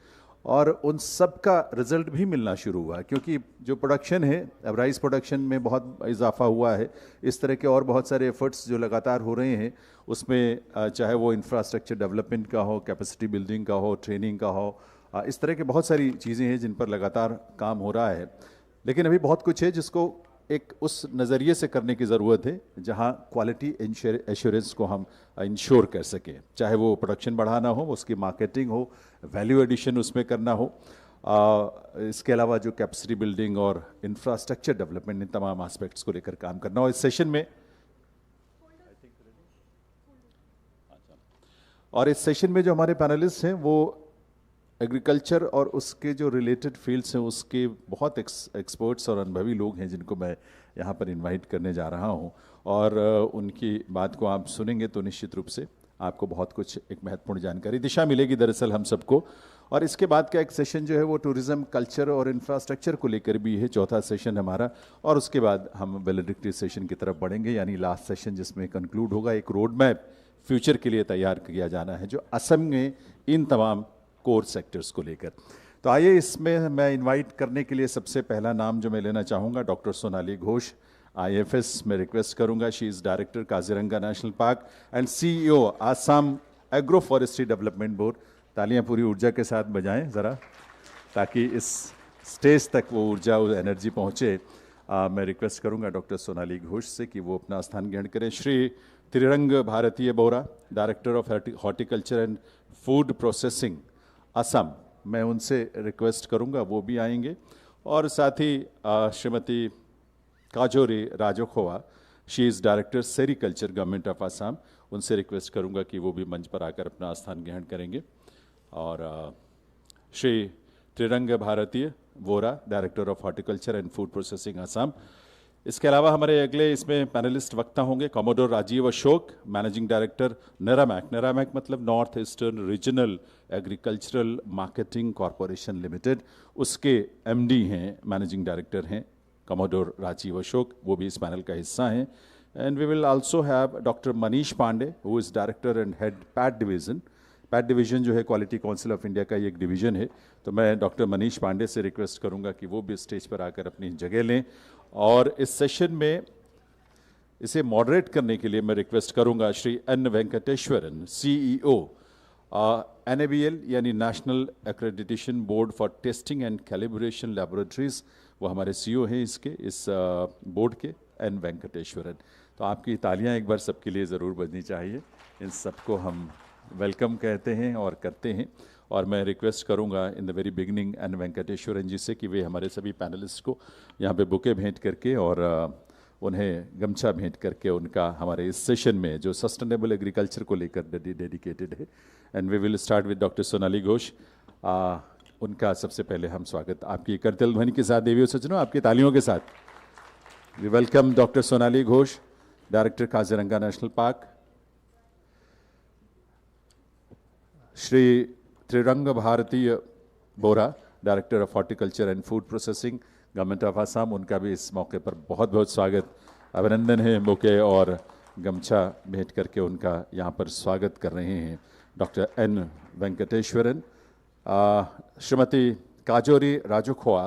और उन सब का रिजल्ट भी मिलना शुरू हुआ क्योंकि जो प्रोडक्शन है, अब राइस प्रोडक्शन में बहुत इजाफा हुआ है। इस तरह के और बहुत सारे एफर्ट्स जो लगातार हो रहे हैं उसमें चाहे वो इंफ्रास्ट्रक्चर डेवलपमेंट का हो, कैपेसिटी बिल्डिंग का हो, ट्रेनिंग का हो, इस तरह के बहुत सारी चीज़ें हैं जिन पर लगातार काम हो रहा है। लेकिन अभी बहुत कुछ है जिसको एक उस नज़रिए से करने की ज़रूरत है जहां क्वालिटी एश्योरेंस को हम इंश्योर कर सकें, चाहे वो प्रोडक्शन बढ़ाना हो, उसकी मार्केटिंग हो, वैल्यू एडिशन उसमें करना हो, इसके अलावा जो कैपेसिटी बिल्डिंग और इंफ्रास्ट्रक्चर डेवलपमेंट, इन तमाम एस्पेक्ट्स को लेकर काम करना हो। इस सेशन में जो हमारे पैनलिस्ट हैं वो एग्रीकल्चर और उसके जो रिलेटेड फील्ड्स हैं उसके बहुत एक्सपर्ट्स और अनुभवी लोग हैं जिनको मैं यहाँ पर इनवाइट करने जा रहा हूँ, और उनकी बात को आप सुनेंगे तो निश्चित रूप से आपको बहुत कुछ एक महत्वपूर्ण जानकारी, दिशा मिलेगी दरअसल हम सबको। और इसके बाद का एक सेशन जो है वो टूरिज़्म, कल्चर और इंफ्रास्ट्रक्चर को लेकर भी है, चौथा सेशन हमारा, और उसके बाद हम वैलिडिटी सेशन की तरफ बढ़ेंगे, यानी लास्ट सेशन जिसमें कंक्लूड होगा एक रोड मैप फ्यूचर के लिए तैयार किया जाना है जो असम में इन तमाम कोर सेक्टर्स को लेकर। तो आइए इसमें मैं इनवाइट करने के लिए सबसे पहला नाम जो मैं लेना चाहूँगा, डॉक्टर सोनाली घोष, IFS में रिक्वेस्ट करूंगा, she is director Kaziranga national park and CEO Assam agro forestry development board. तालियां पूरी ऊर्जा के साथ बजाएं ज़रा, ताकि इस स्टेज तक वो ऊर्जा और एनर्जी पहुँचे। मैं रिक्वेस्ट करूंगा डॉक्टर सोनाली घोष से कि वो अपना स्थान ग्रहण करें। Shri Trirang Bhartiya Bora, director of horticulture and food processing Assam, मैं उनसे रिक्वेस्ट करूंगा वो भी आएंगे। और साथ ही Shrimati Kajori Rajkhowa, she is director sericulture government of Assam, उनसे रिक्वेस्ट करूंगा कि वो भी मंच पर आकर अपना स्थान ग्रहण करेंगे। और Shri Trirang Bhartiya Bora, director of horticulture and food processing Assam. इसके अलावा हमारे अगले इसमें पैनलिस्ट वक्ता होंगे commodore Rajeev Ashok, managing director NERAMAC, NERAMAC मतलब north eastern regional agricultural marketing corporation limited, उसके MD हैं, मैनेजिंग डायरेक्टर हैं कमोडोर राजीव अशोक, वो भी इस पैनल का हिस्सा हैं। And we will also have doctor Manish Pandey, who is director and head PAD division. PAD division जो है क्वालिटी काउंसिल ऑफ इंडिया का ही एक डिवीज़न है, तो मैं डॉक्टर मनीष पांडे से रिक्वेस्ट करूंगा कि वो भी स्टेज पर आकर अपनी जगह लें। और इस सेशन में इसे मॉडरेट करने के लिए मैं रिक्वेस्ट करूंगा Shri N Venkateswaran, CEO NABL यानी national accreditation board for testing and calibration laboratories, वो हमारे CEO हैं इस बोर्ड के, N वेंकटेश्वरन। तो आपकी तालियां एक बार सबके लिए ज़रूर बजनी चाहिए। इन सबको हम वेलकम कहते हैं और करते हैं। और मैं रिक्वेस्ट करूंगा in the very beginning N Venkateswaran ji से कि वे हमारे सभी पैनलिस्ट को यहाँ पे बुके भेंट करके और उन्हें गमछा भेंट करके उनका हमारे इस सेशन में जो सस्टेनेबल एग्रीकल्चर को लेकर डेडिकेटेड है। And we will start with doctor Sonali Ghosh. उनका सबसे पहले हम स्वागत आपकी करतल ध्वनि के साथ, देवियों सज्जनों आपकी तालियों के साथ। We welcome doctor Sonali Ghosh, director Kaziranga national park. Shri Trirang Bhartiya Bora, director of horticulture and food processing government of Assam, उनका भी इस मौके पर बहुत बहुत स्वागत, अभिनंदन है। बुके और गमछा भेंट करके उनका यहाँ पर स्वागत कर रहे हैं doctor N Venkateswaran. Shrimati Kajori Rajkhowa,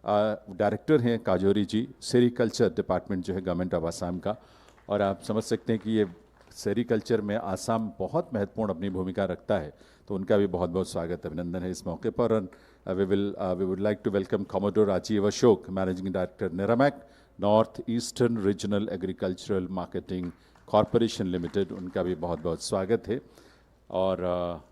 director हैं काजोरी जी, सेरिकल्चर डिपार्टमेंट जो है गवर्नमेंट ऑफ आसाम का। और आप समझ सकते हैं कि ये सेरिकल्चर में आसाम बहुत महत्वपूर्ण अपनी भूमिका रखता है, तो उनका भी बहुत बहुत स्वागत, अभिनंदन है इस मौके पर। We would like to welcome commodore Rajeev Ashok, managing director NERAMAC north eastern regional agricultural marketing corporation limited, उनका भी बहुत बहुत स्वागत है। और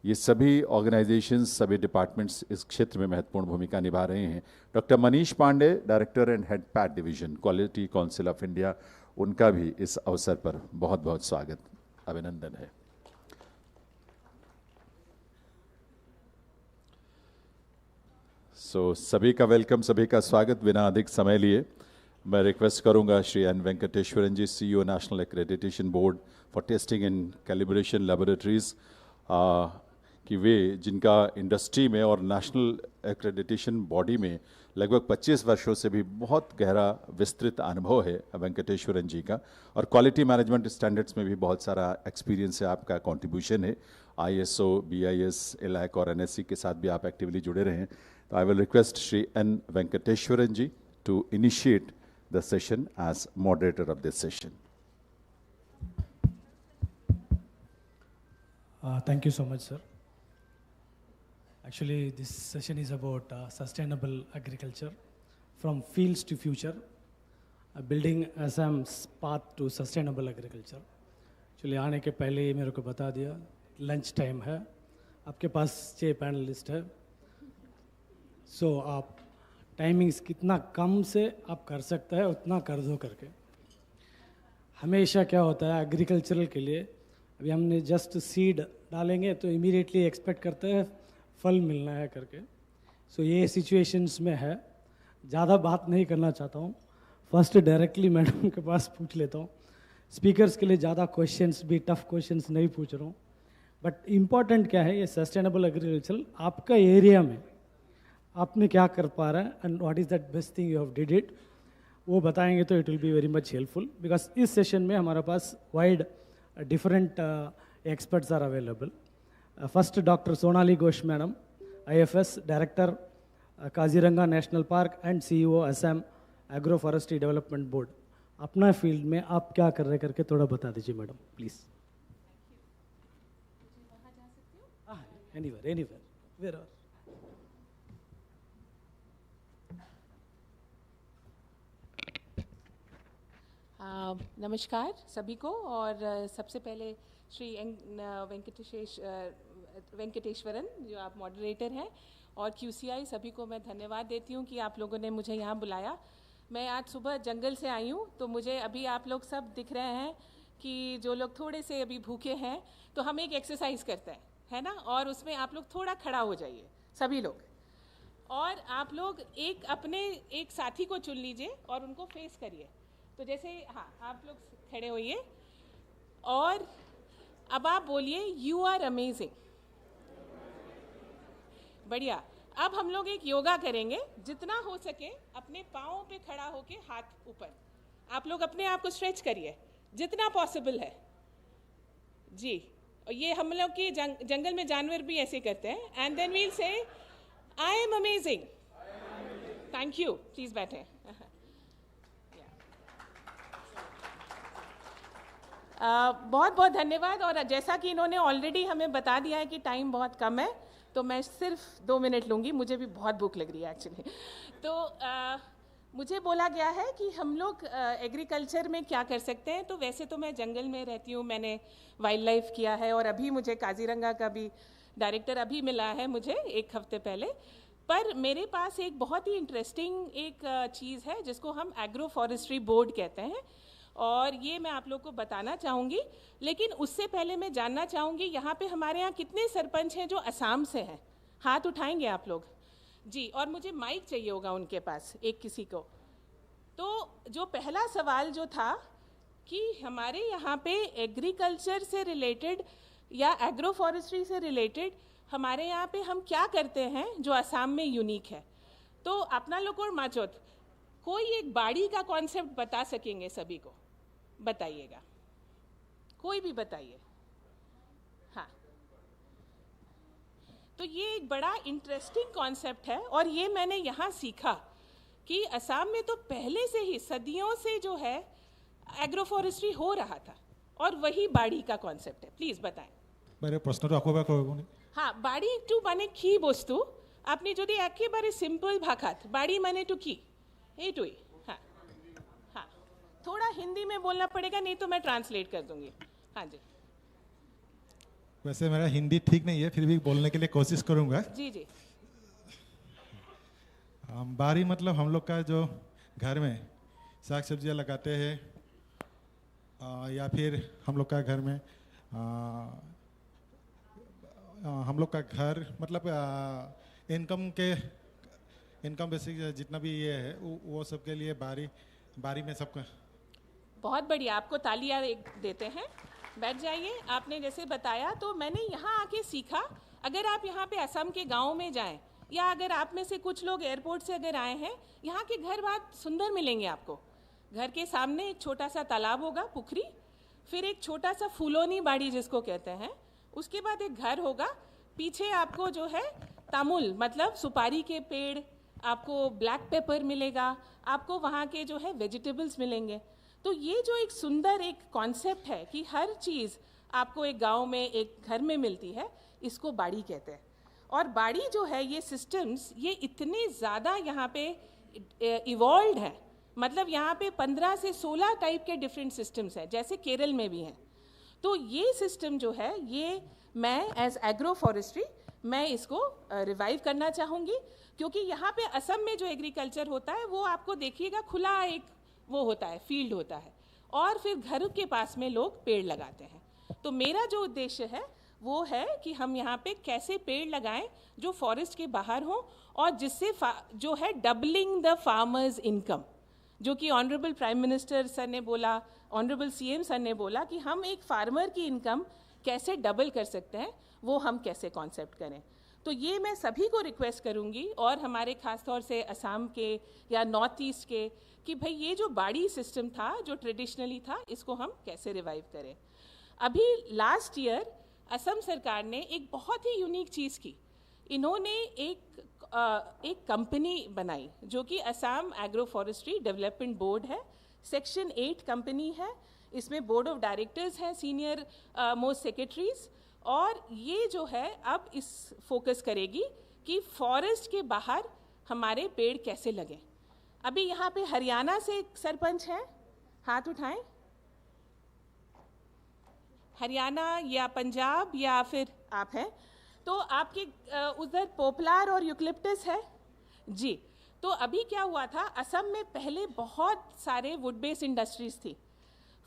ये सभी ऑर्गेनाइजेशंस, सभी डिपार्टमेंट्स इस क्षेत्र में महत्वपूर्ण भूमिका निभा रहे हैं। Doctor Manish Pandey, director and head PAT division, quality council of India, उनका भी इस अवसर पर बहुत बहुत स्वागत, अभिनंदन है। सभी का वेलकम, सभी का स्वागत। बिना अधिक समय लिए मैं रिक्वेस्ट करूंगा Shri N Venkateswaran ji, CEO national accreditation board for testing and calibration laboratories, कि वे जिनका इंडस्ट्री में और नेशनल एक्रेडिटेशन बॉडी में लगभग 25 वर्षों से भी बहुत गहरा विस्तृत अनुभव है वेंकटेश्वरन जी का, और क्वालिटी मैनेजमेंट स्टैंडर्ड्स में भी बहुत सारा एक्सपीरियंस है, आपका कंट्रीब्यूशन है। ISO, BIS, ELAC और NSC के साथ भी आप एक्टिवली जुड़े रहे हैं। तो I will request Shri N Venkateswaran ji to initiate the session as moderator of this session. Thank you so much, sir. Actually, this session is about sustainable agriculture from fields to future, building Assam's path to sustainable agriculture. Actually, आने के पहले ही मेरे को बता दिया, lunch time है, आपके पास 6 panelist है, सो आप टाइमिंग्स कितना कम से आप कर सकते हैं उतना कर दो करके। हमेशा क्या होता है एग्रीकल्चरल के लिए, अभी हमने जस्ट सीड डालेंगे तो इमीडिएटली एक्सपेक्ट करते हैं फल मिलना है करके। सो ये सिचुएशंस में है, ज़्यादा बात नहीं करना चाहता हूँ, फर्स्ट डायरेक्टली मैडम के पास पूछ लेता हूँ। स्पीकर्स के लिए ज़्यादा क्वेश्चंस भी टफ क्वेश्चंस नहीं पूछ रहा हूँ, बट इम्पॉर्टेंट क्या है, ये सस्टेनेबल एग्रीकल्चर आपका एरिया में आपने क्या कर पा रहा है and what is that best thing you have did it, वो बताएंगे तो it will be very much helpful. Because इस सेशन में हमारे पास wide different experts are available. First, Dr. Sonali Ghosh, Madam, IFS Director, Kaziranga national park and CEO Assam agro forestry development board, अपना field में आप क्या कर रहे करके थोड़ा बता दीजिए मैडम प्लीज़। एनीवेयर वेयर नमस्कार सभी को। और सबसे पहले श्री वेंकटेश्वरन जो आप मॉडरेटर हैं और QCI सभी को मैं धन्यवाद देती हूँ कि आप लोगों ने मुझे यहाँ बुलाया। मैं आज सुबह जंगल से आई हूँ, तो मुझे अभी आप लोग सब दिख रहे हैं कि जो लोग थोड़े से अभी भूखे हैं, तो हम एक एक्सरसाइज करते हैं, है ना, और उसमें आप लोग थोड़ा खड़ा हो जाइए सभी लोग, और आप लोग अपने एक साथी को चुन लीजिए और उनको फेस करिए। तो जैसे हाँ, आप लोग खड़े होइए और अब आप बोलिए यू आर अमेजिंग। बढ़िया। अब हम लोग एक योगा करेंगे, जितना हो सके अपने पाँव पे खड़ा होके हाथ ऊपर, आप लोग अपने आप को स्ट्रेच करिए जितना पॉसिबल है जी। और ये हम लोग के जंगल में जानवर भी ऐसे करते हैं। एंड देन वील से I am amazing. Thank you, please बैठे। बहुत बहुत धन्यवाद। और जैसा कि इन्होंने ऑलरेडी हमें बता दिया है कि टाइम बहुत कम है, तो मैं सिर्फ 2 मिनट लूँगी, मुझे भी बहुत भूख लग रही है एक्चुअली। तो मुझे बोला गया है कि हम लोग एग्रीकल्चर में क्या कर सकते हैं। तो वैसे तो मैं जंगल में रहती हूँ, मैंने वाइल्ड लाइफ किया है, और अभी मुझे काजीरंगा का भी डायरेक्टर अभी मिला है मुझे 1 हफ्ते पहले। पर मेरे पास एक बहुत ही इंटरेस्टिंग एक चीज़ है जिसको हम एग्रो फॉरेस्ट्री बोर्ड कहते हैं, और ये मैं आप लोग को बताना चाहूँगी। लेकिन उससे पहले मैं जानना चाहूँगी यहाँ पे हमारे यहाँ कितने सरपंच हैं जो असम से हैं? हाथ उठाएंगे आप लोग जी। और मुझे माइक चाहिए होगा उनके पास, एक किसी को। तो जो पहला सवाल जो था कि हमारे यहाँ पे एग्रीकल्चर से रिलेटेड या एग्रो फॉरेस्ट्री से रिलेटेड हमारे यहाँ पे हम क्या करते हैं जो असम में यूनिक है। तो अपना लोग और माचोत कोई एक बाड़ी का कॉन्सेप्ट बता सकेंगे सभी को? बताइएगा, कोई भी बताइए। हाँ, तो ये एक बड़ा इंटरेस्टिंग कॉन्सेप्ट है, और ये मैंने यहाँ सीखा कि असम में तो पहले से ही सदियों से जो है एग्रो फॉरेस्ट्री हो रहा था, और वही बाड़ी का कॉन्सेप्ट है। प्लीज बताएं। मेरे प्रश्न तो आपको क्या हाँ, बाड़ी टू माने की बस्तु आपने जो एकेबारे सिंपल भाषात बाड़ी माने टू की एटुई। हाँ हाँ, थोड़ा हिंदी में बोलना पड़ेगा, नहीं तो मैं ट्रांसलेट कर दूंगी। हाँ जी। वैसे मेरा हिंदी ठीक नहीं है, फिर भी बोलने के लिए कोशिश करूंगा। जी जी। बाड़ी मतलब हम लोग का जो घर में साग सब्जियां लगाते हैं, या फिर हम लोग का घर में हम लोग का घर मतलब इनकम बेसिक जितना भी ये है वो सब के लिए बारी में सबका। बहुत बढ़िया, आपको तालियां देते हैं। बैठ जाइए। आपने जैसे बताया तो मैंने यहाँ आके सीखा, अगर आप यहाँ पे असम के गाँव में जाएं, या अगर आप में से कुछ लोग एयरपोर्ट से अगर आए हैं, यहाँ के घर बहुत सुंदर मिलेंगे आपको। घर के सामने एक छोटा सा तालाब होगा, पुखरी, फिर एक छोटा सा फूलोनी बाड़ी जिसको कहते हैं, उसके बाद एक घर होगा, पीछे आपको जो है तामुल मतलब सुपारी के पेड़, आपको ब्लैक पेपर मिलेगा, आपको वहाँ के जो है वेजिटेबल्स मिलेंगे। तो ये जो एक सुंदर एक कॉन्सेप्ट है कि हर चीज़ आपको एक गांव में एक घर में मिलती है, इसको बाड़ी कहते हैं। और बाड़ी जो है ये सिस्टम्स ये इतने ज़्यादा यहाँ पे इवॉल्व है, मतलब यहाँ पे 15 से 16 टाइप के डिफरेंट सिस्टम्स हैं, जैसे केरल में भी हैं। तो ये सिस्टम जो है ये मैं एज एग्रो फॉरेस्ट्री मैं इसको रिवाइव करना चाहूँगी, क्योंकि यहाँ पे असम में जो एग्रीकल्चर होता है वो आपको देखिएगा खुला एक वो होता है, फील्ड होता है, और फिर घर के पास में लोग पेड़ लगाते हैं। तो मेरा जो उद्देश्य है वो है कि हम यहाँ पे कैसे पेड़ लगाएं जो फॉरेस्ट के बाहर हों, और जिससे जो है डबलिंग द फार्मर्स इनकम, जो कि ऑनरेबल प्राइम मिनिस्टर सर ने बोला, ऑनरेबल CM सर ने बोला कि हम एक फार्मर की इनकम कैसे डबल कर सकते हैं, वो हम कैसे कॉन्सेप्ट करें। तो ये मैं सभी को रिक्वेस्ट करूँगी, और हमारे ख़ास तौर से असम के या नॉर्थ ईस्ट के, कि भाई ये जो बाड़ी सिस्टम था जो ट्रेडिशनली था, इसको हम कैसे रिवाइव करें। अभी लास्ट ईयर असम सरकार ने एक बहुत ही यूनिक चीज़ की, इन्होंने एक एक कंपनी बनाई जो कि Assam agro forestry development board है, सेक्शन 8 कंपनी है, इसमें बोर्ड ऑफ डायरेक्टर्स हैं, सीनियर मोस्ट सेक्रेटरीज, और ये जो है अब इस फोकस करेगी कि फॉरेस्ट के बाहर हमारे पेड़ कैसे लगें। अभी यहाँ पे हरियाणा से एक सरपंच हैं, हाथ उठाएं। हरियाणा या पंजाब या फिर आप हैं, तो आपके उधर पोपलार और यूकलिप्टस है जी। तो अभी क्या हुआ था, असम में पहले बहुत सारे वुड बेस्ड इंडस्ट्रीज थी,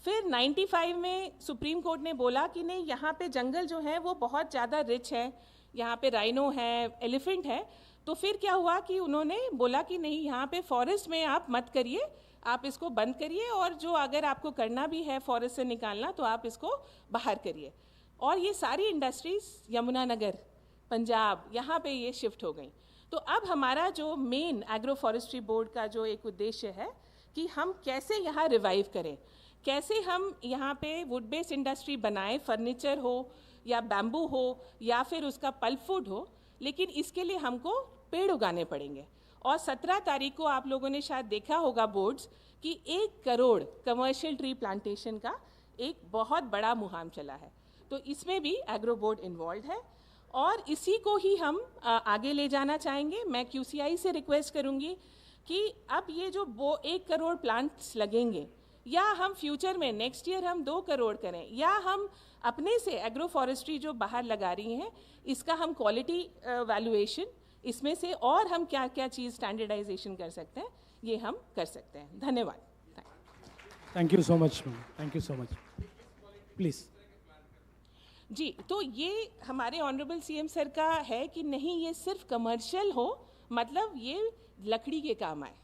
फिर 95 में सुप्रीम कोर्ट ने बोला कि नहीं, यहाँ पे जंगल जो है वो बहुत ज़्यादा रिच है, यहाँ पे राइनो है, एलिफेंट है। तो फिर क्या हुआ कि उन्होंने बोला कि नहीं, यहाँ पे फॉरेस्ट में आप मत करिए, आप इसको बंद करिए, और जो अगर आपको करना भी है फॉरेस्ट से निकालना तो आप इसको बाहर करिए। और ये सारी इंडस्ट्रीज यमुनानगर, पंजाब, यहाँ पे ये शिफ्ट हो गई। तो अब हमारा जो मेन एग्रो फॉरेस्ट्री बोर्ड का जो एक उद्देश्य है कि हम कैसे यहाँ रिवाइव करें, कैसे हम यहाँ पे वुड बेस्ड इंडस्ट्री बनाएं, फर्नीचर हो या बैम्बू हो या फिर उसका पल्प फूड हो, लेकिन इसके लिए हमको पेड़ उगाने पड़ेंगे। और 17 तारीख को आप लोगों ने शायद देखा होगा बोर्ड्स कि 1 करोड़ कमर्शियल ट्री प्लांटेशन का एक बहुत बड़ा मुहिम चला है। तो इसमें भी एग्रो बोर्ड इन्वॉल्व है और इसी को ही हम आगे ले जाना चाहेंगे। मैं QCI से रिक्वेस्ट करूंगी कि अब ये जो 1 करोड़ प्लांट्स लगेंगे, या हम फ्यूचर में नेक्स्ट ईयर हम 2 करोड़ करें, या हम अपने से एग्रो फॉरेस्ट्री जो बाहर लगा रही हैं इसका हम क्वालिटी वैल्यूएशन, इसमें से और हम क्या क्या चीज़ स्टैंडर्डाइजेशन कर सकते हैं, ये हम कर सकते हैं। धन्यवाद। Thank you so much ma'am, thank you so much. Please जी, तो ये हमारे ऑनरेबल CM सर का है कि नहीं, ये सिर्फ कमर्शियल हो, मतलब ये लकड़ी के काम आए।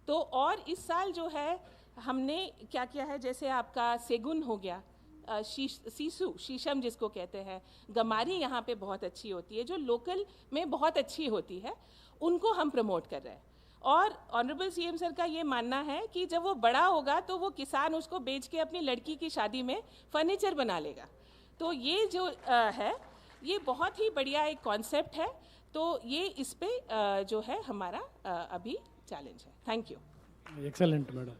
तो और इस साल जो है हमने क्या किया है, जैसे आपका सेगुन हो गया, सीसू, शीशम जिसको कहते हैं, गमारी यहाँ पे बहुत अच्छी होती है, जो लोकल में बहुत अच्छी होती है, उनको हम प्रमोट कर रहे हैं। और ऑनरेबल CM सर का ये मानना है कि जब वो बड़ा होगा तो वो किसान उसको बेच के अपनी लड़की की शादी में फर्नीचर बना लेगा। तो ये जो है, ये बहुत ही बढ़िया एक कॉन्सेप्ट है। तो ये इस पे जो है हमारा अभी चैलेंज है। Thank you. Excellent madam.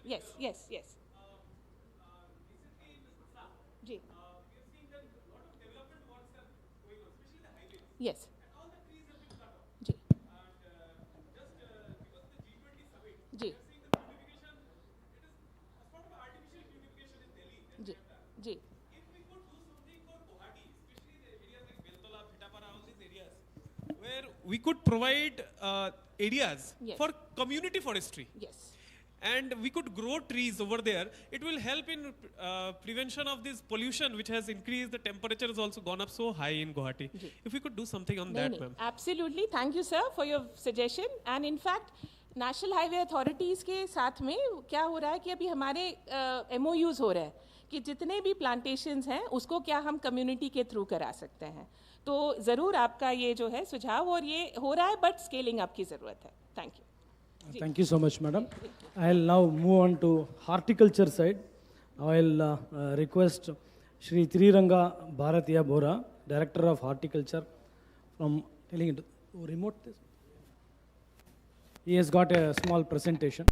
Yes yes yes जी, यस जी जी जी जी where we could provide areas Yes. for community forestry. Yes. And we could grow trees over there. It will help in prevention of this pollution which has increased. The temperature has also gone up so high in Guwahati. If we could do something on that, ma'am. Absolutely. Thank you, sir, for your suggestion. And in fact, national highway authorities के साथ में क्या हो रहा है कि अभी हमारे MOUs हो रहे हैं कि जितने भी प्लांटेशंस हैं उसको क्या हम कम्युनिटी के थ्रू करा सकते हैं। तो ज़रूर आपका ये जो है सुझाव, और ये हो रहा है, बट स्केलिंग अप की ज़रूरत है। Thank you. Thank you so much, madam. I'll now move on to horticulture side. I'll request Shri Triranga Bharatiya Bora, Director of Horticulture, from telling it to remote this. He has got a small presentation.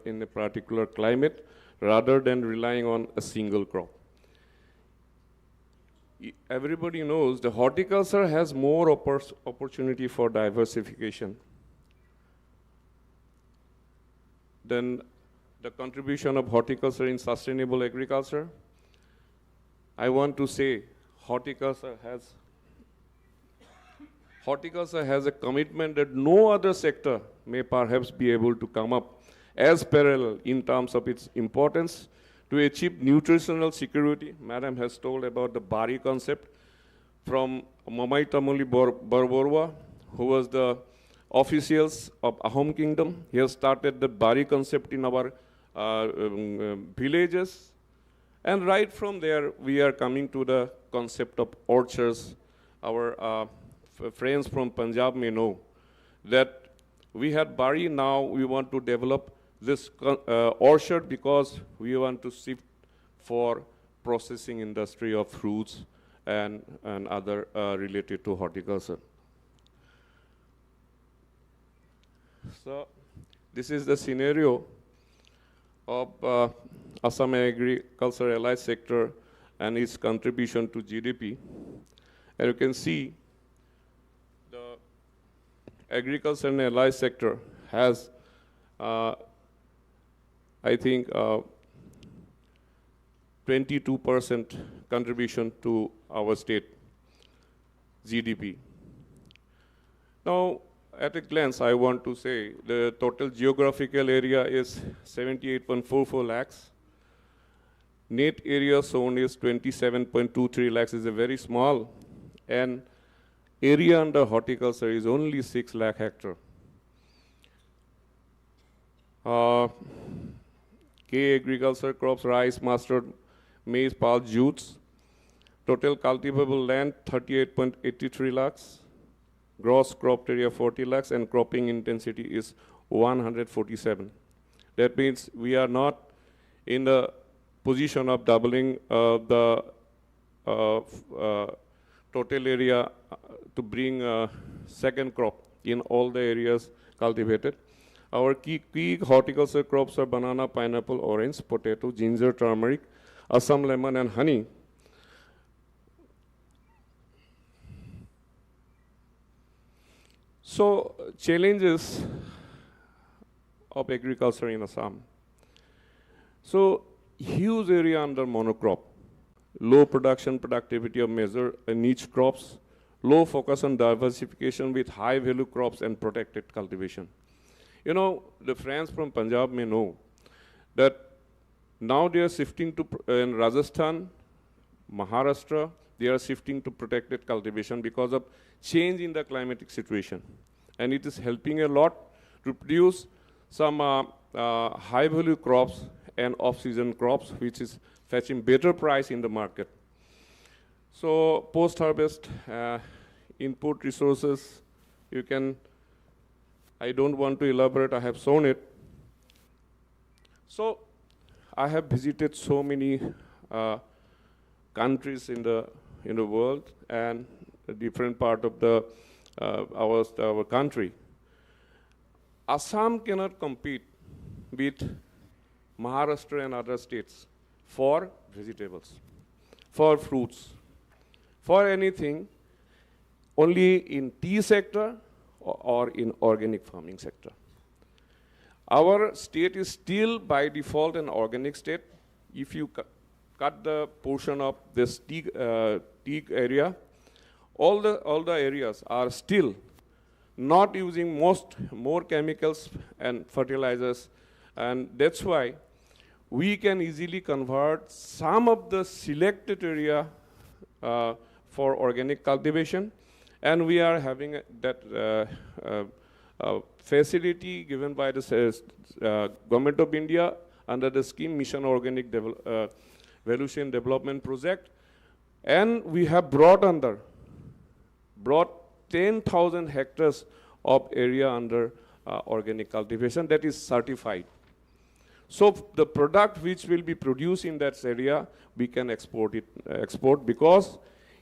in a particular climate rather than relying on a single crop. Everybody knows the horticulture has more opportunity for diversification than the contribution of horticulture in sustainable agriculture. I want to say horticulture has a commitment that no other sector may perhaps be able to come up as parallel in terms of its importance to achieve nutritional security. Madam has told about the Bari concept from Mamai Tamuli Barborwa, who was the officials of Ahom Kingdom. He has started the Bari concept in our villages. And right from there, we are coming to the concept of orchards. Our friends from Punjab may know that we had Bari, now we want to develop this orchard because we want to shift for processing industry of fruits and other related to horticulture. So this is the scenario of Assam agriculture allied sector and its contribution to GDP. And you can see the agriculture and allied sector has I think 22% contribution to our state GDP. Now, at a glance, I want to say the total geographical area is 78.44 lakhs. Net area sown is 27.23 lakhs, is a very small, and area under horticulture is only 6 lakh hectare. K agriculture crops, rice, mustard, maize, pulse, jutes. Total cultivable land 38.83 lakhs. Gross cropped area 40 lakhs, and cropping intensity is 147. That means we are not in the position of doubling the total area to bring second crop in all the areas cultivated. Our key horticulture crops are banana, pineapple, orange, potato, ginger, turmeric, Assam lemon, and honey. So, challenges of agriculture in Assam. So, huge area under monocrop, low productivity of major niche crops, low focus on diversification with high value crops and protected cultivation. You know, the friends from Punjab may know that now they are shifting to, in Rajasthan, Maharashtra, they are shifting to protected cultivation because of change in the climatic situation. And it is helping a lot to produce some high value crops and off-season crops, which is fetching better price in the market. So post-harvest input resources, you can, I don't want to elaborate, I have shown it. So I have visited so many countries in the world and a different part of the our country. Assam cannot compete with Maharashtra and other states for vegetables, for fruits, for anything, only in tea sector or in organic farming sector. Our state is still by default an organic state. If you cut the portion of this tea area, all the areas are still not using more chemicals and fertilizers, and that's why we can easily convert some of the selected area for organic cultivation, and we are having that facility given by the Government of India under the scheme Mission Organic Value Chain Development Project, and we have brought 10,000 hectares of area under organic cultivation that is certified. So the product which will be produced in that area, we can export because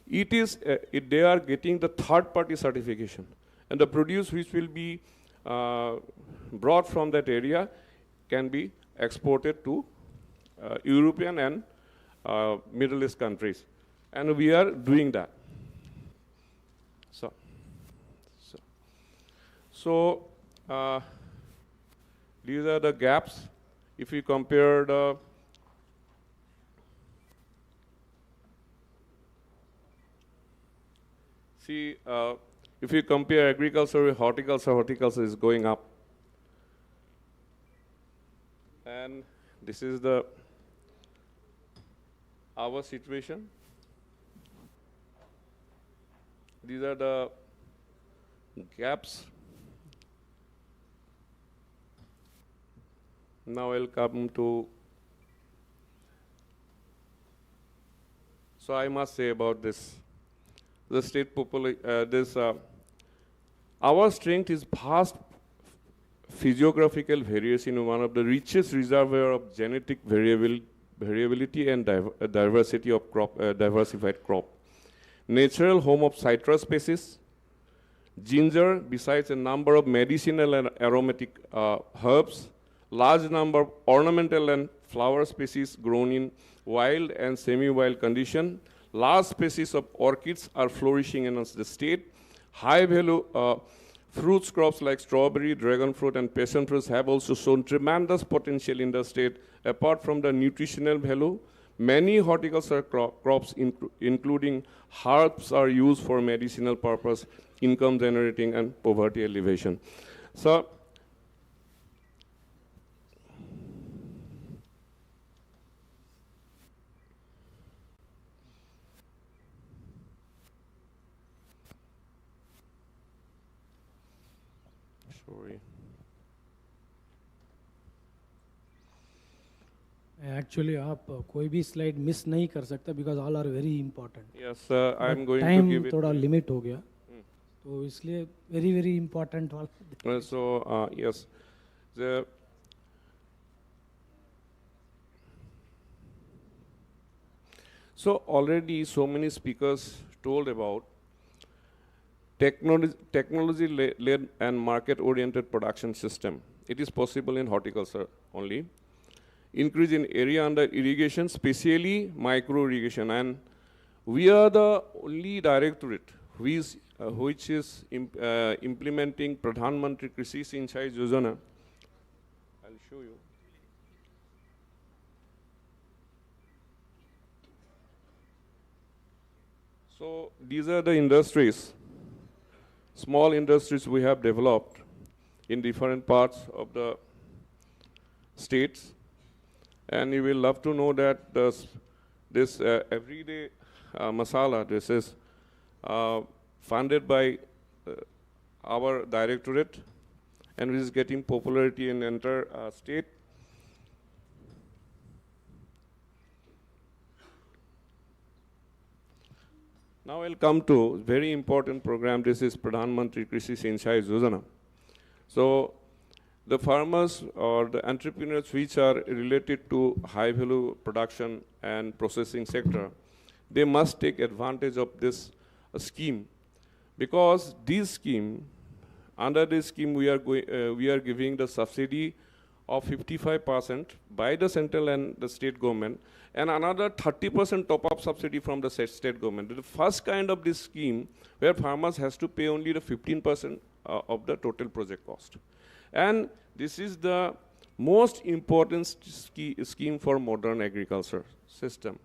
it is they are getting the third-party certification, and the produce which will be brought from that area can be exported to European and Middle East countries. And we are doing that. So these are the gaps. If we compare the if you compare agriculture with horticulture, horticulture is going up. And this is our situation. These are the gaps. Now I'll come to, so I must say about this, the state population, our strength is vast physiographical variation, one of the richest reservoir of genetic variability and diversity of crop, diversified crop. Natural home of citrus species, ginger, besides a number of medicinal and aromatic herbs, large number of ornamental and flower species grown in wild and semi-wild condition. Large species of orchids are flourishing in the state. High value fruits crops like strawberry, dragon fruit, and passion fruits have also shown tremendous potential in the state. Apart from the nutritional value, many horticultural crops, including herbs, are used for medicinal purpose, income generating, and poverty alleviation. So, sorry. Actually, आप कोई भी slide miss नहीं कर सकता because all are very important. Yes, I'm going to time give it. थोड़ा limit हो गया, तो इसलिए very important वाला. So yes, so already so many speakers told about technology-led and market-oriented production system. It is possible in horticulture only. Increase in area under irrigation, especially micro-irrigation. And we are the only directorate which is implementing Pradhan Mantri Krishi Sinchai Yojana. I'll show you. So these are the industries, small industries we have developed in different parts of the states. And you will love to know that this everyday masala, this is funded by our directorate, and which is getting popularity in the entire state. Now I'll come to very important program. This is Pradhan Mantri Krishi Sinchai Yojana. So the farmers or the entrepreneurs which are related to high value production and processing sector, they must take advantage of this scheme, because this scheme, under this scheme we are giving the subsidy of 55% by the central and the state government, and another 30% top-up subsidy from the state government. The first kind of this scheme where farmers has to pay only the 15% of the total project cost. And this is the most important scheme for modern agriculture system.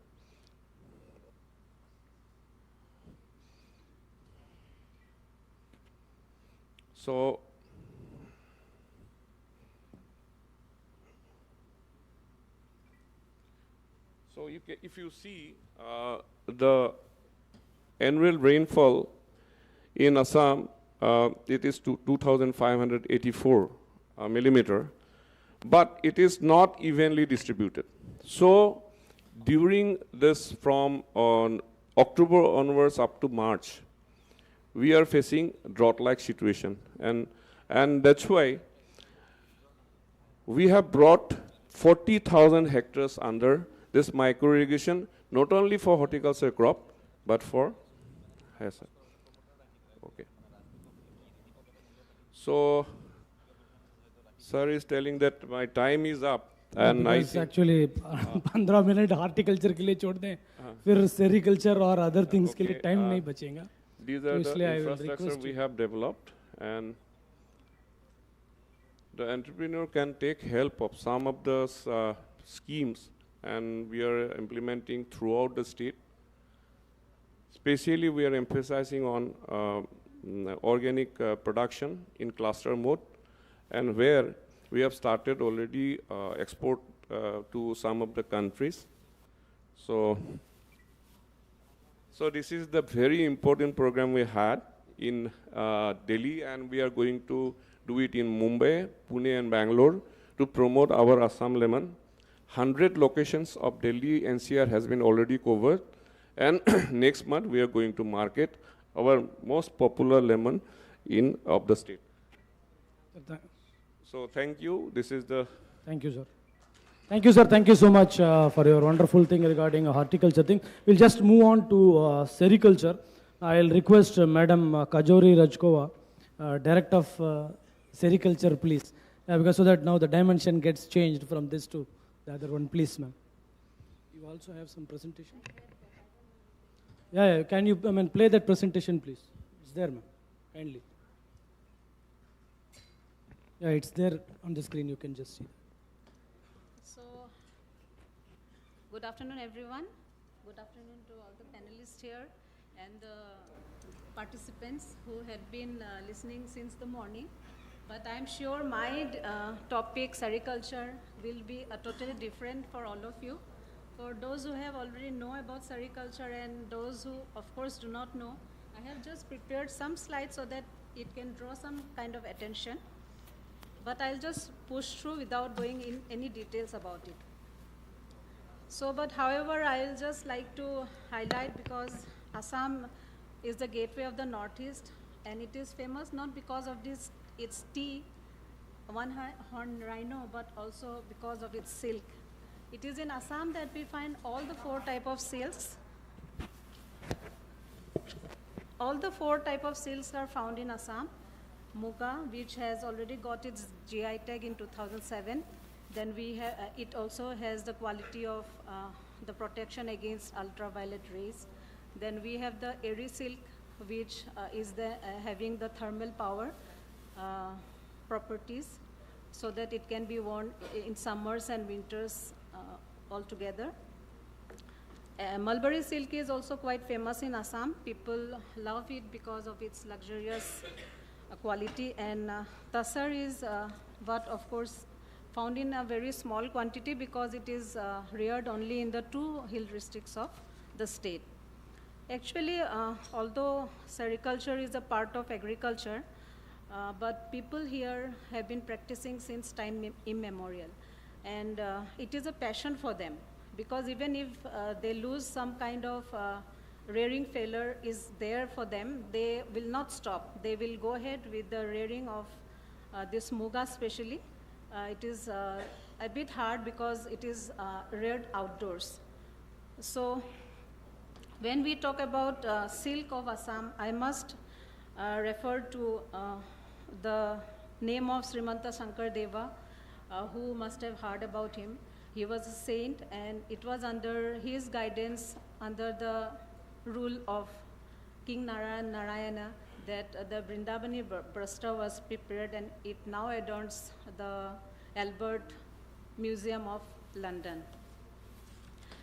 So if you see the annual rainfall in Assam, it is 2,584 millimeter, but it is not evenly distributed. So during this, from on October onwards up to March, we are facing drought-like situation, and that's why we have brought 40,000 hectares under this micro irrigation, not only for horticulture crop, but for okay. So Sir is telling that my time is up. And I think actually 15 minute horticulture के लिए छोड़ दें, फिर sericulture और other things के लिए time नहीं बचेगा. These are the infrastructure we have developed, and the entrepreneur can take help of some of the schemes, and we are implementing throughout the state. Especially, we are emphasizing on organic production in cluster mode, and where we have started already export to some of the countries. So this is the very important program we had in Delhi, and we are going to do it in Mumbai, Pune and Bangalore to promote our Assam lemon. 100 locations of Delhi NCR has been already covered, and next month we are going to market our most popular lemon of the state. So thank you. This is the... Thank you, sir. Thank you, sir. Thank you so much for your wonderful thing regarding horticulture thing. We'll just move on to sericulture. I'll request Madam Kajori Rajkova, Director of Sericulture, please. Because so that now the dimension gets changed from this to the other one, please, ma'am. You also have some presentation? Yeah, can you play that presentation, please? It's there, ma'am. Kindly. Yeah, it's there on the screen. You can just see. So, good afternoon, everyone. Good afternoon to all the panelists here and the participants who had been listening since the morning. But I'm sure my topic, sericulture, will be totally different for all of you. For those who have already know about sericulture and those who, of course, do not know, I have just prepared some slides so that it can draw some kind of attention. But I'll just push through without going in any details about it. So, but however, I'll just like to highlight because Assam is the gateway of the Northeast, and it is famous not because of its tea, one-horned rhino, but also because of its silk. It is in Assam that we find all the 4 types of silks. All the 4 types of silks are found in Assam. Muga, which has already got its GI tag in 2007. Then we have, it also has the quality of the protection against ultraviolet rays. Then we have the Eri silk, which is having the thermal power properties, so that it can be worn in summers and winters altogether. Mulberry silk is also quite famous in Assam. People love it because of its luxurious quality, and Tassar is what, of course, found in a very small quantity because it is reared only in the 2 hill districts of the state. Actually, although sericulture is a part of agriculture, but people here have been practicing since time immemorial, and it is a passion for them, because even if they lose some kind of rearing failure is there for them, they will not stop. They will go ahead with the rearing of this muga especially. It is a bit hard because it is reared outdoors. So when we talk about silk of Assam, I must refer to the name of Srimanta Shankar Deva, who must have heard about him. He was a saint, and it was under his guidance, under the rule of King Narayana, that the Vrindavani Brasta was prepared, and it now adorns the Albert Museum of London.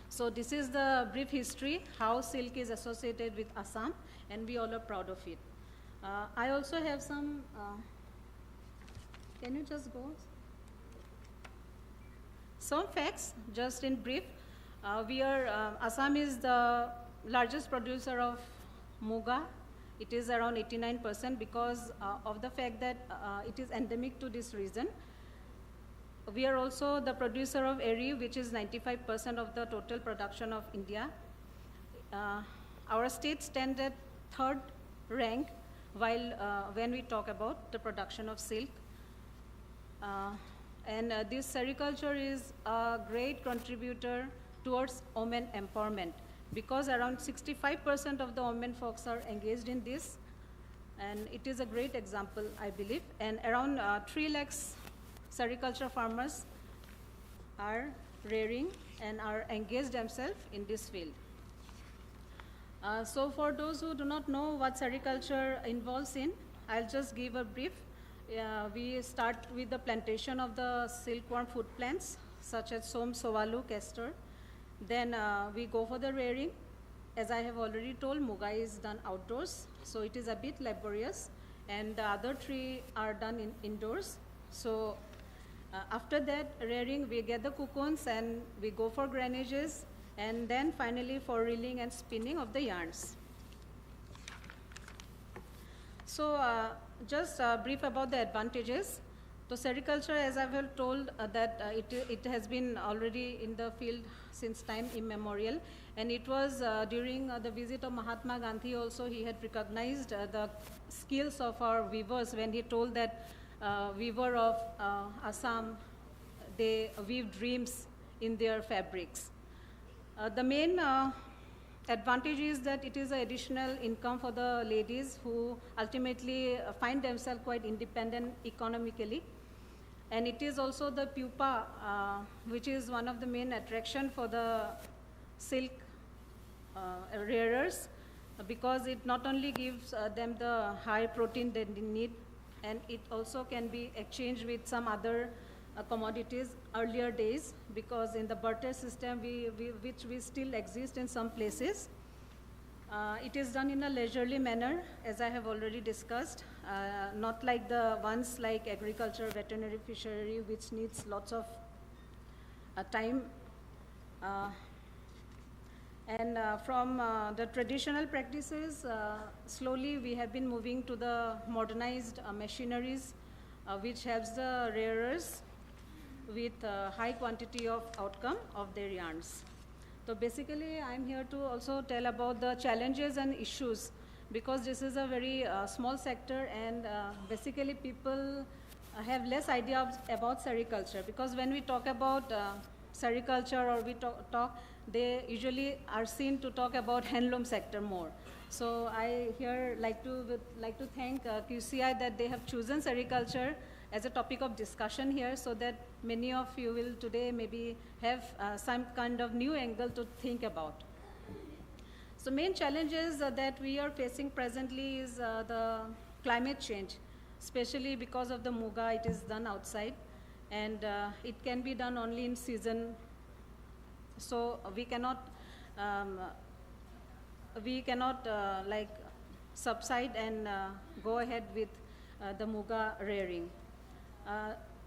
So this is the brief history, how silk is associated with Assam, and we all are proud of it. I also have some, can you just go? Some facts, just in brief. Assam is the largest producer of muga. It is around 89% because of the fact that it is endemic to this region. We are also the producer of eri, which is 95% of the total production of India. Our state stands at 3rd rank while when we talk about the production of silk. And this sericulture is a great contributor towards women empowerment, because around 65% of the women folks are engaged in this, and it is a great example, I believe. And around 3 lakhs sericulture farmers are rearing and are engaged themselves in this field. So for those who do not know what sericulture involves in, I'll just give a brief. We start with the plantation of the silkworm food plants, such as som, sovalu, castor. Then we go for the rearing. As I have already told, muga is done outdoors, so it is a bit laborious. And the other three are done indoors. So after that rearing, we get the cocoons and we go for granages, and then finally for reeling and spinning of the yarns. So just brief about the advantages. So sericulture, as I have told, that it has been already in the field since time immemorial, and it was during the visit of Mahatma Gandhi also, he had recognized the skills of our weavers when he told that weaver of Assam, they weave dreams in their fabrics. The main advantage is that it is an additional income for the ladies who ultimately find themselves quite independent economically. And it is also the pupa, which is one of the main attraction for the silk rearers, because it not only gives them the high protein that they need, and it also can be exchanged with some other commodities earlier days, because in the barter system which we still exist in some places, it is done in a leisurely manner, as I have already discussed, not like the ones like agriculture, veterinary, fishery, which needs lots of time. And from the traditional practices, slowly we have been moving to the modernized machineries, which helps the rearers with high quantity of outcome of their yarns. So basically, I'm here to also tell about the challenges and issues, because this is a very small sector, and basically people have less idea about sericulture, because when we talk about sericulture or we talk, they usually are seen to talk about handloom sector more. So I here like to thank QCI that they have chosen sericulture as a topic of discussion here, so that many of you will today maybe have some kind of new angle to think about. So main challenges that we are facing presently is the climate change, especially because of the muga. It is done outside, and it can be done only in season. So we cannot like subside and go ahead with the muga rearing.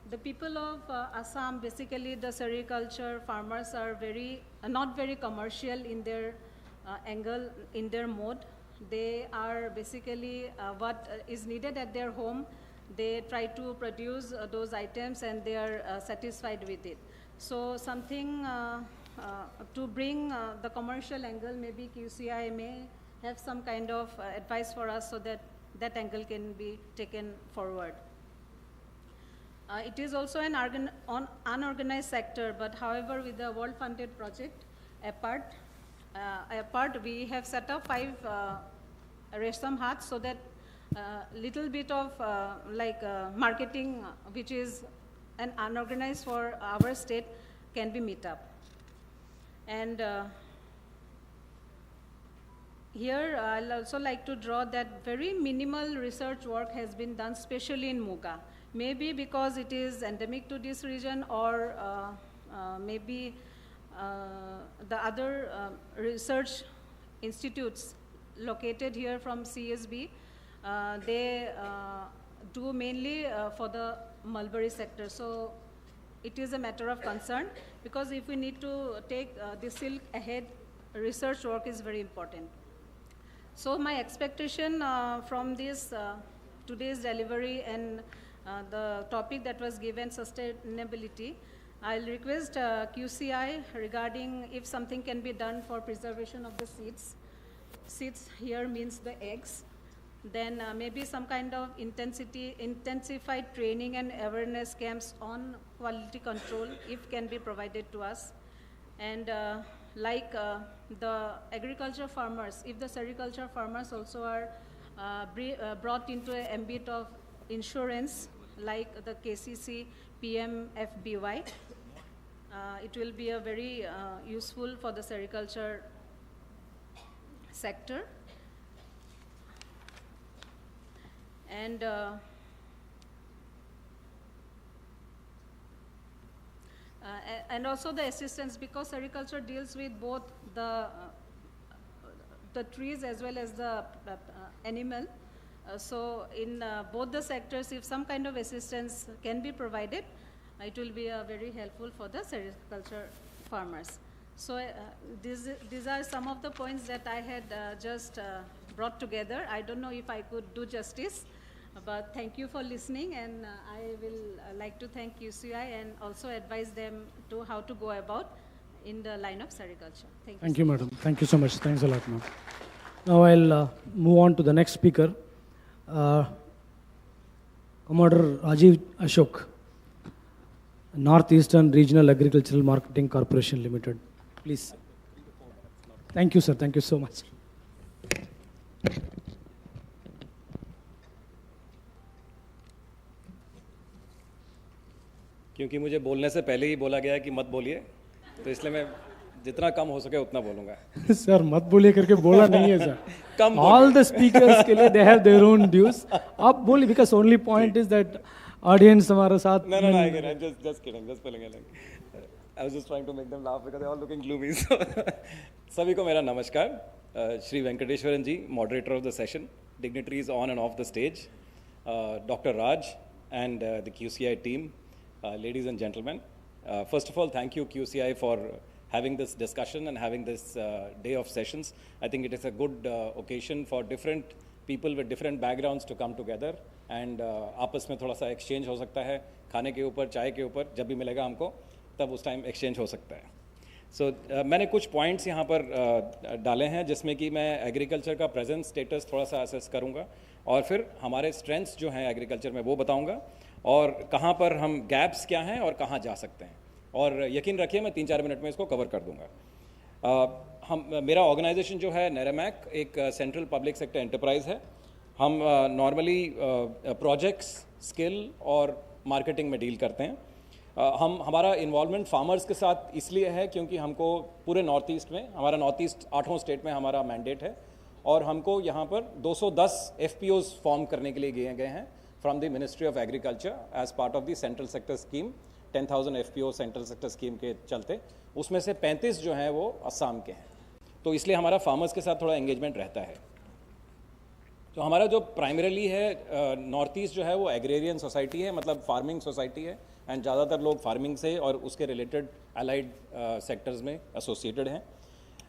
The people of Assam, basically the sericulture farmers are not very commercial in their angle, in their mode. They are basically what is needed at their home. They try to produce those items, and they are satisfied with it. So something to bring the commercial angle, maybe QCI may have some kind of advice for us, so that that angle can be taken forward. It is also an unorganized sector, but however, with the world-funded project, apart, we have set up 5 Resham Hats, so that little bit of marketing, which is an unorganized for our state, can be met up. And here, I'll also like to draw that very minimal research work has been done, especially in muga. Maybe because it is endemic to this region, or maybe the other research institutes located here from CSB, they do mainly for the mulberry sector. So it is a matter of concern, because if we need to take the silk ahead, research work is very important. So my expectation from this today's delivery and the topic that was given, sustainability, I'll request QCI regarding if something can be done for preservation of the seeds. Seeds here means the eggs. Then maybe some kind of intensified training and awareness camps on quality control, if can be provided to us. And like the agriculture farmers, if the sericulture farmers also are brought into an ambit of insurance, like the KCC PMFBY. It will be a very useful for the sericulture sector. And also the assistance, because sericulture deals with both the trees as well as the animal. So in both the sectors, if some kind of assistance can be provided, it will be very helpful for the sericulture farmers. So these are some of the points that I had just brought together. I don't know if I could do justice, but thank you for listening, and I will like to thank QCI and also advise them to how to go about in the line of sericulture. Thank you, madam. Thank you so much. Thanks a lot, ma'am. Now I'll move on to the next speaker, Commodore Rajiv Ashok, Northeastern Regional Agricultural Marketing Corporation Limited. Please. Thank you, sir. Thank you so much. क्योंकि मुझे बोलने से पहले ही बोला गया है कि मत बोलिए, तो इसलिए मैं जितना कम हो सके उतना बोलूँगा. सर मत बोलिए करके बोला नहीं है sir. Come all the speakers के लिए they have their own dues. आप बोलिए, because only point is that audience हमारे साथ. No, I get it. Just kidding. Just pulling it. I was just trying to make them laugh because they're all looking gloomy. सभी को मेरा नमस्कार. श्री वेंकटेश्वरन जी, moderator of the session, dignitaries on and off the stage, Dr. Raj and the QCI team. Ladies and gentlemen, first of all, thank you QCI for having this discussion and having this day of sessions. I think it is a good occasion for different people with different backgrounds to come together and आपस में थोड़ा सा exchange हो सकता है, खाने के ऊपर, चाय के ऊपर, जब भी मिलेगा हमको तब उस टाइम exchange हो सकता है. So मैंने कुछ points यहाँ पर डाले हैं जिसमें कि मैं agriculture का present status थोड़ा सा assess करूँगा और फिर हमारे strengths जो हैं agriculture में वो बताऊँगा और कहाँ पर हम gaps क्या हैं और कहाँ जा सकते हैं, और यकीन रखिए मैं 3-4 मिनट में इसको कवर कर दूँगा. मेरा ऑर्गेनाइजेशन जो है नेरामैक एक सेंट्रल पब्लिक सेक्टर एंटरप्राइज है. हम नॉर्मली प्रोजेक्ट्स, स्किल और मार्केटिंग में डील करते हैं. हमारा इन्वॉल्वमेंट फार्मर्स के साथ इसलिए है क्योंकि हमको पूरे नॉर्थ ईस्ट में, हमारा नॉर्थ ईस्ट 8 स्टेट में हमारा मैंडेट है और हमको यहाँ पर 210 FPOs फॉर्म करने के लिए दिए गए हैं from the ministry of agriculture as part of the central sector scheme. 10,000 FPO central sector scheme के चलते उसमें से 35 जो हैं वो असम के हैं. तो इसलिए हमारा फार्मर्स के साथ थोड़ा एंगेजमेंट रहता है. तो हमारा जो प्राइमरीली है नॉर्थ ईस्ट जो है वो एग्रेरियन सोसाइटी है, मतलब फार्मिंग सोसाइटी है, एंड ज़्यादातर लोग फार्मिंग से और उसके रिलेटेड अलाइड सेक्टर्स में एसोसिएटेड हैं.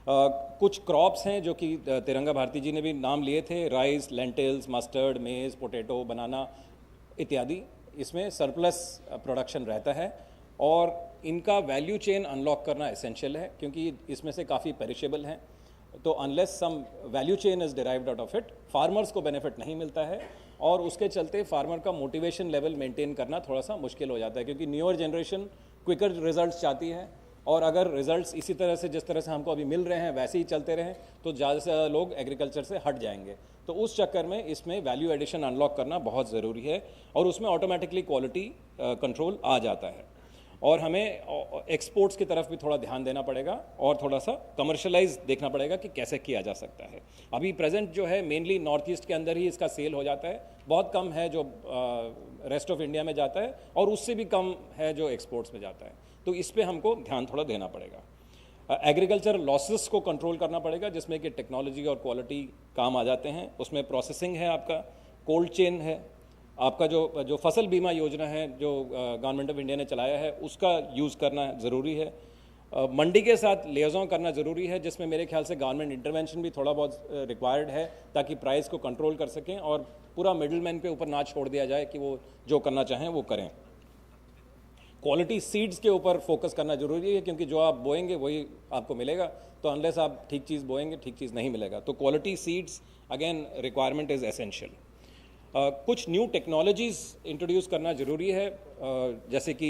कुछ क्रॉप्स हैं जो कि तिरंगा भारती जी ने भी नाम लिए थे, rice, lentils, mustard, maize, potato, banana इत्यादि. इसमें सरप्लस प्रोडक्शन रहता है और इनका वैल्यू चेन अनलॉक करना एसेंशियल है क्योंकि इसमें से काफ़ी पेरिशेबल हैं. तो unless some value chain is derived out of it, farmers को बेनिफिट नहीं मिलता है और उसके चलते फार्मर का मोटिवेशन लेवल मेंटेन करना थोड़ा सा मुश्किल हो जाता है क्योंकि न्यूअर जनरेशन क्विकर रिजल्ट्स चाहती है और अगर रिजल्ट्स इसी तरह से जिस तरह से हमको अभी मिल रहे हैं वैसे ही चलते रहें तो ज़्यादा से ज़्यादा लोग एग्रीकल्चर से हट जाएंगे. तो उस चक्कर में इसमें वैल्यू एडिशन अनलॉक करना बहुत ज़रूरी है और उसमें ऑटोमेटिकली क्वालिटी कंट्रोल आ जाता है. और हमें एक्सपोर्ट्स की तरफ भी थोड़ा ध्यान देना पड़ेगा और थोड़ा सा कमर्शलाइज देखना पड़ेगा कि कैसे किया जा सकता है. अभी प्रेजेंट जो है मेनली नॉर्थ ईस्ट के अंदर ही इसका सेल हो जाता है, बहुत कम है जो रेस्ट ऑफ इंडिया में जाता है और उससे भी कम है जो एक्सपोर्ट्स में जाता है. तो इस पर हमको ध्यान थोड़ा देना पड़ेगा. एग्रीकल्चर लॉसेस को कंट्रोल करना पड़ेगा जिसमें कि टेक्नोलॉजी और क्वालिटी काम आ जाते हैं. उसमें प्रोसेसिंग है, आपका कोल्ड चेन है, आपका जो फसल बीमा योजना है जो गवर्नमेंट ऑफ इंडिया ने चलाया है उसका यूज़ करना ज़रूरी है. मंडी के साथ लियाज़ों करना ज़रूरी है जिसमें मेरे ख्याल से गवर्नमेंट इंटरवेंशन भी थोड़ा बहुत रिक्वायर्ड है ताकि प्राइस को कंट्रोल कर सकें और पूरा मिडलमैन के ऊपर ना छोड़ दिया जाए कि वो जो करना चाहें वो करें. क्वालिटी सीड्स के ऊपर फोकस करना ज़रूरी है क्योंकि जो आप बोएंगे वही आपको मिलेगा. तो अनलेस आप ठीक चीज़ बोएंगे ठीक चीज़ नहीं मिलेगा. तो quality seeds again requirement is essential. कुछ न्यू टेक्नोलॉजीज़ इंट्रोड्यूस करना ज़रूरी है. जैसे कि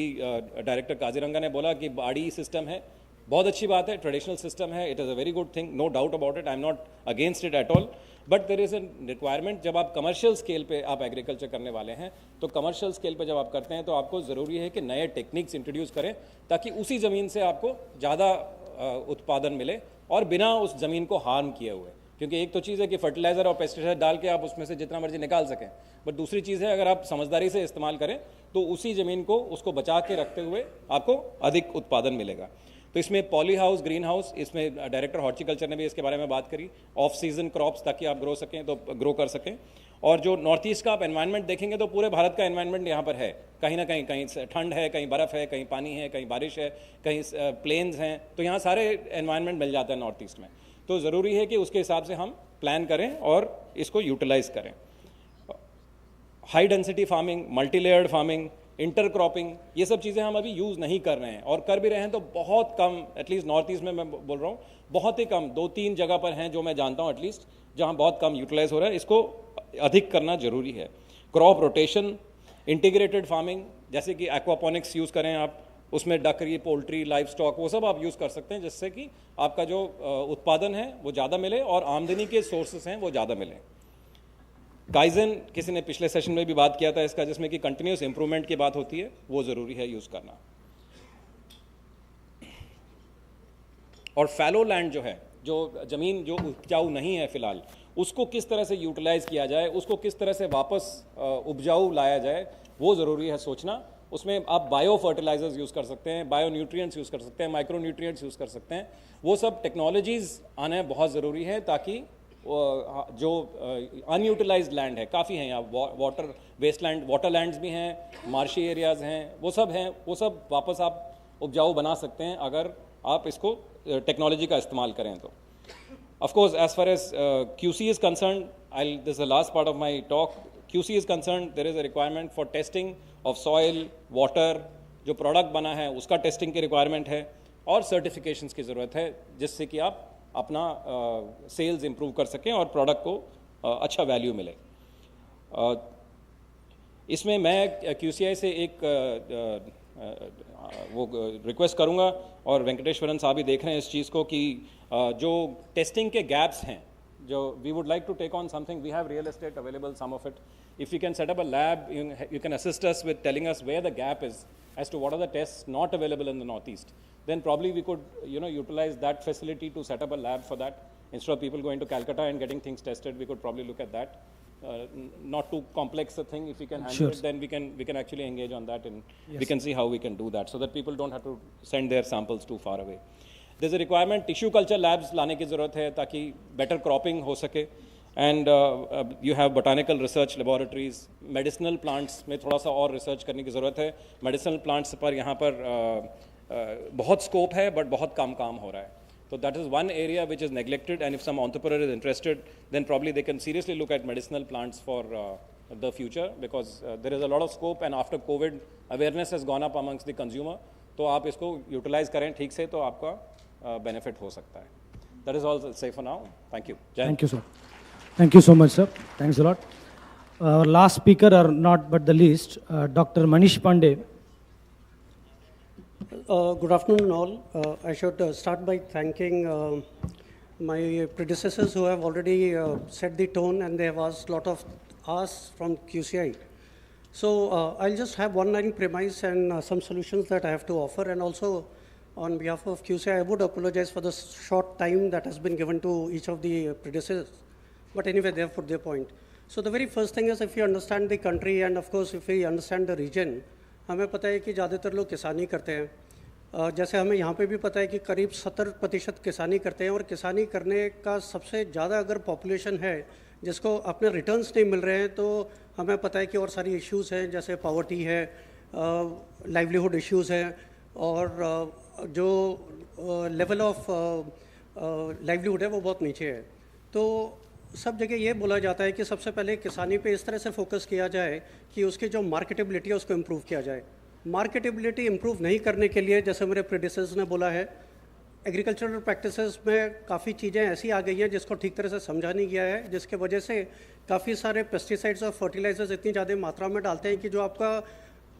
डायरेक्टर काजीरंगा ने बोला कि बाड़ी सिस्टम है, बहुत अच्छी बात है, ट्रेडिशनल सिस्टम है, it is a very good thing, no doubt about it, I am not against it at all, but there is a requirement जब आप कमर्शियल स्केल पे आप एग्रीकल्चर करने वाले हैं, तो कमर्शियल स्केल पे जब आप करते हैं तो आपको ज़रूरी है कि नए टेक्निक्स इंट्रोड्यूस करें ताकि उसी ज़मीन से आपको ज़्यादा उत्पादन मिले और बिना उस ज़मीन को हार्म किए हुए। क्योंकि एक तो चीज़ है कि फर्टिलाइज़र और पेस्टिसाइड डाल के आप उसमें से जितना मर्जी निकाल सकें, बट दूसरी चीज़ है अगर आप समझदारी से इस्तेमाल करें तो उसी ज़मीन को उसको बचा के रखते हुए आपको अधिक उत्पादन मिलेगा। तो इसमें पॉली हाउस, ग्रीन हाउस, इसमें डायरेक्टर हॉर्टिकल्चर ने भी इसके बारे में बात करी, ऑफ सीजन क्रॉप्स ताकि आप ग्रो कर सकें। और जो नॉर्थ ईस्ट का आप एनवायरनमेंट देखेंगे तो पूरे भारत का एनवायरनमेंट यहाँ पर है, कहीं ना कहीं, कहीं ठंड है, कहीं बर्फ़ है, कहीं पानी है, कहीं बारिश है, कहीं प्लेन्स हैं, तो यहाँ सारे एनवायरनमेंट मिल जाता है नॉर्थ ईस्ट में। तो ज़रूरी है कि उसके हिसाब से हम प्लान करें और इसको यूटिलाइज करें। High density farming, multi layered farming, intercropping, ये सब चीज़ें हम अभी यूज़ नहीं कर रहे हैं, और कर भी रहे हैं तो बहुत कम, एटलीस्ट नॉर्थ ईस्ट में मैं बोल रहा हूँ बहुत ही कम, 2-3 जगह पर हैं जो मैं जानता हूँ एटलीस्ट, जहाँ बहुत कम यूटिलाइज हो रहा है। इसको अधिक करना जरूरी है। क्रॉप रोटेशन, इंटीग्रेटेड फार्मिंग, जैसे कि एक्वापोनिक्स यूज़ करें आप, उसमें डकरी, पोल्ट्री, लाइव स्टॉक, वो सब आप यूज़ कर सकते हैं, जिससे कि आपका जो उत्पादन है वो ज़्यादा मिले और आमदनी के सोर्सेस हैं वो ज़्यादा मिले। काइजन, किसी ने पिछले सेशन में भी बात किया था इसका, जिसमें कि कंटिन्यूस इंप्रूवमेंट की बात होती है, वो ज़रूरी है यूज़ करना। और फैलो लैंड जो है, जो ज़मीन जो उपजाऊ नहीं है फ़िलहाल, उसको किस तरह से यूटिलाइज़ किया जाए, उसको किस तरह से वापस उपजाऊ लाया जाए, वो ज़रूरी है सोचना। उसमें आप बायो फर्टिलाइजर्स यूज़ कर सकते हैं, बायो न्यूट्रिएंट्स यूज़ कर सकते हैं, माइक्रो न्यूट्रिएंट्स यूज़ कर सकते हैं, वो सब टेक्नोलॉजीज़ आना बहुत ज़रूरी है ताकि जो अनयूटिलाइज्ड लैंड है, काफ़ी हैं यहाँ, water waste land, water lands भी हैं, मार्शी एरियाज़ हैं, वो सब हैं, वो सब वापस आप उपजाऊ बना सकते हैं अगर आप इसको टेक्नोलॉजी का इस्तेमाल करें तो। Of course, as far as QC is concerned, this is the last part of my talk. QC is concerned, there is a requirement for testing of soil, water, जो प्रोडक्ट बना है उसका टेस्टिंग की requirement है, और certifications की ज़रूरत है जिससे कि आप अपना सेल्स इंप्रूव कर सकें और प्रोडक्ट को अच्छा वैल्यू मिले। इसमें मैं QCI से एक वो रिक्वेस्ट करूंगा, और वेंकटेश्वरन साहब भी देख रहे हैं इस चीज़ को, कि जो टेस्टिंग के गैप्स हैं, जो we would like to take on something, we have real estate available, some of it, if you can set up a lab, you can assist us with telling us where the gap is as to what are the test not available in the north east, then probably we could utilize that facility to set up a lab for that. Instead of people going to Calcutta and getting things tested, we could probably look at that. Not too complex a thing. If we can handle it, then we can actually engage on that, and we can see how we can do that, so that people don't have to send their samples too far away. There's a requirement, tissue culture labs लाने की ज़रूरत है ताकि better cropping हो सके, and you have botanical research laboratories, medicinal plants में थोड़ा सा और research करने की ज़रूरत है। Medicinal plants पर यहाँ पर बहुत स्कोप है, बट बहुत कम काम हो रहा है। तो that is one area which is neglected, and if some entrepreneur is interested, then probably they can seriously look at medicinal plants for the future, because there is a lot of scope, and after COVID awareness has gone up amongst the consumer. तो आप इसको utilise करें ठीक से तो आपका benefit हो सकता है। That is all say for now. Thank you. Thank you sir, thank you so much sir, thanks a lot. Last speaker are not but the least, doctor Manish Pandey. Good afternoon all. I should start by thanking my predecessors who have already set the tone, and they have asked a lot of us from QCI. So I'll just have one line premise and some solutions that I have to offer, and also on behalf of QCI, I would apologize for the short time that has been given to each of the predecessors. But anyway, they have put their point. So the very first thing is, if you understand the country, and of course if we understand the region, हमें पता है कि ज़्यादातर लोग किसानी करते हैं। जैसे हमें यहाँ पे भी पता है कि करीब 70% किसानी करते हैं, और किसानी करने का सबसे ज़्यादा अगर पॉपुलेशन है जिसको अपने रिटर्न्स नहीं मिल रहे हैं, तो हमें पता है कि और सारी इश्यूज़ हैं, जैसे पॉवर्टी है, लाइवलीहुड इश्यूज़ हैं, और जो लेवल ऑफ लाइवलीहुड है वो बहुत नीचे है। तो सब जगह ये बोला जाता है कि सबसे पहले किसानी पे इस तरह से फोकस किया जाए कि उसकी जो मार्केटेबिलिटी है उसको इम्प्रूव किया जाए। मार्केटेबिलिटी इम्प्रूव नहीं करने के लिए, जैसे मेरे प्रेडिसेसर्स ने बोला है, एग्रीकल्चरल प्रैक्टिसेस में काफ़ी चीज़ें ऐसी आ गई हैं जिसको ठीक तरह से समझा नहीं गया है, जिसके वजह से काफ़ी सारे पेस्टिसाइड्स और फर्टिलाइजर्स इतनी ज़्यादा मात्रा में डालते हैं कि जो आपका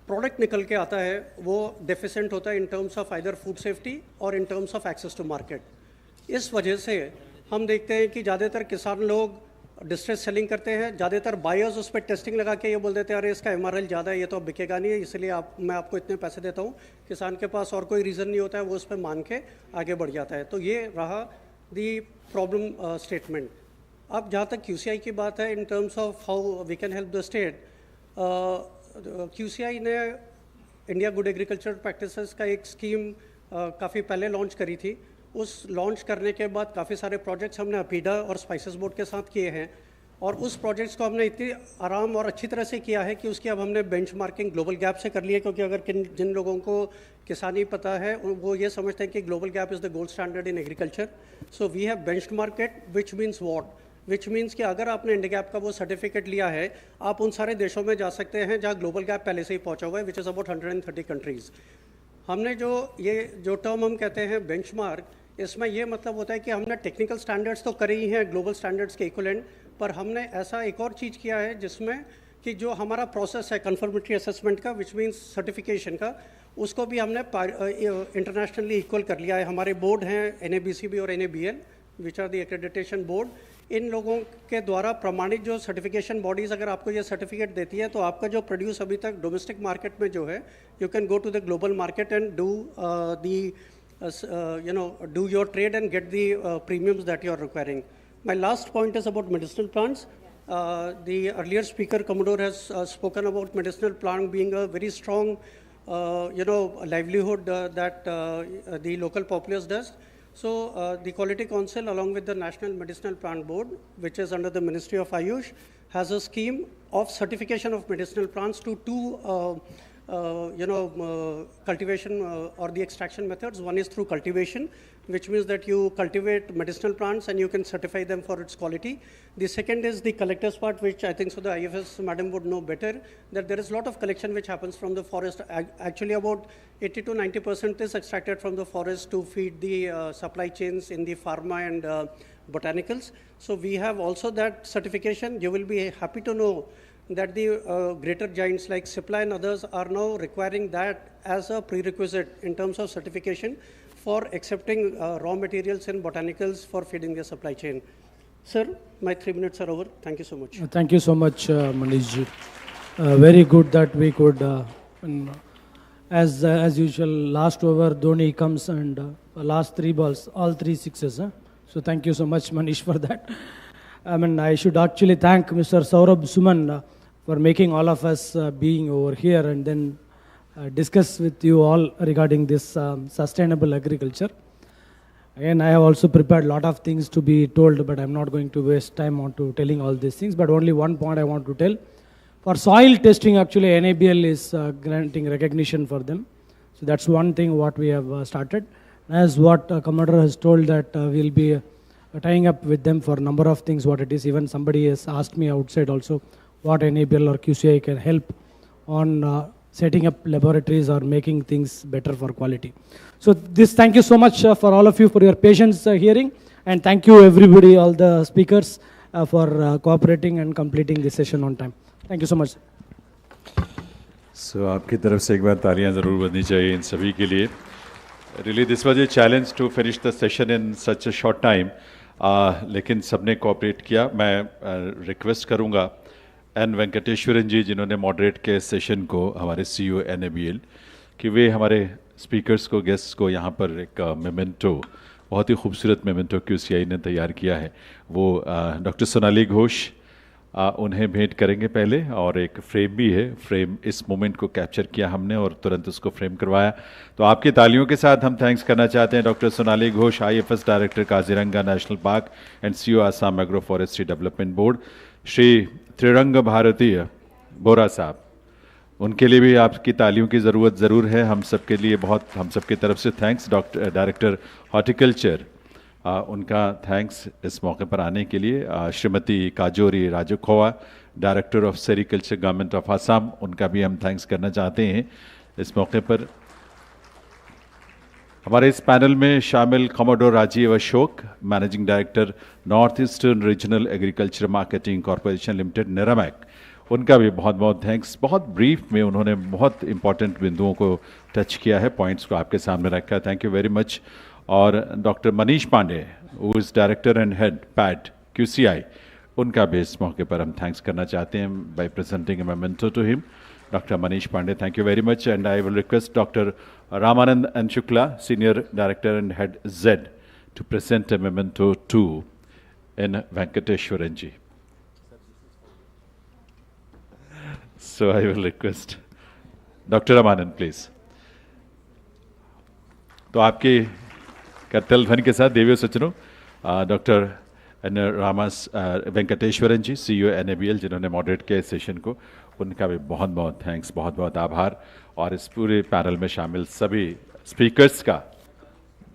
प्रोडक्ट निकल के आता है वो डेफिशिएंट होता है in terms of either food safety और in terms of access to market. इस वजह से हम देखते हैं कि ज़्यादातर किसान लोग डिस्ट्रेस सेलिंग करते हैं, ज़्यादातर बायर्स उस पर टेस्टिंग लगा के ये बोल देते हैं अरे इसका MRL ज़्यादा है, ये तो अब बिकेगा नहीं है, इसलिए मैं आपको इतने पैसे देता हूँ। किसान के पास और कोई रीज़न नहीं होता है, वो उस पर मान के आगे बढ़ जाता है। तो ये रहा दी प्रॉब्लम स्टेटमेंट। अब जहाँ तक QCI की बात है, in terms of how we can help the state, QCI ने इंडिया गुड एग्रीकल्चर प्रैक्टिसेस का एक स्कीम काफ़ी पहले लॉन्च करी थी। उस लॉन्च करने के बाद काफ़ी सारे प्रोजेक्ट्स हमने अपीडा और स्पाइसेस बोर्ड के साथ किए हैं, और उस प्रोजेक्ट्स को हमने इतनी आराम और अच्छी तरह से किया है कि उसकी अब हमने बेंचमार्किंग ग्लोबल गैप से कर ली है। क्योंकि अगर जिन लोगों को किसानी पता है वो ये समझते हैं कि global GAP is the gold standard in agriculture. So we have benchmark it, which means what, which means कि अगर आपने इंडिया गैप का वो सर्टिफिकेट लिया है, आप उन सारे देशों में जा सकते हैं जहाँ ग्लोबल गैप पहले से ही पहुँचा हुआ है, विच इज़ अबाउट 130 कंट्रीज़। हमने जो टर्म हम कहते हैं बेंचमार्क, इसमें ये मतलब होता है कि हमने टेक्निकल स्टैंडर्ड्स तो करे ही हैं ग्लोबल स्टैंडर्ड्स के इक्विवेलेंट, पर हमने ऐसा एक और चीज़ किया है जिसमें कि जो हमारा प्रोसेस है कन्फर्मिटी असेसमेंट का, विच मीन्स सर्टिफिकेशन का, उसको भी हमने इंटरनेशनली इक्वल कर लिया है। हमारे बोर्ड हैं NABCB और NABL, which are the accreditation board. इन लोगों के द्वारा प्रमाणित जो सर्टिफिकेशन बॉडीज़ अगर आपको ये सर्टिफिकेट देती है, तो आपका जो प्रोड्यूस अभी तक डोमेस्टिक मार्केट में जो है, you can go to the global market and do do your trade and get the premiums that you are requiring. My last point is about medicinal plants. The earlier speaker, Commodore, has spoken about medicinal plant being a very strong, livelihood that the local populace does. So the Quality Council, along with the National Medicinal Plant Board, which is under the Ministry of Ayush, has a scheme of certification of medicinal plants to two cultivation or the extraction methods. One is through cultivation, which means that you cultivate medicinal plants and you can certify them for its quality. The second is the collector's part, which I think so the IFS madam would know better, that there is a lot of collection which happens from the forest. Actually about 80 to 90% is extracted from the forest to feed the supply chains in the pharma and botanicals. So we have also that certification. You will be happy to know that the greater giants like Cipla and others are now requiring that as a prerequisite in terms of certification for accepting raw materials and botanicals for feeding the supply chain. Sir, my 3 minutes are over. Thank you so much. Thank you so much, Manishji. Very good that we could, as usual, last over Dhoni comes and last 3 balls, all 3 sixes. So thank you so much, Manish, for that. I should actually thank Mr. Saurabh Suman for making all of us being over here and then discuss with you all regarding this sustainable agriculture. Again, I have also prepared a lot of things to be told, but I'm not going to waste time on to telling all these things. But only one point I want to tell. For soil testing, actually, NABL is granting recognition for them. So that's one thing what we have started. As what Commodore has told, that we'll be tying up with them for a number of things, what it is. Even somebody has asked me outside also what NABL or QCI can help on setting up laboratories or making things better for quality. So thank you so much for all of you for your patience hearing, and thank you everybody, all the speakers for cooperating and completing this session on time. Thank you so much. So आपकी तरफ से एक बार तालियां ज़रूर बजनी चाहिए इन सभी के लिए. Really this was a challenge to finish the session in such a short time. लेकिन सबने कोऑपरेट किया. मैं रिक्वेस्ट करूँगा एन वेंकटेश्वरन जी, जिन्होंने मॉडरेट के सेशन को, हमारे CEO NABL, कि वे हमारे स्पीकर्स को, गेस्ट्स को यहाँ पर एक मेमेंटो, बहुत ही खूबसूरत मेमेंटो QCI ने तैयार किया है, वो डॉक्टर सोनाली घोष उन्हें भेंट करेंगे पहले. और एक फ्रेम भी है, फ्रेम इस मोमेंट को कैप्चर किया हमने और तुरंत उसको फ्रेम करवाया. तो आपकी तालियों के साथ हम थैंक्स करना चाहते हैं doctor Sonali Ghosh, IFS director Kaziranga national park and CEO Assam agro forestry development board, Shri Trirang Bhartiya Bora साहब. उनके लिए भी आपकी तालियों की ज़रूरत ज़रूर है. हम सब के लिए बहुत, हम सब की तरफ से थैंक्स. डॉक्टर डायरेक्टर हॉर्टिकल्चर, उनका थैंक्स इस मौके पर आने के लिए. Shrimati Kajori Rajkhowa, director of sericulture government of Assam, उनका भी हम थैंक्स करना चाहते हैं इस मौके पर. हमारे इस पैनल में शामिल commodore Rajeev Ashok, managing director north eastern regional agriculture marketing corporation limited, NERAMAC. उनका भी बहुत बहुत थैंक्स। बहुत ब्रीफ में उन्होंने बहुत इंपॉर्टेंट बिंदुओं को टच किया है, पॉइंट्स को आपके सामने रखा है। Thank you very much. और doctor Manish Pandey, who is director and head PAD QCI, उनका भी इस मौके पर हम थैंक्स करना चाहते हैं by presenting a memento to him. Dr. Manish Pandey, thank you very much, and I will request Dr. Ramanand and Shukla, Senior Director and Head Z, to present a memento to in Venkateshwaranji. So I will request Dr. Ramanand, please. तो आपके करतल ध्वनि के साथ देवियों सज्जनों, doctor Venkateswaran ji, CEO NABL, जिन्होंने moderate किया इस सेशन को, उनका भी बहुत बहुत थैंक्स, बहुत बहुत आभार। और इस पूरे पैनल में शामिल सभी स्पीकर्स का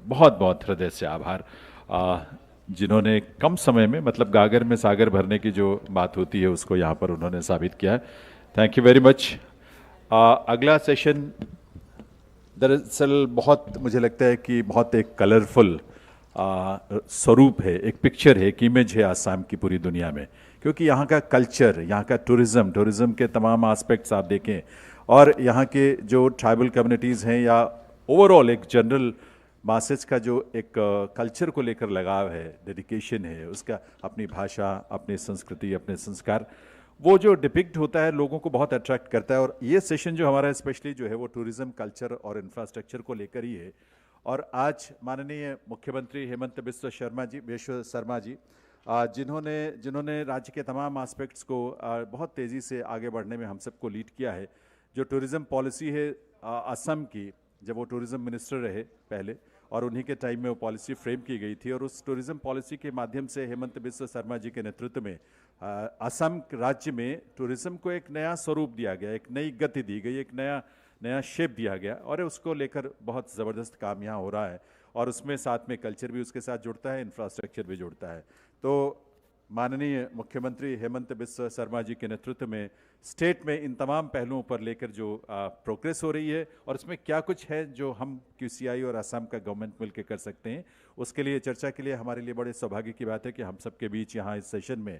बहुत बहुत हृदय से आभार, जिन्होंने कम समय में, मतलब गागर में सागर भरने की जो बात होती है उसको यहाँ पर उन्होंने साबित किया है। Thank you very much. अगला सेशन दरअसल बहुत, मुझे लगता है कि बहुत एक कलरफुल स्वरूप है, एक पिक्चर है, एक इमेज है आसाम की पूरी दुनिया में, क्योंकि यहाँ का कल्चर, यहाँ का टूरिज़्म के तमाम एस्पेक्ट्स आप देखें, और यहाँ के जो ट्राइबल कम्युनिटीज़ हैं या ओवरऑल एक जनरल मासेस का जो एक कल्चर को लेकर लगाव है, डेडिकेशन है, उसका अपनी भाषा, अपनी संस्कृति, अपने संस्कार, वो जो डिपिक्ट होता है लोगों को बहुत अट्रैक्ट करता है। और ये सेशन जो हमारा स्पेशली जो है वो टूरिज़्म, कल्चर और इंफ्रास्ट्रक्चर को लेकर ही है। और आज माननीय मुख्यमंत्री हेमंत बिस्व शर्मा जी, जिन्होंने राज्य के तमाम एस्पेक्ट्स को बहुत तेज़ी से आगे बढ़ने में हम सबको लीड किया है। जो टूरिज़्म पॉलिसी है असम की, जब वो टूरिज़्म मिनिस्टर रहे पहले, और उन्हीं के टाइम में वो पॉलिसी फ्रेम की गई थी, और उस टूरिज़्म पॉलिसी के माध्यम से हेमंत बिस्व शर्मा जी के नेतृत्व में असम राज्य में टूरिज़्म को एक नया स्वरूप दिया गया, एक नई गति दी गई, एक नया शेप दिया गया, और उसको लेकर बहुत ज़बरदस्त काम यहाँ हो रहा है। और उसमें साथ में कल्चर भी उसके साथ जुड़ता है, इंफ्रास्ट्रक्चर भी जुड़ता है। तो माननीय मुख्यमंत्री हेमंत बिस्व शर्मा जी के नेतृत्व में स्टेट में इन तमाम पहलुओं पर लेकर जो प्रोग्रेस हो रही है, और इसमें क्या कुछ है जो हम QCI और असम का गवर्नमेंट मिलकर कर सकते हैं, उसके लिए चर्चा के लिए हमारे लिए बड़े सौभाग्य की बात है कि हम सबके बीच यहाँ इस सेशन में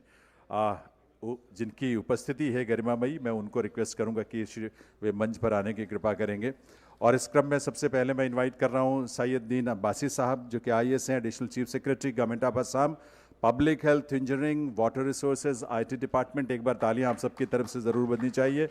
जिनकी उपस्थिति है गरिमामयी, मैं उनको रिक्वेस्ट करूंगा कि वे मंच पर आने की कृपा करेंगे। और इस क्रम में सबसे पहले मैं इनवाइट कर रहा हूं सैयदुद्दीन अब्बासी साहब, जो कि IAS हैं, additional chief secretary government of Assam, public health, engineering, water resources, IT department. एक बार तालियां आप सबकी तरफ से ज़रूर बजनी चाहिए।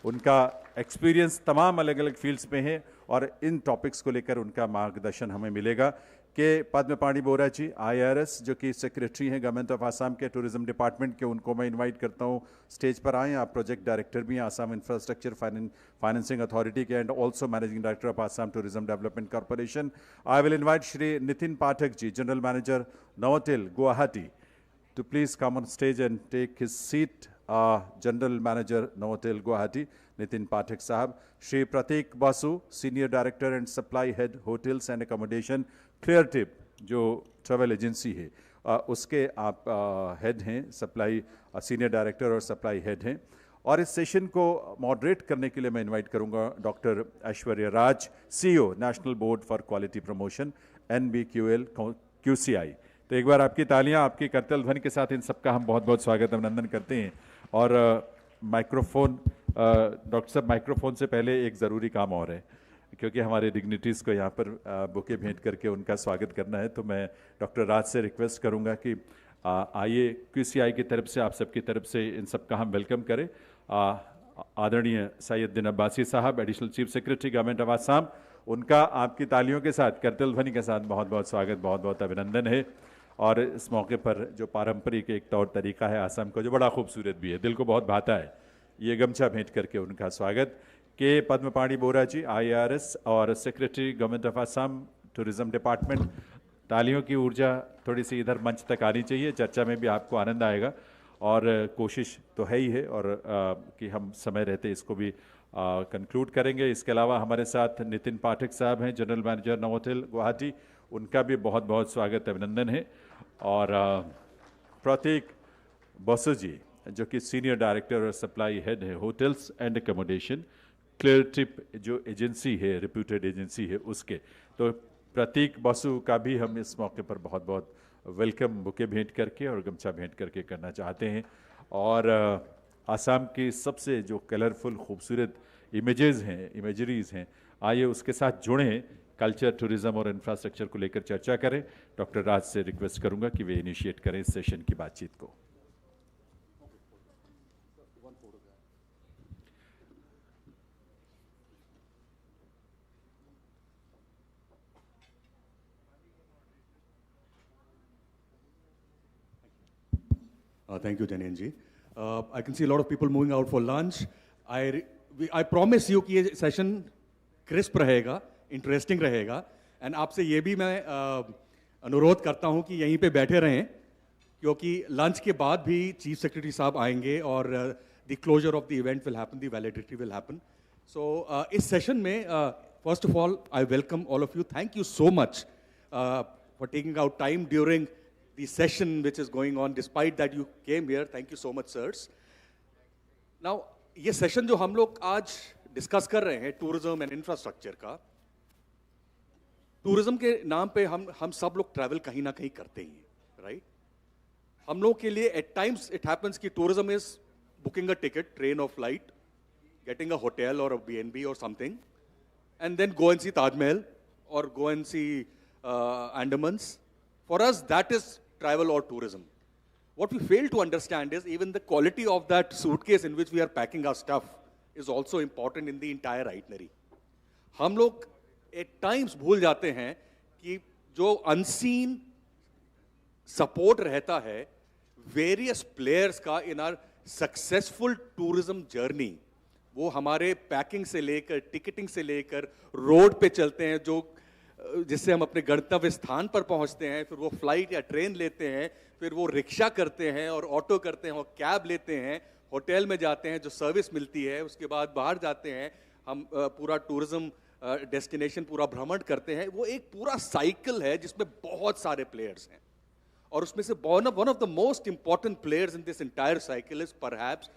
उनका एक्सपीरियंस तमाम अलग अलग फील्ड्स में है, और इन टॉपिक्स को लेकर उनका मार्गदर्शन हमें मिलेगा। के पद्मपाणी बोरा जी, IRS, जो कि सेक्रेटरी हैं गवर्नमेंट ऑफ आसाम के टूरिज्म डिपार्टमेंट के, उनको मैं इनवाइट करता हूँ स्टेज पर आएँ। आप प्रोजेक्ट डायरेक्टर भी हैं आसाम इंफ्रास्ट्रक्चर फाइनेंसिंग अथॉरिटी के, and also managing director of Assam tourism development corporation. I will invite Shri Nitin Pathak ji, general manager Novotel Guwahati, to please come on stage and take his seat. General Manager Novotel Guwahati, Nitin Pathak Sahab. Shri Pratik Basu, Senior Director and Supply Head Hotels and Accommodation, Clear Tip, जो travel agency है, उसके आप head हैं, supply senior director और supply head हैं। और इस session को मॉडरेट करने के लिए मैं इनवाइट करूंगा doctor Aishwarya Raj, CEO national board for quality promotion NBQL QCI। तो एक बार आपकी तालियां आपकी करतल ध्वनि के साथ इन सबका हम बहुत बहुत स्वागत अभिनंदन करते हैं। और माइक्रोफोन, डॉक्टर साहब, माइक्रोफोन से पहले एक ज़रूरी काम और है, क्योंकि हमारे डिग्निटीज़ को यहाँ पर बुके भेंट करके उनका स्वागत करना है। तो मैं डॉक्टर राज से रिक्वेस्ट करूँगा कि आइए QCI की तरफ से, आप सबकी तरफ से इन सबका हम वेलकम करें। आदरणीय सैयदुद्दीन अब्बासी साहब, additional chief secretary government of Assam, उनका आपकी तालियों के साथ, करतल ध्वनि के साथ बहुत बहुत स्वागत, बहुत बहुत अभिनंदन है। और इस मौके पर जो पारंपरिक एक तौर तरीका है आसाम का, जो बड़ा खूबसूरत भी है, दिल को बहुत भाता है, ये गमछा भेंट करके उनका स्वागत। के पद्मपाणी बोरा जी, IRS और secretary government of Assam tourism department. तालियों की ऊर्जा थोड़ी सी इधर मंच तक आनी चाहिए, चर्चा में भी आपको आनंद आएगा। और कोशिश तो है ही है, और कि हम समय रहते इसको भी कंक्लूड करेंगे। इसके अलावा हमारे साथ नितिन पाठक साहब हैं, जनरल मैनेजर नोवोटेल गुवाहाटी, उनका भी बहुत बहुत स्वागत अभिनंदन है। और प्रतीक बसु जी, जो कि सीनियर डायरेक्टर और सप्लाई हेड है hotels and accommodation, clear trip जो एजेंसी है, रिप्यूटेड एजेंसी है, उसके। तो प्रतीक बसु का भी हम इस मौके पर बहुत बहुत वेलकम बुके भेंट करके और गमछा भेंट करके करना चाहते हैं। और आसाम के सबसे जो कलरफुल खूबसूरत इमेजरीज हैं, आइए उसके साथ जुड़ें, कल्चर, टूरिज्म और इंफ्रास्ट्रक्चर को लेकर चर्चा करें। डॉक्टर राज से रिक्वेस्ट करूंगा कि वे इनिशिएट करें इस सेशन की बातचीत को। Thank you, Janen ji. I can see a lot of people moving out for lunch. I promise you कि ये session crisp रहेगा, interesting रहेगा, and आपसे ये भी मैं अनुरोध करता हूँ कि यहीं पे बैठे रहें, क्योंकि lunch के बाद भी Chief Secretary साहब आएंगे और the closure of the event will happen, the validity will happen. So इस session में first of all, I welcome all of you. Thank you so much for taking out time during the session which is going on, despite that you came here. Thank you so much, sirs. Now, ये session जो हम लोग आज discuss कर रहे हैं tourism and infrastructure का, tourism के नाम पे हम सब लोग travel कहीं ना कहीं करते ही हैं, right? हम लोग के लिए at times it happens कि tourism is booking a ticket, train or flight, getting a hotel or a B&B or something, and then go and see Taj Mahal or go and see Andamans. For us, that is travel or tourism. What we fail to understand is even the quality of that suitcase in which we are packing our stuff is also important in the entire itinerary. हम लोग at times भूल जाते हैं कि जो unseen support रहता है various players का in our successful tourism journey, वो हमारे पैकिंग से लेकर, टिकटिंग से लेकर, रोड पे चलते हैं जो जिससे हम अपने गंतव्य स्थान पर पहुंचते हैं, फिर वो फ्लाइट या ट्रेन लेते हैं, फिर वो रिक्शा करते हैं और ऑटो करते हैं और कैब लेते हैं, होटल में जाते हैं जो सर्विस मिलती है, उसके बाद बाहर जाते हैं, हम पूरा टूरिज्म डेस्टिनेशन पूरा भ्रमण करते हैं। वो एक पूरा साइकिल है जिसमें बहुत सारे प्लेयर्स हैं और उसमें से one of the most important players in this entire cycle is perhaps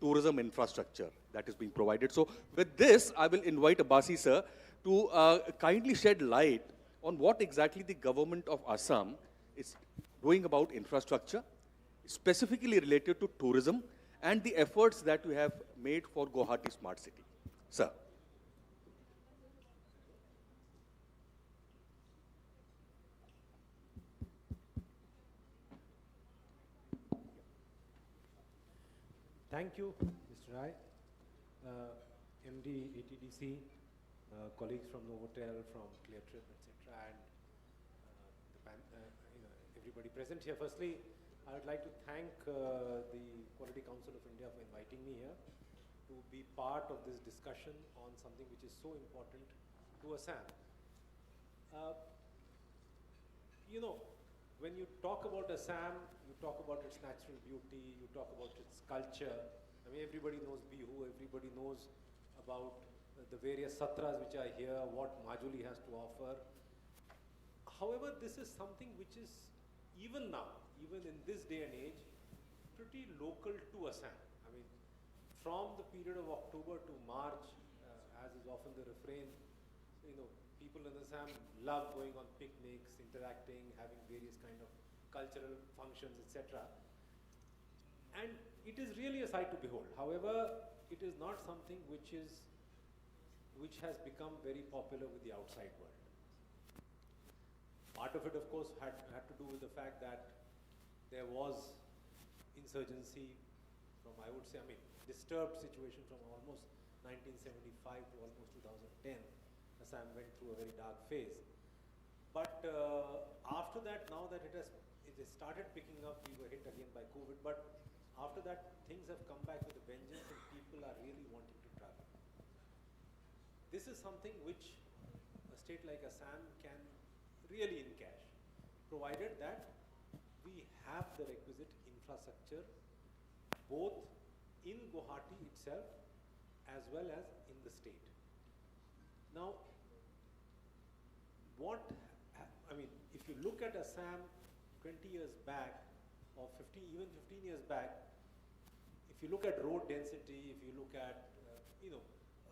tourism infrastructure that is being provided. So with this, I will invite Abasi sir to kindly shed light on what exactly the government of Assam is doing about infrastructure, specifically related to tourism and the efforts that we have made for Guwahati Smart City. Sir. Thank you, Mr. Rai, MD, ATDC, colleagues from Novotel, from ClearTrip, etc., and everybody present here. Firstly, I would like to thank the Quality Council of India for inviting me here to be part of this discussion on something which is so important to Assam. When you talk about Assam, you talk about its natural beauty, you talk about its culture. I mean, everybody knows Bihu, everybody knows about the various satras which are here, what Majuli has to offer. However, this is something which is, even now, even in this day and age, pretty local to Assam. I mean, from the period of October to March, as is often the refrain, people in Assam love going on picnics, interacting, having various kind of cultural functions, etc. And it is really a sight to behold. However, it is not something which has become very popular with the outside world. Part of it, of course, had to do with the fact that there was insurgency from, I would say, disturbed situation from almost 1975 to almost 2010. Assam went through a very dark phase. But after that, now that it has started picking up, we were hit again by COVID, but after that, things have come back with a vengeance and people are really wanting to travel. This is something which a state like Assam can really encash, provided that we have the requisite infrastructure, both in Guwahati itself as well as in the state. Now, if you look at Assam 20 years back, or 15 years back, if you look at road density, if you look at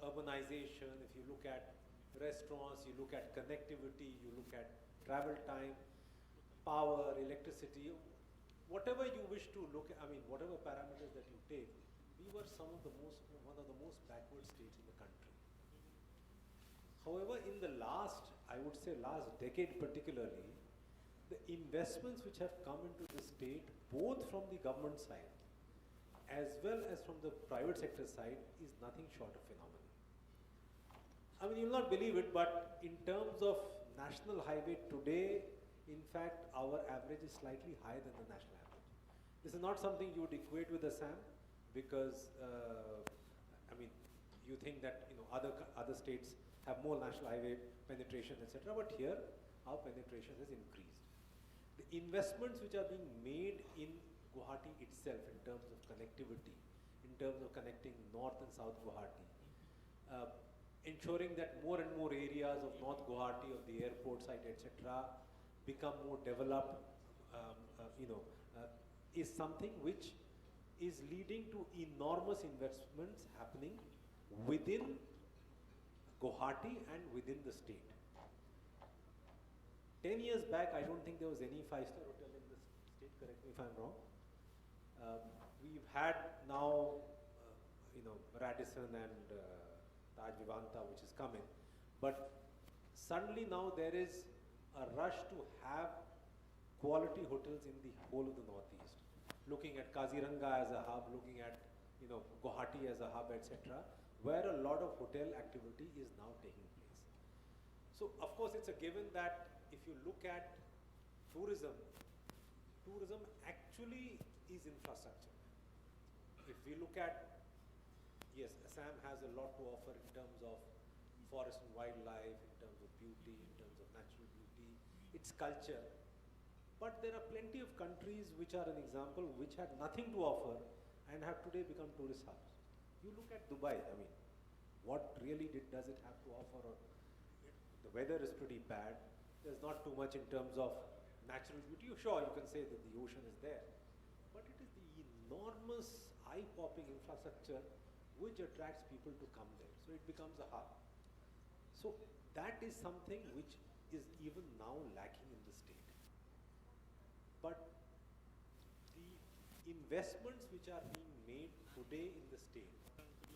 urbanization, if you look at restaurants, you look at connectivity, you look at travel time, power, electricity, whatever you wish to look at, whatever parameters that you take, we we were one of the most backward states in the country. However, in the last, I would say last decade particularly, the investments which have come into the state, both from the government side as well as from the private sector side, is nothing short of phenomenal. I mean, you will not believe it, but in terms of national highway today, in fact, our average is slightly higher than the national average. This is not something you would equate with Assam, because, I mean, you think that other states have more national highway penetration, etc. But here, our penetration has increased. The investments which are being made in Guwahati itself in terms of connectivity, in terms of connecting North and South Guwahati, ensuring that more and more areas of North Guwahati, of the airport site, etc., become more developed, is something which is leading to enormous investments happening within Guwahati and within the state. 10 years back, I don't think there was any 5-star hotel in the state, correct me if I'm wrong. We've had now, Radisson and Taj Vivanta, which is coming, but suddenly now there is a rush to have quality hotels in the whole of the Northeast. Looking at Kaziranga as a hub, looking at Guwahati as a hub, etc., where a lot of hotel activity is now taking place. So of course it's a given that if you look at tourism actually is infrastructure. If we look at, yes, Assam has a lot to offer in terms of forest and wildlife, in terms of beauty, in terms of natural beauty, its culture. But there are plenty of countries which are an example, which had nothing to offer and have today become tourist hubs. You look at Dubai, I mean, what really does it have to offer? The weather is pretty bad. There's not too much in terms of natural beauty. Sure, you can say that the ocean is there, but it is the enormous eye-popping infrastructure which attracts people to come there. So it becomes a hub. So that is something which is even now lacking in the state. But the investments which are being made today in the state,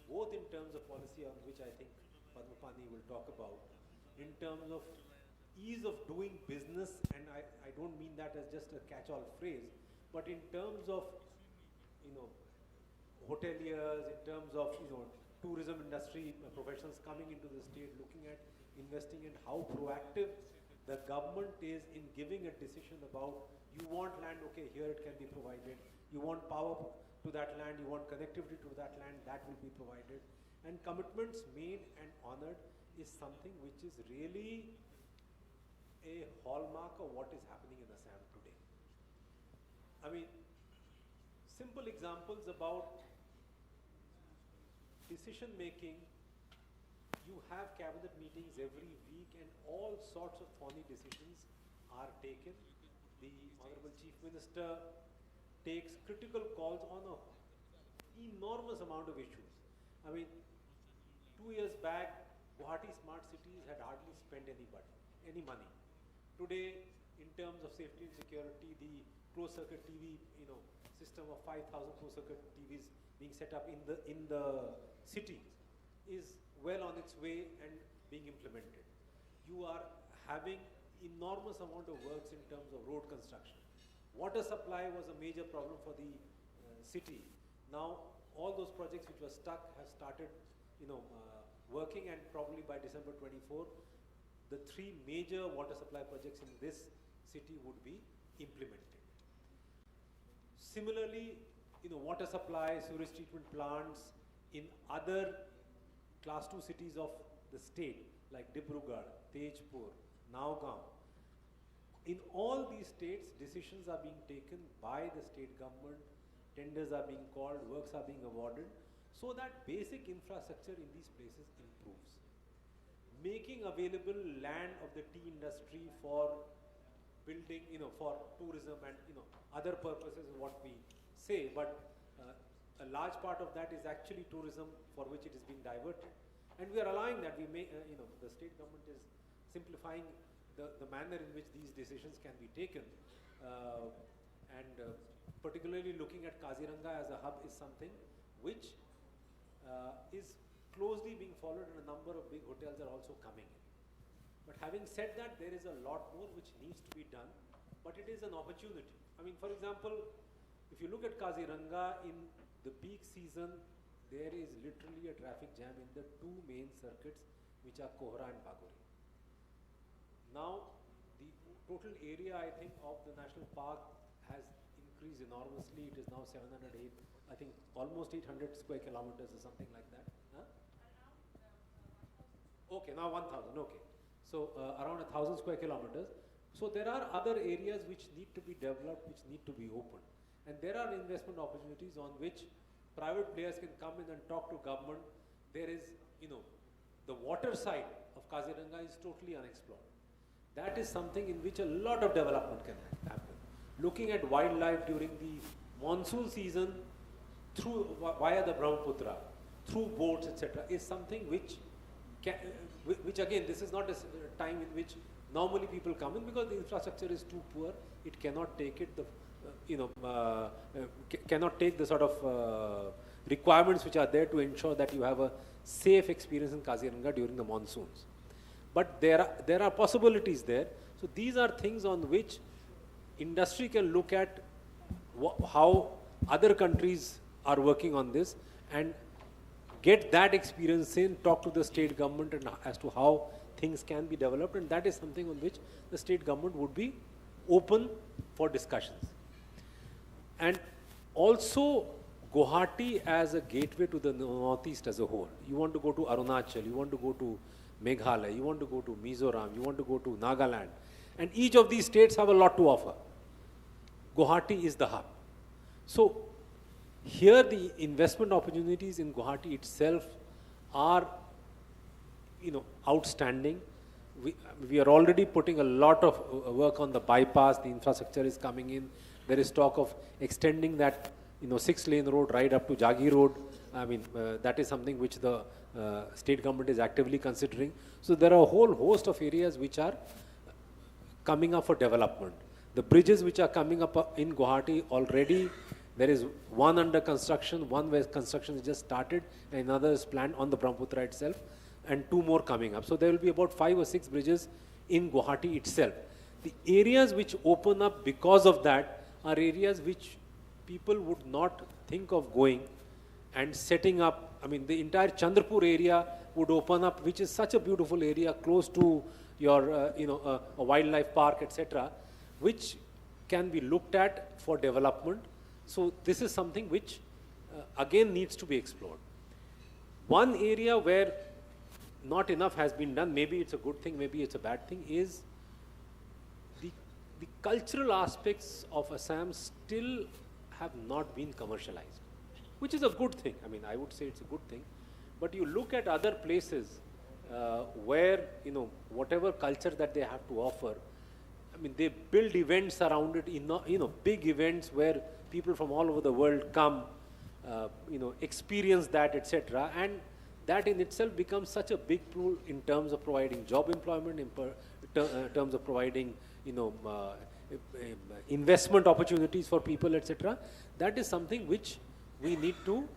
both in terms of policy, on which I think Padmapani will talk about, in terms of ease of doing business, and I don't mean that as just a catch-all phrase, but in terms of, hoteliers, in terms of, tourism industry professionals coming into the state, looking at investing, and how proactive the government is in giving a decision about, you want land, okay, here it can be provided. You want power to that land, you want connectivity to that land, that will be provided. And commitments made and honored is something which is really a hallmark of what is happening in Assam today. I mean, simple examples about decision making. You have cabinet meetings every week and all sorts of thorny decisions are taken. The Honorable Chief Minister takes critical calls on an enormous amount of issues. I mean, 2 years back, Guwahati Smart Cities had hardly spent any money. Today, in terms of safety and security, the closed-circuit TV, system of 5,000 closed-circuit TVs being set up in the city is well on its way and being implemented. You are having enormous amount of works in terms of road construction. Water supply was a major problem for the city. Now, all those projects which were stuck have started, working, and probably by December 24, the 3 major water supply projects in this city would be implemented. Similarly, water supply, sewage treatment plants in other class 2 cities of the state, like Dibrugarh, Tejpur, Nagaon. In all these states, decisions are being taken by the state government, tenders are being called, works are being awarded, so that basic infrastructure in these places improves. Making available land of the tea industry for building, for tourism and, other purposes is what we say, but a large part of that is actually tourism for which it is being diverted. And we are allowing that. We may, the state government is simplifying the manner in which these decisions can be taken. And particularly looking at Kaziranga as a hub is something which is closely being followed, and a number of big hotels are also coming in. But having said that, there is a lot more which needs to be done, but it is an opportunity. I mean, for example, if you look at Kaziranga in the peak season, there is literally a traffic jam in the two main circuits, which are Kohra and Baguri. Now, the total area, I think, of the national park has increased enormously. It is now 708, I think almost 800 square kilometers or something like that. Huh? Okay, now 1,000, okay. So around 1,000 square kilometers. So there are other areas which need to be developed, which need to be opened. And there are investment opportunities on which private players can come in and talk to government. There is, the water side of Kaziranga is totally unexplored. That is something in which a lot of development can happen. Looking at wildlife during the monsoon season via the Brahmaputra, through boats, etc., is something which again, this is not a time in which normally people come in because the infrastructure is too poor. It cannot take it, cannot take the sort of requirements which are there to ensure that you have a safe experience in Kaziranga during the monsoons. But there are possibilities there. So these are things on which industry can look at how other countries are working on this and get that experience in, talk to the state government and as to how things can be developed, and that is something on which the state government would be open for discussions. And also Guwahati as a gateway to the northeast as a whole. You want to go to Arunachal, you want to go to Meghalaya, you want to go to Mizoram, you want to go to Nagaland, and each of these states have a lot to offer. Guwahati is the hub. So here the investment opportunities in Guwahati itself are outstanding. We are already putting a lot of work on the bypass. The infrastructure is coming in. There is talk of extending that 6-lane road right up to Jagi Road. I mean, that is something which the state government is actively considering. So there are a whole host of areas which are coming up for development. The bridges which are coming up in Guwahati already, there is one under construction, one where construction is just started, and another is planned on the Brahmaputra itself, and 2 more coming up. So there will be about 5 or 6 bridges in Guwahati itself. The areas which open up because of that are areas which people would not think of going and setting up. I mean, the entire Chandrapur area would open up, which is such a beautiful area close to your, a wildlife park, etc., which can be looked at for development. So this is something which again needs to be explored. One area where not enough has been done, maybe it's a good thing, maybe it's a bad thing, is the cultural aspects of Assam still have not been commercialized, which is a good thing. I mean, I would say it's a good thing. But you look at other places where, whatever culture that they have to offer, I mean, they build events around it, big events where people from all over the world come, experience that, etc. And that in itself becomes such a big pool in terms of providing job employment, in terms of providing, investment opportunities for people, etc. That is something which we need to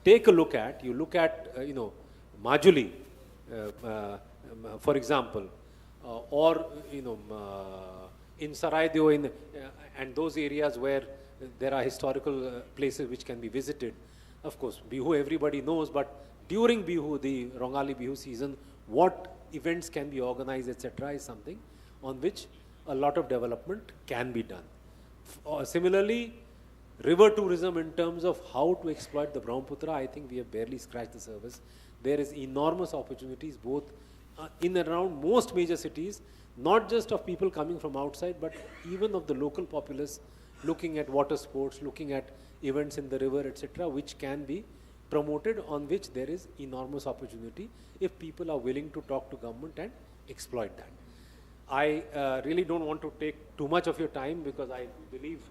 take a look at. You look at, Majuli, for example, or, in Saraideo, and those areas where there are historical places which can be visited. Of course, Bihu everybody knows, but during Bihu, the Rongali Bihu season, what events can be organized, etc., is something on which a lot of development can be done. Similarly, river tourism in terms of how to exploit the Brahmaputra, I think we have barely scratched the surface. There is enormous opportunities both in and around most major cities, not just of people coming from outside, but even of the local populace looking at water sports, looking at events in the river, etc., which can be promoted, on which there is enormous opportunity if people are willing to talk to government and exploit that. I really don't want to take too much of your time because I believe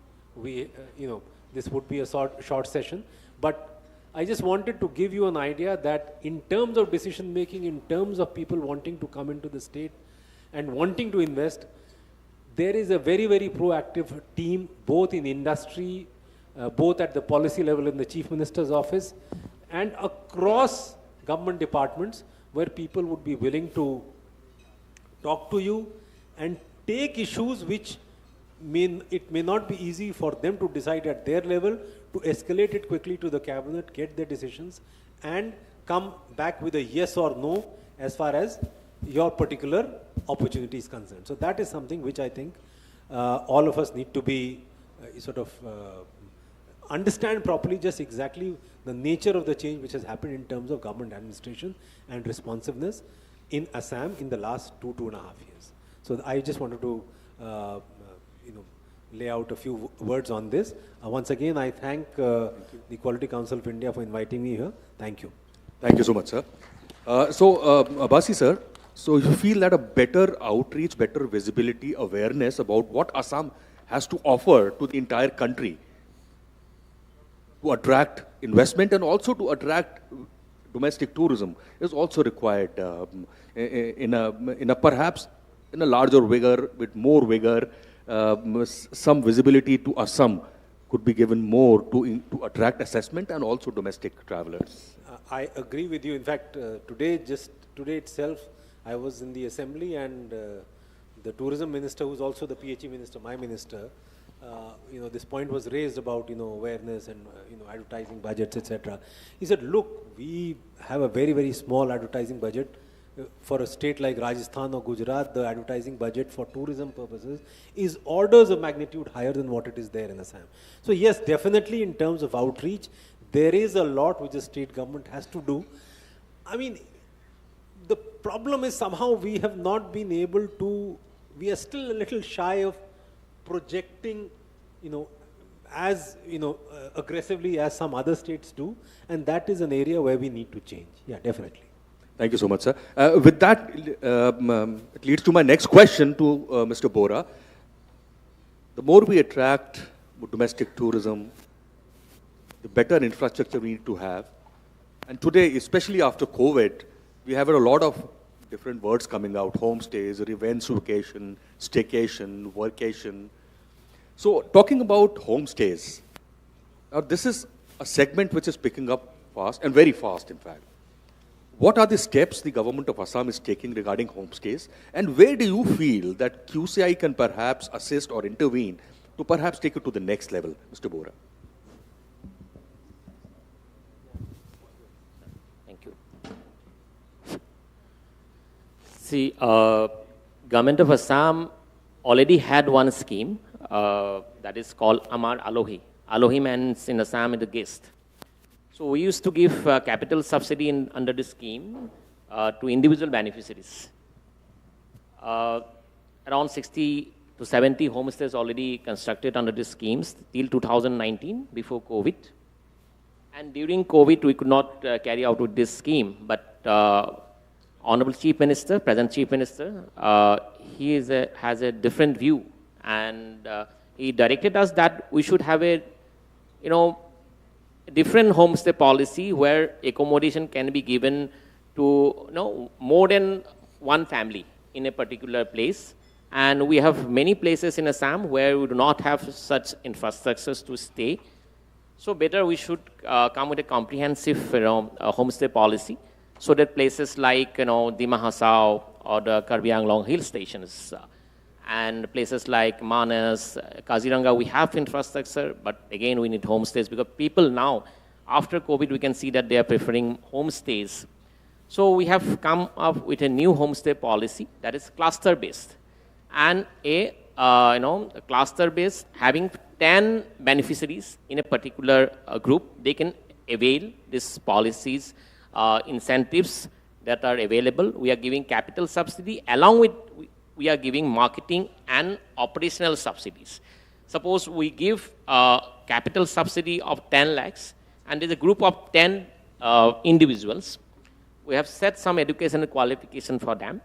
this would be a short session, but I just wanted to give you an idea that in terms of decision making, in terms of people wanting to come into the state and wanting to invest, there is a very, very proactive team, both in industry, both at the policy level in the Chief Minister's office and across government departments, where people would be willing to talk to you and take issues which it may not be easy for them to decide at their level, to escalate it quickly to the cabinet, get their decisions, and come back with a yes or no as far as your particular opportunity is concerned. So that is something which I think all of us need to be understand properly just exactly the nature of the change which has happened in terms of government administration and responsiveness in Assam in the last 2.5 years. So I just wanted to lay out a few words on this. Once again, I thank the Quality Council of India for inviting me here. Thank you. Thank you so much, sir. Abasi sir, so you feel that a better outreach, better visibility, awareness about what Assam has to offer to the entire country to attract investment and also to attract domestic tourism is also required in a perhaps in a larger vigor, with more vigor, some visibility to Assam could be given more to attract assessment and also domestic travelers. I agree with you. In fact, today itself, I was in the assembly, and the tourism minister, who's also the PHE minister, my minister, this point was raised about awareness and advertising budgets, etc. He said, look, we have a very, very small advertising budget. For a state like Rajasthan or Gujarat, the advertising budget for tourism purposes is orders of magnitude higher than what it is there in Assam. So yes, definitely in terms of outreach, there is a lot which the state government has to do. I mean, the problem is somehow we have not been able to, we are still a little shy of projecting, as, aggressively as some other states do, and that is an area where we need to change. Yeah, definitely. Thank you so much, sir. With that, it leads to my next question to Mr. Bora. The more we attract domestic tourism, the better infrastructure we need to have. And today, especially after COVID, we have a lot of different words coming out: homestays, revenge vacation, staycation, workation. So talking about homestays, now this is a segment which is picking up fast, and very fast in fact. What are the steps the government of Assam is taking regarding homestays, and where do you feel that QCI can perhaps assist or intervene to perhaps take it to the next level, Mr. Bora? Thank you. See, government of Assam already had one scheme that is called Amar Alohi. Alohi means in Assam is the guest. So we used to give capital subsidy under this scheme to individual beneficiaries. Around 60 to 70 homestays already constructed under these schemes till 2019, before COVID. And during COVID, we could not carry out with this scheme, but Honorable Chief Minister, present Chief Minister, he has a different view, and he directed us that we should have a, different homestay policy where accommodation can be given to more than one family in a particular place. And we have many places in Assam where we do not have such infrastructures to stay. So better we should come with a comprehensive homestay policy, so that places like Dima Hasao or the Karbi Anglong hill stations and places like Manas, Kaziranga, we have infrastructure, but again we need homestays, because people now, after COVID, we can see that they are preferring homestays. So we have come up with a new homestay policy that is cluster-based, and a cluster-based having 10 beneficiaries in a particular group. They can avail these policies, incentives that are available. We are giving capital subsidy, along with we are giving marketing and operational subsidies. Suppose we give capital subsidy of 10 lakhs, and there's a group of 10 individuals. We have set some educational qualification for them.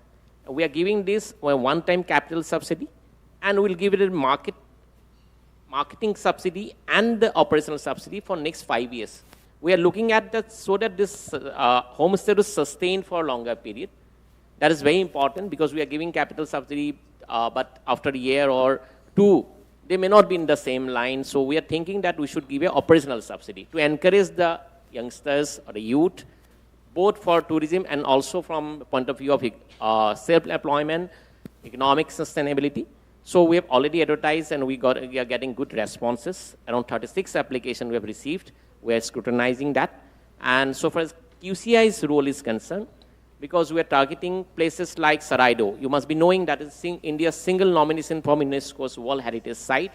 We are giving this one-time capital subsidy, and we'll give it a marketing subsidy and the operational subsidy for next 5 years. We are looking at that so that this homestay is sustained for a longer period. That is very important, because we are giving capital subsidy, but after a year or two, they may not be in the same line. So we are thinking that we should give a operational subsidy to encourage the youngsters or the youth, both for tourism and also from the point of view of self-employment, economic sustainability. So we have already advertised and we are getting good responses. Around 36 applications we have received. We are scrutinizing that. And so far as QCI's role is concerned, because we are targeting places like Saraido. You must be knowing that it's India's single nomination from UNESCO's World Heritage Site.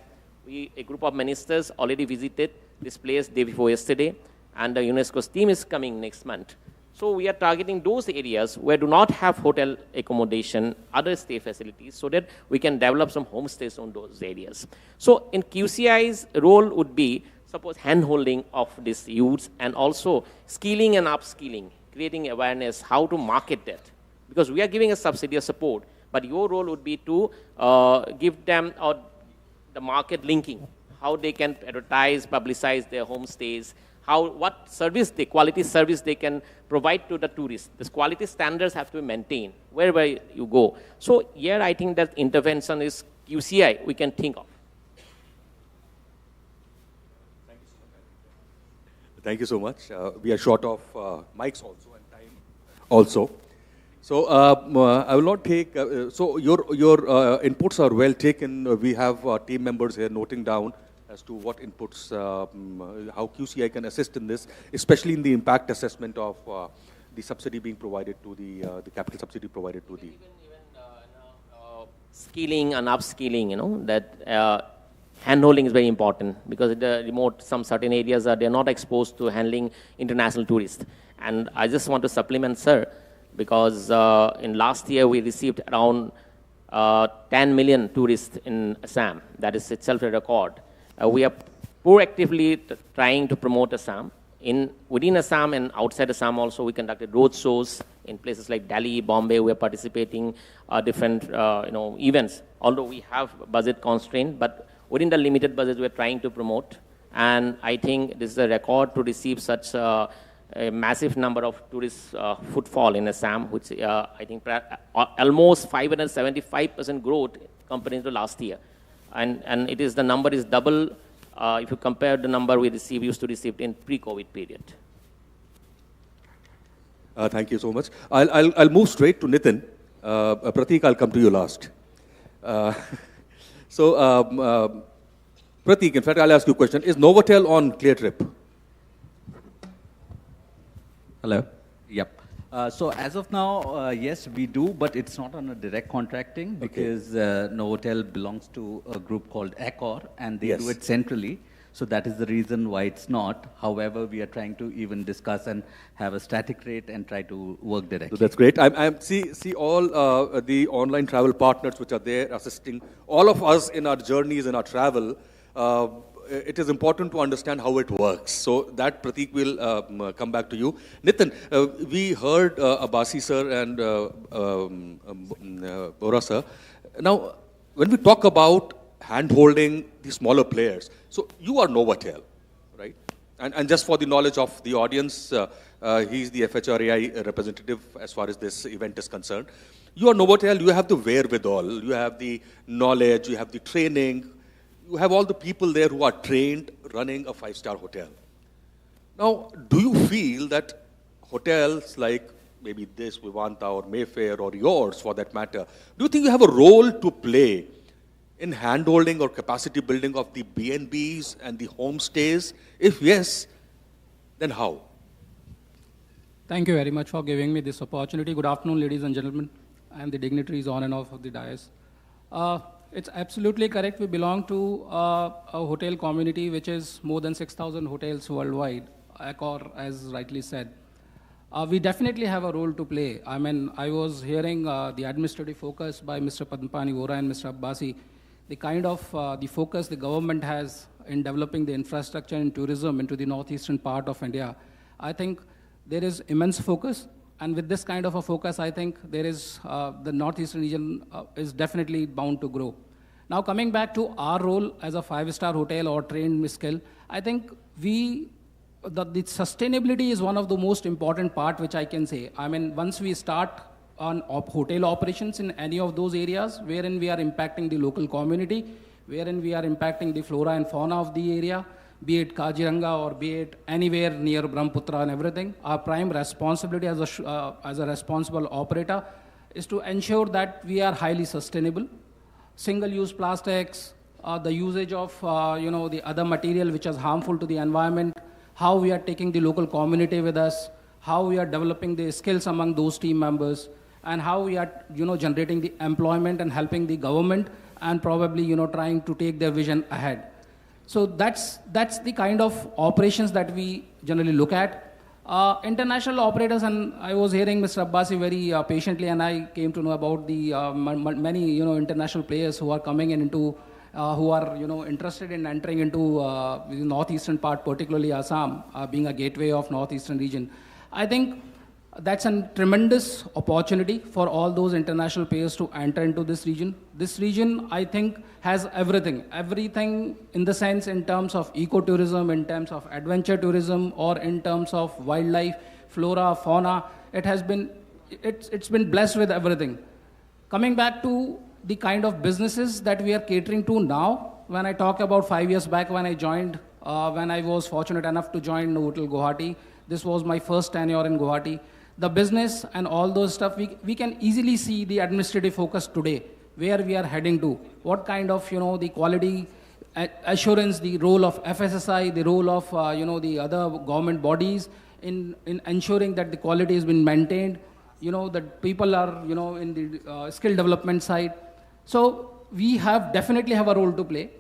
A group of ministers already visited this place day before yesterday, and the UNESCO's team is coming next month. So we are targeting those areas where do not have hotel accommodation, other stay facilities, so that we can develop some homestays on those areas. So in QCI's role would be, suppose, hand-holding of these youths and also skilling and upskilling, creating awareness, how to market that. Because we are giving a subsidy or support, but your role would be to give them the market linking, how they can advertise, publicize their homestays, what service, quality service they can provide to the tourists. This quality standards have to be maintained wherever you go. So here I think that intervention is QCI we can think of. Thank you so much. We are short of mics also and time also. So I will not take, so your inputs are well taken. We have team members here noting down as to what inputs, how QCI can assist in this, especially in the impact assessment of the subsidy being provided to the capital subsidy provided to the... Skilling and upskilling, that hand-holding is very important, because in the remote, some certain areas they're not exposed to handling international tourists. And I just want to supplement, sir, because in last year we received around 10 million tourists in Assam. That is itself a record. We are proactively trying to promote Assam. Within Assam and outside Assam also, we conducted road shows in places like Delhi, Bombay. We are participating different events. Although we have budget constraint, but within the limited budget, we are trying to promote. And I think this is a record to receive such a massive number of tourist footfall in Assam, which I think almost 575% growth compared to last year. And it is, the number is double if you compare the number we used to receive in pre-COVID period. Thank you so much. I'll move straight to Nitin. Prateek, I'll come to you last. So, Prateek, in fact, I'll ask you a question. Is Novotel on Cleartrip? Hello. Yep. So as of now, yes, we do, but it's not on a direct contracting, because Novotel belongs to a group called Accor, and they do it centrally. So that is the reason why it's not. However, we are trying to even discuss and have a static rate and try to work directly. So that's great. See all the online travel partners which are there assisting all of us in our journeys, in our travel. It is important to understand how it works. So that, Prateek, will come back to you. Nitin, we heard Abasi sir and Bora sir. Now, when we talk about hand-holding the smaller players, so you are Novotel, right? And just for the knowledge of the audience, he's the FHRAI representative as far as this event is concerned. You are Novotel, you have the wherewithal, you have the knowledge, you have the training, you have all the people there who are trained running a five-star hotel. Now, do you feel that hotels like maybe this, Vivanta or Mayfair or yours for that matter, do you think you have a role to play in hand-holding or capacity building of the B&Bs and the homestays? If yes, then how? Thank you very much for giving me this opportunity. Good afternoon, ladies and gentlemen, and the dignitaries on and off of the dais. It's absolutely correct. We belong to a hotel community which is more than 6,000 hotels worldwide, Accor, as rightly said. We definitely have a role to play. I mean, I was hearing the administrative focus by Mr. Padmpani Vora and Mr. Abbasi, the kind of the focus the government has in developing the infrastructure and tourism into the northeastern part of India. I think there is immense focus. And with this kind of a focus, I think there is, the northeastern region is definitely bound to grow. Now coming back to our role as a five-star hotel or trained skill, I think the sustainability is one of the most important part which I can say. I mean, once we start on hotel operations in any of those areas wherein we are impacting the local community, wherein we are impacting the flora and fauna of the area, be it Kaziranga or be it anywhere near Brahmaputra and everything. Our prime responsibility as a responsible operator is to ensure that we are highly sustainable. Single-use plastics, the usage of the other material which is harmful to the environment, how we are taking the local community with us, how we are developing the skills among those team members, and how we are generating the employment and helping the government and probably trying to take their vision ahead. So that's the kind of operations that we generally look at. International operators, and I was hearing Mr. Abbasi very patiently, and I came to know about the many international players who are coming into, who are interested in entering into the northeastern part, particularly Assam, being a gateway of northeastern region. I think that's a tremendous opportunity for all those international players to enter into this region. This region, I think, has everything in the sense in terms of ecotourism, in terms of adventure tourism, or in terms of wildlife, flora, fauna. It's been blessed with everything. Coming back to the kind of businesses that we are catering to now, when I talk about 5 years back when I joined, when I was fortunate enough to join Novotel Guwahati, this was my first tenure in Guwahati. The business and all those stuff, we can easily see the administrative focus today, where we are heading to, what kind of, the quality assurance, the role of FSSI, the role of, the other government bodies in ensuring that the quality has been maintained, that people are, in the skill development side. So we definitely have a role to play,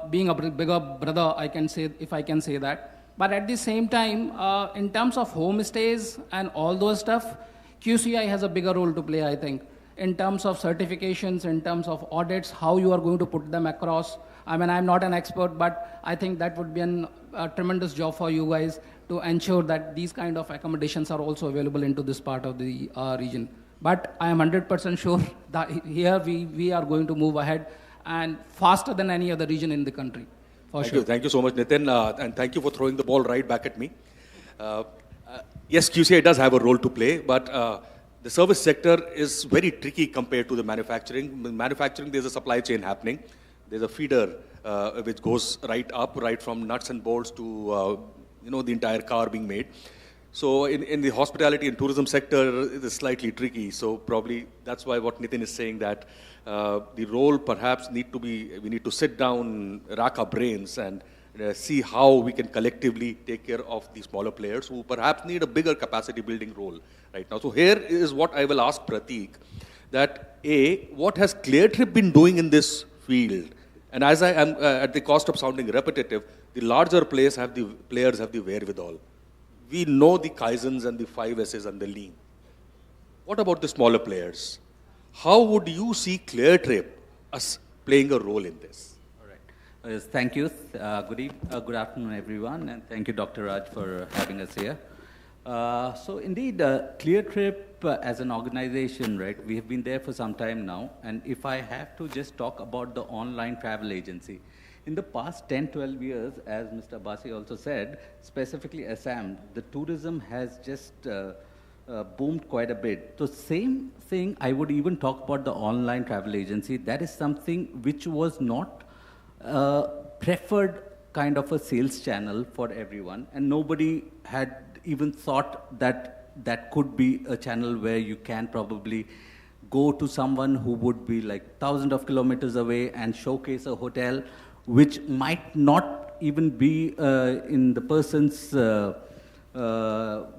being a bigger brother, I can say, if I can say that. But at the same time, in terms of homestays and all those stuff, QCI has a bigger role to play, I think, in terms of certifications, in terms of audits, how you are going to put them across. I mean, I'm not an expert, but I think that would be a tremendous job for you guys to ensure that these kind of accommodations are also available into this part of the region. But I am 100% sure that here we are going to move ahead and faster than any other region in the country. Thank you so much, Nitin, and thank you for throwing the ball right back at me. Yes, QCI does have a role to play, but the service sector is very tricky compared to the manufacturing. In manufacturing, there's a supply chain happening. There's a feeder which goes right up, right from nuts and bolts to the entire car being made. So in the hospitality and tourism sector, it is slightly tricky. So probably that's why what Nitin is saying, that the role perhaps we need to sit down, rack our brains and see how we can collectively take care of the smaller players who perhaps need a bigger capacity building role right now. So here is what I will ask Prateek, that what has ClearTrip been doing in this field? And as I am, at the cost of sounding repetitive, the larger players have the wherewithal. We know the Kaizens and the 5Ss and the Lean. What about the smaller players? How would you see ClearTrip as playing a role in this? All right. Yes, thank you. Good afternoon, everyone, and thank you, Dr. Raj, for having us here. So indeed, ClearTrip as an organization, right, we have been there for some time now. And if I have to just talk about the online travel agency, in the past 10, 12 years, as Mr. Abbasi also said, specifically Assam, the tourism has just boomed quite a bit. So same thing, I would even talk about the online travel agency. That is something which was not preferred kind of a sales channel for everyone. And nobody had even thought that that could be a channel where you can probably go to someone who would be like thousands of kilometers away and showcase a hotel which might not even be in the person's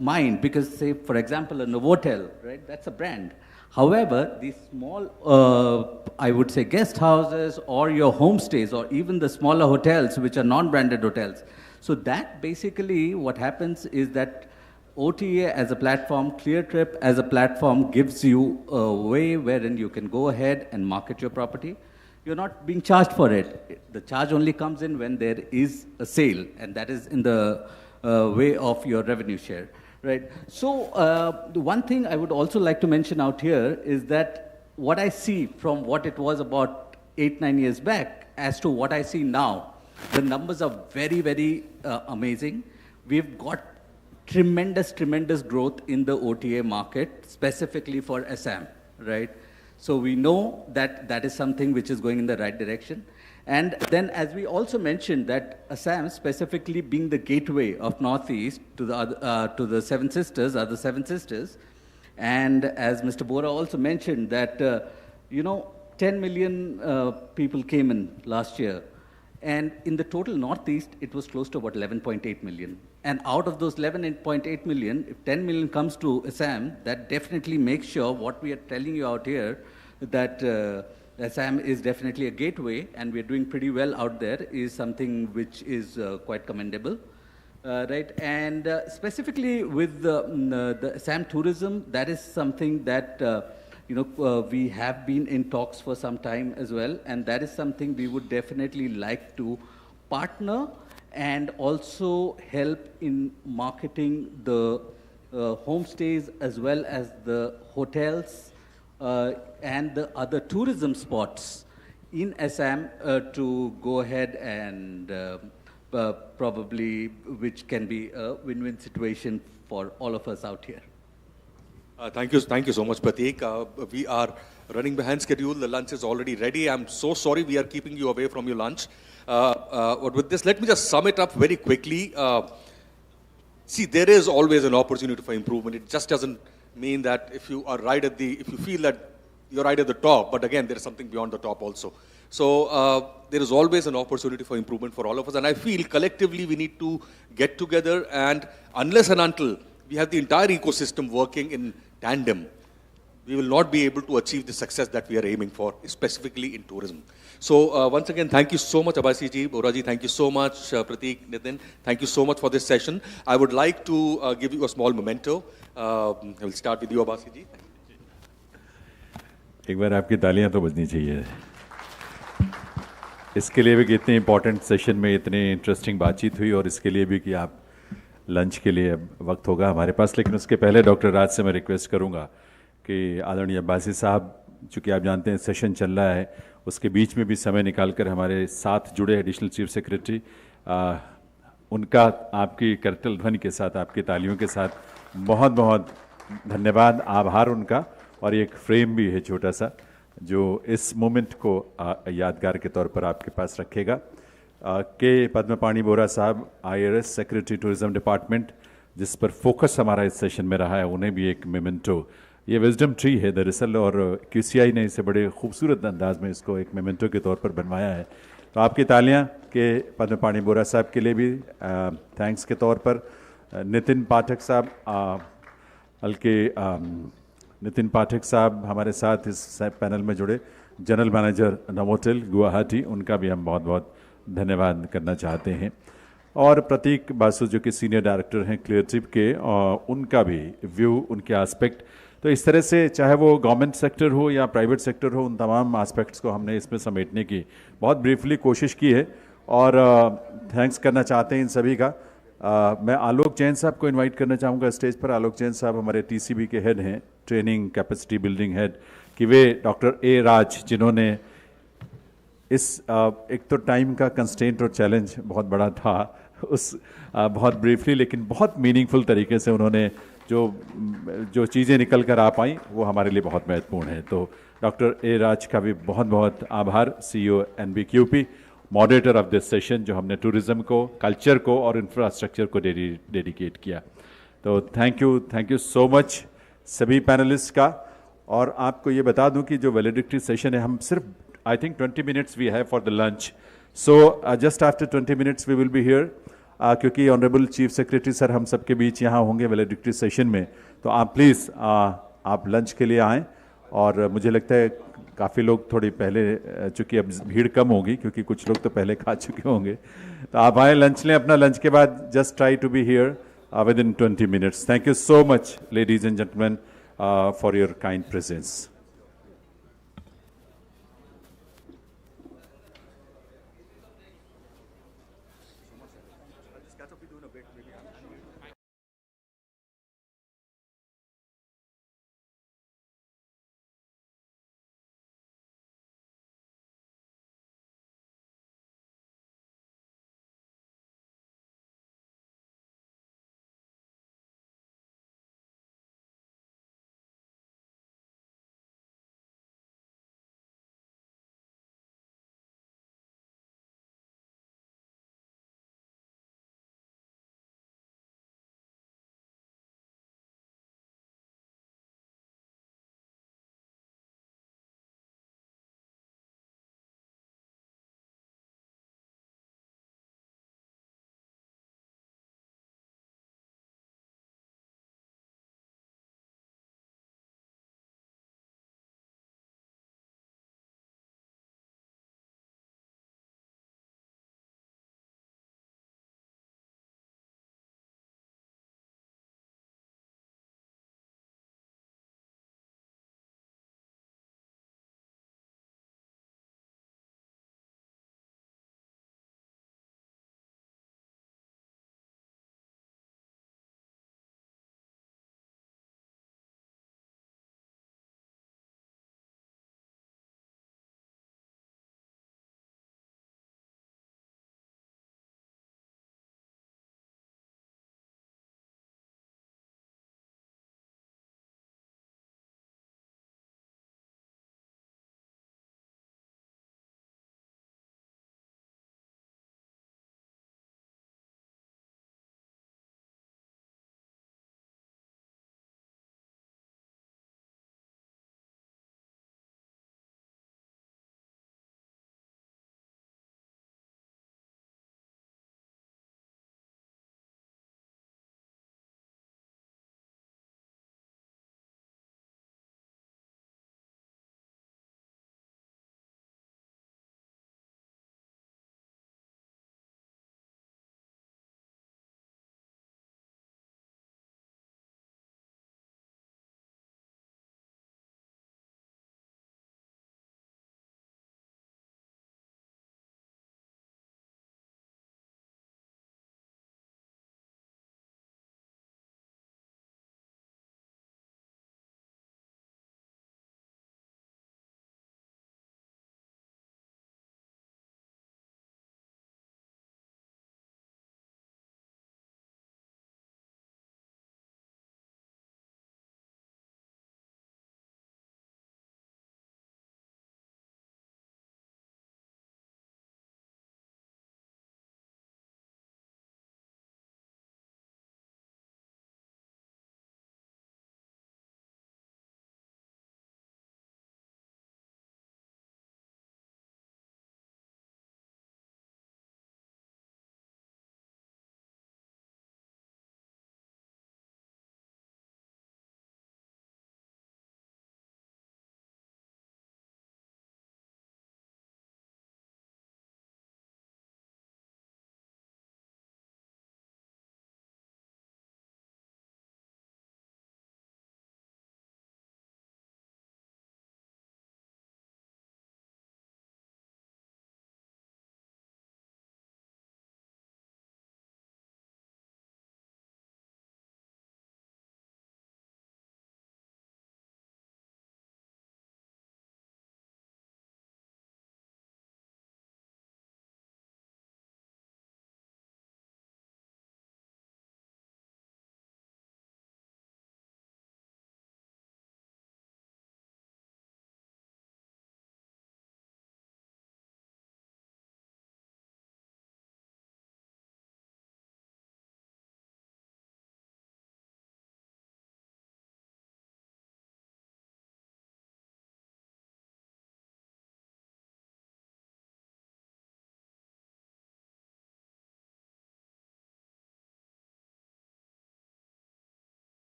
mind, because say, for example, a Novotel, right, that's a brand. However, these small, I would say, guest houses or your homestays or even the smaller hotels, which are non-branded hotels. So that basically what happens is that OTA as a platform, ClearTrip as a platform gives you a way wherein you can go ahead and market your property. You're not being charged for it. The charge only comes in when there is a sale, and that is in the way of your revenue share, right? So the one thing I would also like to mention out here is that what I see from what it was about 8-9 years back as to what I see now, the numbers are very, very amazing. We've got tremendous growth in the OTA market, specifically for Assam, right? So we know that that is something which is going in the right direction. And then, as we also mentioned, that Assam specifically being the gateway of Northeast to the Seven Sisters, other Seven Sisters, and as Mr. Bora also mentioned that, 10 million people came in last year, and in the total Northeast, it was close to about 11.8 million. And out of those 11.8 million, if 10 million comes to Assam, that definitely makes sure what we are telling you out here, that Assam is definitely a gateway, and we're doing pretty well out there, is something which is quite commendable. Right, and specifically with the Assam tourism, that is something that we have been in talks for some time as well, and that is something we would definitely like to partner and also help in marketing the homestays as well as the hotels and the other tourism spots in Assam to go ahead and probably, which can be a win-win situation for all of us out here. Thank you so much, Prateek. We are running behind schedule. The lunch is already ready. I'm so sorry we are keeping you away from your lunch. But with this, let me just sum it up very quickly. See, there is always an opportunity for improvement. It just doesn't mean that if you feel that you're right at the top, but again, there is something beyond the top also. So there is always an opportunity for improvement for all of us. And I feel collectively we need to get together, and unless and until we have the entire ecosystem working in tandem, we will not be able to achieve the success that we are aiming for, specifically in tourism. So once again, thank you so much, Abasi ji, Bora ji, thank you so much, Prateek, Nitin, thank you so much for this session. I would like to give you a small memento. I will start with you, Abasi ji. एक बार आपकी तालियां तो बजनी चाहिए इसके लिए भी कि इतने इम्पोर्टेंट सेशन में इतनी इंटरेस्टिंग बातचीत हुई, और इसके लिए भी कि आप लंच के लिए वक्त होगा हमारे पास। लेकिन उसके पहले डॉक्टर राज से मैं रिक्वेस्ट करूंगा कि आदरणीय अब्बासी साहब, चूँकि आप जानते हैं सेशन चल रहा है, उसके बीच में भी समय निकालकर हमारे साथ जुड़े एडिशनल चीफ सेक्रेटरी, उनका आपकी करतल ध्वनि के साथ, आपकी तालियों के साथ बहुत बहुत धन्यवाद, आभार उनका। और एक फ्रेम भी है छोटा सा जो इस मोमेंट को यादगार के तौर पर आपके पास रखेगा। के पद्मपाणी बोरा साहब, IRS सेक्रेटरी टूरिज्म डिपार्टमेंट, जिस पर फोकस हमारा इस सेशन में रहा है, उन्हें भी एक मेमेंटो, ये विजडम ट्री है दरअसल, और QCI ने इसे बड़े खूबसूरत अंदाज में इसको एक मेमेंटो के तौर पर बनवाया है। तो आपकी तालियां के पद्मपाणी बोरा साहब के लिए भी थैंक्स के तौर पर। नितिन पाठक साहब, नितिन पाठक साहब हमारे साथ इस पैनल में जुड़े, जनरल मैनेजर नवोटेल गुवाहाटी, उनका भी हम बहुत बहुत धन्यवाद करना चाहते हैं। और प्रतीक बासु जो कि सीनियर डायरेक्टर हैं क्लियर ट्रिप के, और उनका भी व्यू, उनके एस्पेक्ट, तो इस तरह से चाहे वो गवर्नमेंट सेक्टर हो या प्राइवेट सेक्टर हो, उन तमाम एस्पेक्ट्स को हमने इसमें समेटने की बहुत ब्रीफली कोशिश की है, और थैंक्स करना चाहते हैं इन सभी का। मैं आलोक जैन साहब को इनवाइट करना चाहूँगा स्टेज पर। आलोक जैन साहब हमारे TCB के हेड हैं, ट्रेनिंग कैपेसिटी बिल्डिंग हेड, कि वे डॉक्टर A राज, जिन्होंने इस एक तो टाइम का कंस्ट्रेंट और चैलेंज बहुत बड़ा था, उस बहुत ब्रीफली लेकिन बहुत मीनिंगफुल तरीके से उन्होंने जो चीज़ें निकल कर आ पाई वो हमारे लिए बहुत महत्वपूर्ण है। तो डॉक्टर A राज का भी बहुत बहुत आभार, CEO NBQP, moderator of this session, जो हमने टूरिज्म को, कल्चर को और इंफ्रास्ट्रक्चर को डेडिकेट किया। तो थैंक यू सो मच सभी पैनलिस्ट का। और आपको ये बता दूं कि जो वैलिडिक्टरी सेशन है, हम सिर्फ I think 20 minutes we have for the lunch, so just after 20 minutes we will be here, क्योंकि ऑनरेबल चीफ सेक्रेटरी सर हम सबके बीच यहाँ होंगे वैलिडिक्टरी सेशन में। तो आप प्लीज़ आप लंच के लिए आएँ, और मुझे लगता है काफ़ी लोग थोड़ी पहले, चूँकि अब भीड़ कम होगी क्योंकि कुछ लोग तो पहले खा चुके होंगे, तो आप आएँ, लंच लें अपना, लंच के बाद just try to be here within 20 minutes. Thank you so much, ladies and gentlemen, for your kind presence.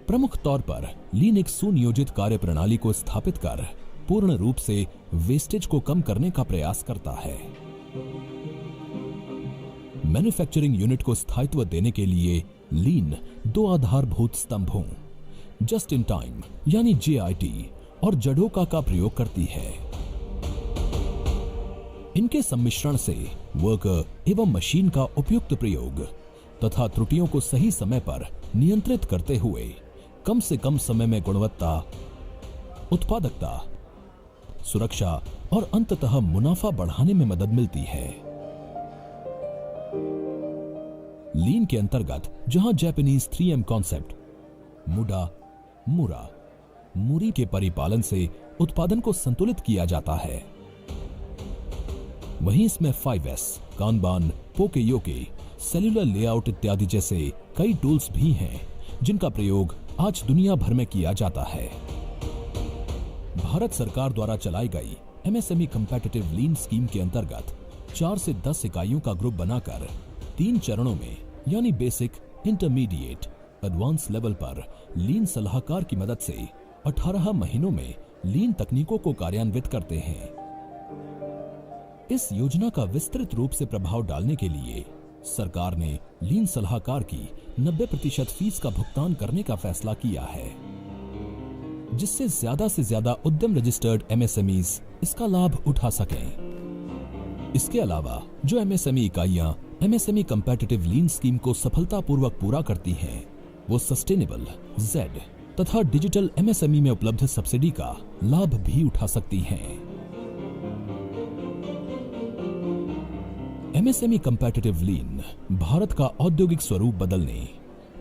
प्रमुख तौर पर लीन एक सुनियोजित कार्य प्रणाली को स्थापित कर पूर्ण रूप से वेस्टेज को कम करने का प्रयास करता है। मैन्युफैक्चरिंग यूनिट को स्थायित्व देने के लिए लीन 2 आधारभूत स्तंभों जस्ट इन टाइम यानी JIT और जडोका का प्रयोग करती है। इनके सम्मिश्रण से वर्कर एवं मशीन का उपयुक्त प्रयोग तथा त्रुटियों को सही समय पर नियंत्रित करते हुए कम से कम समय में गुणवत्ता, उत्पादकता, सुरक्षा और अंततः मुनाफा बढ़ाने में मदद मिलती है। लीन के अंतर्गत जहां जापानीज 3M कॉन्सेप्ट मुडा, मुरा, मुरी के परिपालन से उत्पादन को संतुलित किया जाता है, वहीं इसमें 5S, कानबान, पोकेयोके, सेल्यूलर लेआउट इत्यादि जैसे कई टूल्स भी हैं जिनका प्रयोग आज दुनिया भर में किया जाता है। भारत सरकार द्वारा चलाई गई MSME कम्पेटिटिव लीन स्कीम के अंतर्गत 4 से 10 इकाइयों का ग्रुप बनाकर 3 चरणों में यानी बेसिक, इंटरमीडिएट, एडवांस लेवल पर लीन सलाहकार की मदद से 18 महीनों में लीन तकनीकों को कार्यान्वित करते हैं। इस योजना का विस्तृत रूप से प्रभाव डालने के लिए सरकार ने लीन सलाहकार की 90% फीस का भुगतान करने का फैसला किया है, जिससे ज्यादा उद्यम रजिस्टर्ड MSMEs इसका लाभ उठा सकें। इसके अलावा जो MSME इकाइयां MSME कम्पेटिटिव लीन स्कीम को सफलतापूर्वक पूरा करती हैं, वो सस्टेनेबल, Z तथा डिजिटल MSME में उपलब्ध सब्सिडी का लाभ भी उठा सकती हैं। MSME कम्पेटिटिव लीन भारत का औद्योगिक स्वरूप बदलने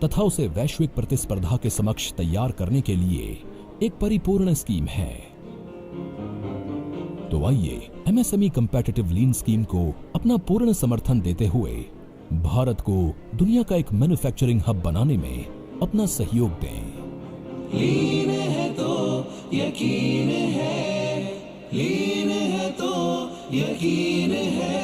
तथा उसे वैश्विक प्रतिस्पर्धा के समक्ष तैयार करने के लिए एक परिपूर्ण स्कीम है। तो आइए MSME कम्पेटिटिव लीन स्कीम को अपना पूर्ण समर्थन देते हुए भारत को दुनिया का एक मैन्युफैक्चरिंग हब बनाने में अपना सहयोग दें। लीन है तो यकीन है, लीन है तो यकीन है।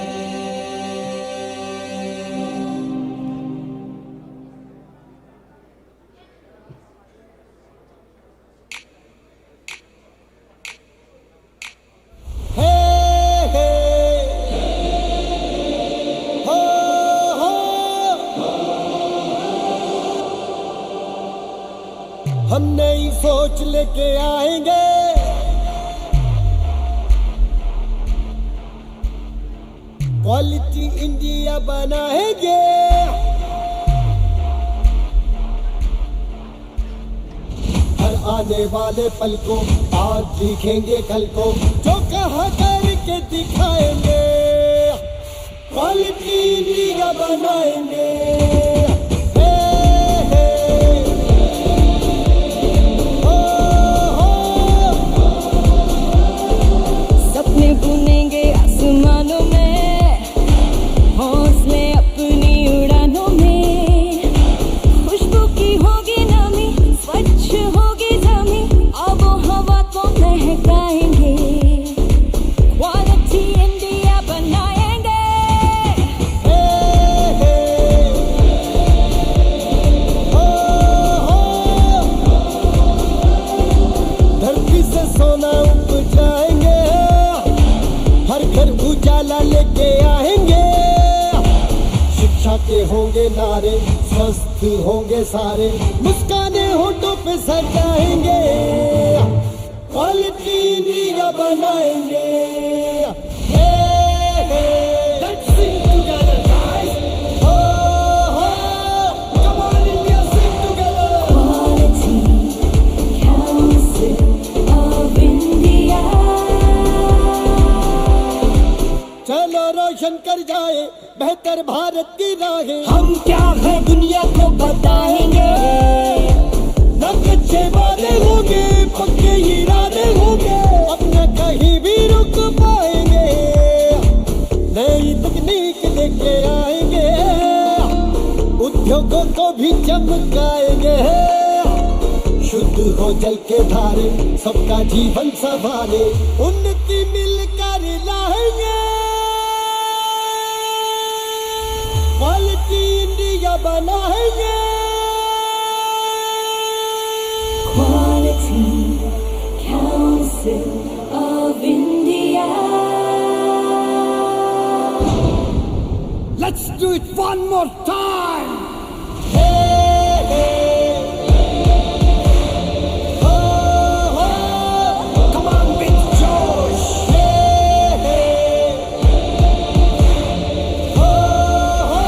हम नई सोच लेके आएंगे, क्वालिटी इंडिया बनाएंगे। हर आने वाले पल को आज लिखेंगे कल को, जो कहा करके दिखाएंगे, क्वालिटी इंडिया बनाएंगे। बुनेंगे आसमानों में, हौसले अपनी उड़ानों में। खुशबू की होगी नमी, स्वच्छ होगी जमी, आबो हवा को महकाएंगे, क्वालिटी इंडिया बनाएंगे। धरती से सोना उपजाएंगे, हर घर उजाला लेके आएंगे। शिक्षा के होंगे नारे, स्वस्थ होंगे सारे, मुस्काने होठों पे सजाएंगे, क्वालिटी इंडिया बनाएंगे। Let's sing together, guys. Ho, ho, come on India, sing together. Quality Council of India. चलो रोशन कर जाए बेहतर भारत की राहें, हम क्या है दुनिया को बताएंगे। न कच्चे वादे होंगे, पक्के इरादे होंगे, अपना कहीं भी रुक पाएंगे। नई तकनीक लेके आएंगे, उद्योगों को भी चमकाएंगे। शुद्ध हो जल के धारे, सबका जीवन संभाले, उन्नति मिलकर लाएंगे, क्वालिटी इंडिया बनाएंगे। of India. Let's do it one more time. Hey, hey. Oh, oh. Come on with Josh. Hey, hey. Oh, oh.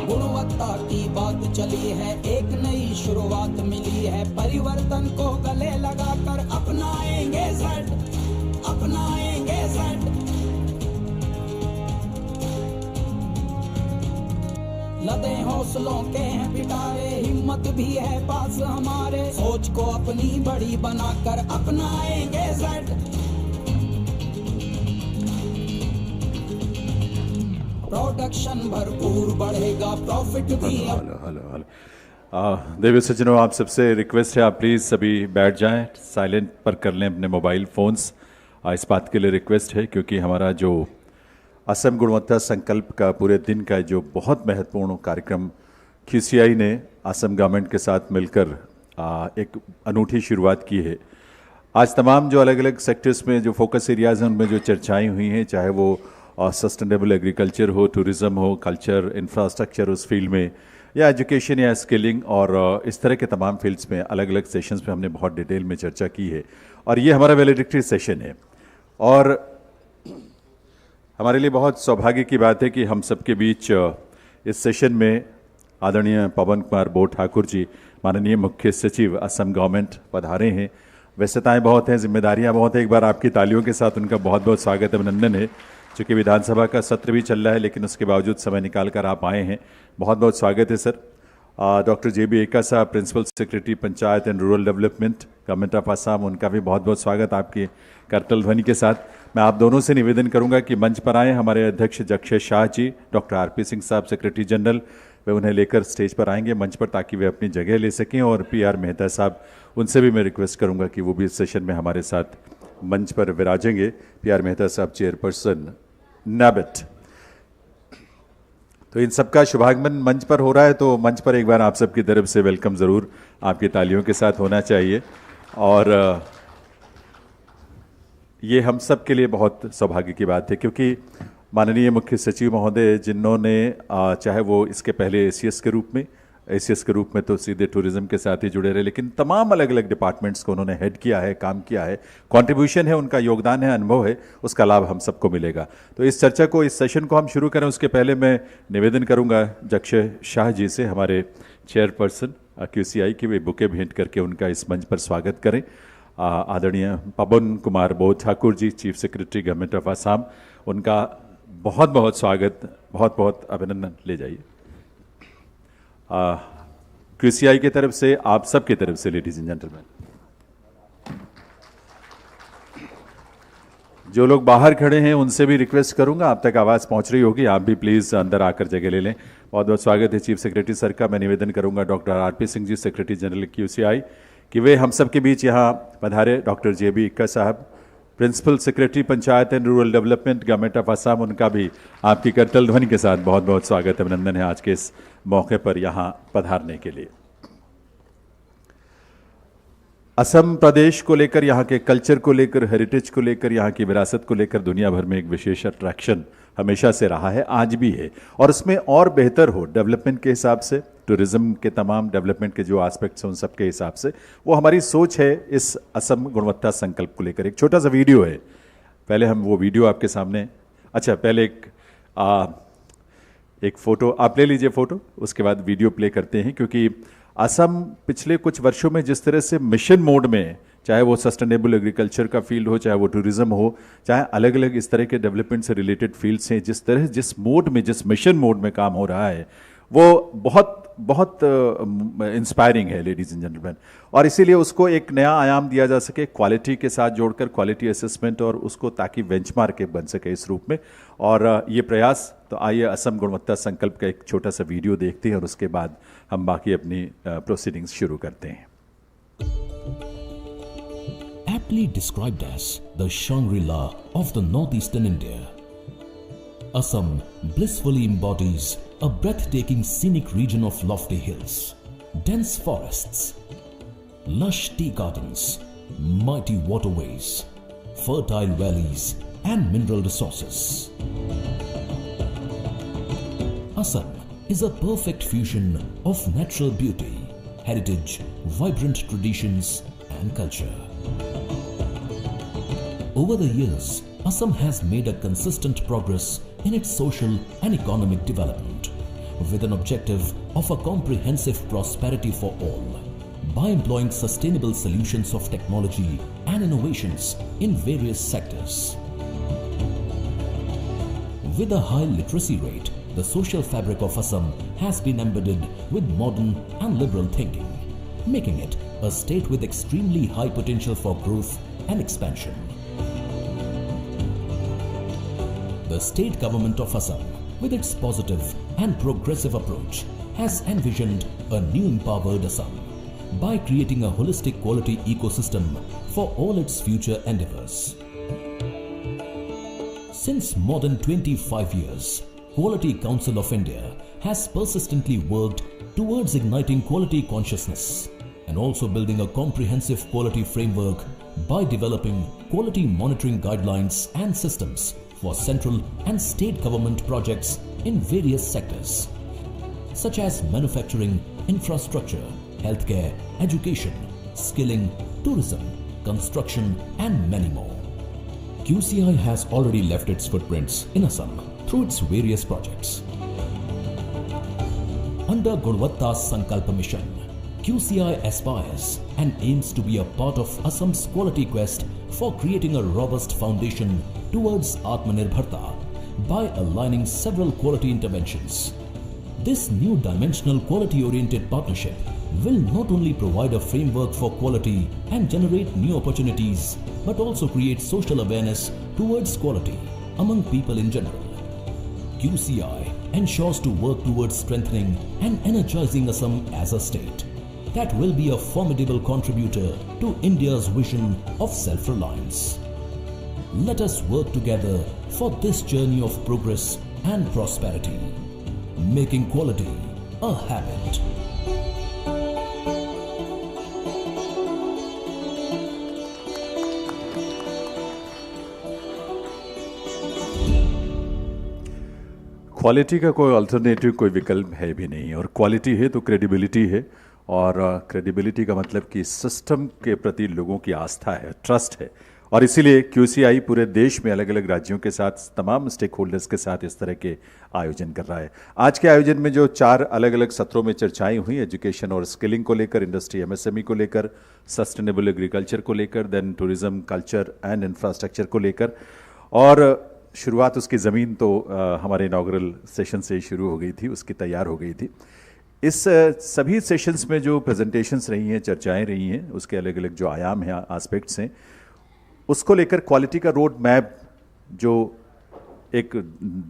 गुणवत्ता की बात चली है, एक नई शुरुआत मिली है, परिवर्तन को गले लगाकर अपनाएंगे ज़ड, अपनाएंगे ज़ड। लदे हौसलों के हैं पिटारे, हिम्मत भी है पास हमारे, सोच को अपनी बड़ी बनाकर अपनाएंगे ज़ड। प्रोडक्शन भरपूर बढ़ेगा, प्रॉफिट भी। देवी सज्जनों, आप सबसे रिक्वेस्ट है, आप प्लीज़ सभी बैठ जाएं, साइलेंट पर कर लें अपने मोबाइल फ़ोन्स। इस बात के लिए रिक्वेस्ट है क्योंकि हमारा जो असम गुणवत्ता संकल्प का पूरे दिन का जो बहुत महत्वपूर्ण कार्यक्रम QCI ने असम गवर्नमेंट के साथ मिलकर एक अनूठी शुरुआत की है। आज तमाम जो अलग अलग सेक्टर्स में जो फोकस एरियाज़ हैं उनमें जो चर्चाएँ हुई हैं, चाहे वो सस्टेनेबल एग्रीकल्चर हो, टूरिज़्म हो, कल्चर, इंफ्रास्ट्रक्चर उस फील्ड में, या एजुकेशन या स्किलिंग, और इस तरह के तमाम फील्ड्स में अलग अलग सेशंस में हमने बहुत डिटेल में चर्चा की है। और ये हमारा वैलिडिक्टरी सेशन है और हमारे लिए बहुत सौभाग्य की बात है कि हम सबके बीच इस सेशन में आदरणीय पवन कुमार बोध ठाकुर जी, माननीय मुख्य सचिव असम गवर्नमेंट, पधारे हैं। व्यस्तताएँ बहुत हैं, जिम्मेदारियाँ बहुत हैं। एक बार आपकी तालियों के साथ उनका बहुत बहुत स्वागत, अभिनंदन है। चूँकि विधानसभा का सत्र भी चल रहा है लेकिन उसके बावजूद समय निकाल कर आप आए हैं, बहुत बहुत स्वागत है सर। डॉक्टर JB एक्का साहब, principal secretary panchayat and rural development, government of Assam, उनका भी बहुत बहुत स्वागत आपके करतल ध्वनि के साथ। मैं आप दोनों से निवेदन करूंगा कि मंच पर आएँ। हमारे अध्यक्ष जक्षय शाह जी, डॉक्टर RP सिंह साहब, सेक्रेटरी जनरल, वे उन्हें लेकर स्टेज पर आएंगे मंच पर ताकि वे अपनी जगह ले सकें। और PR मेहता साहब, उनसे भी मैं रिक्वेस्ट करूँगा कि वो भी इस सेशन में हमारे साथ मंच पर विराजेंगे। PR मेहता साहब, चेयरपर्सन NABET। तो इन सबका शुभागमन मंच पर हो रहा है, तो मंच पर एक बार आप सबकी तरफ से वेलकम ज़रूर आपकी तालियों के साथ होना चाहिए। और ये हम सब के लिए बहुत सौभाग्य की बात है क्योंकि माननीय मुख्य सचिव महोदय, जिन्होंने चाहे वो इसके पहले ACS के रूप में तो सीधे टूरिज्म के साथ ही जुड़े रहे, लेकिन तमाम अलग अलग डिपार्टमेंट्स को उन्होंने हेड किया है, काम किया है, कंट्रीब्यूशन है, उनका योगदान है, अनुभव है, उसका लाभ हम सबको मिलेगा। तो इस चर्चा को, इस सेशन को हम शुरू करें उसके पहले मैं निवेदन करूंगा जक्षय शाह जी से, हमारे चेयरपर्सन QCI, की वे बुके भेंट करके उनका इस मंच पर स्वागत करें। आदरणीय Pawan Kumar Bodh Thakur ji, chief secretary government of Assam, उनका बहुत बहुत स्वागत, बहुत बहुत अभिनंदन। ले जाइए। QCI की तरफ से, आप सब की तरफ से, लेडीज एंड जेंटलमैन, जो लोग बाहर खड़े हैं उनसे भी रिक्वेस्ट करूंगा, आप तक आवाज़ पहुंच रही होगी, आप भी प्लीज़ अंदर आकर जगह ले लें। बहुत बहुत स्वागत है चीफ सेक्रेटरी सर का। मैं निवेदन करूंगा doctor RP Singh ji, secretary general QCI, कि वे हम सब के बीच यहाँ पधारे। डॉक्टर JB एक्का साहब, principal secretary panchayat and rural development, government of Assam, उनका भी आपकी करतल ध्वनि के साथ बहुत बहुत स्वागत, अभिनंदन है आज के इस मौके पर यहाँ पधारने के लिए। असम प्रदेश को लेकर, यहाँ के कल्चर को लेकर, हेरिटेज को लेकर, यहाँ की विरासत को लेकर दुनिया भर में एक विशेष अट्रैक्शन हमेशा से रहा है, आज भी है, और उसमें और बेहतर हो डेवलपमेंट के हिसाब से, टूरिज्म के तमाम डेवलपमेंट के जो एस्पेक्ट्स हैं उन सब के हिसाब से, वो हमारी सोच है इस असम गुणवत्ता संकल्प को लेकर। एक छोटा सा वीडियो है, पहले हम वो वीडियो आपके सामने, अच्छा पहले एक फ़ोटो आप ले लीजिए, फ़ोटो, उसके बाद वीडियो प्ले करते हैं। क्योंकि असम पिछले कुछ वर्षों में जिस तरह से मिशन मोड में, चाहे वो सस्टेनेबल एग्रीकल्चर का फील्ड हो, चाहे वो टूरिज्म हो, चाहे अलग अलग इस तरह के डेवलपमेंट से रिलेटेड फील्ड्स हैं, जिस तरह जिस मोड में, जिस मिशन मोड में काम हो रहा है, वो बहुत बहुत इंस्पायरिंग है लेडीज एंड जेंटलमैन, और इसीलिए उसको एक नया आयाम दिया जा सके क्वालिटी के साथ जोड़कर, क्वालिटी असेसमेंट, और उसको ताकि बेंचमार्क बन सके इस रूप में। और ये प्रयास, तो आइए असम गुणवत्ता संकल्प का एक छोटा सा वीडियो देखते हैं और उसके बाद हम बाकी अपनी प्रोसीडिंग्स शुरू करते हैं। Aptly described as the Shangri-La of the northeastern India, Assam blissfully embodies a breathtaking scenic region of lofty hills, dense forests, lush tea gardens, mighty waterways, fertile valleys and mineral resources. Assam is a perfect fusion of natural beauty, heritage, vibrant traditions and culture. Over the years, Assam has made a consistent progress in its social and economic development, with an objective of a comprehensive prosperity for all, by employing sustainable solutions of technology and innovations in various sectors. With a high literacy rate, the social fabric of Assam has been embedded with modern and liberal thinking, making it a state with extremely high potential for growth and expansion. The state government of Assam, with its positive and progressive approach, has envisioned a new empowered Assam by creating a holistic quality ecosystem for all its future endeavors. Since more than 25 years, Quality Council of India has persistently worked towards igniting quality consciousness and also building a comprehensive quality framework by developing quality monitoring guidelines and systems for central and state government projects in various sectors, such as manufacturing, infrastructure, healthcare, education, skilling, tourism, construction, and many more. QCI has already left its footprints in Assam through its various projects. Under Gunvatta Sankalp mission, QCI aspires and aims to be a part of Assam's quality quest for creating a robust foundation towards Atmanirbharta by aligning several quality interventions. This new dimensional quality-oriented partnership will not only provide a framework for quality and generate new opportunities, but also create social awareness towards quality among people in general. QCI ensures to work towards strengthening and energizing Assam as a state that will be a formidable contributor to India's vision of self-reliance. Let us work together for this journey of progress and prosperity, making quality a habit. Quality का कोई alternative, कोई विकल्प है भी नहीं, और quality है तो क्रेडिबिलिटी है, और क्रेडिबिलिटी का मतलब कि सिस्टम के प्रति लोगों की आस्था है, ट्रस्ट है। और इसीलिए QCI पूरे देश में अलग अलग राज्यों के साथ, तमाम स्टेक होल्डर्स के साथ इस तरह के आयोजन कर रहा है। आज के आयोजन में जो 4 अलग अलग सत्रों में चर्चाएं हुई, एजुकेशन और स्किलिंग को लेकर, इंडस्ट्री MSME को लेकर, सस्टेनेबल एग्रीकल्चर को लेकर, then tourism, culture and infrastructure को लेकर, और शुरुआत उसकी ज़मीन तो हमारे इनॉग्रल सेशन से ही शुरू हो गई थी, उसकी तैयार हो गई थी। इस सभी सेशंस में जो प्रेजेंटेशंस रही हैं, चर्चाएं रही हैं, उसके अलग अलग जो आयाम हैं, एस्पेक्ट्स हैं, उसको लेकर क्वालिटी का रोड मैप जो एक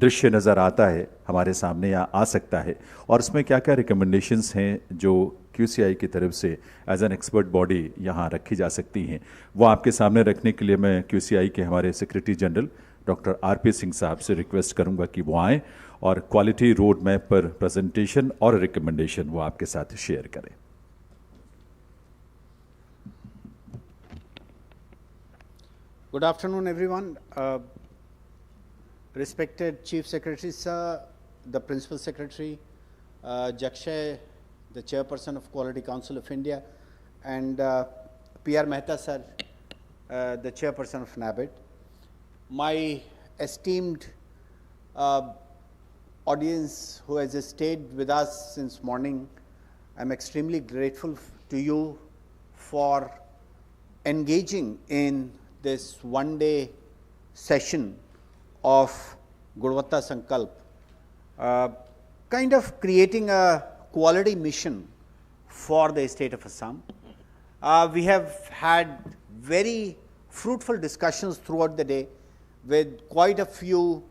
दृश्य नज़र आता है हमारे सामने या आ सकता है, और उसमें क्या क्या रिकमेंडेशंस हैं जो QCI की तरफ से एज एन एक्सपर्ट बॉडी यहाँ रखी जा सकती हैं, वो आपके सामने रखने के लिए मैं QCI के हमारे secretary general doctor RP Singh साहब से रिक्वेस्ट करूंगा कि वो आएँ और क्वालिटी रोड मैप पर प्रेजेंटेशन और रिकमेंडेशन वो आपके साथ शेयर करें। Good afternoon, everyone. Respected Chief Secretary Sir, the Principal Secretary, Jakshay, the Chairperson of Quality Council of India, and PR Mehta Sir, the Chairperson of NABED. My esteemed audience who has stayed with us since morning, I'm extremely grateful to you for engaging in this one-day session of Gunvatta Sankalp. kind of creating a quality mission for the state of Assam. We have had very fruitful discussions throughout the day with quite a few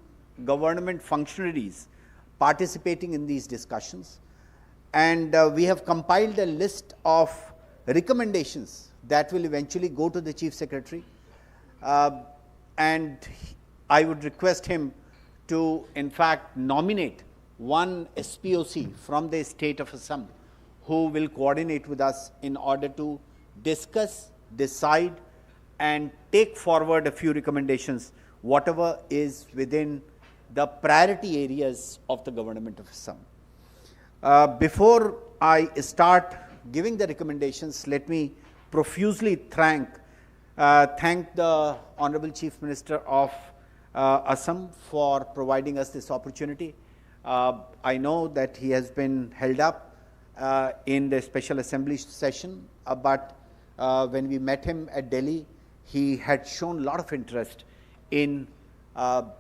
government functionaries participating in these discussions. And we have compiled a list of recommendations that will eventually go to the Chief Secretary. And I would request him to, in fact, nominate one SPOC from the state of Assam who will coordinate with us in order to discuss, decide, and take forward a few recommendations, whatever is within the priority areas of the government of Assam. Before I start giving the recommendations, let me profusely thank the Honorable Chief Minister of Assam for providing us this opportunity. I know that he has been held up in the Special Assembly session, but when we met him at Delhi, he had shown a lot of interest in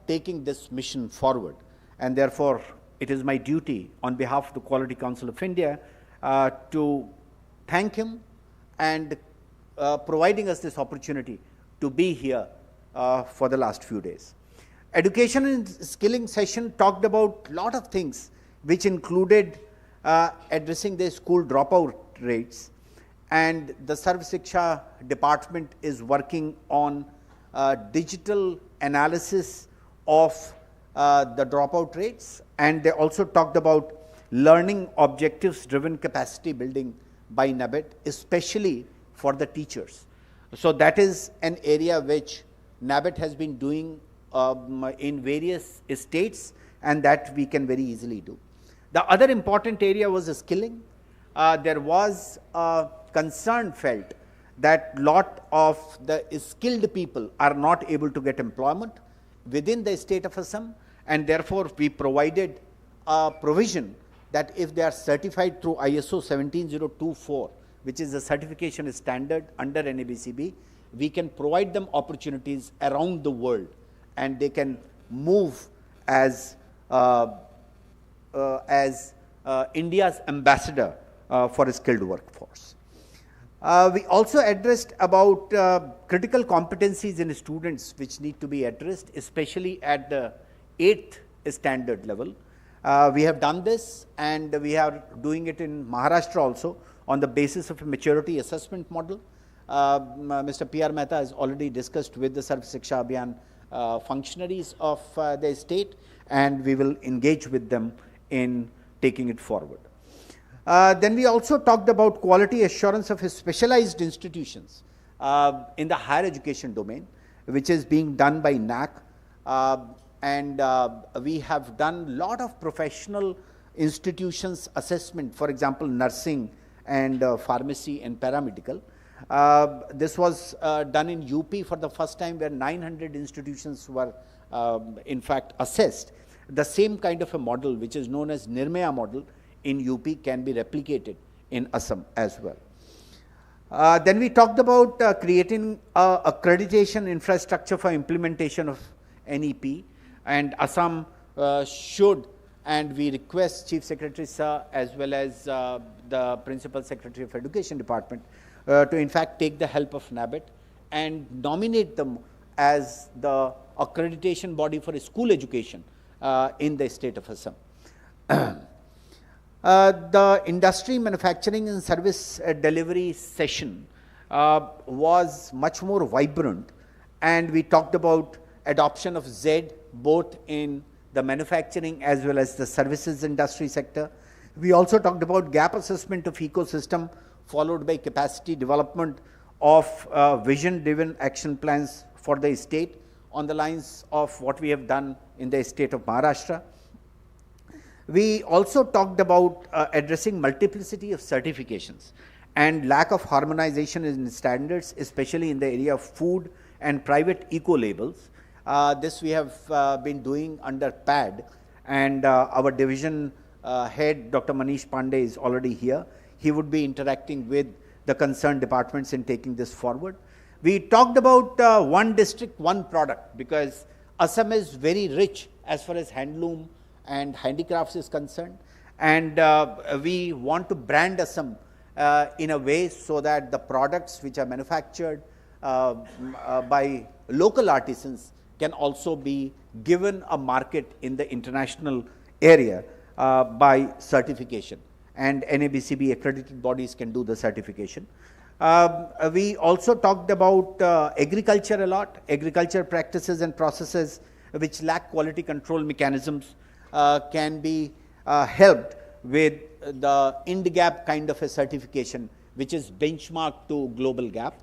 taking this mission forward. And therefore, it is my duty on behalf of the Quality Council of India to thank him and providing us this opportunity to be here for the last few days. Education and skilling session talked about a lot of things, which included addressing the school dropout rates, and the Sarv Shiksha department is working on digital analysis of the dropout rates, and they also talked about learning objectives driven capacity building by NABED, especially for the teachers. So that is an area which NABED has been doing in various states, and that we can very easily do. The other important area was the skilling. There was a concern felt that lot of the skilled people are not able to get employment within the state of Assam, and therefore we provided a provision that if they are certified through ISO 17024, which is a certification standard under NABCB, we can provide them opportunities around the world, and they can move as India's ambassador for a skilled workforce. We also addressed about critical competencies in students which need to be addressed, especially at the 8th standard level. We have done this, and we are doing it in Maharashtra also on the basis of a maturity assessment model. Mr. P.R. Mehta has already discussed with the Sarv Shiksha Abhiyan functionaries of the state, and we will engage with them in taking it forward. Then we also talked about quality assurance of specialized institutions in the higher education domain, which is being done by NAC. And we have done a lot of professional institutions assessment, for example, nursing and pharmacy and paramedical. This was done in UP for the first time, where 900 institutions were in fact assessed. The same kind of a model, which is known as Nirmaya model in UP, can be replicated in Assam as well. Then we talked about creating accreditation infrastructure for implementation of NEP, and Assam should, and we request Chief Secretary Sir as well as the Principal Secretary of Education Department to in fact take the help of NABED and nominate them as the accreditation body for school education in the state of Assam. The industry, manufacturing and service delivery session was much more vibrant, and we talked about adoption of Z both in the manufacturing as well as the services industry sector. We also talked about gap assessment of ecosystem, followed by capacity development of vision-driven action plans for the state on the lines of what we have done in the state of Maharashtra. We also talked about addressing multiplicity of certifications and lack of harmonization in standards, especially in the area of food and private eco-labels. This we have been doing under PAD, and our division head, Dr. Manish Pandey, is already here. He would be interacting with the concerned departments in taking this forward. We talked about one district, one product, because Assam is very rich as far as handloom and handicrafts is concerned, And we want to brand Assam in a way so that the products which are manufactured by local artisans can also be given a market in the international area by certification. And NABCB accredited bodies can do the certification. We also talked about agriculture a lot, agriculture practices and processes which lack quality control mechanisms can be helped with the INDGAP kind of a certification, which is benchmarked to global gap.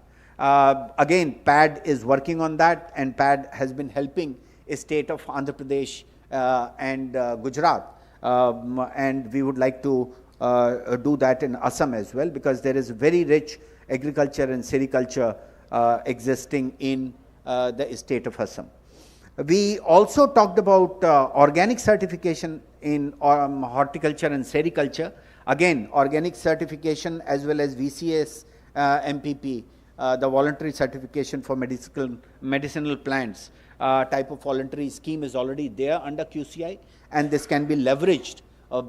Again, PAD is working on that, and PAD has been helping a state of Andhra Pradesh and Gujarat, and we would like to do that in Assam as well, because there is very rich agriculture and sericulture existing in the state of Assam. We also talked about organic certification in horticulture and sericulture. Again, organic certification as well as VCS MPP, the voluntary certification for medicinal plants type of voluntary scheme is already there under QCI, and this can be leveraged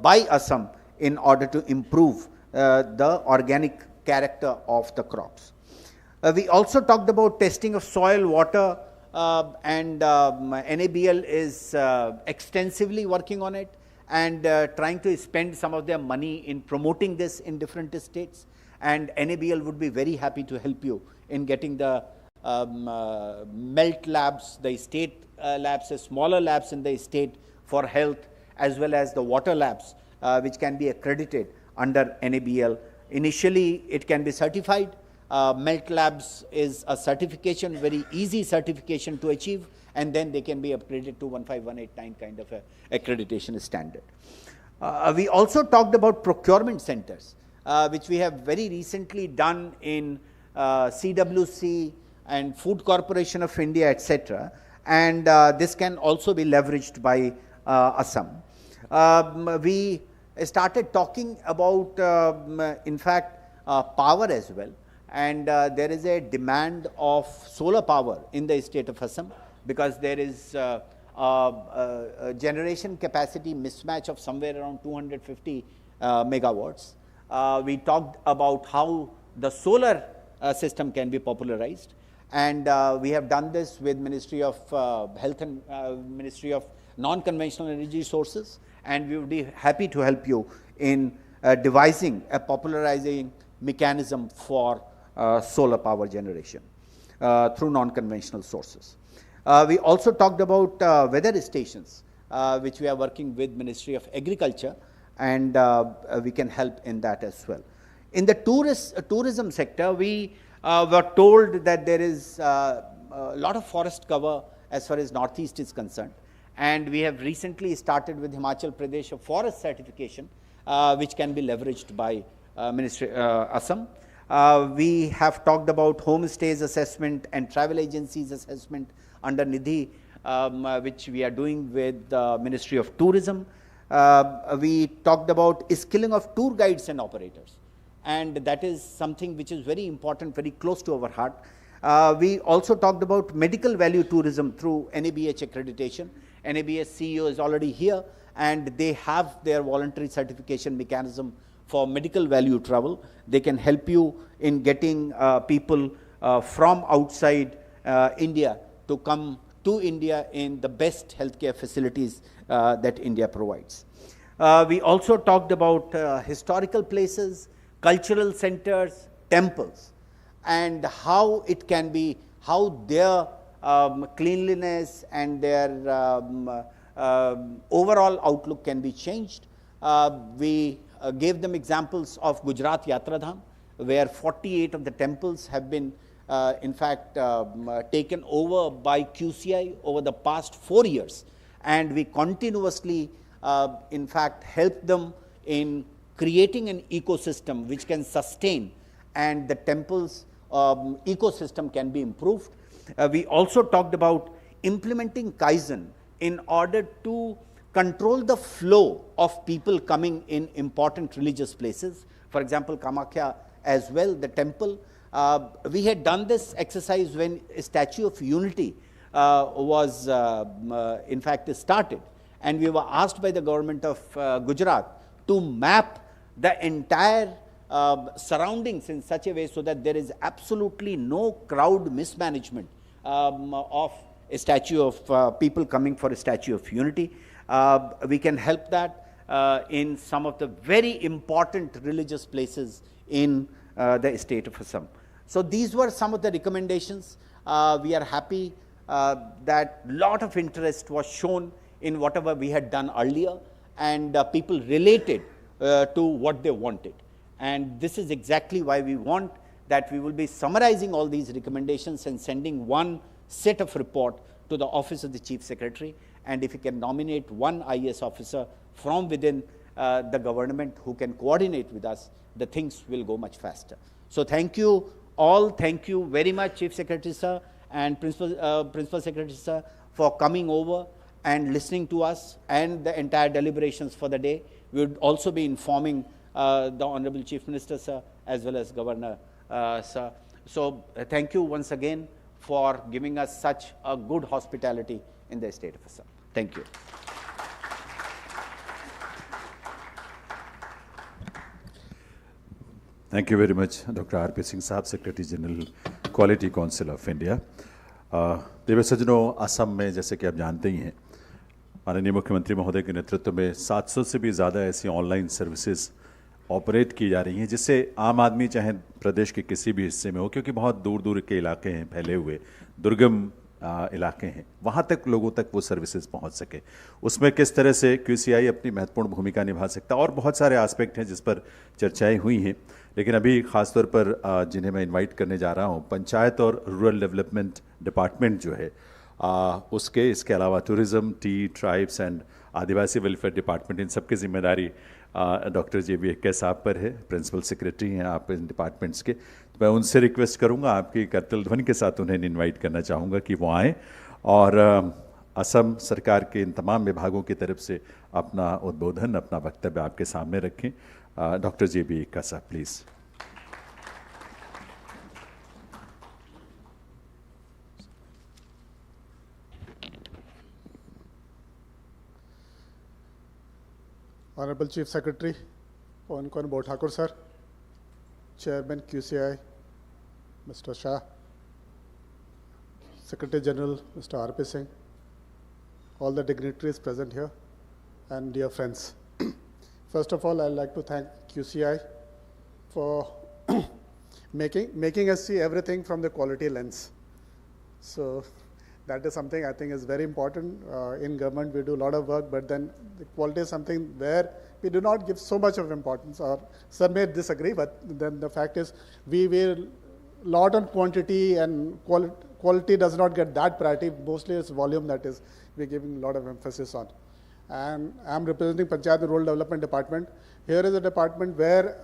by Assam in order to improve the organic character of the crops. We also talked about testing of soil, water, and NABL is extensively working on it and trying to spend some of their money in promoting this in different states, and NABL would be very happy to help you in getting the MELT labs, the state labs, the smaller labs in the state for health, as well as the water labs which can be accredited under NABL. Initially, it can be certified. MELT labs is a certification, very easy certification to achieve, and then they can be upgraded to 15189 kind of a accreditation standard. We also talked about procurement centers, which we have very recently done in CWC and Food Corporation of India, etc. And this can also be leveraged by Assam. We started talking about, in fact, power as well. And there is a demand of solar power in the state of Assam, because there is a generation capacity mismatch of somewhere around 250 megawatts. We talked about how the solar system can be popularized, and we have done this with Ministry of Health and Ministry of Non-Conventional Energy Sources, and we would be happy to help you in devising a popularizing mechanism for solar power generation through non-conventional sources. We also talked about weather stations, which we are working with Ministry of Agriculture, and we can help in that as well. In the tourism sector, we were told that there is a lot of forest cover as far as Northeast is concerned, and we have recently started with Himachal Pradesh a forest certification, which can be leveraged by Ministry Assam. We have talked about homestays assessment and travel agencies assessment under Nidhi, which we are doing with the Ministry of Tourism. We talked about skilling of tour guides and operators, and that is something which is very important, very close to our heart. We also talked about medical value tourism through NABH accreditation. NABH CEO is already here, and they have their voluntary certification mechanism for medical value travel. They can help you in getting people from outside India to come to India in the best healthcare facilities that India provides. We also talked about historical places, cultural centers, temples, and how it can be, how their cleanliness and their overall outlook can be changed. We gave them examples of Gujarat Yatradham, where 48 of the temples have been in fact taken over by QCI over the past 4 years, and we continuously in fact help them in creating an ecosystem which can sustain, and the temples ecosystem can be improved. We also talked about implementing Kaizen in order to control the flow of people coming in important religious places. For example, Kamakhya as well, the temple. We had done this exercise when a Statue of Unity was in fact started, and we were asked by the government of Gujarat to map the entire surroundings in such a way so that there is absolutely no crowd mismanagement of a statue of people coming for a Statue of Unity. We can help that in some of the very important religious places in the state of Assam. So these were some of the recommendations. We are happy that lot of interest was shown in whatever we had done earlier, and people related to what they wanted. And this is exactly why we want that we will be summarizing all these recommendations and sending one set of report to the Office of the Chief Secretary. And if you can nominate one IAS officer from within the government who can coordinate with us, the things will go much faster. So thank you all. Thank you very much, Chief Secretary Sir and Principal Secretary Sir, for coming over and listening to us and the entire deliberations for the day. We would also be informing the Honorable Chief Minister Sir as well as Governor Sir. So thank you once again for giving us such a good hospitality in the state of Assam. Thank you. Thank you very much, Dr. R.P. Singh Sahab, Secretary General, Quality Council of India. देव सज्जनों, असम में जैसे कि आप जानते ही हैं, माननीय मुख्यमंत्री महोदय के नेतृत्व में 700 से भी ज़्यादा ऐसी ऑनलाइन सर्विसेज ऑपरेट की जा रही हैं, जिससे आम आदमी चाहे प्रदेश के किसी भी हिस्से में हो, क्योंकि बहुत दूर दूर के इलाके हैं, फैले हुए दुर्गम इलाके हैं, वहाँ तक लोगों तक वो सर्विसेज पहुँच सके। उसमें किस तरह से QCI अपनी महत्वपूर्ण भूमिका निभा सकता है, और बहुत सारे एस्पेक्ट हैं जिस पर चर्चाएं हुई हैं। लेकिन अभी ख़ास तौर पर जिन्हें मैं इनवाइट करने जा रहा हूँ, पंचायत और रूरल डेवलपमेंट डिपार्टमेंट जो है उसके, इसके अलावा tourism, tea, tribes and adivasi welfare department, इन सब की जिम्मेदारी डॉक्टर JB एक्का साहब पर है। प्रिंसिपल सेक्रेटरी हैं आप इन डिपार्टमेंट्स के। तो मैं उनसे रिक्वेस्ट करूंगा, आपकी करतल ध्वनि के साथ उन्हें इनवाइट करना चाहूँगा कि वो आएँ और असम सरकार के इन तमाम विभागों की तरफ से अपना उद्बोधन, अपना वक्तव्य आपके सामने रखें। डॉक्टर JB एक्का साहब, please. Honorable Chief Secretary, Pawan Kumar Thakur Sir, Chairman QCI, Mr. Shah, Secretary General, Mr. R.P. Singh, all the dignitaries present here, and dear friends. First of all, I'd like to thank QCI for making us see everything from the quality lens. So that is something I think is very important. In government, we do a lot of work, but then the quality is something where we do not give so much of importance, or some may disagree, but then the fact is we will lot on quantity, and quality does not get that priority. Mostly it's volume that is we're giving a lot of emphasis on. And I'm representing Panchayat and Rural Development Department. Here is a department where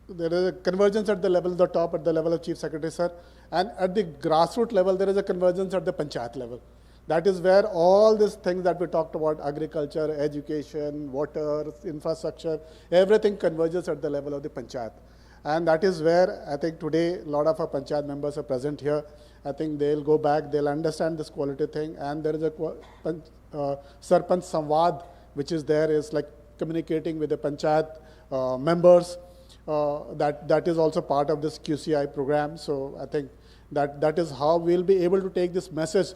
there is a convergence at the level, the top, at the level of Chief Secretary Sir, and at the grassroots level, there is a convergence at the Panchayat level. That is where all these things that we talked about, agriculture, education, water, infrastructure, everything converges at the level of the Panchayat. And that is where I think today a lot of our Panchayat members are present here. I think they'll go back, they'll understand this quality thing, and there is a Sarpanch Samvaad, which is there, is like communicating with the Panchayat members. That is also part of this QCI program. So I think that is how we'll be able to take this message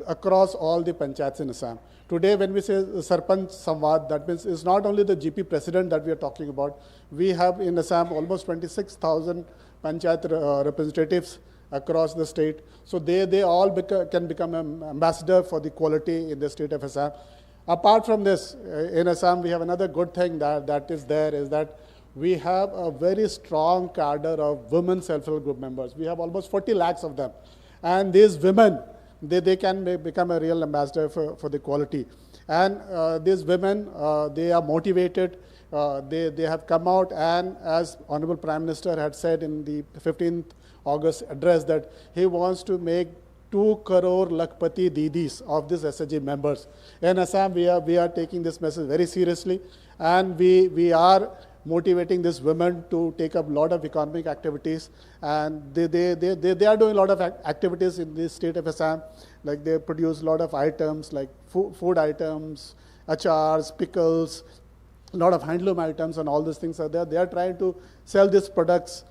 across all the panchayats in Assam. Today, when we say Sarpanch Samvaad, that means it's not only the GP president that we are talking about. We have in Assam almost 26,000 panchayat representatives across the state. So they all can become an ambassador for the quality in the state of Assam. Apart from this, in Assam, we have another good thing that is there, is that we have a very strong cadre of women self-help group members. We have almost 40 lakhs of them. And these women, they can become a real ambassador for the quality. And these women, they are motivated. They have come out, and as Honorable Prime Minister had said in the 15th August address, that he wants to make 2 crore Lakpati Didis of these SHG members. In Assam, we are taking this message very seriously, and we are motivating these women to take up a lot of economic activities, and they are doing a lot of activities in the state of Assam. Like they produce a lot of items like food items, achars, pickles, lot of handloom items and all these things are there. They are trying to sell these products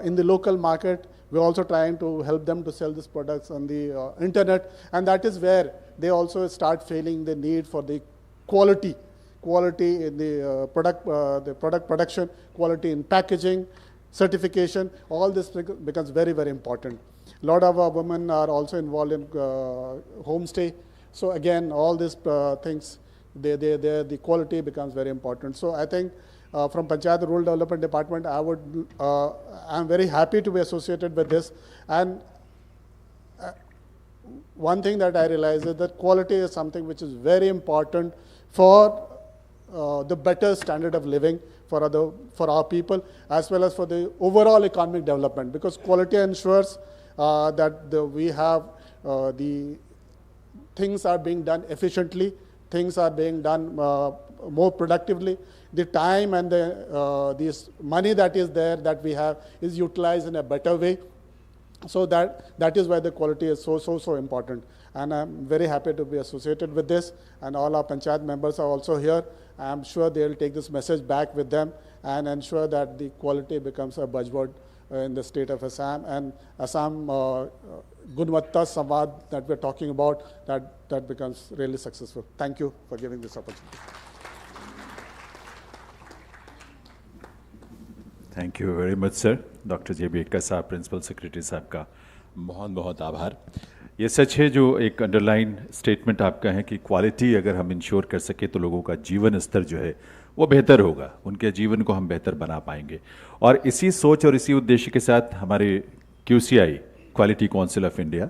in the local market. We're also trying to help them to sell these products on the internet, and that is where they also start feeling the need for the quality in the product production, quality in packaging, certification. All this becomes very, very important. A lot of our women are also involved in homestay. So again, all these things, the quality becomes very important. So I think from Panchayat Rural Development Department, I'm very happy to be associated with this. And one thing that I realize is that quality is something which is very important for the better standard of living for our people, as well as for the overall economic development, because quality ensures that we have the things are being done efficiently, things are being done more productively. The time and this money that is there that we have is utilized in a better way. So that is why the quality is so important. And I'm very happy to be associated with this. And all our Panchayat members are also here. I'm sure they'll take this message back with them and ensure that the quality becomes a buzzword in the state of Assam. And Assam Gunvatta Sanvaad that we're talking about, that becomes really successful. Thank you for giving this opportunity. Thank you very much sir. Doctor J B Ekka साहब, principal secretary साहब का बहुत बहुत आभार. ये सच है जो एक अंडरलाइन स्टेटमेंट आपका है कि क्वालिटी अगर हम इंश्योर कर सके तो लोगों का जीवन स्तर जो है वो बेहतर होगा, उनके जीवन को हम बेहतर बना पाएंगे. और इसी सोच और इसी उद्देश्य के साथ हमारे QCI quality council of India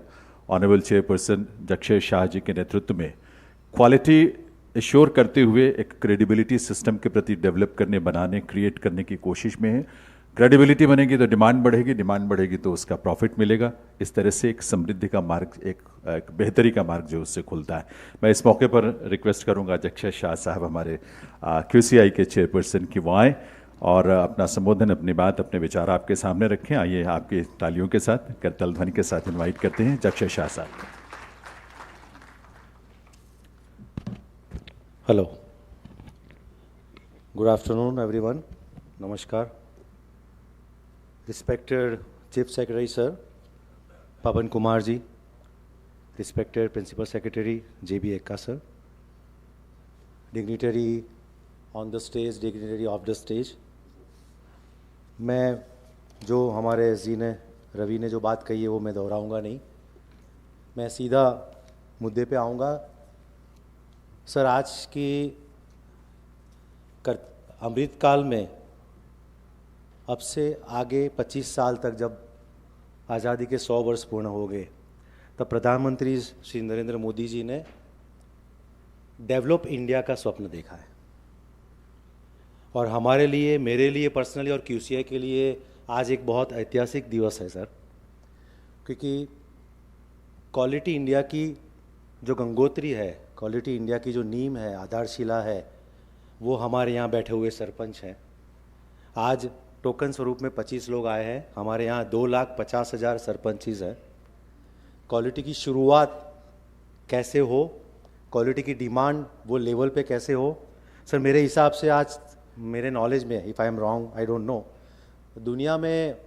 honourable chairperson Jaxay Shah ji के नेतृत्व में क्वालिटी एश्योर करते हुए एक क्रेडिबिलिटी सिस्टम के प्रति डेवलप करने, बनाने, क्रिएट करने की कोशिश में है. क्रेडिबिलिटी बनेगी तो डिमांड बढ़ेगी, डिमांड बढ़ेगी तो उसका प्रॉफिट मिलेगा. इस तरह से एक समृद्धि का मार्ग, एक बेहतरी का मार्ग जो उससे खुलता है. मैं इस मौके पर रिक्वेस्ट करूंगा जक्षय शाह साहब हमारे QCI के चेयरपर्सन की वो आएँ और अपना संबोधन, अपनी बात, अपने विचार आपके सामने रखें. आइए आपकी तालियों के साथ, करताल ध्वनि के साथ इन्वाइट करते हैं जक्षय शाह साहब. Hello. Good afternoon, everyone. Namaskar. Respected Chief Secretary, Sir, Pavan Kumar ji. Respected Principal Secretary, J.B. Ekka, Sir. Dignitary on the stage, dignitary off the stage. मैं जो हमारे रवि ने जो बात कही है वो मैं दोहराऊंगा नहीं. मैं सीधा मुद्दे पे आऊँगा. सर, आज की अमृतकाल में अब से आगे 25 साल तक जब आज़ादी के 100 वर्ष पूर्ण हो गए तब प्रधानमंत्री श्री नरेंद्र मोदी जी ने डेवलप इंडिया का स्वप्न देखा है. और हमारे लिए, मेरे लिए पर्सनली और QCI के लिए आज एक बहुत ऐतिहासिक दिवस है सर, क्योंकि क्वालिटी इंडिया की जो गंगोत्री है, क्वालिटी इंडिया की जो नींव है, आधारशिला है, वो हमारे यहाँ बैठे हुए सरपंच हैं. आज टोकन स्वरूप में 25 लोग आए हैं. हमारे यहाँ 2,50,000 सरपंचीज हैं. क्वालिटी की शुरुआत कैसे हो, क्वालिटी की डिमांड वो लेवल पे कैसे हो. सर, मेरे हिसाब से आज मेरे नॉलेज में, if I am wrong, I don't know, दुनिया में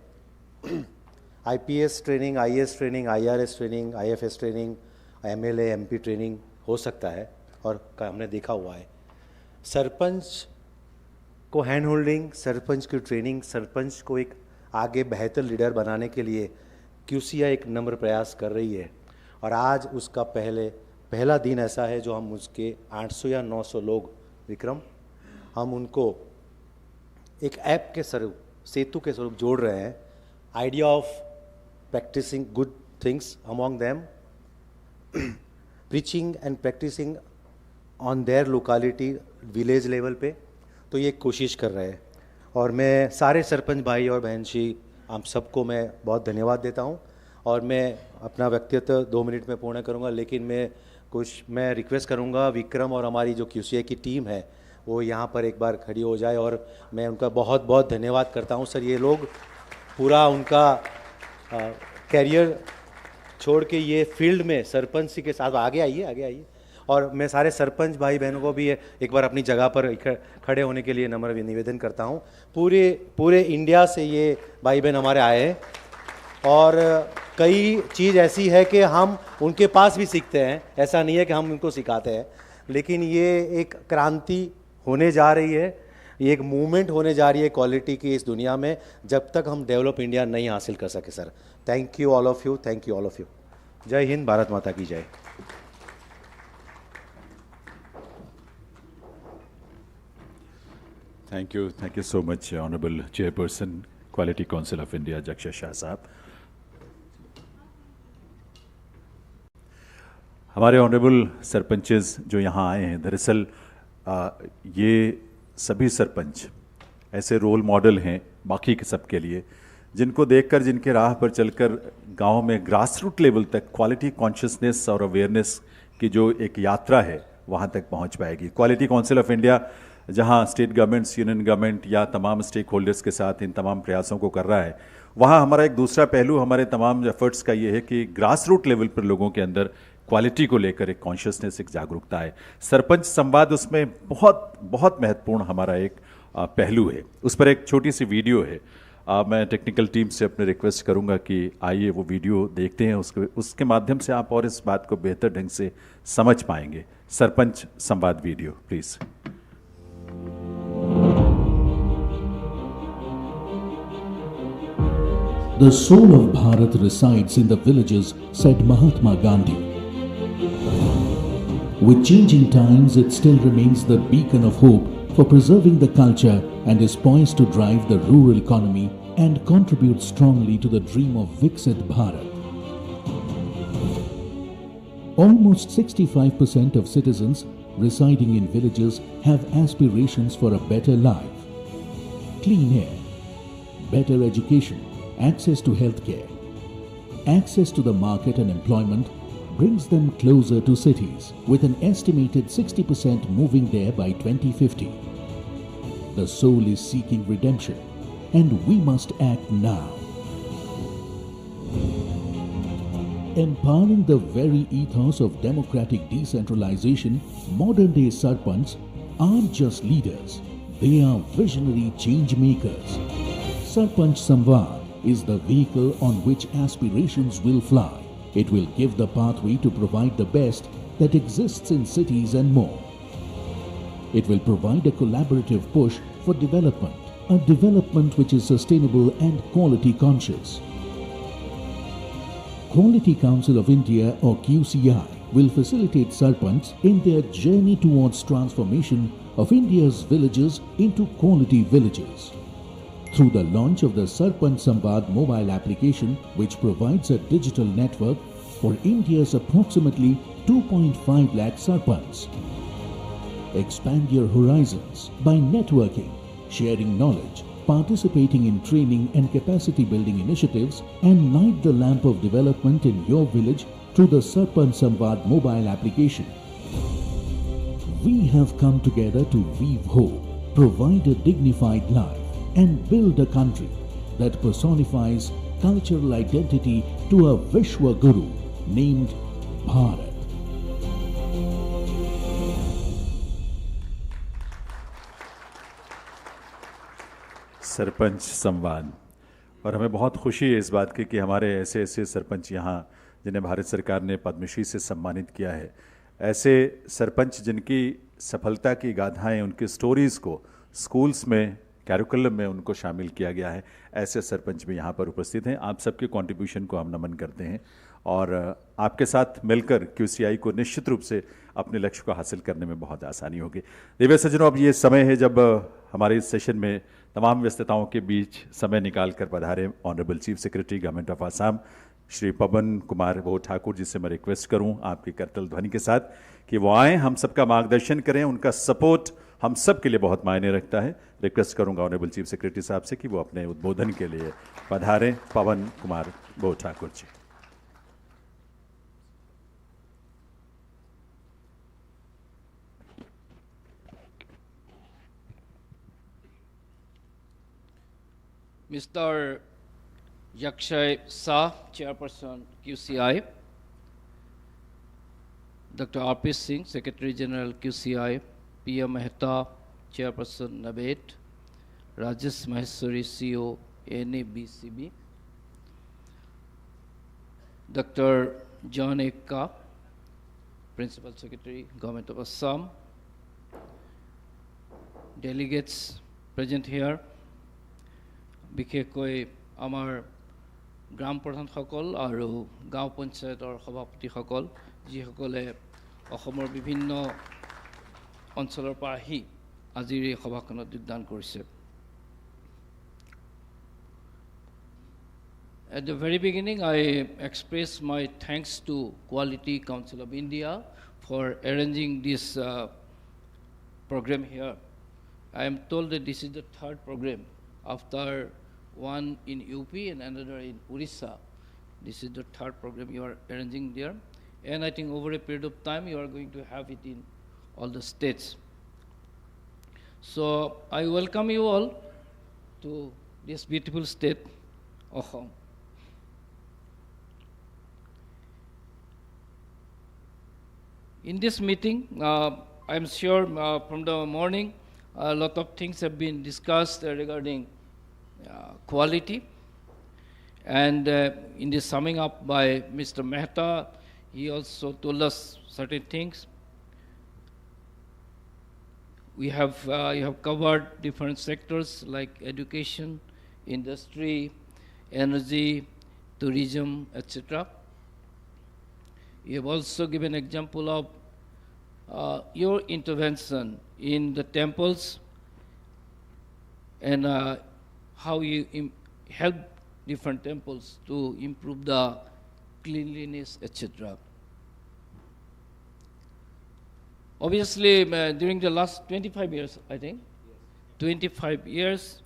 IPS training, IAS training, IRS training, IFS training, MLA MP training हो सकता है और हमने देखा हुआ है. सरपंच को हैंड होल्डिंग, सरपंच की ट्रेनिंग, सरपंच को एक आगे बेहतर लीडर बनाने के लिए QCI एक नम्र प्रयास कर रही है. और आज उसका पहला दिन ऐसा है जो हम उसके 800 या 900 लोग, विक्रम, हम उनको एक ऐप के स्वरूप, सेतु के स्वरूप जोड़ रहे हैं. Idea of practising good things among them, preaching and practising on their locality, village level पे. तो ये कोशिश कर रहे हैं. और मैं सारे सरपंच भाई और बहन जी, आप सबको मैं बहुत धन्यवाद देता हूँ. और मैं अपना व्यक्तित्व 2 मिनट में पूर्ण करूँगा, लेकिन मैं रिक्वेस्ट करूँगा विक्रम और हमारी जो QCI की टीम है वो यहाँ पर एक बार खड़ी हो जाए. और मैं उनका बहुत बहुत धन्यवाद करता हूँ. सर, ये लोग पूरा उनका कैरियर छोड़ के ये फील्ड में सरपंच के साथ आगे आइए और मैं सारे सरपंच भाई बहनों को भी एक बार अपनी जगह पर खड़े होने के लिए नम्र निवेदन करता हूँ। पूरे इंडिया से ये भाई बहन हमारे आए हैं और कई चीज़ ऐसी है कि हम उनके पास भी सीखते हैं, ऐसा नहीं है कि हम उनको सिखाते हैं, लेकिन ये एक क्रांति होने जा रही है, ये एक मूवमेंट होने जा रही है क्वालिटी की इस दुनिया में, जब तक हम डेवलप इंडिया नहीं हासिल कर सके। Sir thank you all of you, thank you all of you. जय हिंद, भारत माता की जय। Thank you so much honourable chairperson quality council of India Jaxay Shah साहब। हमारे ऑनरेबल सरपंचेस जो यहाँ आए हैं, दरअसल ये सभी सरपंच ऐसे रोल मॉडल हैं बाकी के सब के लिए, जिनको देखकर, जिनके राह पर चलकर गांव में ग्रास रूट लेवल तक क्वालिटी कॉन्शियसनेस और अवेयरनेस की जो एक यात्रा है वहाँ तक पहुँच पाएगी। क्वालिटी काउंसिल ऑफ इंडिया जहाँ स्टेट गवर्नमेंट्स, यूनियन गवर्नमेंट या तमाम स्टेक होल्डर्स के साथ इन तमाम प्रयासों को कर रहा है, वहाँ हमारा एक दूसरा पहलू हमारे तमाम एफर्ट्स का ये है कि ग्रास रूट लेवल पर लोगों के अंदर क्वालिटी को लेकर एक कॉन्शियसनेस, एक जागरूकता है। सरपंच संवाद उसमें बहुत बहुत महत्वपूर्ण हमारा एक पहलू है। उस पर एक छोटी सी वीडियो है, मैं टेक्निकल टीम से अपने रिक्वेस्ट करूंगा कि आइए वो वीडियो देखते हैं, उसके माध्यम से आप और इस बात को बेहतर ढंग से समझ पाएंगे। सरपंच संवाद video please. The soul of Bharat resides in the villages, said Mahatma Gandhi. With changing times, it still remains the beacon of hope for preserving the culture and is poised to drive the rural economy and contribute strongly to the dream of Viksit Bharat. Almost 65% of citizens residing in villages have aspirations for a better life. Clean air, better education, access to healthcare, access to the market and employment brings them closer to cities, with an estimated 60% moving there by 2050. The soul is seeking redemption, and we must act now. Empowering the very ethos of democratic decentralization, modern-day Sarpanch aren't just leaders, they are visionary change makers. Sarpanch Samvaad is the vehicle on which aspirations will fly. It will give the pathway to provide the best that exists in cities and more. It will provide a collaborative push for development, a development which is sustainable and quality conscious. Quality Council of India, or QCI, will facilitate Sarpanch in their journey towards transformation of India's villages into quality villages. Through the launch of the Sarpanch Samvaad mobile application, which provides a digital network for India's approximately 2.5 lakh Sarpanchs. Expand your horizons by networking, sharing knowledge, participating in training and capacity building initiatives, and light the lamp of development in your village through the Sarpanch Samvaad mobile application. We have come together to weave hope, provide a dignified life, and build a country that personifies cultural identity to a Vishwa Guru named Bharat. Sarpanch संवाद, और हमें बहुत खुशी है इस बात की कि हमारे ऐसे ऐसे सरपंच यहाँ, जिन्हें भारत सरकार ने पद्मश्री से सम्मानित किया है, ऐसे सरपंच जिनकी सफलता की गाथाएं, उनकी स्टोरीज़ को स्कूल्स में, कैरिकुलम में उनको शामिल किया गया है, ऐसे सरपंच भी यहाँ पर उपस्थित हैं। आप सबके कंट्रीब्यूशन को हम नमन करते हैं और आपके साथ मिलकर QCI को निश्चित रूप से अपने लक्ष्य को हासिल करने में बहुत आसानी होगी। दिव्य सज्जनों, अब ये समय है जब हमारे इस सेशन में तमाम व्यस्तताओं के बीच समय निकाल कर पधारे honourable chief secretary government of Assam Shri Pawan Kumar Thakur ji से मैं रिक्वेस्ट करूं आपकी करतल ध्वनि के साथ कि वो आएँ, हम सबका मार्गदर्शन करें। उनका सपोर्ट हम सब के लिए बहुत मायने रखता है। रिक्वेस्ट करूंगा ऑनरेबल चीफ सेक्रेटरी साहब से कि वो अपने उद्बोधन के लिए पधारें। पवन कुमार ठाकुर जी। Mr. Yakshay Shah, Chairperson QCI, Dr. R.P. Singh, Secretary General QCI, P.M. Mehta, Chairperson NABED, Rajesh Maheshwari, CEO, NABCB, Dr. John Ekka, Principal Secretary, Government of Assam, delegates present here, বিশেষকৈ আমাৰ গ্ৰাম প্ৰধানসকল আৰু গাঁও পঞ্চায়তৰ সভাপতিসকল যিসকলে অসমৰ বিভিন্ন অঞ্চলৰ পৰা আহি আজিৰ এই সভাখনত যোগদান কৰিছে। At the very beginning, I express my thanks to Quality Council of India for arranging this program here. I am told that this is the third program after one in UP and another in Orissa. This is the third program you are arranging there. And I think over a period of time, you are going to have it in all the states. So I welcome you all to this beautiful state, Assam. In this meeting, I'm sure from the morning, a lot of things have been discussed regarding quality. And in the summing up by Mr. Mehta, he also told us certain things. We have, you have covered different sectors like education, industry, energy, tourism, etc. You have also given example of your intervention in the temples and how you help different temples to improve the cleanliness, etc. Obviously, during the last 25 years, I think, 25 years,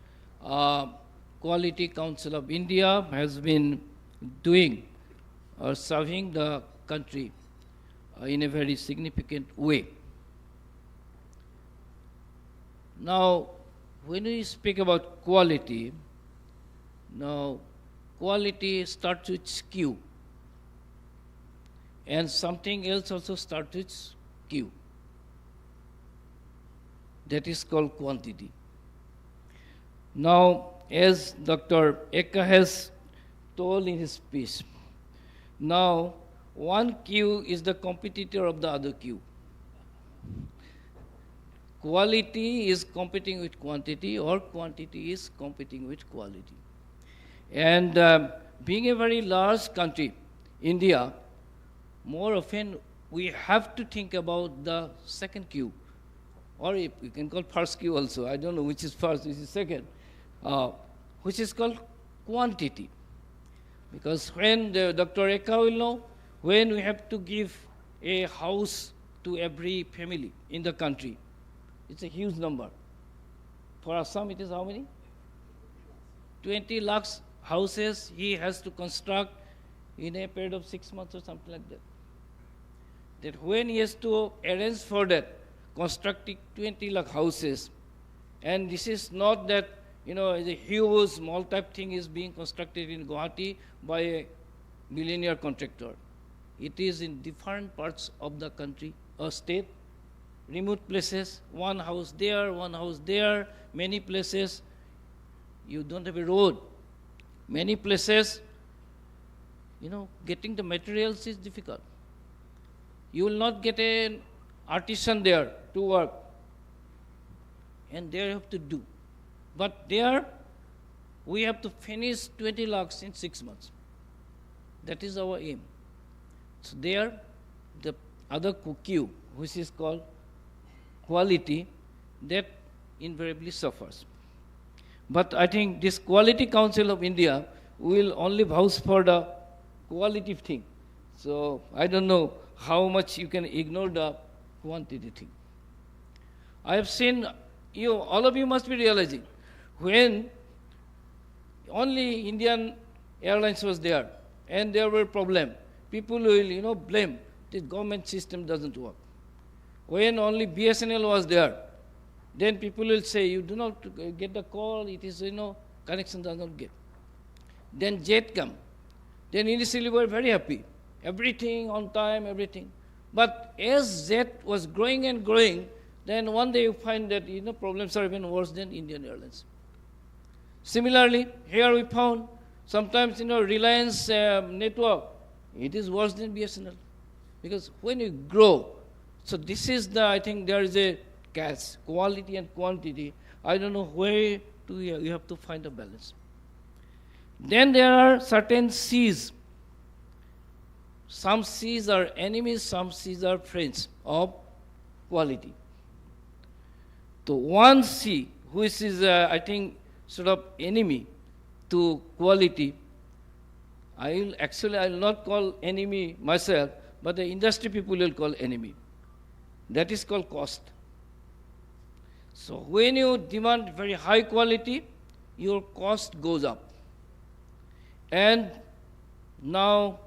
Quality Council of India has been doing or serving the country in a very significant way. Now, when we speak about quality, now quality starts with Q, and something else also starts with Q. That is called quantity. Now, as Dr. Ekka has told in his speech, now one Q is the competitor of the other Q. Quality is competing with quantity, or quantity is competing with quality. And being a very large country, India, more often we have to think about the second Q, or if we can call first Q also, I don't know which is first, which is second, which is called quantity. Because when Dr. Ekka will know, when we have to give a house to every family in the country, it's a huge number. For Assam, it is how many? 20 lakhs houses he has to construct in a period of 6 months or something like that. That when he has to arrange for that, constructing 20 lakh houses, and this is not that, you know, a huge small type thing is being constructed in Guwahati by a millionaire contractor. It is in different parts of the country or state, remote places, one house there, many places you don't have a road. Many places, you know, getting the materials is difficult. You will not get an artisan there to work, and there you have to do. But there, we have to finish 20 lakhs in 6 months. That is our aim. So there, the other Q, which is called quality, that invariably suffers. But I think this Quality Council of India will only vouch for the quality thing. So I don't know how much you can ignore the quantity thing. I have seen, you, all of you must be realizing, when only Indian Airlines was there and there were problems, people will, you know, blame the government system doesn't work. When only BSNL was there, then people will say, you do not get the call, it is, you know, connection does not get. Then Jet come. Then initially we were very happy. Everything on time, everything. But as that was growing and growing, then one day you find that problems are even worse than Indian Airlines. Similarly, here we found sometimes Reliance network, it is worse than BSNL. Because when you grow, so this is I think there is a catch, quality and quantity. I don't know where you have to find a balance. Then there are certain C's. Some C's are enemies, some C's are friends of quality. So one C, which is, I think, sort of enemy to quality, I will not call enemy myself, but the industry people will call enemy. That is called cost. So when you demand very high quality, your cost goes up. And now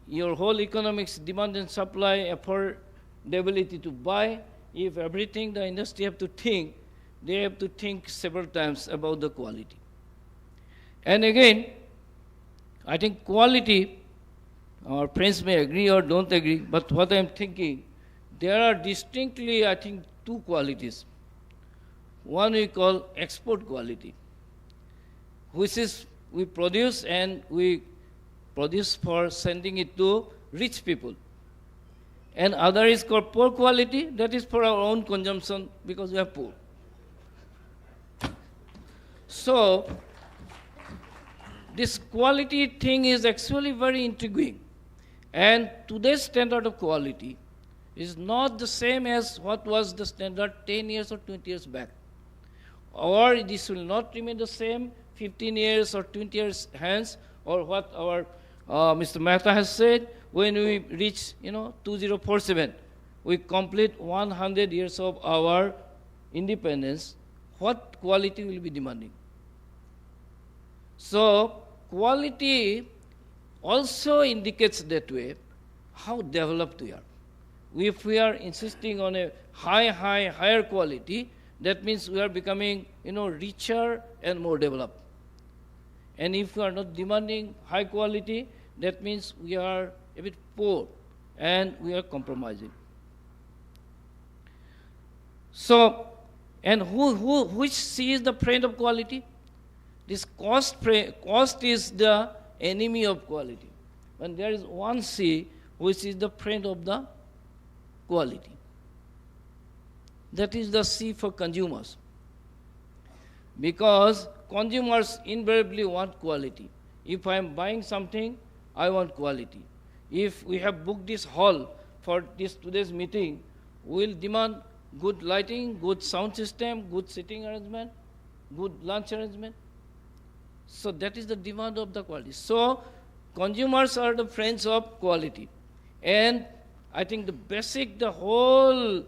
your whole economics, demand and supply, affordability to buy, if everything the industry have to think, they have to think several times about the quality. And again, I think quality, our friends may agree or don't agree, but what I'm thinking, there are distinctly, I think, two qualities. One we call export quality, which is we produce and we produce for sending it to rich people. And other is called poor quality, that is for our own consumption because we are poor. So, this quality thing is actually very intriguing. And today's standard of quality is not the same as what was the standard 10 years or 20 years back. Or this will not remain the same 15 years or 20 years hence, or what our Mr. Mehta has said, when we reach 2047, we complete 100 years of our independence, what quality will be demanding? So quality also indicates that way how developed we are. If we are insisting on a higher quality, that means we are becoming richer and more developed. And if we are not demanding high quality, that means we are a bit poor and we are compromising. So, and which C is the friend of quality? This cost is the enemy of quality. And there is one C which is the friend of the quality. That is the C for consumers. Because consumers invariably want quality. If I am buying something, I want quality. If we have booked this hall for today's meeting, we will demand good lighting, good sound system, good sitting arrangement, good lunch arrangement. So that is the demand of the quality. So consumers are the friends of quality. And I think the whole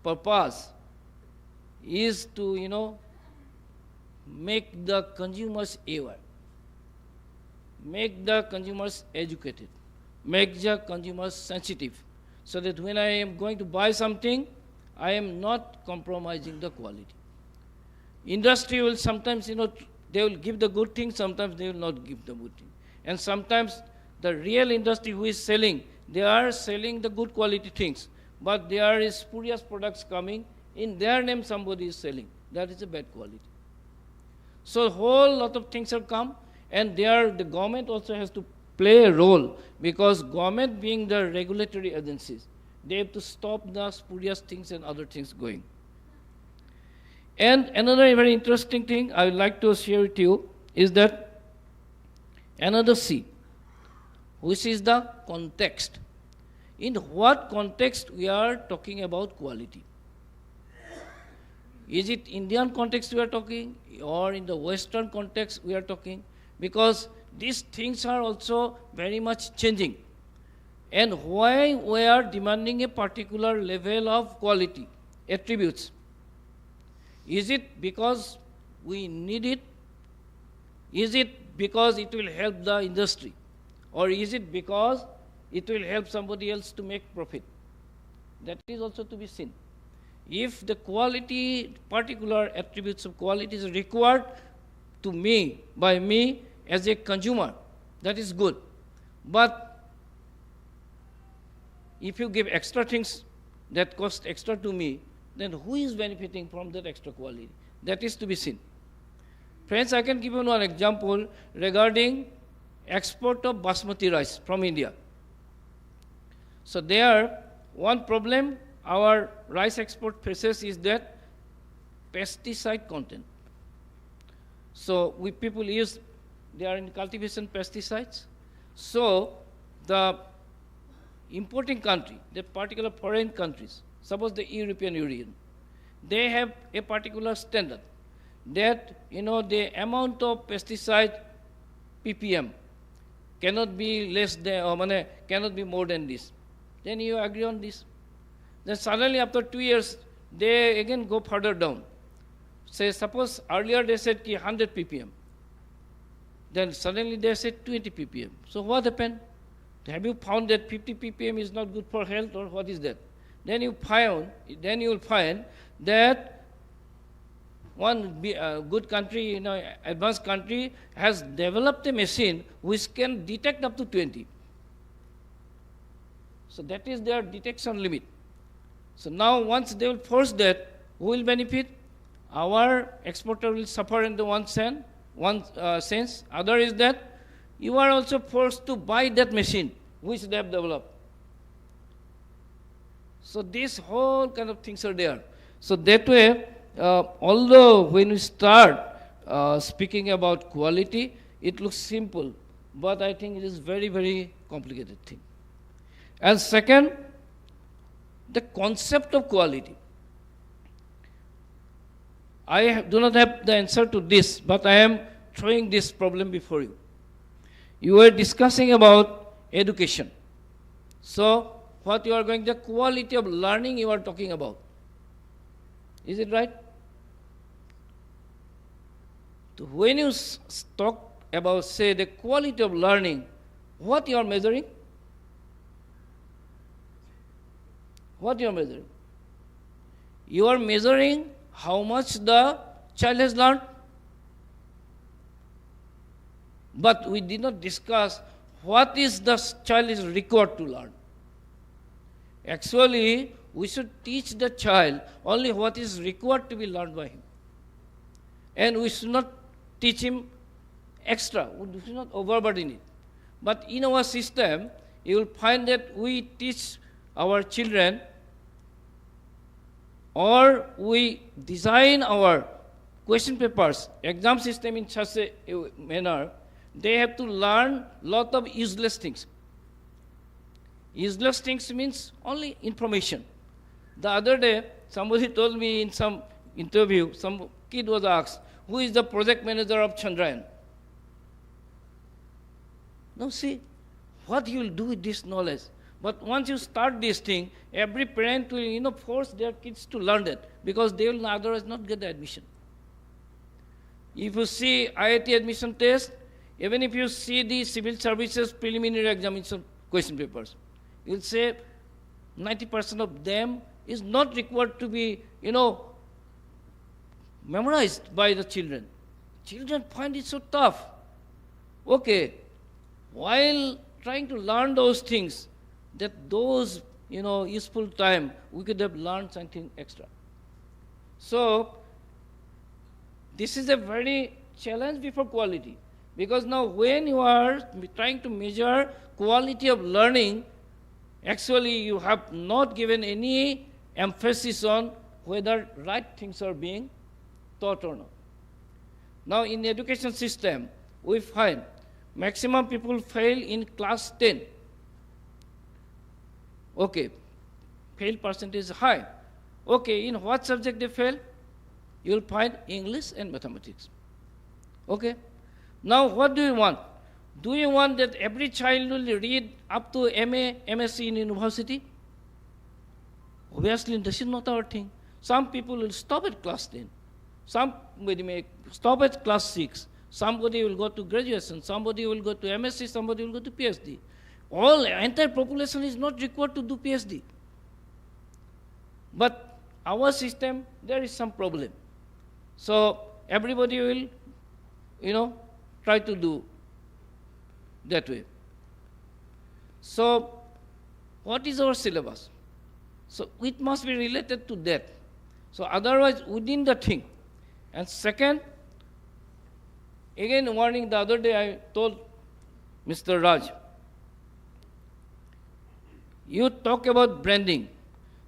purpose is to, make the consumers aware, make the consumers educated, make the consumers sensitive, so that when I am going to buy something, I am not compromising the quality. Industry will sometimes, they will give the good thing, sometimes they will not give the good thing. And sometimes the real industry who is selling, they are selling the good quality things, but there is spurious products coming, in their name somebody is selling. That is a bad quality. So a whole lot of things have come, and the government also has to play a role, because government being the regulatory agencies, they have to stop the spurious things and other things going. And another very interesting thing I would like to share with you is that another C, which is the context. In what context we are talking about quality? Is it Indian context we are talking, or in the Western context we are talking? Because these things are also very much changing. And why we are demanding a particular level of quality, attributes? Is it because we need it? Is it because it will help the industry? Or is it because it will help somebody else to make profit? That is also to be seen. If the quality, particular attributes of quality is required to me, by me as a consumer, that is good. But if you give extra things that cost extra to me, then who is benefiting from that extra quality? That is to be seen. Friends, I can give you one example regarding export of basmati rice from India. So there, one problem our rice export faces is that pesticide content. So we people use, they are in cultivation pesticides. So the importing country, the particular foreign countries, suppose the European Union, they have a particular standard that, the amount of pesticide ppm cannot be less than, or cannot be more than this. Then you agree on this. Then suddenly after 2 years, they again go further down. Say, suppose earlier they said 100 ppm. Then suddenly they said 20 ppm. So what happened? Have you found that 50 ppm is not good for health, or what is that? Then you will find that one good country, advanced country, has developed a machine which can detect up to 20. So that is their detection limit. So now once they will force that, who will benefit? Our exporter will suffer in the one sense. Other is that you are also forced to buy that machine which they have developed. So these whole kind of things are there. So that way, although when we start speaking about quality, it looks simple, but I think it is very, very complicated thing. And second, the concept of quality. I do not have the answer to this, but I am throwing this problem before you. You were discussing about education. So what you are going, the quality of learning you are talking about. Is it right? So when you talk about, say, the quality of learning, what you are measuring? What you are measuring? You are measuring how much the child has learned. But we did not discuss what is the child is required to learn. Actually, we should teach the child only what is required to be learned by him. And we should not teach him extra. We should not overburden it. But in our system, you will find that we teach our children, or we design our question papers, exam system in such a manner, they have to learn lot of useless things. Useless things means only information. The other day, somebody told me in some interview, some kid was asked, who is the project manager of Chandrayaan? Now see, what you will do with this knowledge? But once you start this thing, every parent will, force their kids to learn that, because they will otherwise not get the admission. If you see IIT admission test, even if you see the civil services preliminary examination question papers, you'll say 90% of them is not required to be, memorized by the children. Children find it so tough. Okay, while trying to learn those things, that those, useful time, we could have learned something extra. So, this is a very challenge before quality. Because now when you are trying to measure quality of learning, actually you have not given any emphasis on whether right things are being taught or not. Now in the education system, we find maximum people fail in class 10. Okay, fail percentage is high. Okay, in what subject they fail? You will find English and mathematics. Okay, now what do you want? Do you want that every child will read up to MA, MSc in university? Obviously, this is not our thing. Some people will stop at class 10. Somebody may stop at class 6. Somebody will go to graduation. Somebody will go to MSc. Somebody will go to PhD. Entire population is not required to do PhD. But our system, there is some problem. So everybody will, try to do that way. So what is our syllabus? So it must be related to that. So otherwise, within the thing. And second, again warning, the other day I told Mr. Raj, you talk about branding.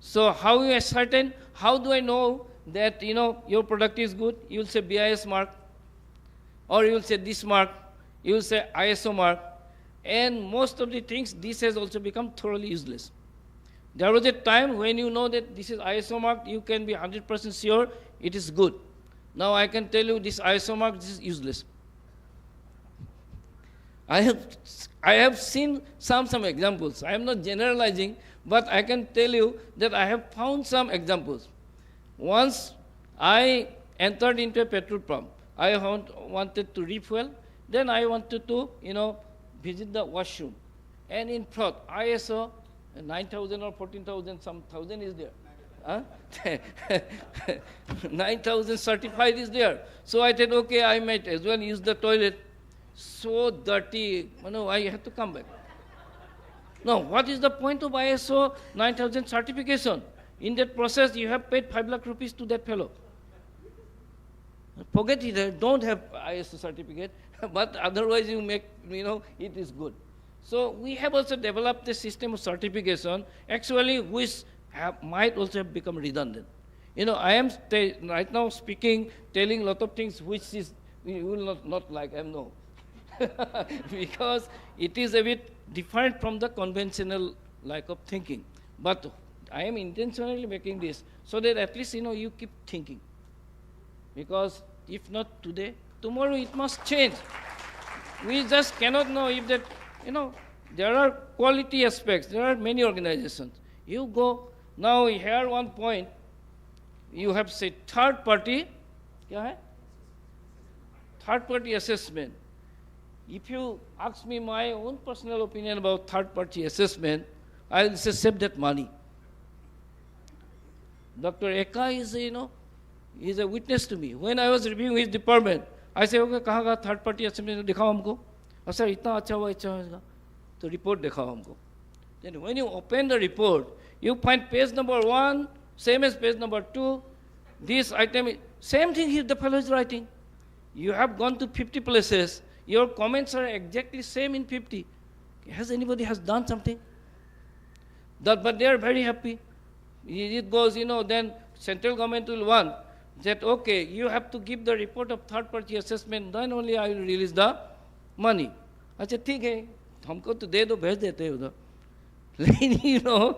So how you ascertain, how do I know that your product is good? You will say BIS mark, or you will say this mark, you will say ISO mark, and most of the things, this has also become thoroughly useless. There was a time when you know that this is ISO mark, you can be 100% sure it is good. Now I can tell you this ISO mark, this is useless. I have seen some examples. I am not generalizing, but I can tell you that I have found some examples. Once I entered into a petrol pump. I wanted to refuel. Then I wanted to, visit the washroom. And in front, ISO 9,000 or 14,000, some thousand is there. Huh? 9,000 certified is there. So I said, okay, I might as well use the toilet. So dirty, I had to come back. Now, what is the point of ISO 9,000 certification? In that process, you have paid 5 lakh rupees to that fellow. Forget it, don't have ISO certificate, but otherwise you make, it is good. So we have also developed a system of certification, actually, which might also have become redundant. I am right now speaking, telling a lot of things which is, you will not like, I know. Because it is a bit different from the conventional like of thinking. But I am intentionally making this so that at least, you keep thinking. Because if not today, tomorrow it must change. We just cannot know if that, there are quality aspects. There are many organizations. You go, now here one point, you have said third party assessment. If you ask me my own personal opinion about third party assessment, I will say save that money. Dr. Eka is, is a witness to me. When I was reviewing his department, I said, okay, kahan ka third party assessment dikhao humko? Oh, sir, itna acha hoga. So report dikhao humko. Then when you open the report, you find page number 1, same as page number 2. This item, same thing the fellow is writing. You have gone to 50 places. Your comments are exactly same in 50. Has anybody done something? But they are very happy. It goes, then central government will want that, okay, you have to give the report of third party assessment, then only I will release the money. I said, ठीक है, हमको तो दे दो, भेज देते हैं उधर. लेकिन,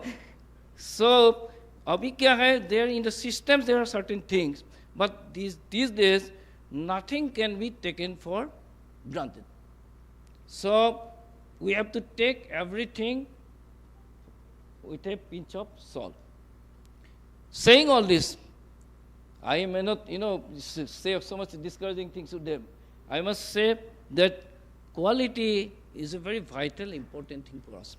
so, अभी क्या है, there in the systems there are certain things, but these days, nothing can be taken for granted. So, we have to take everything with a pinch of salt. Saying all this, I may not, say so much discouraging things to them. I must say that quality is a very vital, important thing for us.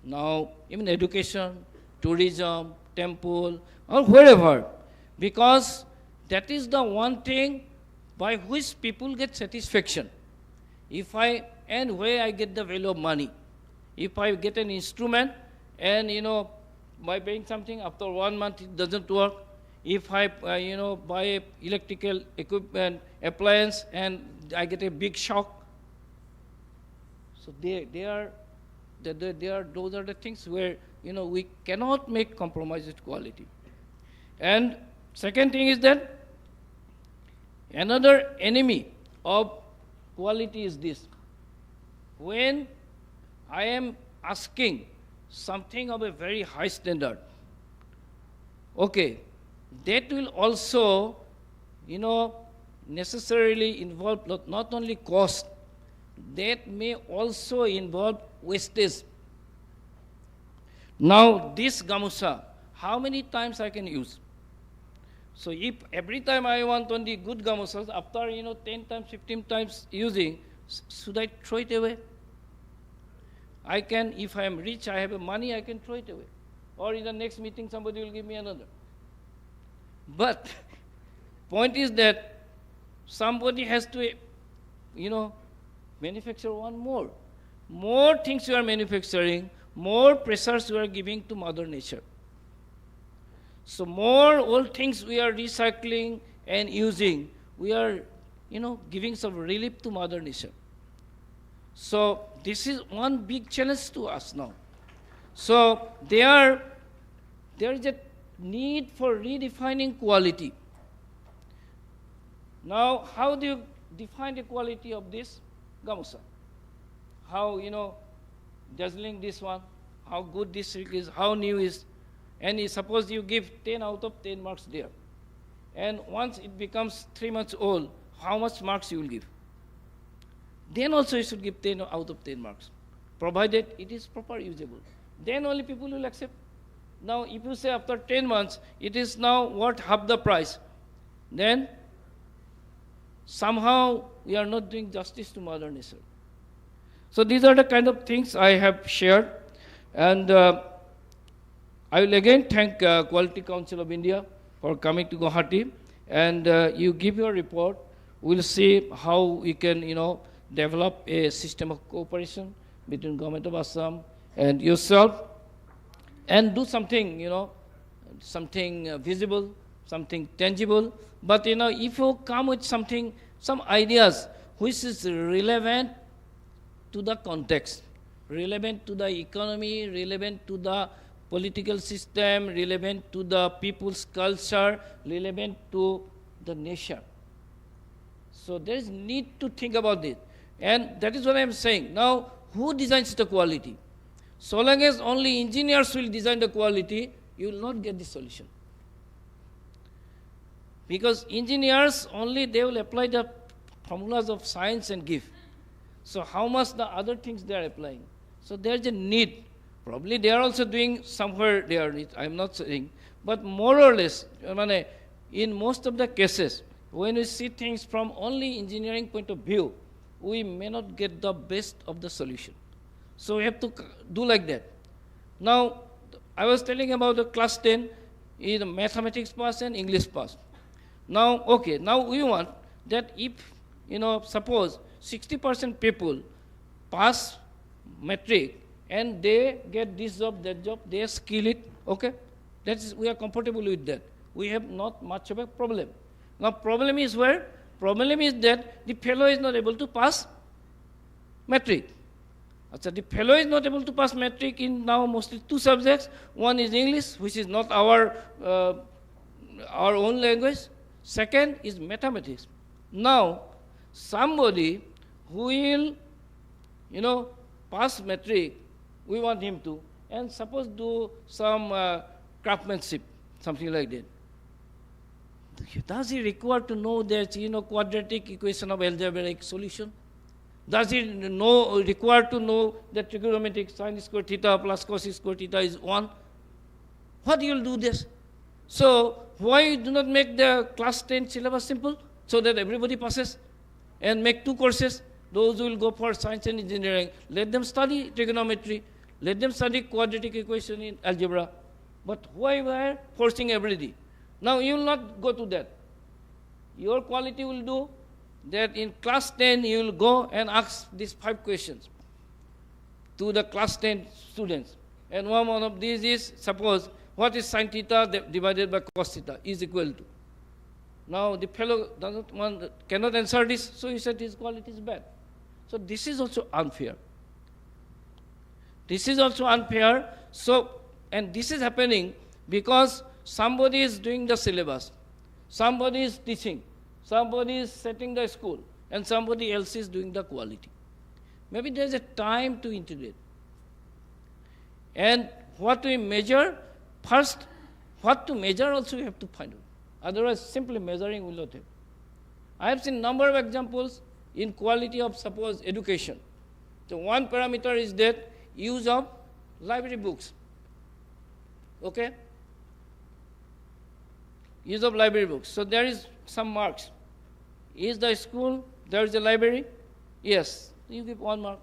Now, even education, tourism, temple, or wherever, because that is the one thing by which people get satisfaction. And where I get the value of money. If I get an instrument and, by paying something, after 1 month it doesn't work. If I, buy electrical equipment, appliance, and I get a big shock. So those are the things where, we cannot make compromise with quality. And second thing is that another enemy of quality is this. When I am asking something of a very high standard, okay, that will also, necessarily involve not only cost, that may also involve wastage. Now, this gamusa, how many times I can use? So if every time I want only good gamusas, after 10 times, 15 times using, should I throw it away? I can, if I am rich, I have money, I can throw it away. Or in the next meeting, somebody will give me another. But point is that somebody has to, manufacture one more. More things you are manufacturing, more pressures we are giving to Mother Nature. So more old things we are recycling and using, we are, giving some relief to Mother Nature. So this is one big challenge to us now. So there is a need for redefining quality. Now, how do you define the quality of this gamusa? How, dazzling this one, how good this silk is, how new is, and suppose you give 10 out of 10 marks there. And once it becomes 3 months old, how much marks you will give? Then also you should give 10 out of 10 marks, provided it is proper usable. Then only people will accept. Now, if you say after 10 months, it is now worth half the price, then somehow we are not doing justice to Mother Nature. So these are the kind of things I have shared. And I will again thank Quality Council of India for coming to Guwahati. And you give your report. We'll see how we can, develop a system of cooperation between Government of Assam and yourself, and do something, something visible, something tangible. But, if you come with something, some ideas which is relevant to the context, relevant to the economy, relevant to the political system, relevant to the people's culture, relevant to the nation. So there is need to think about it. And that is what I am saying. Now, who designs the quality? So long as only engineers will design the quality, you will not get the solution. Because engineers only, they will apply the formulas of science and give. So how much the other things they are applying? So there is a need. Probably they are also doing somewhere there, I am not saying. But more or less, in most of the cases, when we see things from only engineering point of view, we may not get the best of the solution. So we have to do like that. Now, I was telling about the class 10 in mathematics pass and English pass. Now, okay, now we want that if, suppose 60% people pass matric and they get this job, that job, they skill it, okay? We are comfortable with that. We have not much of a problem. Now, problem is where? Problem is that the fellow is not able to pass matric. So the fellow is not able to pass matric in now mostly 2 subjects. One is English, which is not our own language. Second is mathematics. Now, somebody who will, pass matric, we want him to, and suppose do some craftsmanship, something like that. Does he require to know that, quadratic equation of algebraic solution? Does he require to know that trigonometric sin square theta plus cos square theta is 1? What you will do this? So why do not make the class 10 syllabus simple so that everybody passes, and make 2 courses? Those who will go for science and engineering, let them study trigonometry, let them study quadratic equation in algebra. But why we are forcing everybody? Now you will not go to that. Your quality will do that in class 10 you will go and ask these 5 questions to the class 10 students. And one of these is, suppose, what is sin theta divided by cos theta is equal to? Now the fellow cannot answer this, so he said his quality is bad. So this is also unfair. This is also unfair. So, and this is happening because somebody is doing the syllabus, somebody is teaching, somebody is setting the school, and somebody else is doing the quality. Maybe there is a time to integrate. And what we measure, first, what to measure also we have to find out. Otherwise, simply measuring will not help. I have seen number of examples in quality of, suppose, education. So one parameter is that use of library books. Okay? Use of library books. So there is some marks. Is the school, there is a library? Yes. You give 1 mark.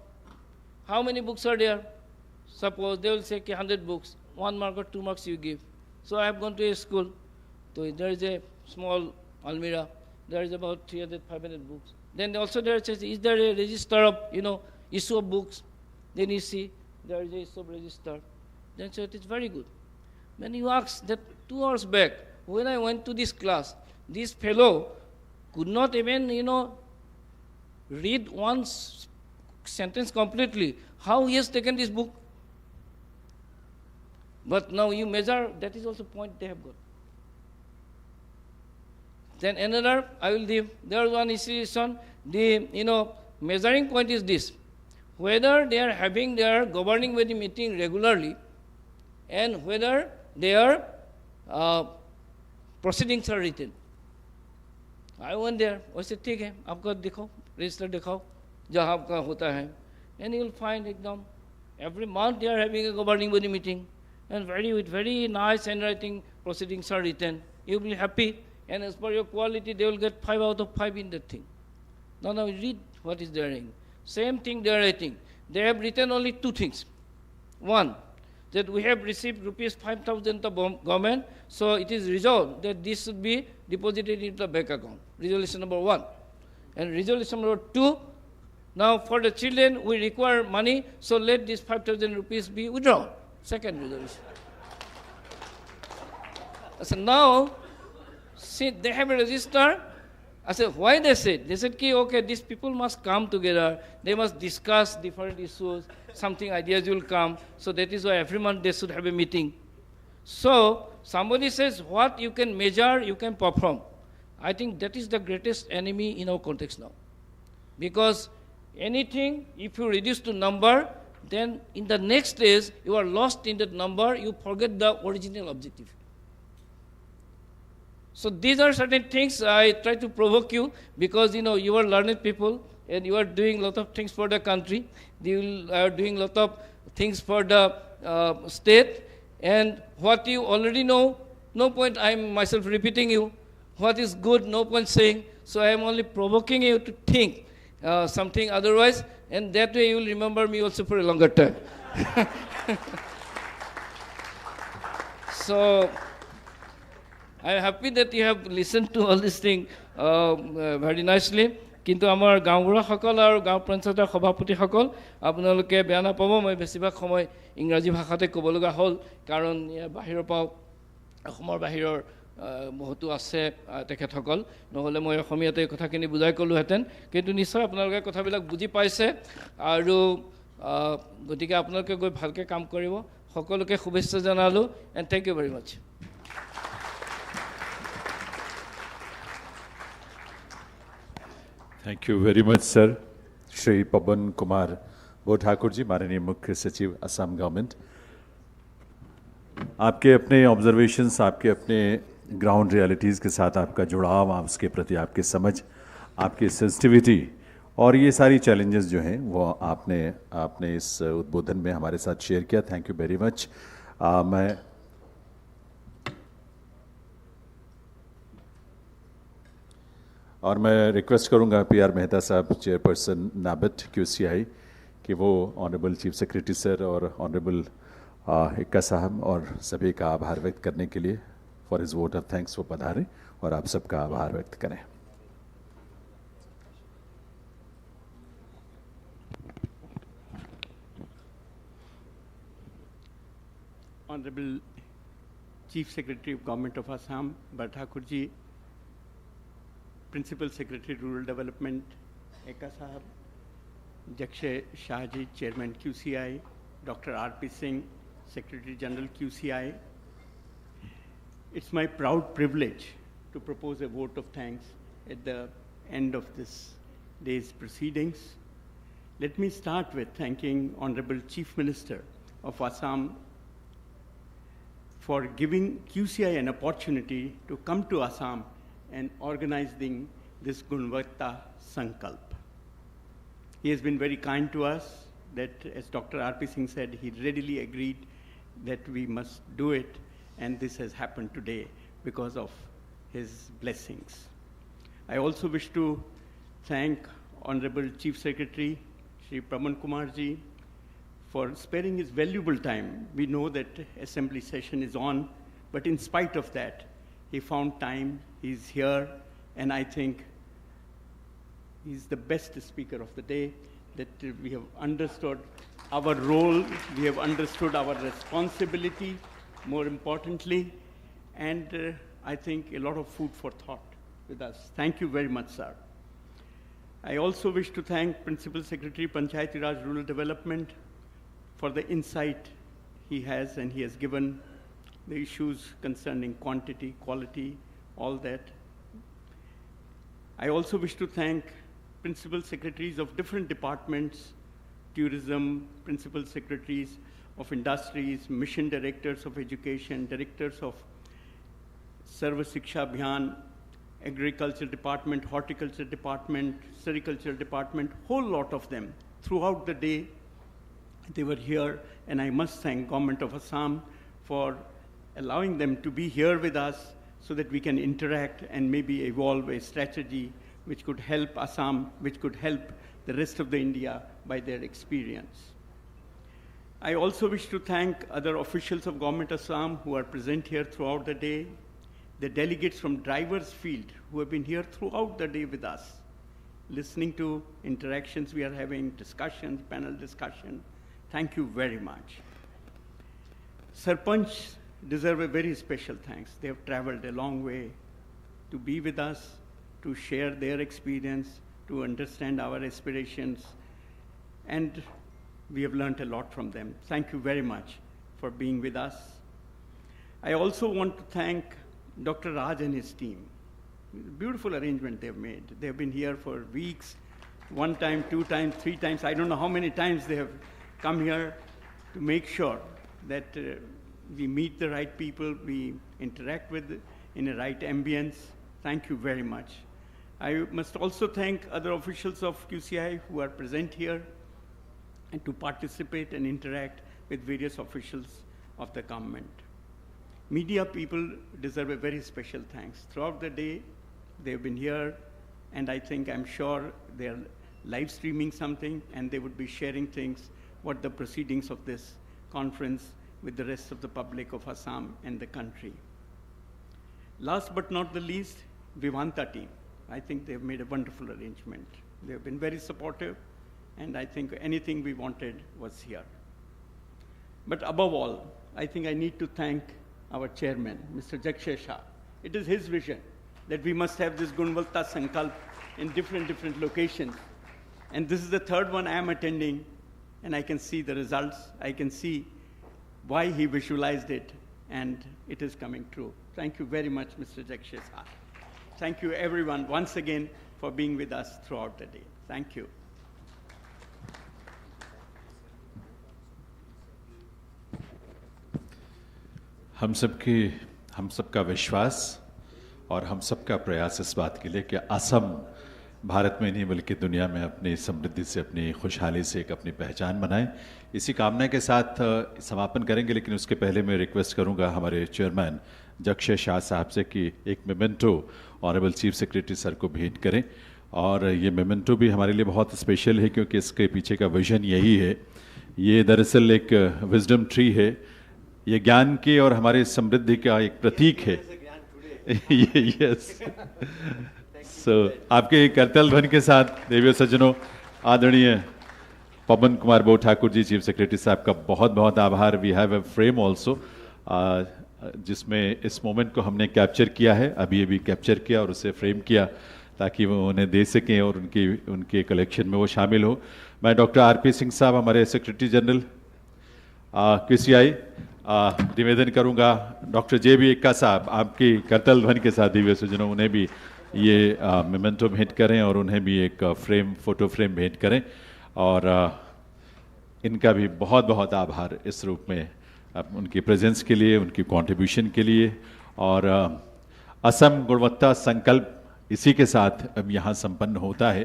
How many books are there? Suppose they will say 100 books. 1 mark or 2 marks you give. So I have gone to a school. So there is a small almirah. There is about 300, 500 books. Then also there is there a register of, issue of books. Then you see there is a sub-register. Then so it is very good. When you ask that 2 hours back, when I went to this class, this fellow could not even, read one sentence completely. How he has taken this book? But now you measure, that is also point they have got. Then another, I will give, there is one institution, the, measuring point is this. Whether they are having their governing body meeting regularly and whether their proceedings are written. I went there, I said, ठीक है, आपका दिखाओ, register दिखाओ, जहाँ आपका होता है. And you will find every month they are having a governing body meeting and with very nice handwriting proceedings are written. You will be happy, and as per your quality, they will get 5 out of 5 in that thing. Now read what is there in. Same thing they are writing. They have written only 2 things. One, that we have received rupees 5,000 of government, so it is resolved that this should be deposited into the bank account. Resolution number 1. And resolution number 2, now for the children we require money, so let this 5,000 rupees be withdrawn. Second resolution. So now, see, they have a register. I said, why they said? They said, okay, these people must come together. They must discuss different issues. Something ideas will come. So that is why every month they should have a meeting. So somebody says, what you can measure, you can perform. I think that is the greatest enemy in our context now. Because anything, if you reduce to number, then in the next stage, you are lost in that number, you forget the original objective. So these are certain things I try to provoke you because, you are learned people and you are doing a lot of things for the country. You are doing a lot of things for the state. And what you already know, no point I am myself repeating you. What is good, no point saying. So I am only provoking you to think something otherwise. And that way you will remember me also for a longer time. So I am happy that you have listened to all these things very nicely. কিন্তু আমাৰ গাঁওবুঢ়াসকল আৰু গাঁও পঞ্চায়তৰ সভাপতিসকল আপোনালোকে বেয়া নাপাব মই বেছিভাগ সময় ইংৰাজী ভাষাতে ক'ব লগা হ'ল কাৰণ বাহিৰৰ পৰা অসমৰ বাহিৰৰ বহুতো আছে তেখেতসকল নহ'লে মই অসমীয়াতে কথাখিনি বুজাই ক'লোহেঁতেন কিন্তু নিশ্চয় আপোনালোকে কথাবিলাক বুজি পাইছে আৰু গতিকে আপোনালোকে গৈ ভালকৈ কাম কৰিব সকলোকে শুভেচ্ছা জনালোঁ and thank you very much thank you very much sir Shri Pawan Kumar Bodh Thakur जी माननीय मुख्य सचिव असम गवर्नमेंट आपके अपने ऑब्जर्वेशंस आपके अपने ग्राउंड रियलिटीज़ के साथ आपका जुड़ाव आप उसके प्रति आपकी समझ आपकी सेंसिटिविटी और ये सारी चैलेंजेस जो हैं वो आपने इस उद्बोधन में हमारे साथ शेयर किया थैंक यू वेरी मच मैं और मैं रिक्वेस्ट करूंगा पीआर मेहता साहब चेयरपर्सन नाबिट क्यूसीआई कि वो ऑनरेबल चीफ सेक्रेटरी सर और ऑनरेबल इक्का साहब और सभी का आभार व्यक्त करने के लिए for his vote of thanks वो पधारें और आप सबका आभार व्यक्त करें Honorable Chief Secretary of Government of Assam, Thakurji, Principal Secretary Rural Development, Eka Sahab, Jakshay Shahji, Chairman QCI, Dr. R.P. Singh, Secretary General QCI. It's my proud privilege to propose a vote of thanks at the end of this day's proceedings. Let me start with thanking Honorable Chief Minister of Assam for giving QCI an opportunity to come to Assam and organizing this Gunvatta Sankalp. He has been very kind to us that, as Dr. R.P. Singh said, he readily agreed that we must do it, and this has happened today because of his blessings. I also wish to thank Honorable Chief Secretary, Shri Praman Kumarji, for sparing his valuable time. We know that assembly session is on, but in spite of that, he found time, he's here, and I think he's the best speaker of the day, that we have understood our role, we have understood our responsibility, more importantly, and I think a lot of food for thought with us. Thank you very much, sir. I also wish to thank Principal Secretary Panchayati Raj Rural Development for the insight he has, and he has given the issues concerning quantity, quality, all that. I also wish to thank Principal Secretaries of different departments, tourism, Principal Secretaries of industries, mission directors of education, directors of Sarva Shiksha Abhiyan, agriculture department, horticulture department, sericulture department, whole lot of them. Throughout the day, they were here, and I must thank Government of Assam for allowing them to be here with us so that we can interact and maybe evolve a strategy which could help Assam, which could help the rest of the India by their experience. I also wish to thank other officials of Government of Assam who are present here throughout the day, the delegates from drivers field who have been here throughout the day with us, listening to interactions we are having, discussions, panel discussion. Thank you very much. Sarpanch deserve a very special thanks. They have traveled a long way to be with us, to share their experience, to understand our aspirations, and we have learned a lot from them. Thank you very much for being with us. I also want to thank Dr. Raj and his team. Beautiful arrangement they've made. They've been here for weeks, 1 time, 2 times, 3 times. I don't know how many times they have come here to make sure that we meet the right people, we interact with in a right ambience. Thank you very much. I must also thank other officials of QCI who are present here and to participate and interact with various officials of the government. Media people deserve a very special thanks. Throughout the day, they've been here, and I'm sure they're live streaming something, and they would be sharing things, what the proceedings of this conference with the rest of the public of Assam and the country. Last but not the least, Vivanta team. I think they've made a wonderful arrangement. They've been very supportive, and I think anything we wanted was here. But above all, I think I need to thank our chairman, Mr. Jakshay Shah. It is his vision that we must have this Gunvatta Sankalp in different locations. And this is the 3rd one I am attending, and I can see the results. I can see why he visualized it, and it is coming true. Thank you very much, Mr. Jakshay Shah. Thank you, everyone, once again, for being with us throughout the day. Thank you. हम सबका विश्वास और हम सबका प्रयास इस बात के लिए कि असम भारत में नहीं बल्कि दुनिया में अपनी समृद्धि से, अपनी खुशहाली से एक अपनी पहचान बनाए। इसी कामना के साथ समापन करेंगे, लेकिन उसके पहले मैं रिक्वेस्ट करूंगा हमारे चेयरमैन जक्षय शाह साहब से कि एक memento honourable chief secretary sir को भेंट करें। और ये मेमेंटो भी हमारे लिए बहुत स्पेशल है क्योंकि इसके पीछे का विजन यही है। ये दरअसल एक विजडम ट्री है, ये ज्ञान की और हमारे समृद्धि का एक प्रतीक है। यस सो आपके करतल ध्वनि के साथ देवियों सज्जनों, आदरणीय पवन कुमार बो ठाकुर जी चीफ सेक्रेटरी साहब का बहुत बहुत आभार। We have a frame also जिसमें इस मोमेंट को हमने कैप्चर किया है, अभी कैप्चर किया और उसे फ्रेम किया ताकि वो उन्हें दे सकें और उनके कलेक्शन में वो शामिल हो। मैं डॉक्टर आरपी सिंह साहब, हमारे सेक्रेटरी जनरल QCI, निवेदन करूंगा डॉक्टर JB एक्का साहब आपकी करतल ध्वनि के साथ दिव्य सज्जनों उन्हें भी ये मेमेंटो भेंट करें और उन्हें भी एक फोटो फ्रेम भेंट करें। और इनका भी बहुत बहुत आभार इस रूप में उनकी प्रेजेंस के लिए, उनकी कंट्रीब्यूशन के लिए। और असम गुणवत्ता संकल्प इसी के साथ अब यहाँ संपन्न होता है।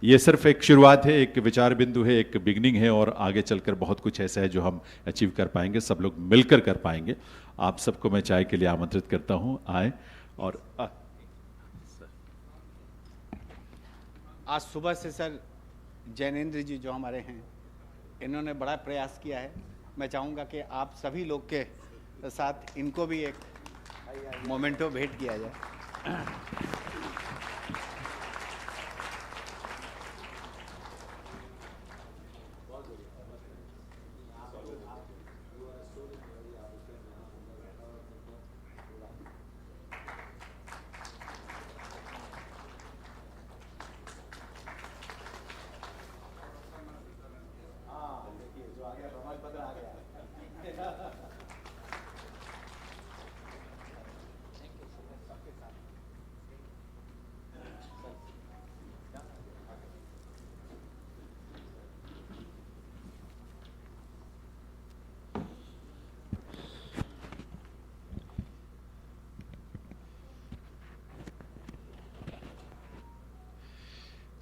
ये सिर्फ एक शुरुआत है, एक विचार बिंदु है, एक बिगनिंग है और आगे चलकर बहुत कुछ ऐसा है जो हम अचीव कर पाएंगे, सब लोग मिलकर कर पाएंगे। आप सबको मैं चाय के लिए आमंत्रित करता हूँ, आए। और आज सुबह से सर जैनेन्द्र जी जो हमारे हैं, इन्होंने बड़ा प्रयास किया है। मैं चाहूँगा कि आप सभी लोग के साथ इनको भी एक मोमेंटो भेंट किया जाए।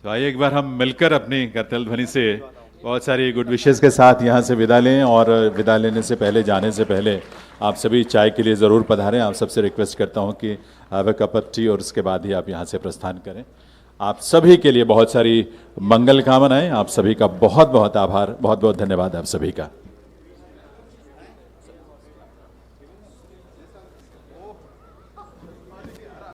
तो आइए एक बार हम मिलकर अपनी करतल ध्वनि से बहुत सारी गुड विशेस के साथ यहाँ से विदा लें, और विदा लेने से पहले, जाने से पहले आप सभी चाय के लिए ज़रूर पधारें। आप सबसे रिक्वेस्ट करता हूँ कि have a cup of T, और उसके बाद ही आप यहाँ से प्रस्थान करें। आप सभी के लिए बहुत सारी मंगल कामनाएं, आप सभी का बहुत बहुत आभार, बहुत बहुत धन्यवाद आप सभी का।